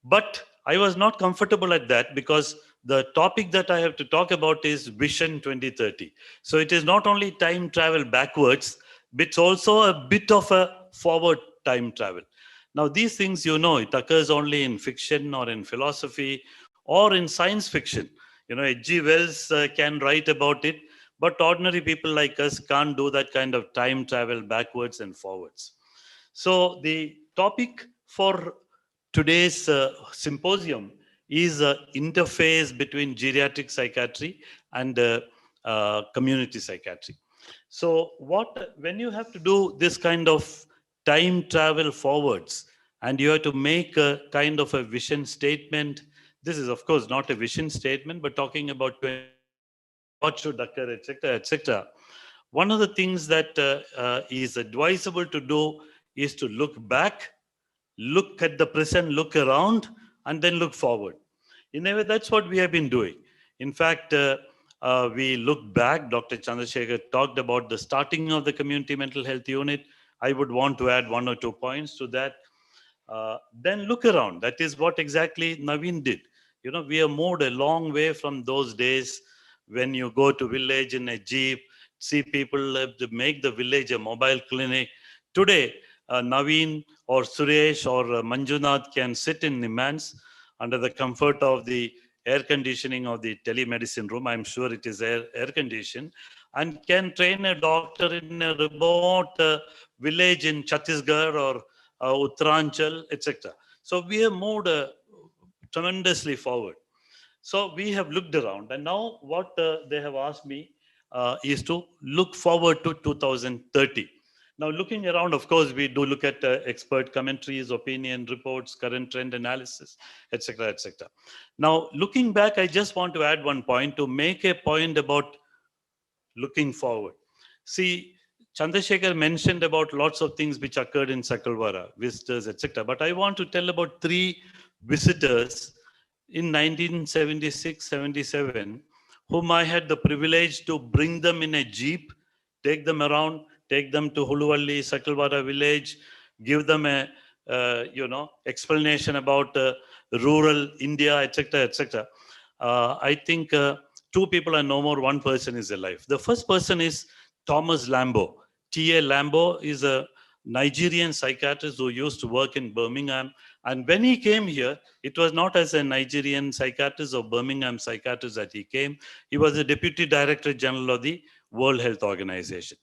But I was not comfortable at that because the topic that I have to talk about is Vision 2030. So it is not only time travel backwards, but it's also a bit of a forward time travel. Now, these things, you know, it occurs only in fiction or in philosophy or in science fiction. You know, H.G. Wells can write about it, but ordinary people like us can't do that kind of time travel backwards and forwards. So the topic for today's symposium is interface between geriatric psychiatry and community psychiatry. So when you have to do this kind of time travel forwards and you have to make a kind of a vision statement, this is of course not a vision statement, but talking about what should occur, etc., etc. One of the things that is advisable to do is to look back, look at the present, look around, and then look forward. In a way, that's what we have been doing. In fact, we look back. Dr. Chandrasekhar talked about the starting of the community mental health unit. I would want to add 1 or 2 points to that. Then look around. That is what exactly Naveen did. You know, we have moved a long way from those days when you go to village in a jeep, see people make the village a mobile clinic. Today, Naveen or Suresh or Manjunath can sit in Nimans under the comfort of the air conditioning of the telemedicine room. I'm sure it is air conditioned, and can train a doctor in a remote village in Chhattisgarh or Uttaranchal, etc. So we have moved tremendously forward. So we have looked around, and now what they have asked me is to look forward to 2030. Now, looking around, of course, we do look at expert commentaries, opinion reports, current trend analysis, etc., etc. Now, looking back, I just want to add 1 point to make a point about looking forward. See, Chandrasekhar mentioned about lots of things which occurred in Sakalwara, visitors, etc. But I want to tell about 3 visitors in 1976-77, whom I had the privilege to bring them in a jeep, take them around, take them to Huluvalli, Sakalwara village, give them a explanation about rural India, etc., etc. I think two people are no more, one person is alive. The first person is Thomas Lambo. T.A. Lambo is a Nigerian psychiatrist who used to work in Birmingham. And when he came here, it was not as a Nigerian psychiatrist or Birmingham psychiatrist that he came. He was the Deputy Director General of the World Health Organization.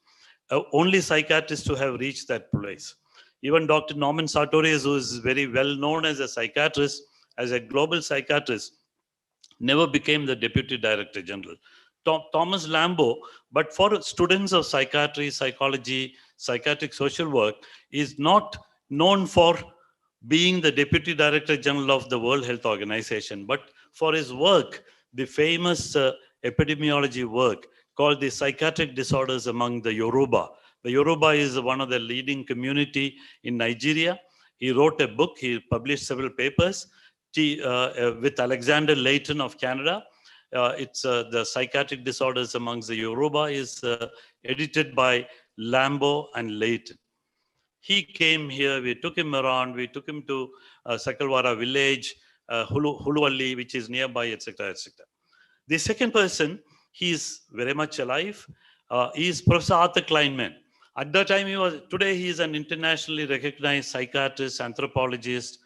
Only psychiatrist to have reached that place. Even Dr. Norman Sartorius, who is very well known as a psychiatrist, as a global psychiatrist, never became the Deputy Director General. Thomas Lambo, but for students of psychiatry, psychology, psychiatric social work, is not known for being the Deputy Director General of the World Health Organization, but for his work, the famous epidemiology work called the psychiatric disorders among the Yoruba. The Yoruba is one of the leading community in Nigeria. He wrote a book, he published several papers with Alexander Layton of Canada. It's the psychiatric disorders amongst the Yoruba is edited by Lambo and Layton. He came here, we took him around, we took him to Sakalwara village, Huluvalli, which is nearby, etc., etc. The second person, he is very much alive. He is Professor Arthur Kleinman. At that time, today he is an internationally recognized psychiatrist, anthropologist.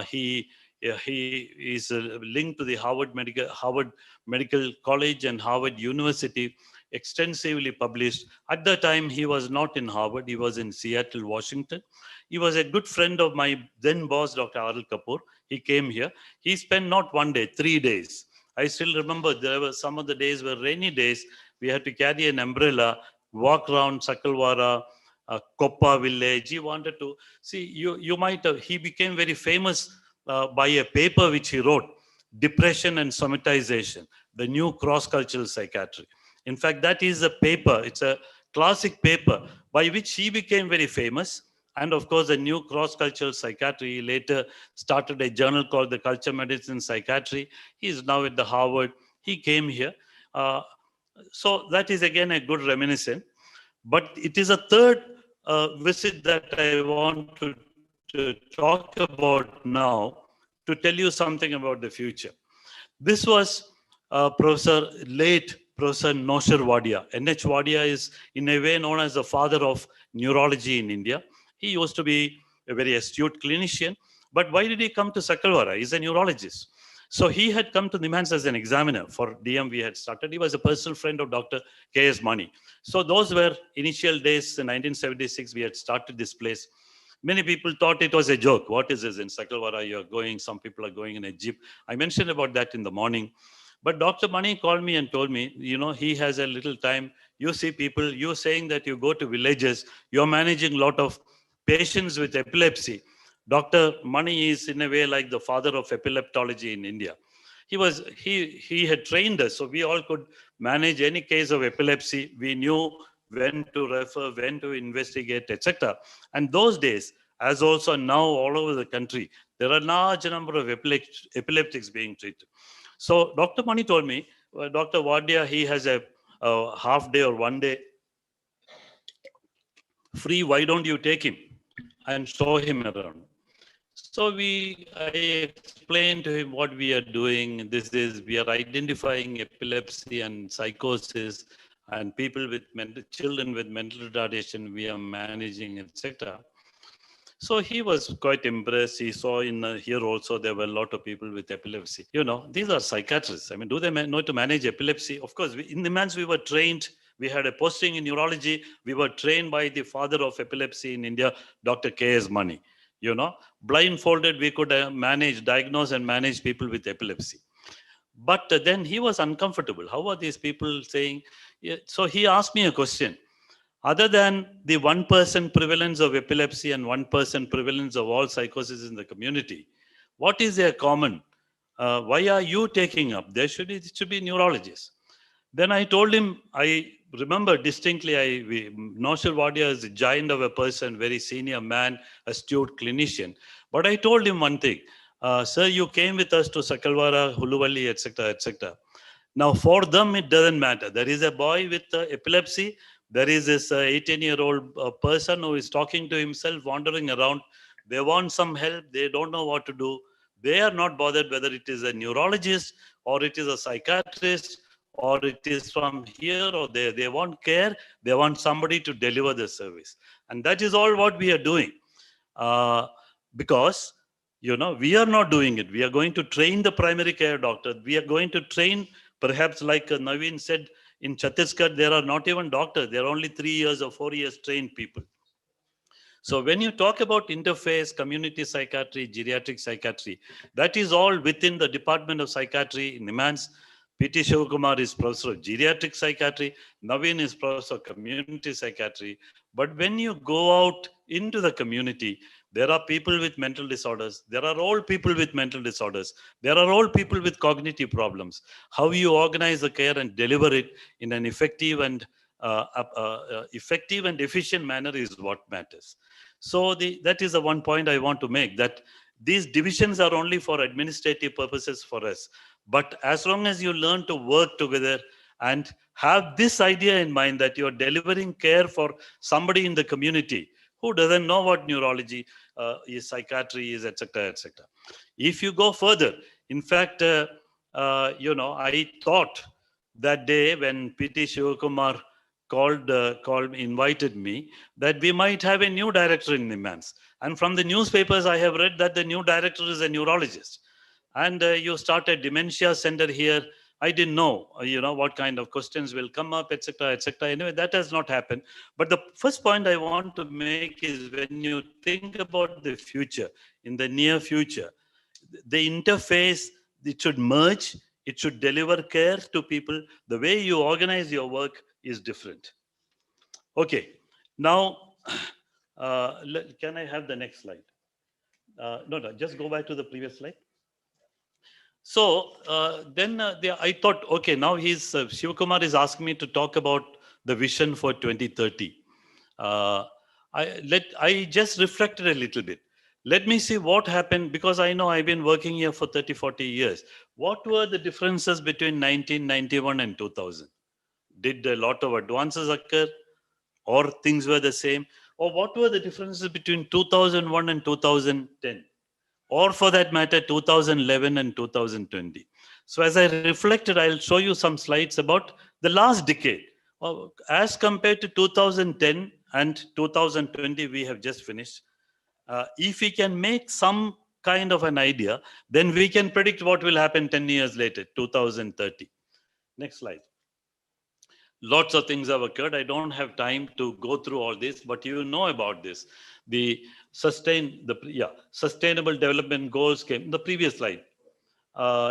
He is linked to the Harvard Medical College and Harvard University, extensively published. At that time, he was not in Harvard. He was in Seattle, Washington. He was a good friend of my then boss, Dr. Arul Kapoor. He came here. He spent not 1 day, 3 days. I still remember there were some of the days were rainy days. We had to carry an umbrella, walk around Sakalwara, Koppa village. He wanted to see, you might have, he became very famous by a paper which he wrote, Depression and Somatization, the New Cross-Cultural Psychiatry. In fact, that is a paper, it's a classic paper by which he became very famous. And of course, the New Cross-Cultural Psychiatry, he later started a journal called the Culture Medicine Psychiatry. He is now at the Harvard. He came here. So that is again a good reminiscence. But it is a third visit that I want to talk about now to tell you something about the future. This was late Professor Nosher Wadia. N.H. Wadia is in a way known as the father of neurology in India. He used to be a very astute clinician. But why did he come to Sakalwara? He's a neurologist. So he had come to Nimans as an examiner for DM we had started. He was a personal friend of Dr. K.S. Mani. So those were initial days in 1976, we had started this place. Many people thought it was a joke. What is this in Sakalwara? You're going, some people are going in a jeep. I mentioned about that in the morning. But Dr. Mani called me and told me, you know, he has a little time. You see people, you're saying that you go to villages, you're managing a lot of patients with epilepsy. Dr. Mani is in a way like the father of epileptology in India. He had trained us, so we all could manage any case of epilepsy. We knew when to refer, when to investigate, etc. And those days, as also now all over the country, there are a large number of epileptics being treated. So Dr. Mani told me, Dr. Wadia, he has a half day or 1 day free. Why don't you take him and show him around? So I explained to him what we are doing. We are identifying epilepsy and psychosis and people with children with mental retardation, we are managing, etc. So he was quite impressed. He saw here also there were a lot of people with epilepsy. You know, these are psychiatrists. I mean, do they know to manage epilepsy? Of course, in Nimans we were trained. We had a posting in neurology. We were trained by the father of epilepsy in India, Dr. K.S. Mani. You know, blindfolded, we could diagnose and manage people with epilepsy. But then he was uncomfortable. How are these people saying? Yeah. So he asked me a question. Other than the 1% prevalence of epilepsy and 1% prevalence of all psychosis in the community, what is their common? Why are you taking up? It should be neurologists. Then I told him, I remember distinctly, Nosher Wadia is a giant of a person, very senior man, astute clinician. But I told him one thing, sir, you came with us to Sakalwara, Huluvalli, etc., etc. Now, for them, it doesn't matter. There is a boy with epilepsy. There is this 18-year-old person who is talking to himself, wandering around. They want some help. They don't know what to do. They are not bothered whether it is a neurologist or it is a psychiatrist or it is from here or there. They want care. They want somebody to deliver the service. And that is all what we are doing. Because, you know, we are not doing it. We are going to train the primary care doctor. We are going to train, perhaps like Naveen said, in Chhattisgarh, there are not even doctors. There are only 3 years or 4 years trained people. So when you talk about interface, community psychiatry, geriatric psychiatry, that is all within the Department of Psychiatry in NIMHANS. P.T. Shivakumar is professor of geriatric psychiatry. Naveen is professor of community psychiatry. But when you go out into the community, there are people with mental disorders. There are old people with mental disorders. There are old people with cognitive problems. How you organize the care and deliver it in an effective and efficient manner is what matters. So that is the one point I want to make, that these divisions are only for administrative purposes for us. But as long as you learn to work together and have this idea in mind that you're delivering care for somebody in the community who doesn't know what neurology is, psychiatry is, etc., etc. If you go further, in fact, you know, I thought that day when P.T. Shivakumar invited me, that we might have a new director in NIMHANS. And from the newspapers, I have read that the new director is a neurologist. And you start a dementia center here. I didn't know, you know, what kind of questions will come up, etc., etc. Anyway, that has not happened. But the first point I want to make is when you think about the future, in the near future, the interface, it should merge, it should deliver care to people. The way you organize your work is different. Okay, now, can I have the next slide? No, just go back to the previous slide. So then I thought, okay, now Shivakumar is asking me to talk about the vision for 2030. I just reflected a little bit. Let me see what happened, because I know I've been working here for 30, 40 years. What were the differences between 1991 and 2000? Did a lot of advances occur, or things were the same? Or what were the differences between 2001 and 2010? Or for that matter, 2011 and 2020. So as I reflected, I'll show you some slides about the last decade. As compared to 2010 and 2020, we have just finished. If we can make some kind of an idea, then we can predict what will happen 10 years later, 2030. Next slide. Lots of things have occurred. I don't have time to go through all this, but you know about this. The Sustainable Development Goals came, the previous slide.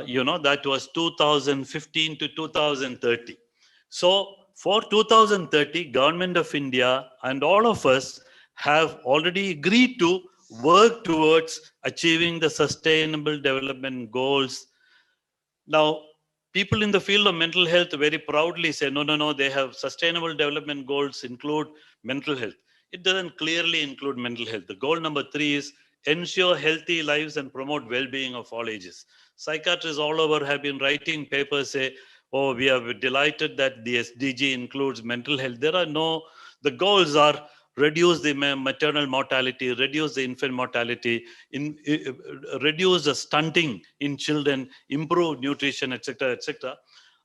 You know, that was 2015 to 2030. So for 2030, Government of India and all of us have already agreed to work towards achieving the Sustainable Development Goals. Now, people in the field of mental health very proudly say, no, they have Sustainable Development Goals include mental health. It doesn't clearly include mental health. The goal number 3 is ensure healthy lives and promote well-being of all ages. Psychiatrists all over have been writing papers say, oh, we are delighted that the SDG includes mental health. The goals are reduce the maternal mortality, reduce the infant mortality, reduce the stunting in children, improve nutrition, etc., etc.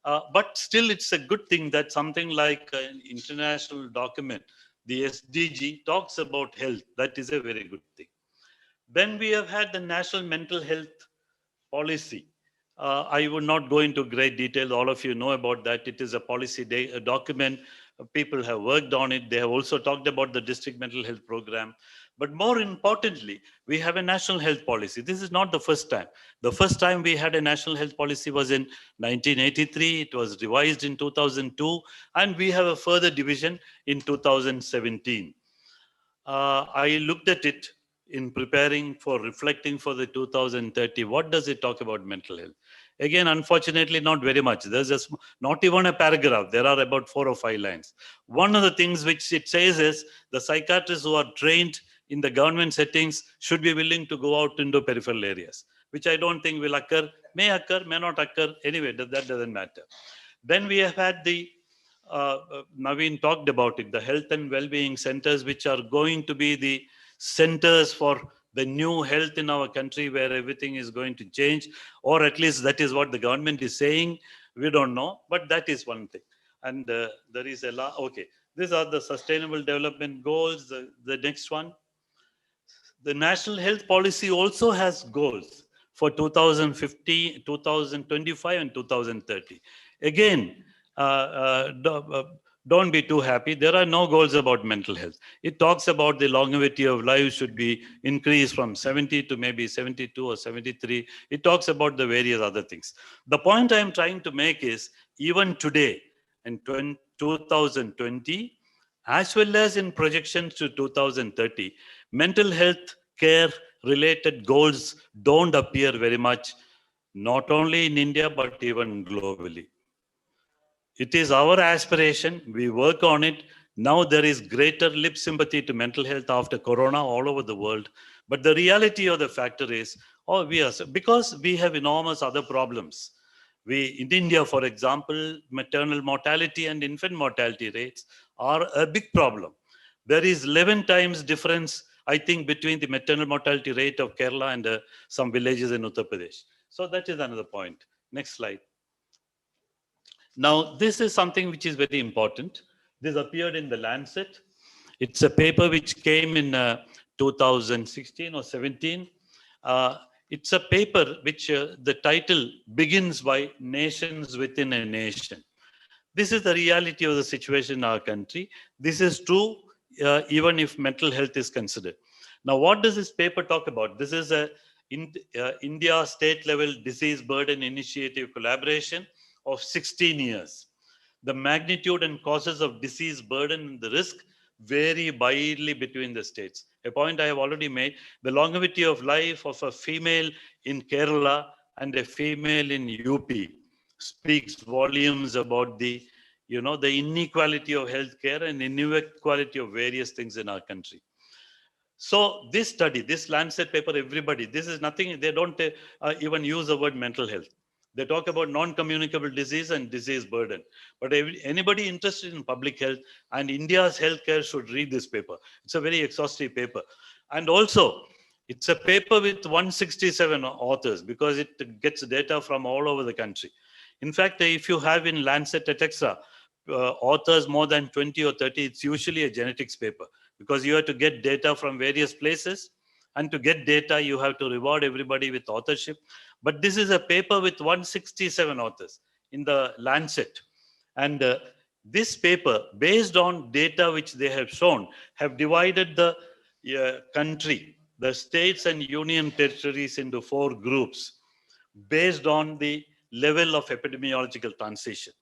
But still, it's a good thing that something like an international document, the SDG, talks about health. That is a very good thing. Then we have had the National Mental Health Policy. I would not go into great detail. All of you know about that. It is a policy document. People have worked on it. They have also talked about the district mental health program. But more importantly, we have a national health policy. This is not the first time. The first time we had a national health policy was in 1983. It was revised in 2002. And we have a further division in 2017. I looked at it in preparing for reflecting for the 2030. What does it talk about mental health? Again, unfortunately, not very much. There's just not even a paragraph. There are about 4 or 5 lines. One of the things which it says is the psychiatrists who are trained in the government settings should be willing to go out into peripheral areas, which I don't think will occur, may not occur. Anyway, that doesn't matter. Then we have had the Naveen talked about it, the health and well-being centers, which are going to be the centers for the new health in our country, where everything is going to change, or at least that is what the government is saying. We don't know, but that is one thing. And there is a lot. Okay, these are the Sustainable Development Goals. The next one. The National Health Policy also has goals for 2050, 2025, and 2030. Again, don't be too happy. There are no goals about mental health. It talks about the longevity of life should be increased from 70 to maybe 72 or 73. It talks about the various other things. The point I'm trying to make is, even today, in 2020, as well as in projections to 2030, mental health care related goals don't appear very much, not only in India, but even globally. It is our aspiration. We work on it. Now there is greater lip sympathy to mental health after Corona all over the world. But the reality of the factor is, because we have enormous other problems. In India, for example, maternal mortality and infant mortality rates are a big problem. There is 11 times difference, I think, between the maternal mortality rate of Kerala and some villages in Uttar Pradesh. So that is another point. Next slide. Now, this is something which is very important. This appeared in the Lancet. It's a paper which came in 2016 or 17. It's a paper which the title begins by nations within a nation. This is the reality of the situation in our country. This is true even if mental health is considered. Now, what does this paper talk about? This is a India state level disease burden initiative collaboration of 16 years. The magnitude and causes of disease burden and the risk vary widely between the states. A point I have already made, the longevity of life of a female in Kerala and a female in UP speaks volumes about the inequality of healthcare and inequality of various things in our country. So this study, this Lancet paper, everybody, this is nothing, they don't even use the word mental health. They talk about non-communicable disease and disease burden. But anybody interested in public health and India's healthcare should read this paper. It's a very exhaustive paper. And also, it's a paper with 167 authors because it gets data from all over the country. In fact, if you have in Lancet, etc., authors more than 20 or 30, it's usually a genetics paper because you have to get data from various places. And to get data, you have to reward everybody with authorship. But this is a paper with 167 authors in the Lancet. And this paper, based on data which they have shown, have divided the country, the states and union territories into 4 groups based on the level of epidemiological transition.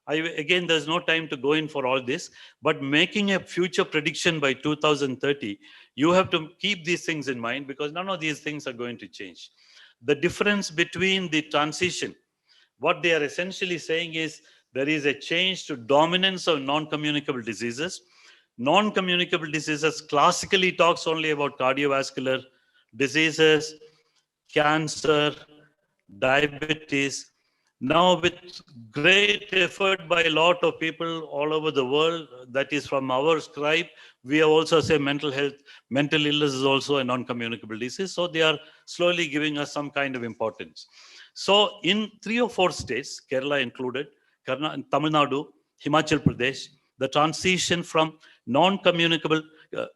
Again, there's no time to go in for all this, but making a future prediction by 2030, you have to keep these things in mind because none of these things are going to change. The difference between the transition, what they are essentially saying is there is a change to dominance of non-communicable diseases. Non-communicable diseases classically talks only about cardiovascular diseases, cancer, diabetes. Now, with great effort by a lot of people all over the world, that is from our scribe, we have also said mental health, mental illness is also a non-communicable disease. So they are slowly giving us some kind of importance. So in 3 or 4 states, Kerala included, Tamil Nadu, Himachal Pradesh, the transition from non-communicable,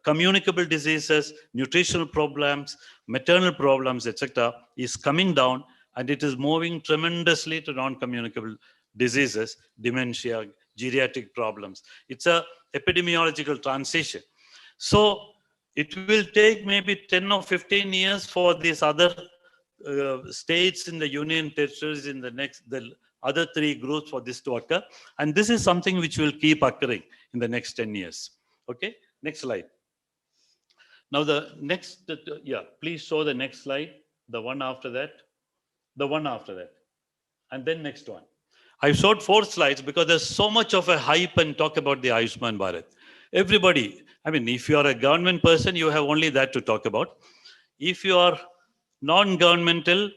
communicable diseases, nutritional problems, maternal problems, etc., is coming down. And it is moving tremendously to non-communicable diseases, dementia, geriatric problems. It's a epidemiological transition. So it will take maybe 10 or 15 years for these other states in the union territories in the other 3 groups for this to occur. And this is something which will keep occurring in the next 10 years. Okay, next slide. Now the next, please show the next slide, the one after that. The one after that, and then next one. I showed 4 slides because there's so much of a hype and talk about the Ayushman Bharat. Everybody, I mean, if you are a government person, you have only that to talk about. If you are non-governmental,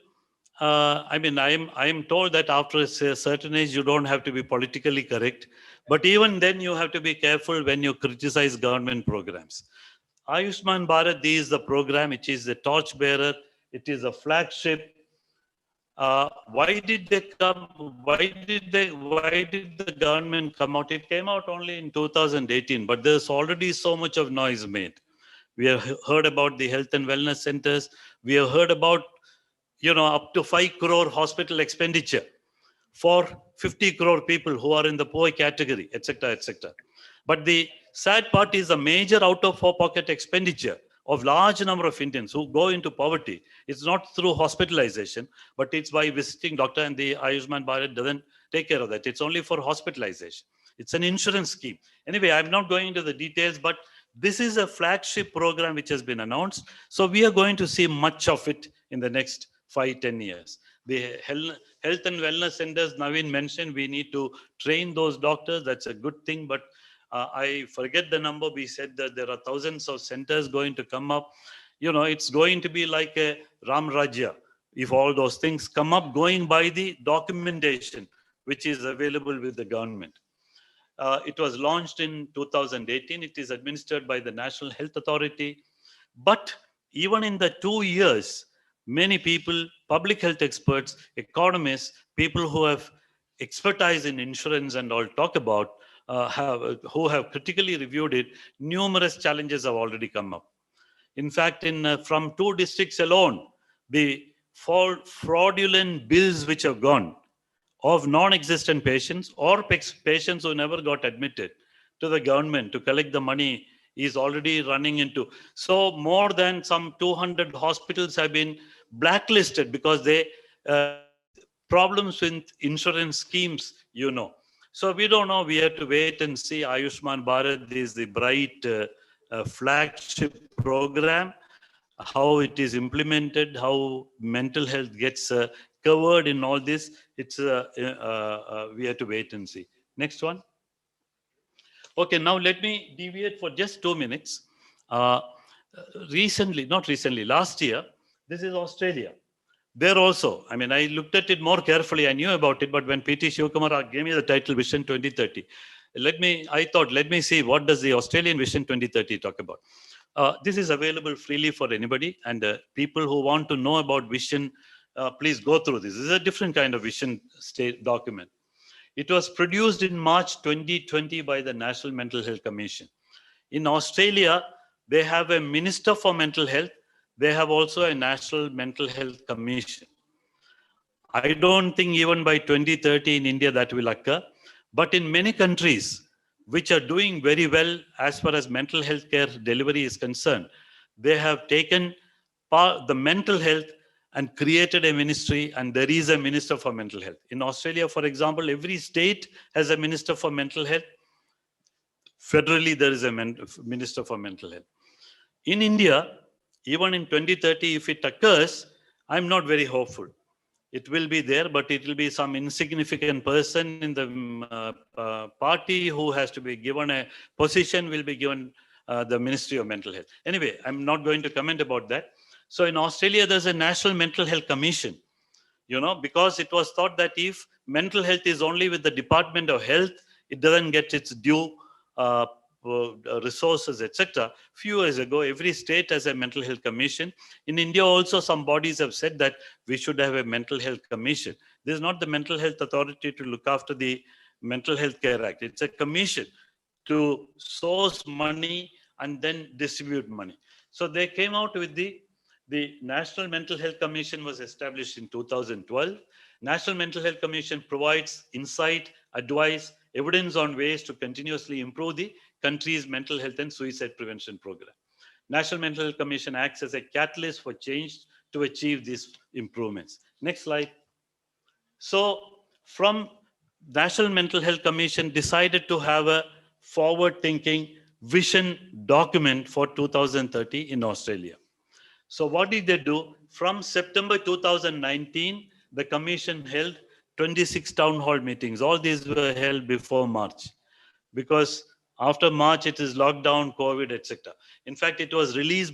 I mean, I am told that after a certain age, you don't have to be politically correct. But even then, you have to be careful when you criticize government programs. Ayushman Bharat is the program, which is the torchbearer. It is a flagship. Why did they come? Why did the government come out? It came out only in 2018, but there's already so much of noise made. We have heard about the health and wellness centers. We have heard about, up to 5 crore hospital expenditure for 50 crore people who are in the poor category, etc., etc. But the sad part is a major out-of-pocket expenditure of large number of Indians who go into poverty. It's not through hospitalization, but it's by visiting doctor, and the Ayushman Bharat doesn't take care of that. It's only for hospitalization. It's an insurance scheme. Anyway, I'm not going into the details, but this is a flagship program which has been announced. So we are going to see much of it in the next 5-10 years. The health and wellness centers Naveen mentioned, we need to train those doctors. That's a good thing, but I forget the number. We said that there are thousands of centers going to come up. It's going to be like a Ram Rajya if all those things come up going by the documentation which is available with the government. It was launched in 2018. It is administered by the National Health Authority. But even in the 2 years, many people, public health experts, economists, people who have expertise in insurance and all talk about, who have critically reviewed it, numerous challenges have already come up. In fact, from 2 districts alone, the fraudulent bills which have gone of non-existent patients or patients who never got admitted to the government to collect the money is already running into. So more than some 200 hospitals have been blacklisted because they problems with insurance schemes, So we don't know. We have to wait and see. Ayushman Bharat is the bright flagship program. How it is implemented, how mental health gets covered in all this, it's we have to wait and see. Next one. Okay, now let me deviate for just 2 minutes. Last year, this is Australia. There also, I looked at it more carefully. I knew about it, but when P.T. Shivakumar gave me the title Vision 2030, I thought, let me see what does the Australian Vision 2030 talk about. This is available freely for anybody, and people who want to know about vision, please go through this. This is a different kind of vision state document. It was produced in March 2020 by the National Mental Health Commission. In Australia, they have a Minister for Mental Health. They have also a National Mental Health Commission. I don't think even by 2030 in India that will occur, but in many countries which are doing very well as far as mental health care delivery is concerned, they have taken the mental health and created a ministry, and there is a Minister for Mental Health. In Australia, for example, every state has a Minister for Mental Health. Federally, there is a Minister for Mental Health. In India, even in 2030, if it occurs, I'm not very hopeful. It will be there, but it will be some insignificant person in the party who has to be given a position, will be given the Ministry of Mental Health. Anyway, I'm not going to comment about that. So in Australia, there's a National Mental Health Commission, because it was thought that if mental health is only with the Department of Health, it doesn't get its due resources, etc. Few years ago, every state has a mental health commission. In India also, some bodies have said that we should have a mental health commission. This is not the Mental Health Authority to look after the Mental Health Care Act. It's a commission to source money and then distribute money. So they came out with the National Mental Health Commission was established in 2012. National Mental Health Commission provides insight, advice, evidence on ways to continuously improve the country's mental health and suicide prevention program. National Mental Health Commission acts as a catalyst for change to achieve these improvements. Next slide. So from National Mental Health Commission decided to have a forward-thinking vision document for 2030 in Australia. So what did they do? From September 2019, the commission held 26 town hall meetings. All these were held before March, because after March, it is lockdown, COVID, etc. In fact, it was released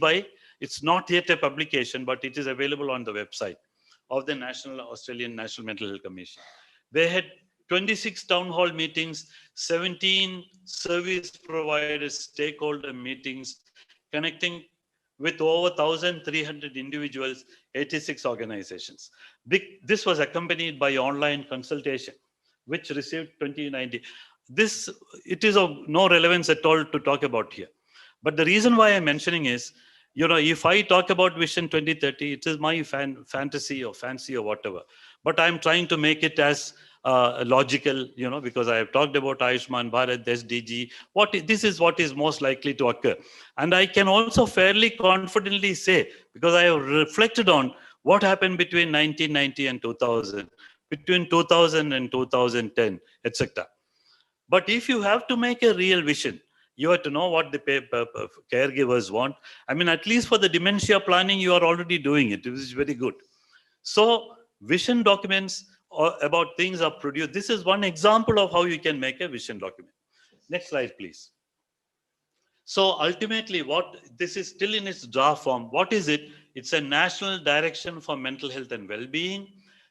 it's not yet a publication, but it is available on the website of the Australian National Mental Health Commission. They had 26 town hall meetings, 17 service providers, stakeholder meetings, connecting with over 1,300 individuals, 86 organizations. This was accompanied by online consultation, which received 2090. It is of no relevance at all to talk about here. But the reason why I'm mentioning is, if I talk about Vision 2030, it is my fantasy or fancy or whatever. But I'm trying to make it as logical, because I have talked about Ayushman Bharat, SDG. This is what is most likely to occur. And I can also fairly confidently say, because I have reflected on what happened between 1990 and 2000, between 2000 and 2010, etc. But if you have to make a real vision, you have to know what the caregivers want. I mean, at least for the dementia planning, you are already doing it. It is very good. So vision documents about things are produced. This is one example of how you can make a vision document. Next slide, please. So ultimately, this is still in its draft form. What is it? It's a national direction for mental health and well-being,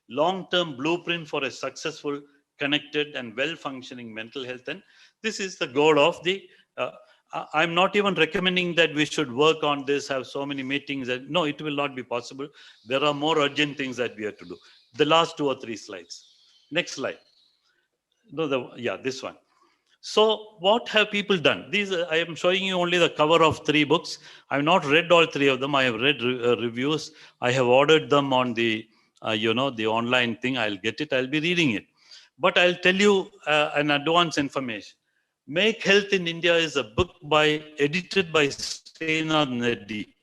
long-term blueprint for a successful, connected and well-functioning mental health. And this is the goal of the, I'm not even recommending that we should work on this, have so many meetings. No, it will not be possible. There are more urgent things that we have to do. The last 2 or 3 slides. Next slide. No, this one. So what have people done? These, I am showing you only the cover of 3 books. I have not read all 3 of them. I have read reviews. I have ordered them on the, the online thing. I'll get it. I'll be reading it. But I'll tell you an advance information. Make Health in India is a book edited by Srinath Neddy,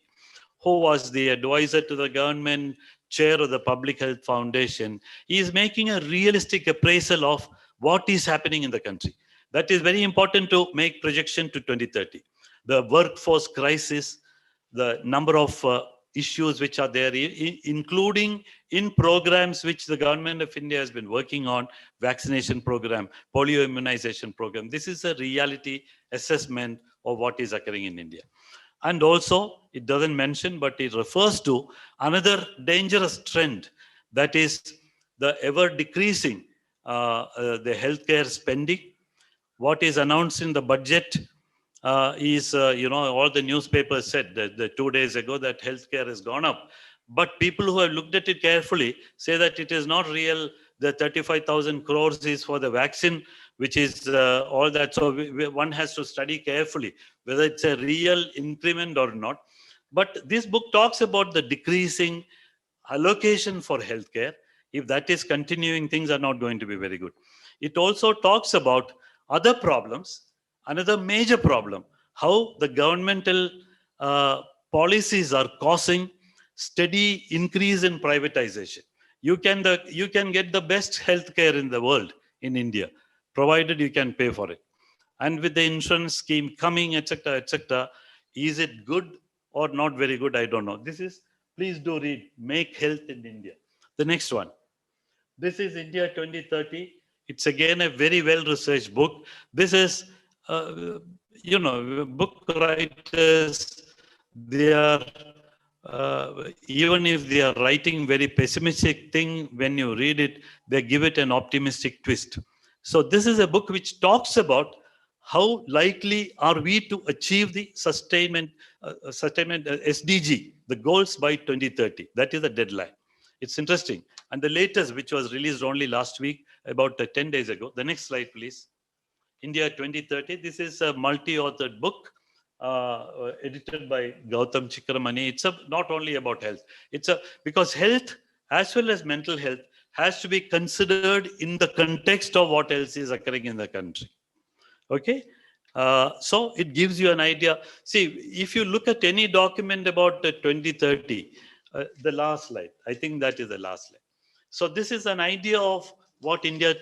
who was the advisor to the government, chair of the Public Health Foundation. He is making a realistic appraisal of what is happening in the country. That is very important to make projection to 2030. The workforce crisis, the number of issues which are there, including in programs which the government of India has been working on, vaccination program, polio immunization program. This is a reality assessment of what is occurring in India. And also, it doesn't mention, but it refers to another dangerous trend, that is the ever decreasing the healthcare spending. What is announced in the budget is, all the newspapers said that 2 days ago that healthcare has gone up. But people who have looked at it carefully say that it is not real. The 35,000 crores is for the vaccine, which is all that. So one has to study carefully whether it's a real increment or not. But this book talks about the decreasing allocation for healthcare. If that is continuing, things are not going to be very good. It also talks about other problems. Another major problem, how the governmental policies are causing steady increase in privatization. You can get the best healthcare in the world in India, provided you can pay for it. And with the insurance scheme coming, etc., is it good or not very good? I don't know. This is, please do read, Make Health in India. The next one. This is India 2030. It's again a very well-researched book. This is, book writers, they are, even if they are writing very pessimistic thing, when you read it, they give it an optimistic twist. So this is a book which talks about how likely are we to achieve the sustainment SDG, the goals by 2030. That is the deadline. It's interesting. And the latest, which was released only last week, about 10 days ago. The next slide, please. India 2030. This is a multi-authored book edited by Gautam Chikramani. It's not only about health. Because health, as well as mental health, has to be considered in the context of what else is occurring in the country. Okay? So it gives you an idea. See, if you look at any document about 2030, the last slide, I think that is the last slide. So this is an idea of what India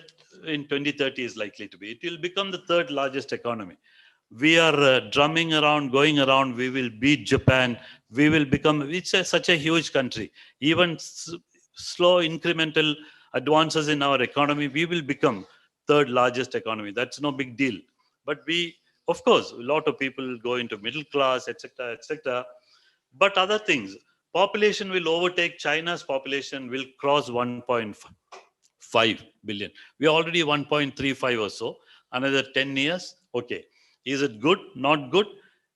in 2030 is likely to be. It will become the 3rd largest economy. We are drumming around, going around, we will beat Japan. We will become, it's such a huge country. Even slow incremental advances in our economy, we will become 3rd largest economy. That's no big deal. But of course, a lot of people go into middle class, etc., etc. But other things, population will overtake China's population, will cross 1.5 billion. We are already 1.35 or so. Another 10 years, okay. Is it good? Not good?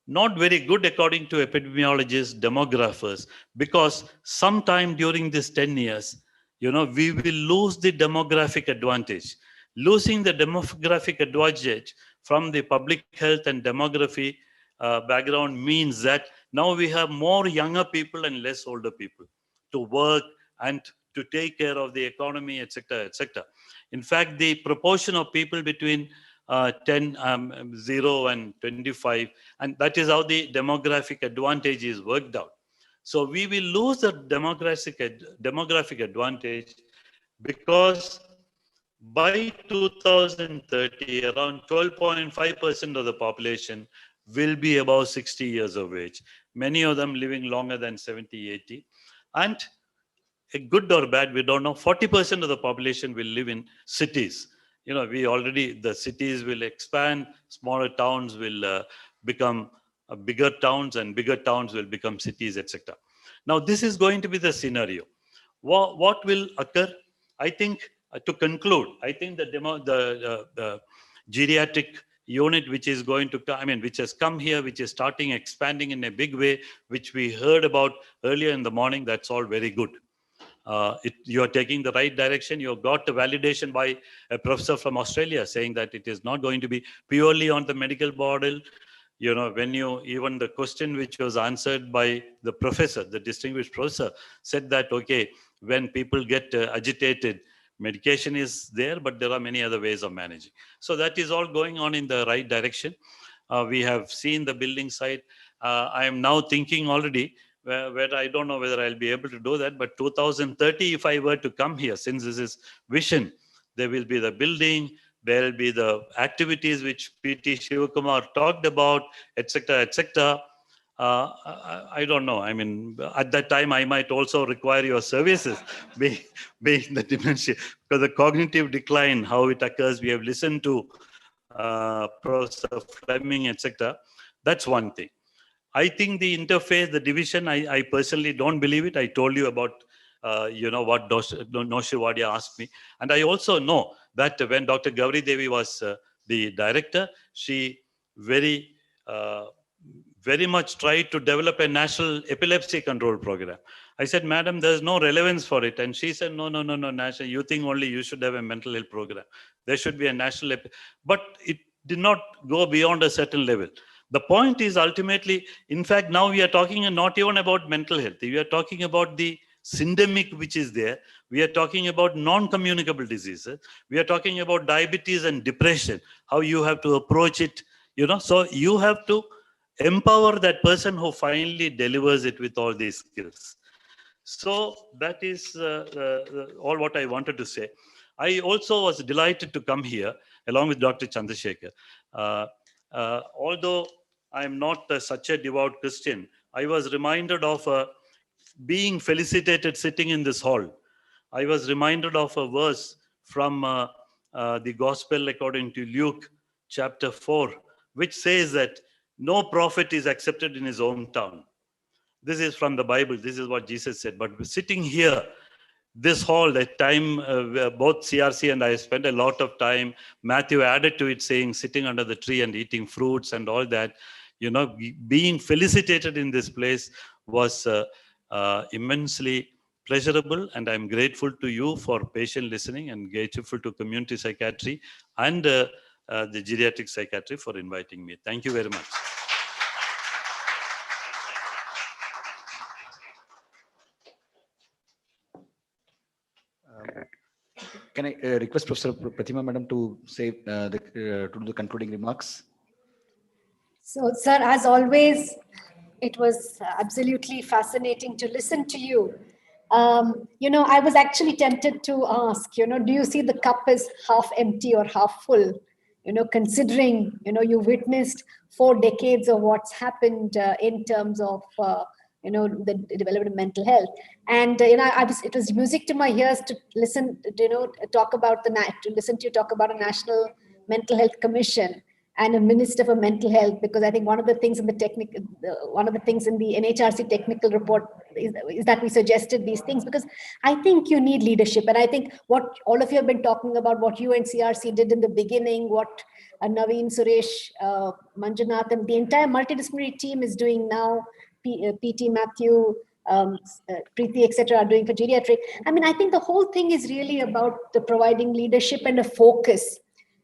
not very good according to epidemiologists, demographers, because sometime during this 10 years, we will lose the demographic advantage. Losing the demographic advantage from the public health and demography background means that now we have more younger people and less older people to work and to take care of the economy, etc., etc. In fact, the proportion of people between 0 and 25, and that is how the demographic advantage is worked out. So we will lose the demographic advantage because by 2030, around 12.5% of the population will be above 60 years of age. Many of them living longer than 70, 80. And good or bad, we don't know, 40% of the population will live in cities. The cities will expand, smaller towns will become bigger towns, and bigger towns will become cities, etc. Now, this is going to be the scenario. What will occur? I think, to conclude, I think the geriatric unit which is going to come, which has come here, which is starting expanding in a big way, which we heard about earlier in the morning, that's all very good. You are taking the right direction. You got the validation by a professor from Australia saying that it is not going to be purely on the medical model. Even the question which was answered by the professor, the distinguished professor, said that, okay, when people get agitated, medication is there, but there are many other ways of managing. So that is all going on in the right direction. We have seen the building site. I am now thinking already, where I don't know whether I'll be able to do that, but 2030, if I were to come here, since this is vision, there will be the building, there will be the activities which P.T. Shivakumar talked about, etc., etc. I don't know. At that time, I might also require your services, being the dementia, because the cognitive decline, how it occurs, we have listened to Professor Fleming, etc. That's one thing. I think the interface, the division, I personally don't believe it. I told you about, what Noshir Wadia asked me. And I also know that when Dr. Gauri Devi was the director, she very much tried to develop a national epilepsy control program. I said, madam, there's no relevance for it. And she said, no, national, you think only you should have a mental health program. There should be a national, but it did not go beyond a certain level. The point is ultimately, in fact, now we are talking not even about mental health. We are talking about the syndemic which is there. We are talking about non-communicable diseases. We are talking about diabetes and depression, how you have to approach it, So you have to empower that person who finally delivers it with all these skills. So that is all what I wanted to say. I also was delighted to come here along with Dr. Chandrasekhar. Although I am not such a devout Christian, I was reminded of being felicitated sitting in this hall. I was reminded of a verse from the Gospel according to Luke chapter 4, which says that no prophet is accepted in his hometown. This is from the Bible. This is what Jesus said. But sitting here, this hall, that time, both CRC and I spent a lot of time. Matthew added to it saying, sitting under the tree and eating fruits and all that. Being felicitated in this place was immensely pleasurable, and I'm grateful to you for patient listening, and grateful to Community Psychiatry and the Geriatric Psychiatry for inviting me. Thank you very much. Can I request Professor Pratima Madam to say to do the concluding remarks? So, sir, as always, it was absolutely fascinating to listen to you. I was actually tempted to ask, do you see the cup as half empty or half full? Considering, you witnessed 4 decades of what's happened in terms of, the development of mental health. And, it was music to my ears to listen, listen to you talk about a National Mental Health Commission. and a minister for mental health, because I think one of the things in the NHRC technical report is that we suggested these things, because I think you need leadership. And I think what all of you have been talking about, what you and CRC did in the beginning, what Naveen, Suresh, Manjunath, and the entire multidisciplinary team is doing now, PT, Matthew, Preeti, etc., are doing for geriatric. I mean, I think the whole thing is really about the providing leadership and a focus.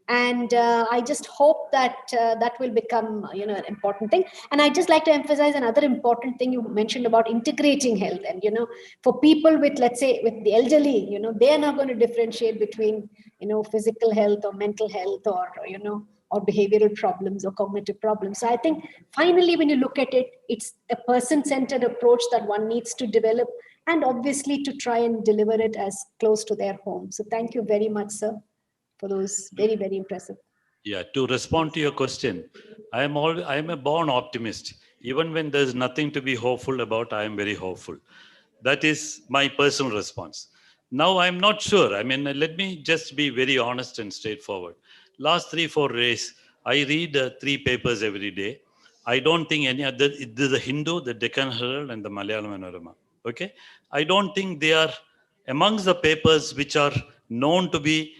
And I just hope that that will become, an important thing. And I just like to emphasize another important thing you mentioned about integrating health. And, for people with, let's say, with the elderly, they are not going to differentiate between, physical health or mental health or, or behavioral problems or cognitive problems. So I think finally, when you look at it, it's a person-centered approach that one needs to develop, and obviously to try and deliver it as close to their home. So thank you very much, sir, for those very, very impressive. Yeah, to respond to your question, I am a born optimist. Even when there's nothing to be hopeful about, I am very hopeful. That is my personal response. Now, I'm not sure. I mean, let me just be very honest and straightforward. Last 3-4 days, I read 3 papers every day. I don't think any other, there's the Hindu, the Deccan Herald, and the Malayalam Manorama. Okay? I don't think they are amongst the papers which are known to be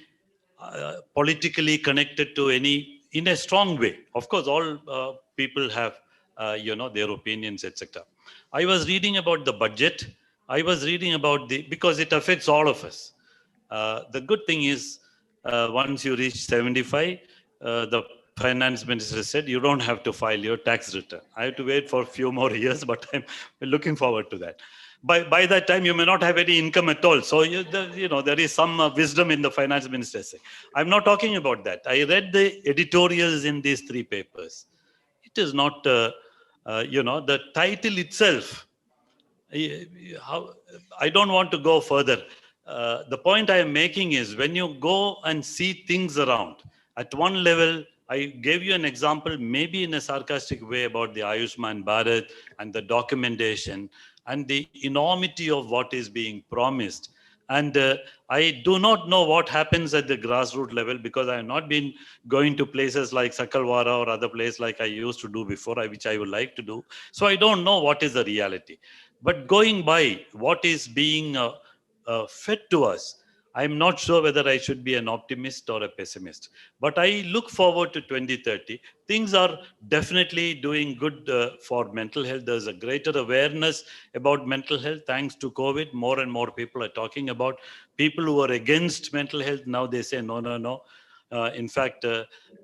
politically connected to any, in a strong way. Of course, all people have, their opinions, etc. I was reading about the budget. I was reading about because it affects all of us. The good thing is, once you reach 75, the finance minister said, you don't have to file your tax return. I have to wait for a few more years, but I'm looking forward to that. By that time, you may not have any income at all. So, there is some wisdom in the finance minister saying. I'm not talking about that. I read the editorials in these 3 papers. It is not, the title itself. I don't want to go further. The point I am making is, when you go and see things around, at one level, I gave you an example, maybe in a sarcastic way, about the Ayushman Bharat and the documentation and the enormity of what is being promised. And I do not know what happens at the grassroots level, because I have not been going to places like Sakalwara or other places like I used to do before, which I would like to do. So I don't know what is the reality. But going by what is being fed to us, I'm not sure whether I should be an optimist or a pessimist. But I look forward to 2030. Things are definitely doing good for mental health. There's a greater awareness about mental health thanks to COVID. More and more people are talking about. People who are against mental health, now they say, no, no, no. In fact,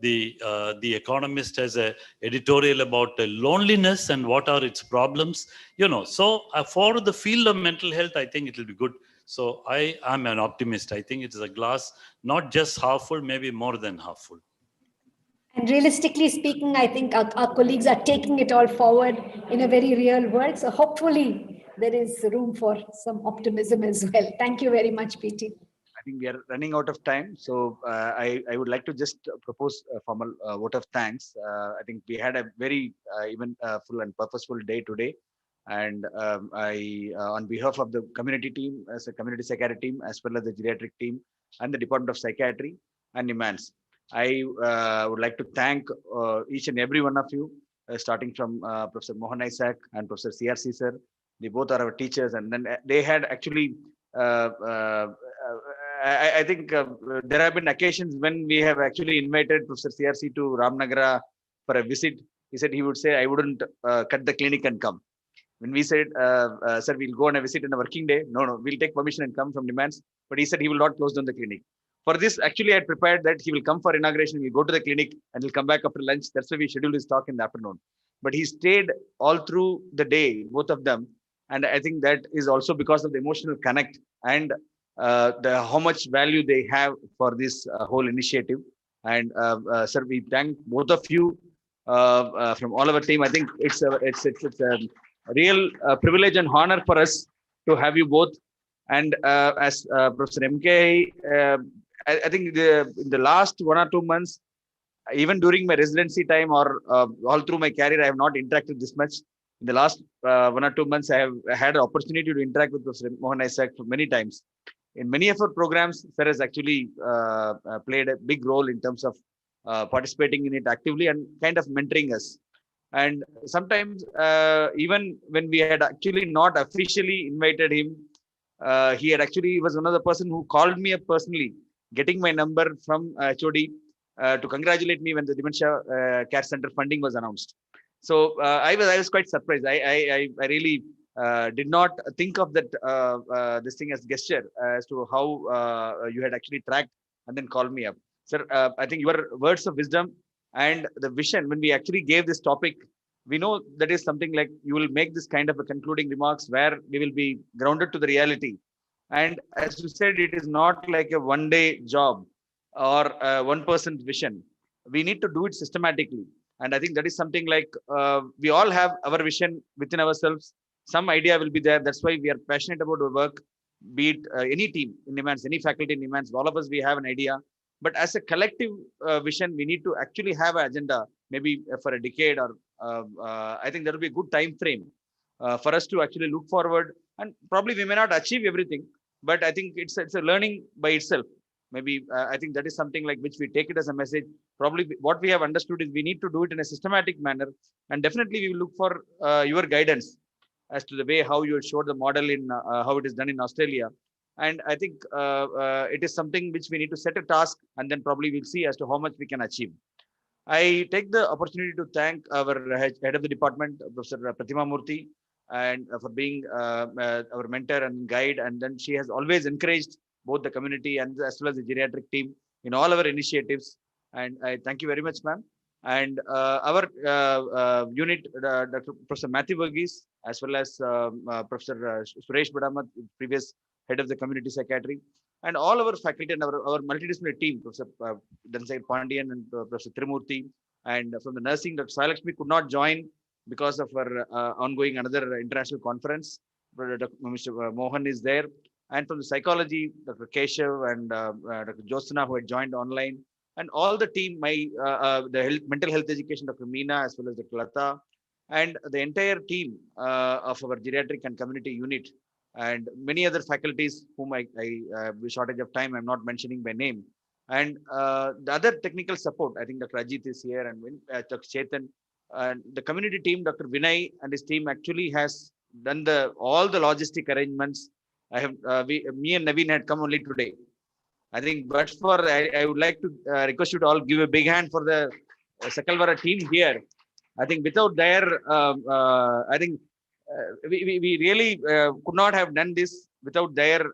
the Economist has an editorial about loneliness and what are its problems. So for the field of mental health, I think it will be good. So I am an optimist. I think it is a glass, not just half full, maybe more than half full. And realistically speaking, I think our colleagues are taking it all forward in a very real world. So hopefully there is room for some optimism as well. Thank you very much, PT. I think we are running out of time. So I would like to just propose a formal vote of thanks. I think we had a very full and purposeful day today. And on behalf of the community team, as a community psychiatry team, as well as the geriatric team and the Department of Psychiatry and NIMANS, I would like to thank each and every one of you, starting from Professor Mohan Isaac and Professor CRC sir. They both are our teachers, and then they had actually, I think there have been occasions when we have actually invited Professor CRC to Ramnagara for a visit. He said he would say, I wouldn't cut the clinic and come. When we said, sir, we'll go on a visit in a working day. No, we'll take permission and come from demands. But he said he will not close down the clinic. For this, actually, I had prepared that he will come for inauguration. We'll go to the clinic and he'll come back after lunch. That's why we scheduled his talk in the afternoon. But he stayed all through the day, both of them. And I think that is also because of the emotional connect and how much value they have for this whole initiative. And sir, we thank both of you from all of our team. I think it's a real privilege and honor for us to have you both. And as Professor MK, I think in the last 1 or 2 months, even during my residency time or all through my career, I have not interacted this much. In the last 1 or 2 months, I have had an opportunity to interact with Professor Mohan Isaac for many times. In many of our programs, sir has actually played a big role in terms of participating in it actively and kind of mentoring us. And sometimes, even when we had actually not officially invited him, he was one of the person who called me up personally, getting my number from HOD to congratulate me when the dementia care center funding was announced. So I was quite surprised. I really did not think of that this thing as gesture as to how you had actually tracked and then called me up. Sir, I think your words of wisdom and the vision, when we actually gave this topic, we know that is something like you will make this kind of a concluding remarks where we will be grounded to the reality. And as you said, it is not like a one-day job or one person's vision. We need to do it systematically. And I think that is something like we all have our vision within ourselves. Some idea will be there. That's why we are passionate about our work, be it any team in NIMHANS, any faculty in NIMHANS, all of us, we have an idea. But as a collective vision, we need to actually have an agenda, maybe for a decade, or I think that will be a good time frame for us to actually look forward. And probably we may not achieve everything, but I think it's a learning by itself. Maybe I think that is something like which we take it as a message. Probably what we have understood is we need to do it in a systematic manner, and definitely we will look for your guidance as to the way how you showed the model in how it is done in Australia. And I think it is something which we need to set a task, and then probably we'll see as to how much we can achieve. I take the opportunity to thank our head of the department, Professor Pratima Murthy, and for being our mentor and guide. And then she has always encouraged both the community and as well as the geriatric team in all our initiatives. And I thank you very much, ma'am. And our unit, Dr. Professor Matthew Verghese, as well as Professor Suresh Badamat, previous head of the community psychiatry, and all our faculty and our multidisciplinary team, Professor Dansai Pandian and Professor Trimurthy, and from the nursing, Dr. Sailakshmi could not join because of our ongoing another international conference. Mr. Mohan is there. And from the psychology, Dr. Keshav and Dr. Josana, who had joined online, and all the team, mental health education, Dr. Meena, as well as Dr. Lata, and the entire team of our geriatric and community unit, and many other faculties whom I with shortage of time, I'm not mentioning by name. And the other technical support, I think Dr. Ajit is here, and Dr. Chetan, and the community team, Dr. Vinay and his team actually has done all the logistic arrangements. Me and Naveen had come only today. I think, but I would like to request you to all give a big hand for the Sakalvara team here. I think without their, I think we really could not have done this without their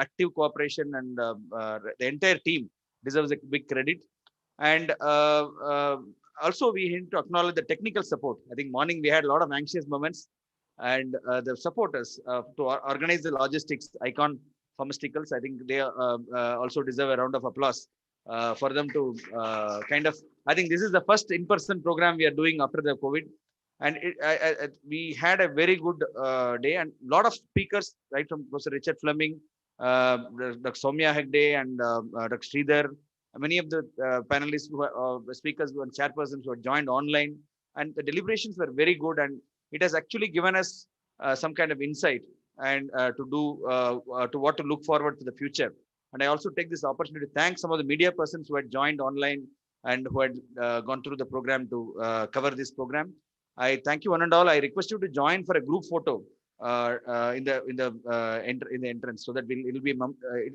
active cooperation, and the entire team deserves a big credit. And also we need to acknowledge the technical support. I think morning we had a lot of anxious moments, and the supporters to organize the logistics, Icon Pharmaceuticals, I think they also deserve a round of applause for them to kind of, I think this is the first in-person program we are doing after the COVID. And we had a very good day, and a lot of speakers, right from Professor Richard Fleming, Dr. Soumya Hegde, and Dr. Sridhar, many of the panelists, speakers and chairpersons who had joined online. And the deliberations were very good, and it has actually given us some kind of insight and to what to look forward to the future. And I also take this opportunity to thank some of the media persons who had joined online and who had gone through the program to cover this program. I thank you one and all. I request you to join for a group photo in the entrance, so that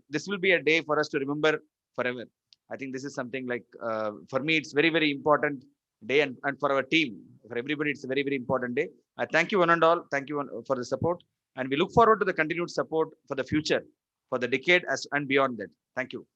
this will be a day for us to remember forever. I think this is something like for me, it's very, very important day, and for our team, for everybody, it's a very, very important day. I thank you one and all. Thank you for the support, and we look forward to the continued support for the future, for the decade and beyond that. Thank you.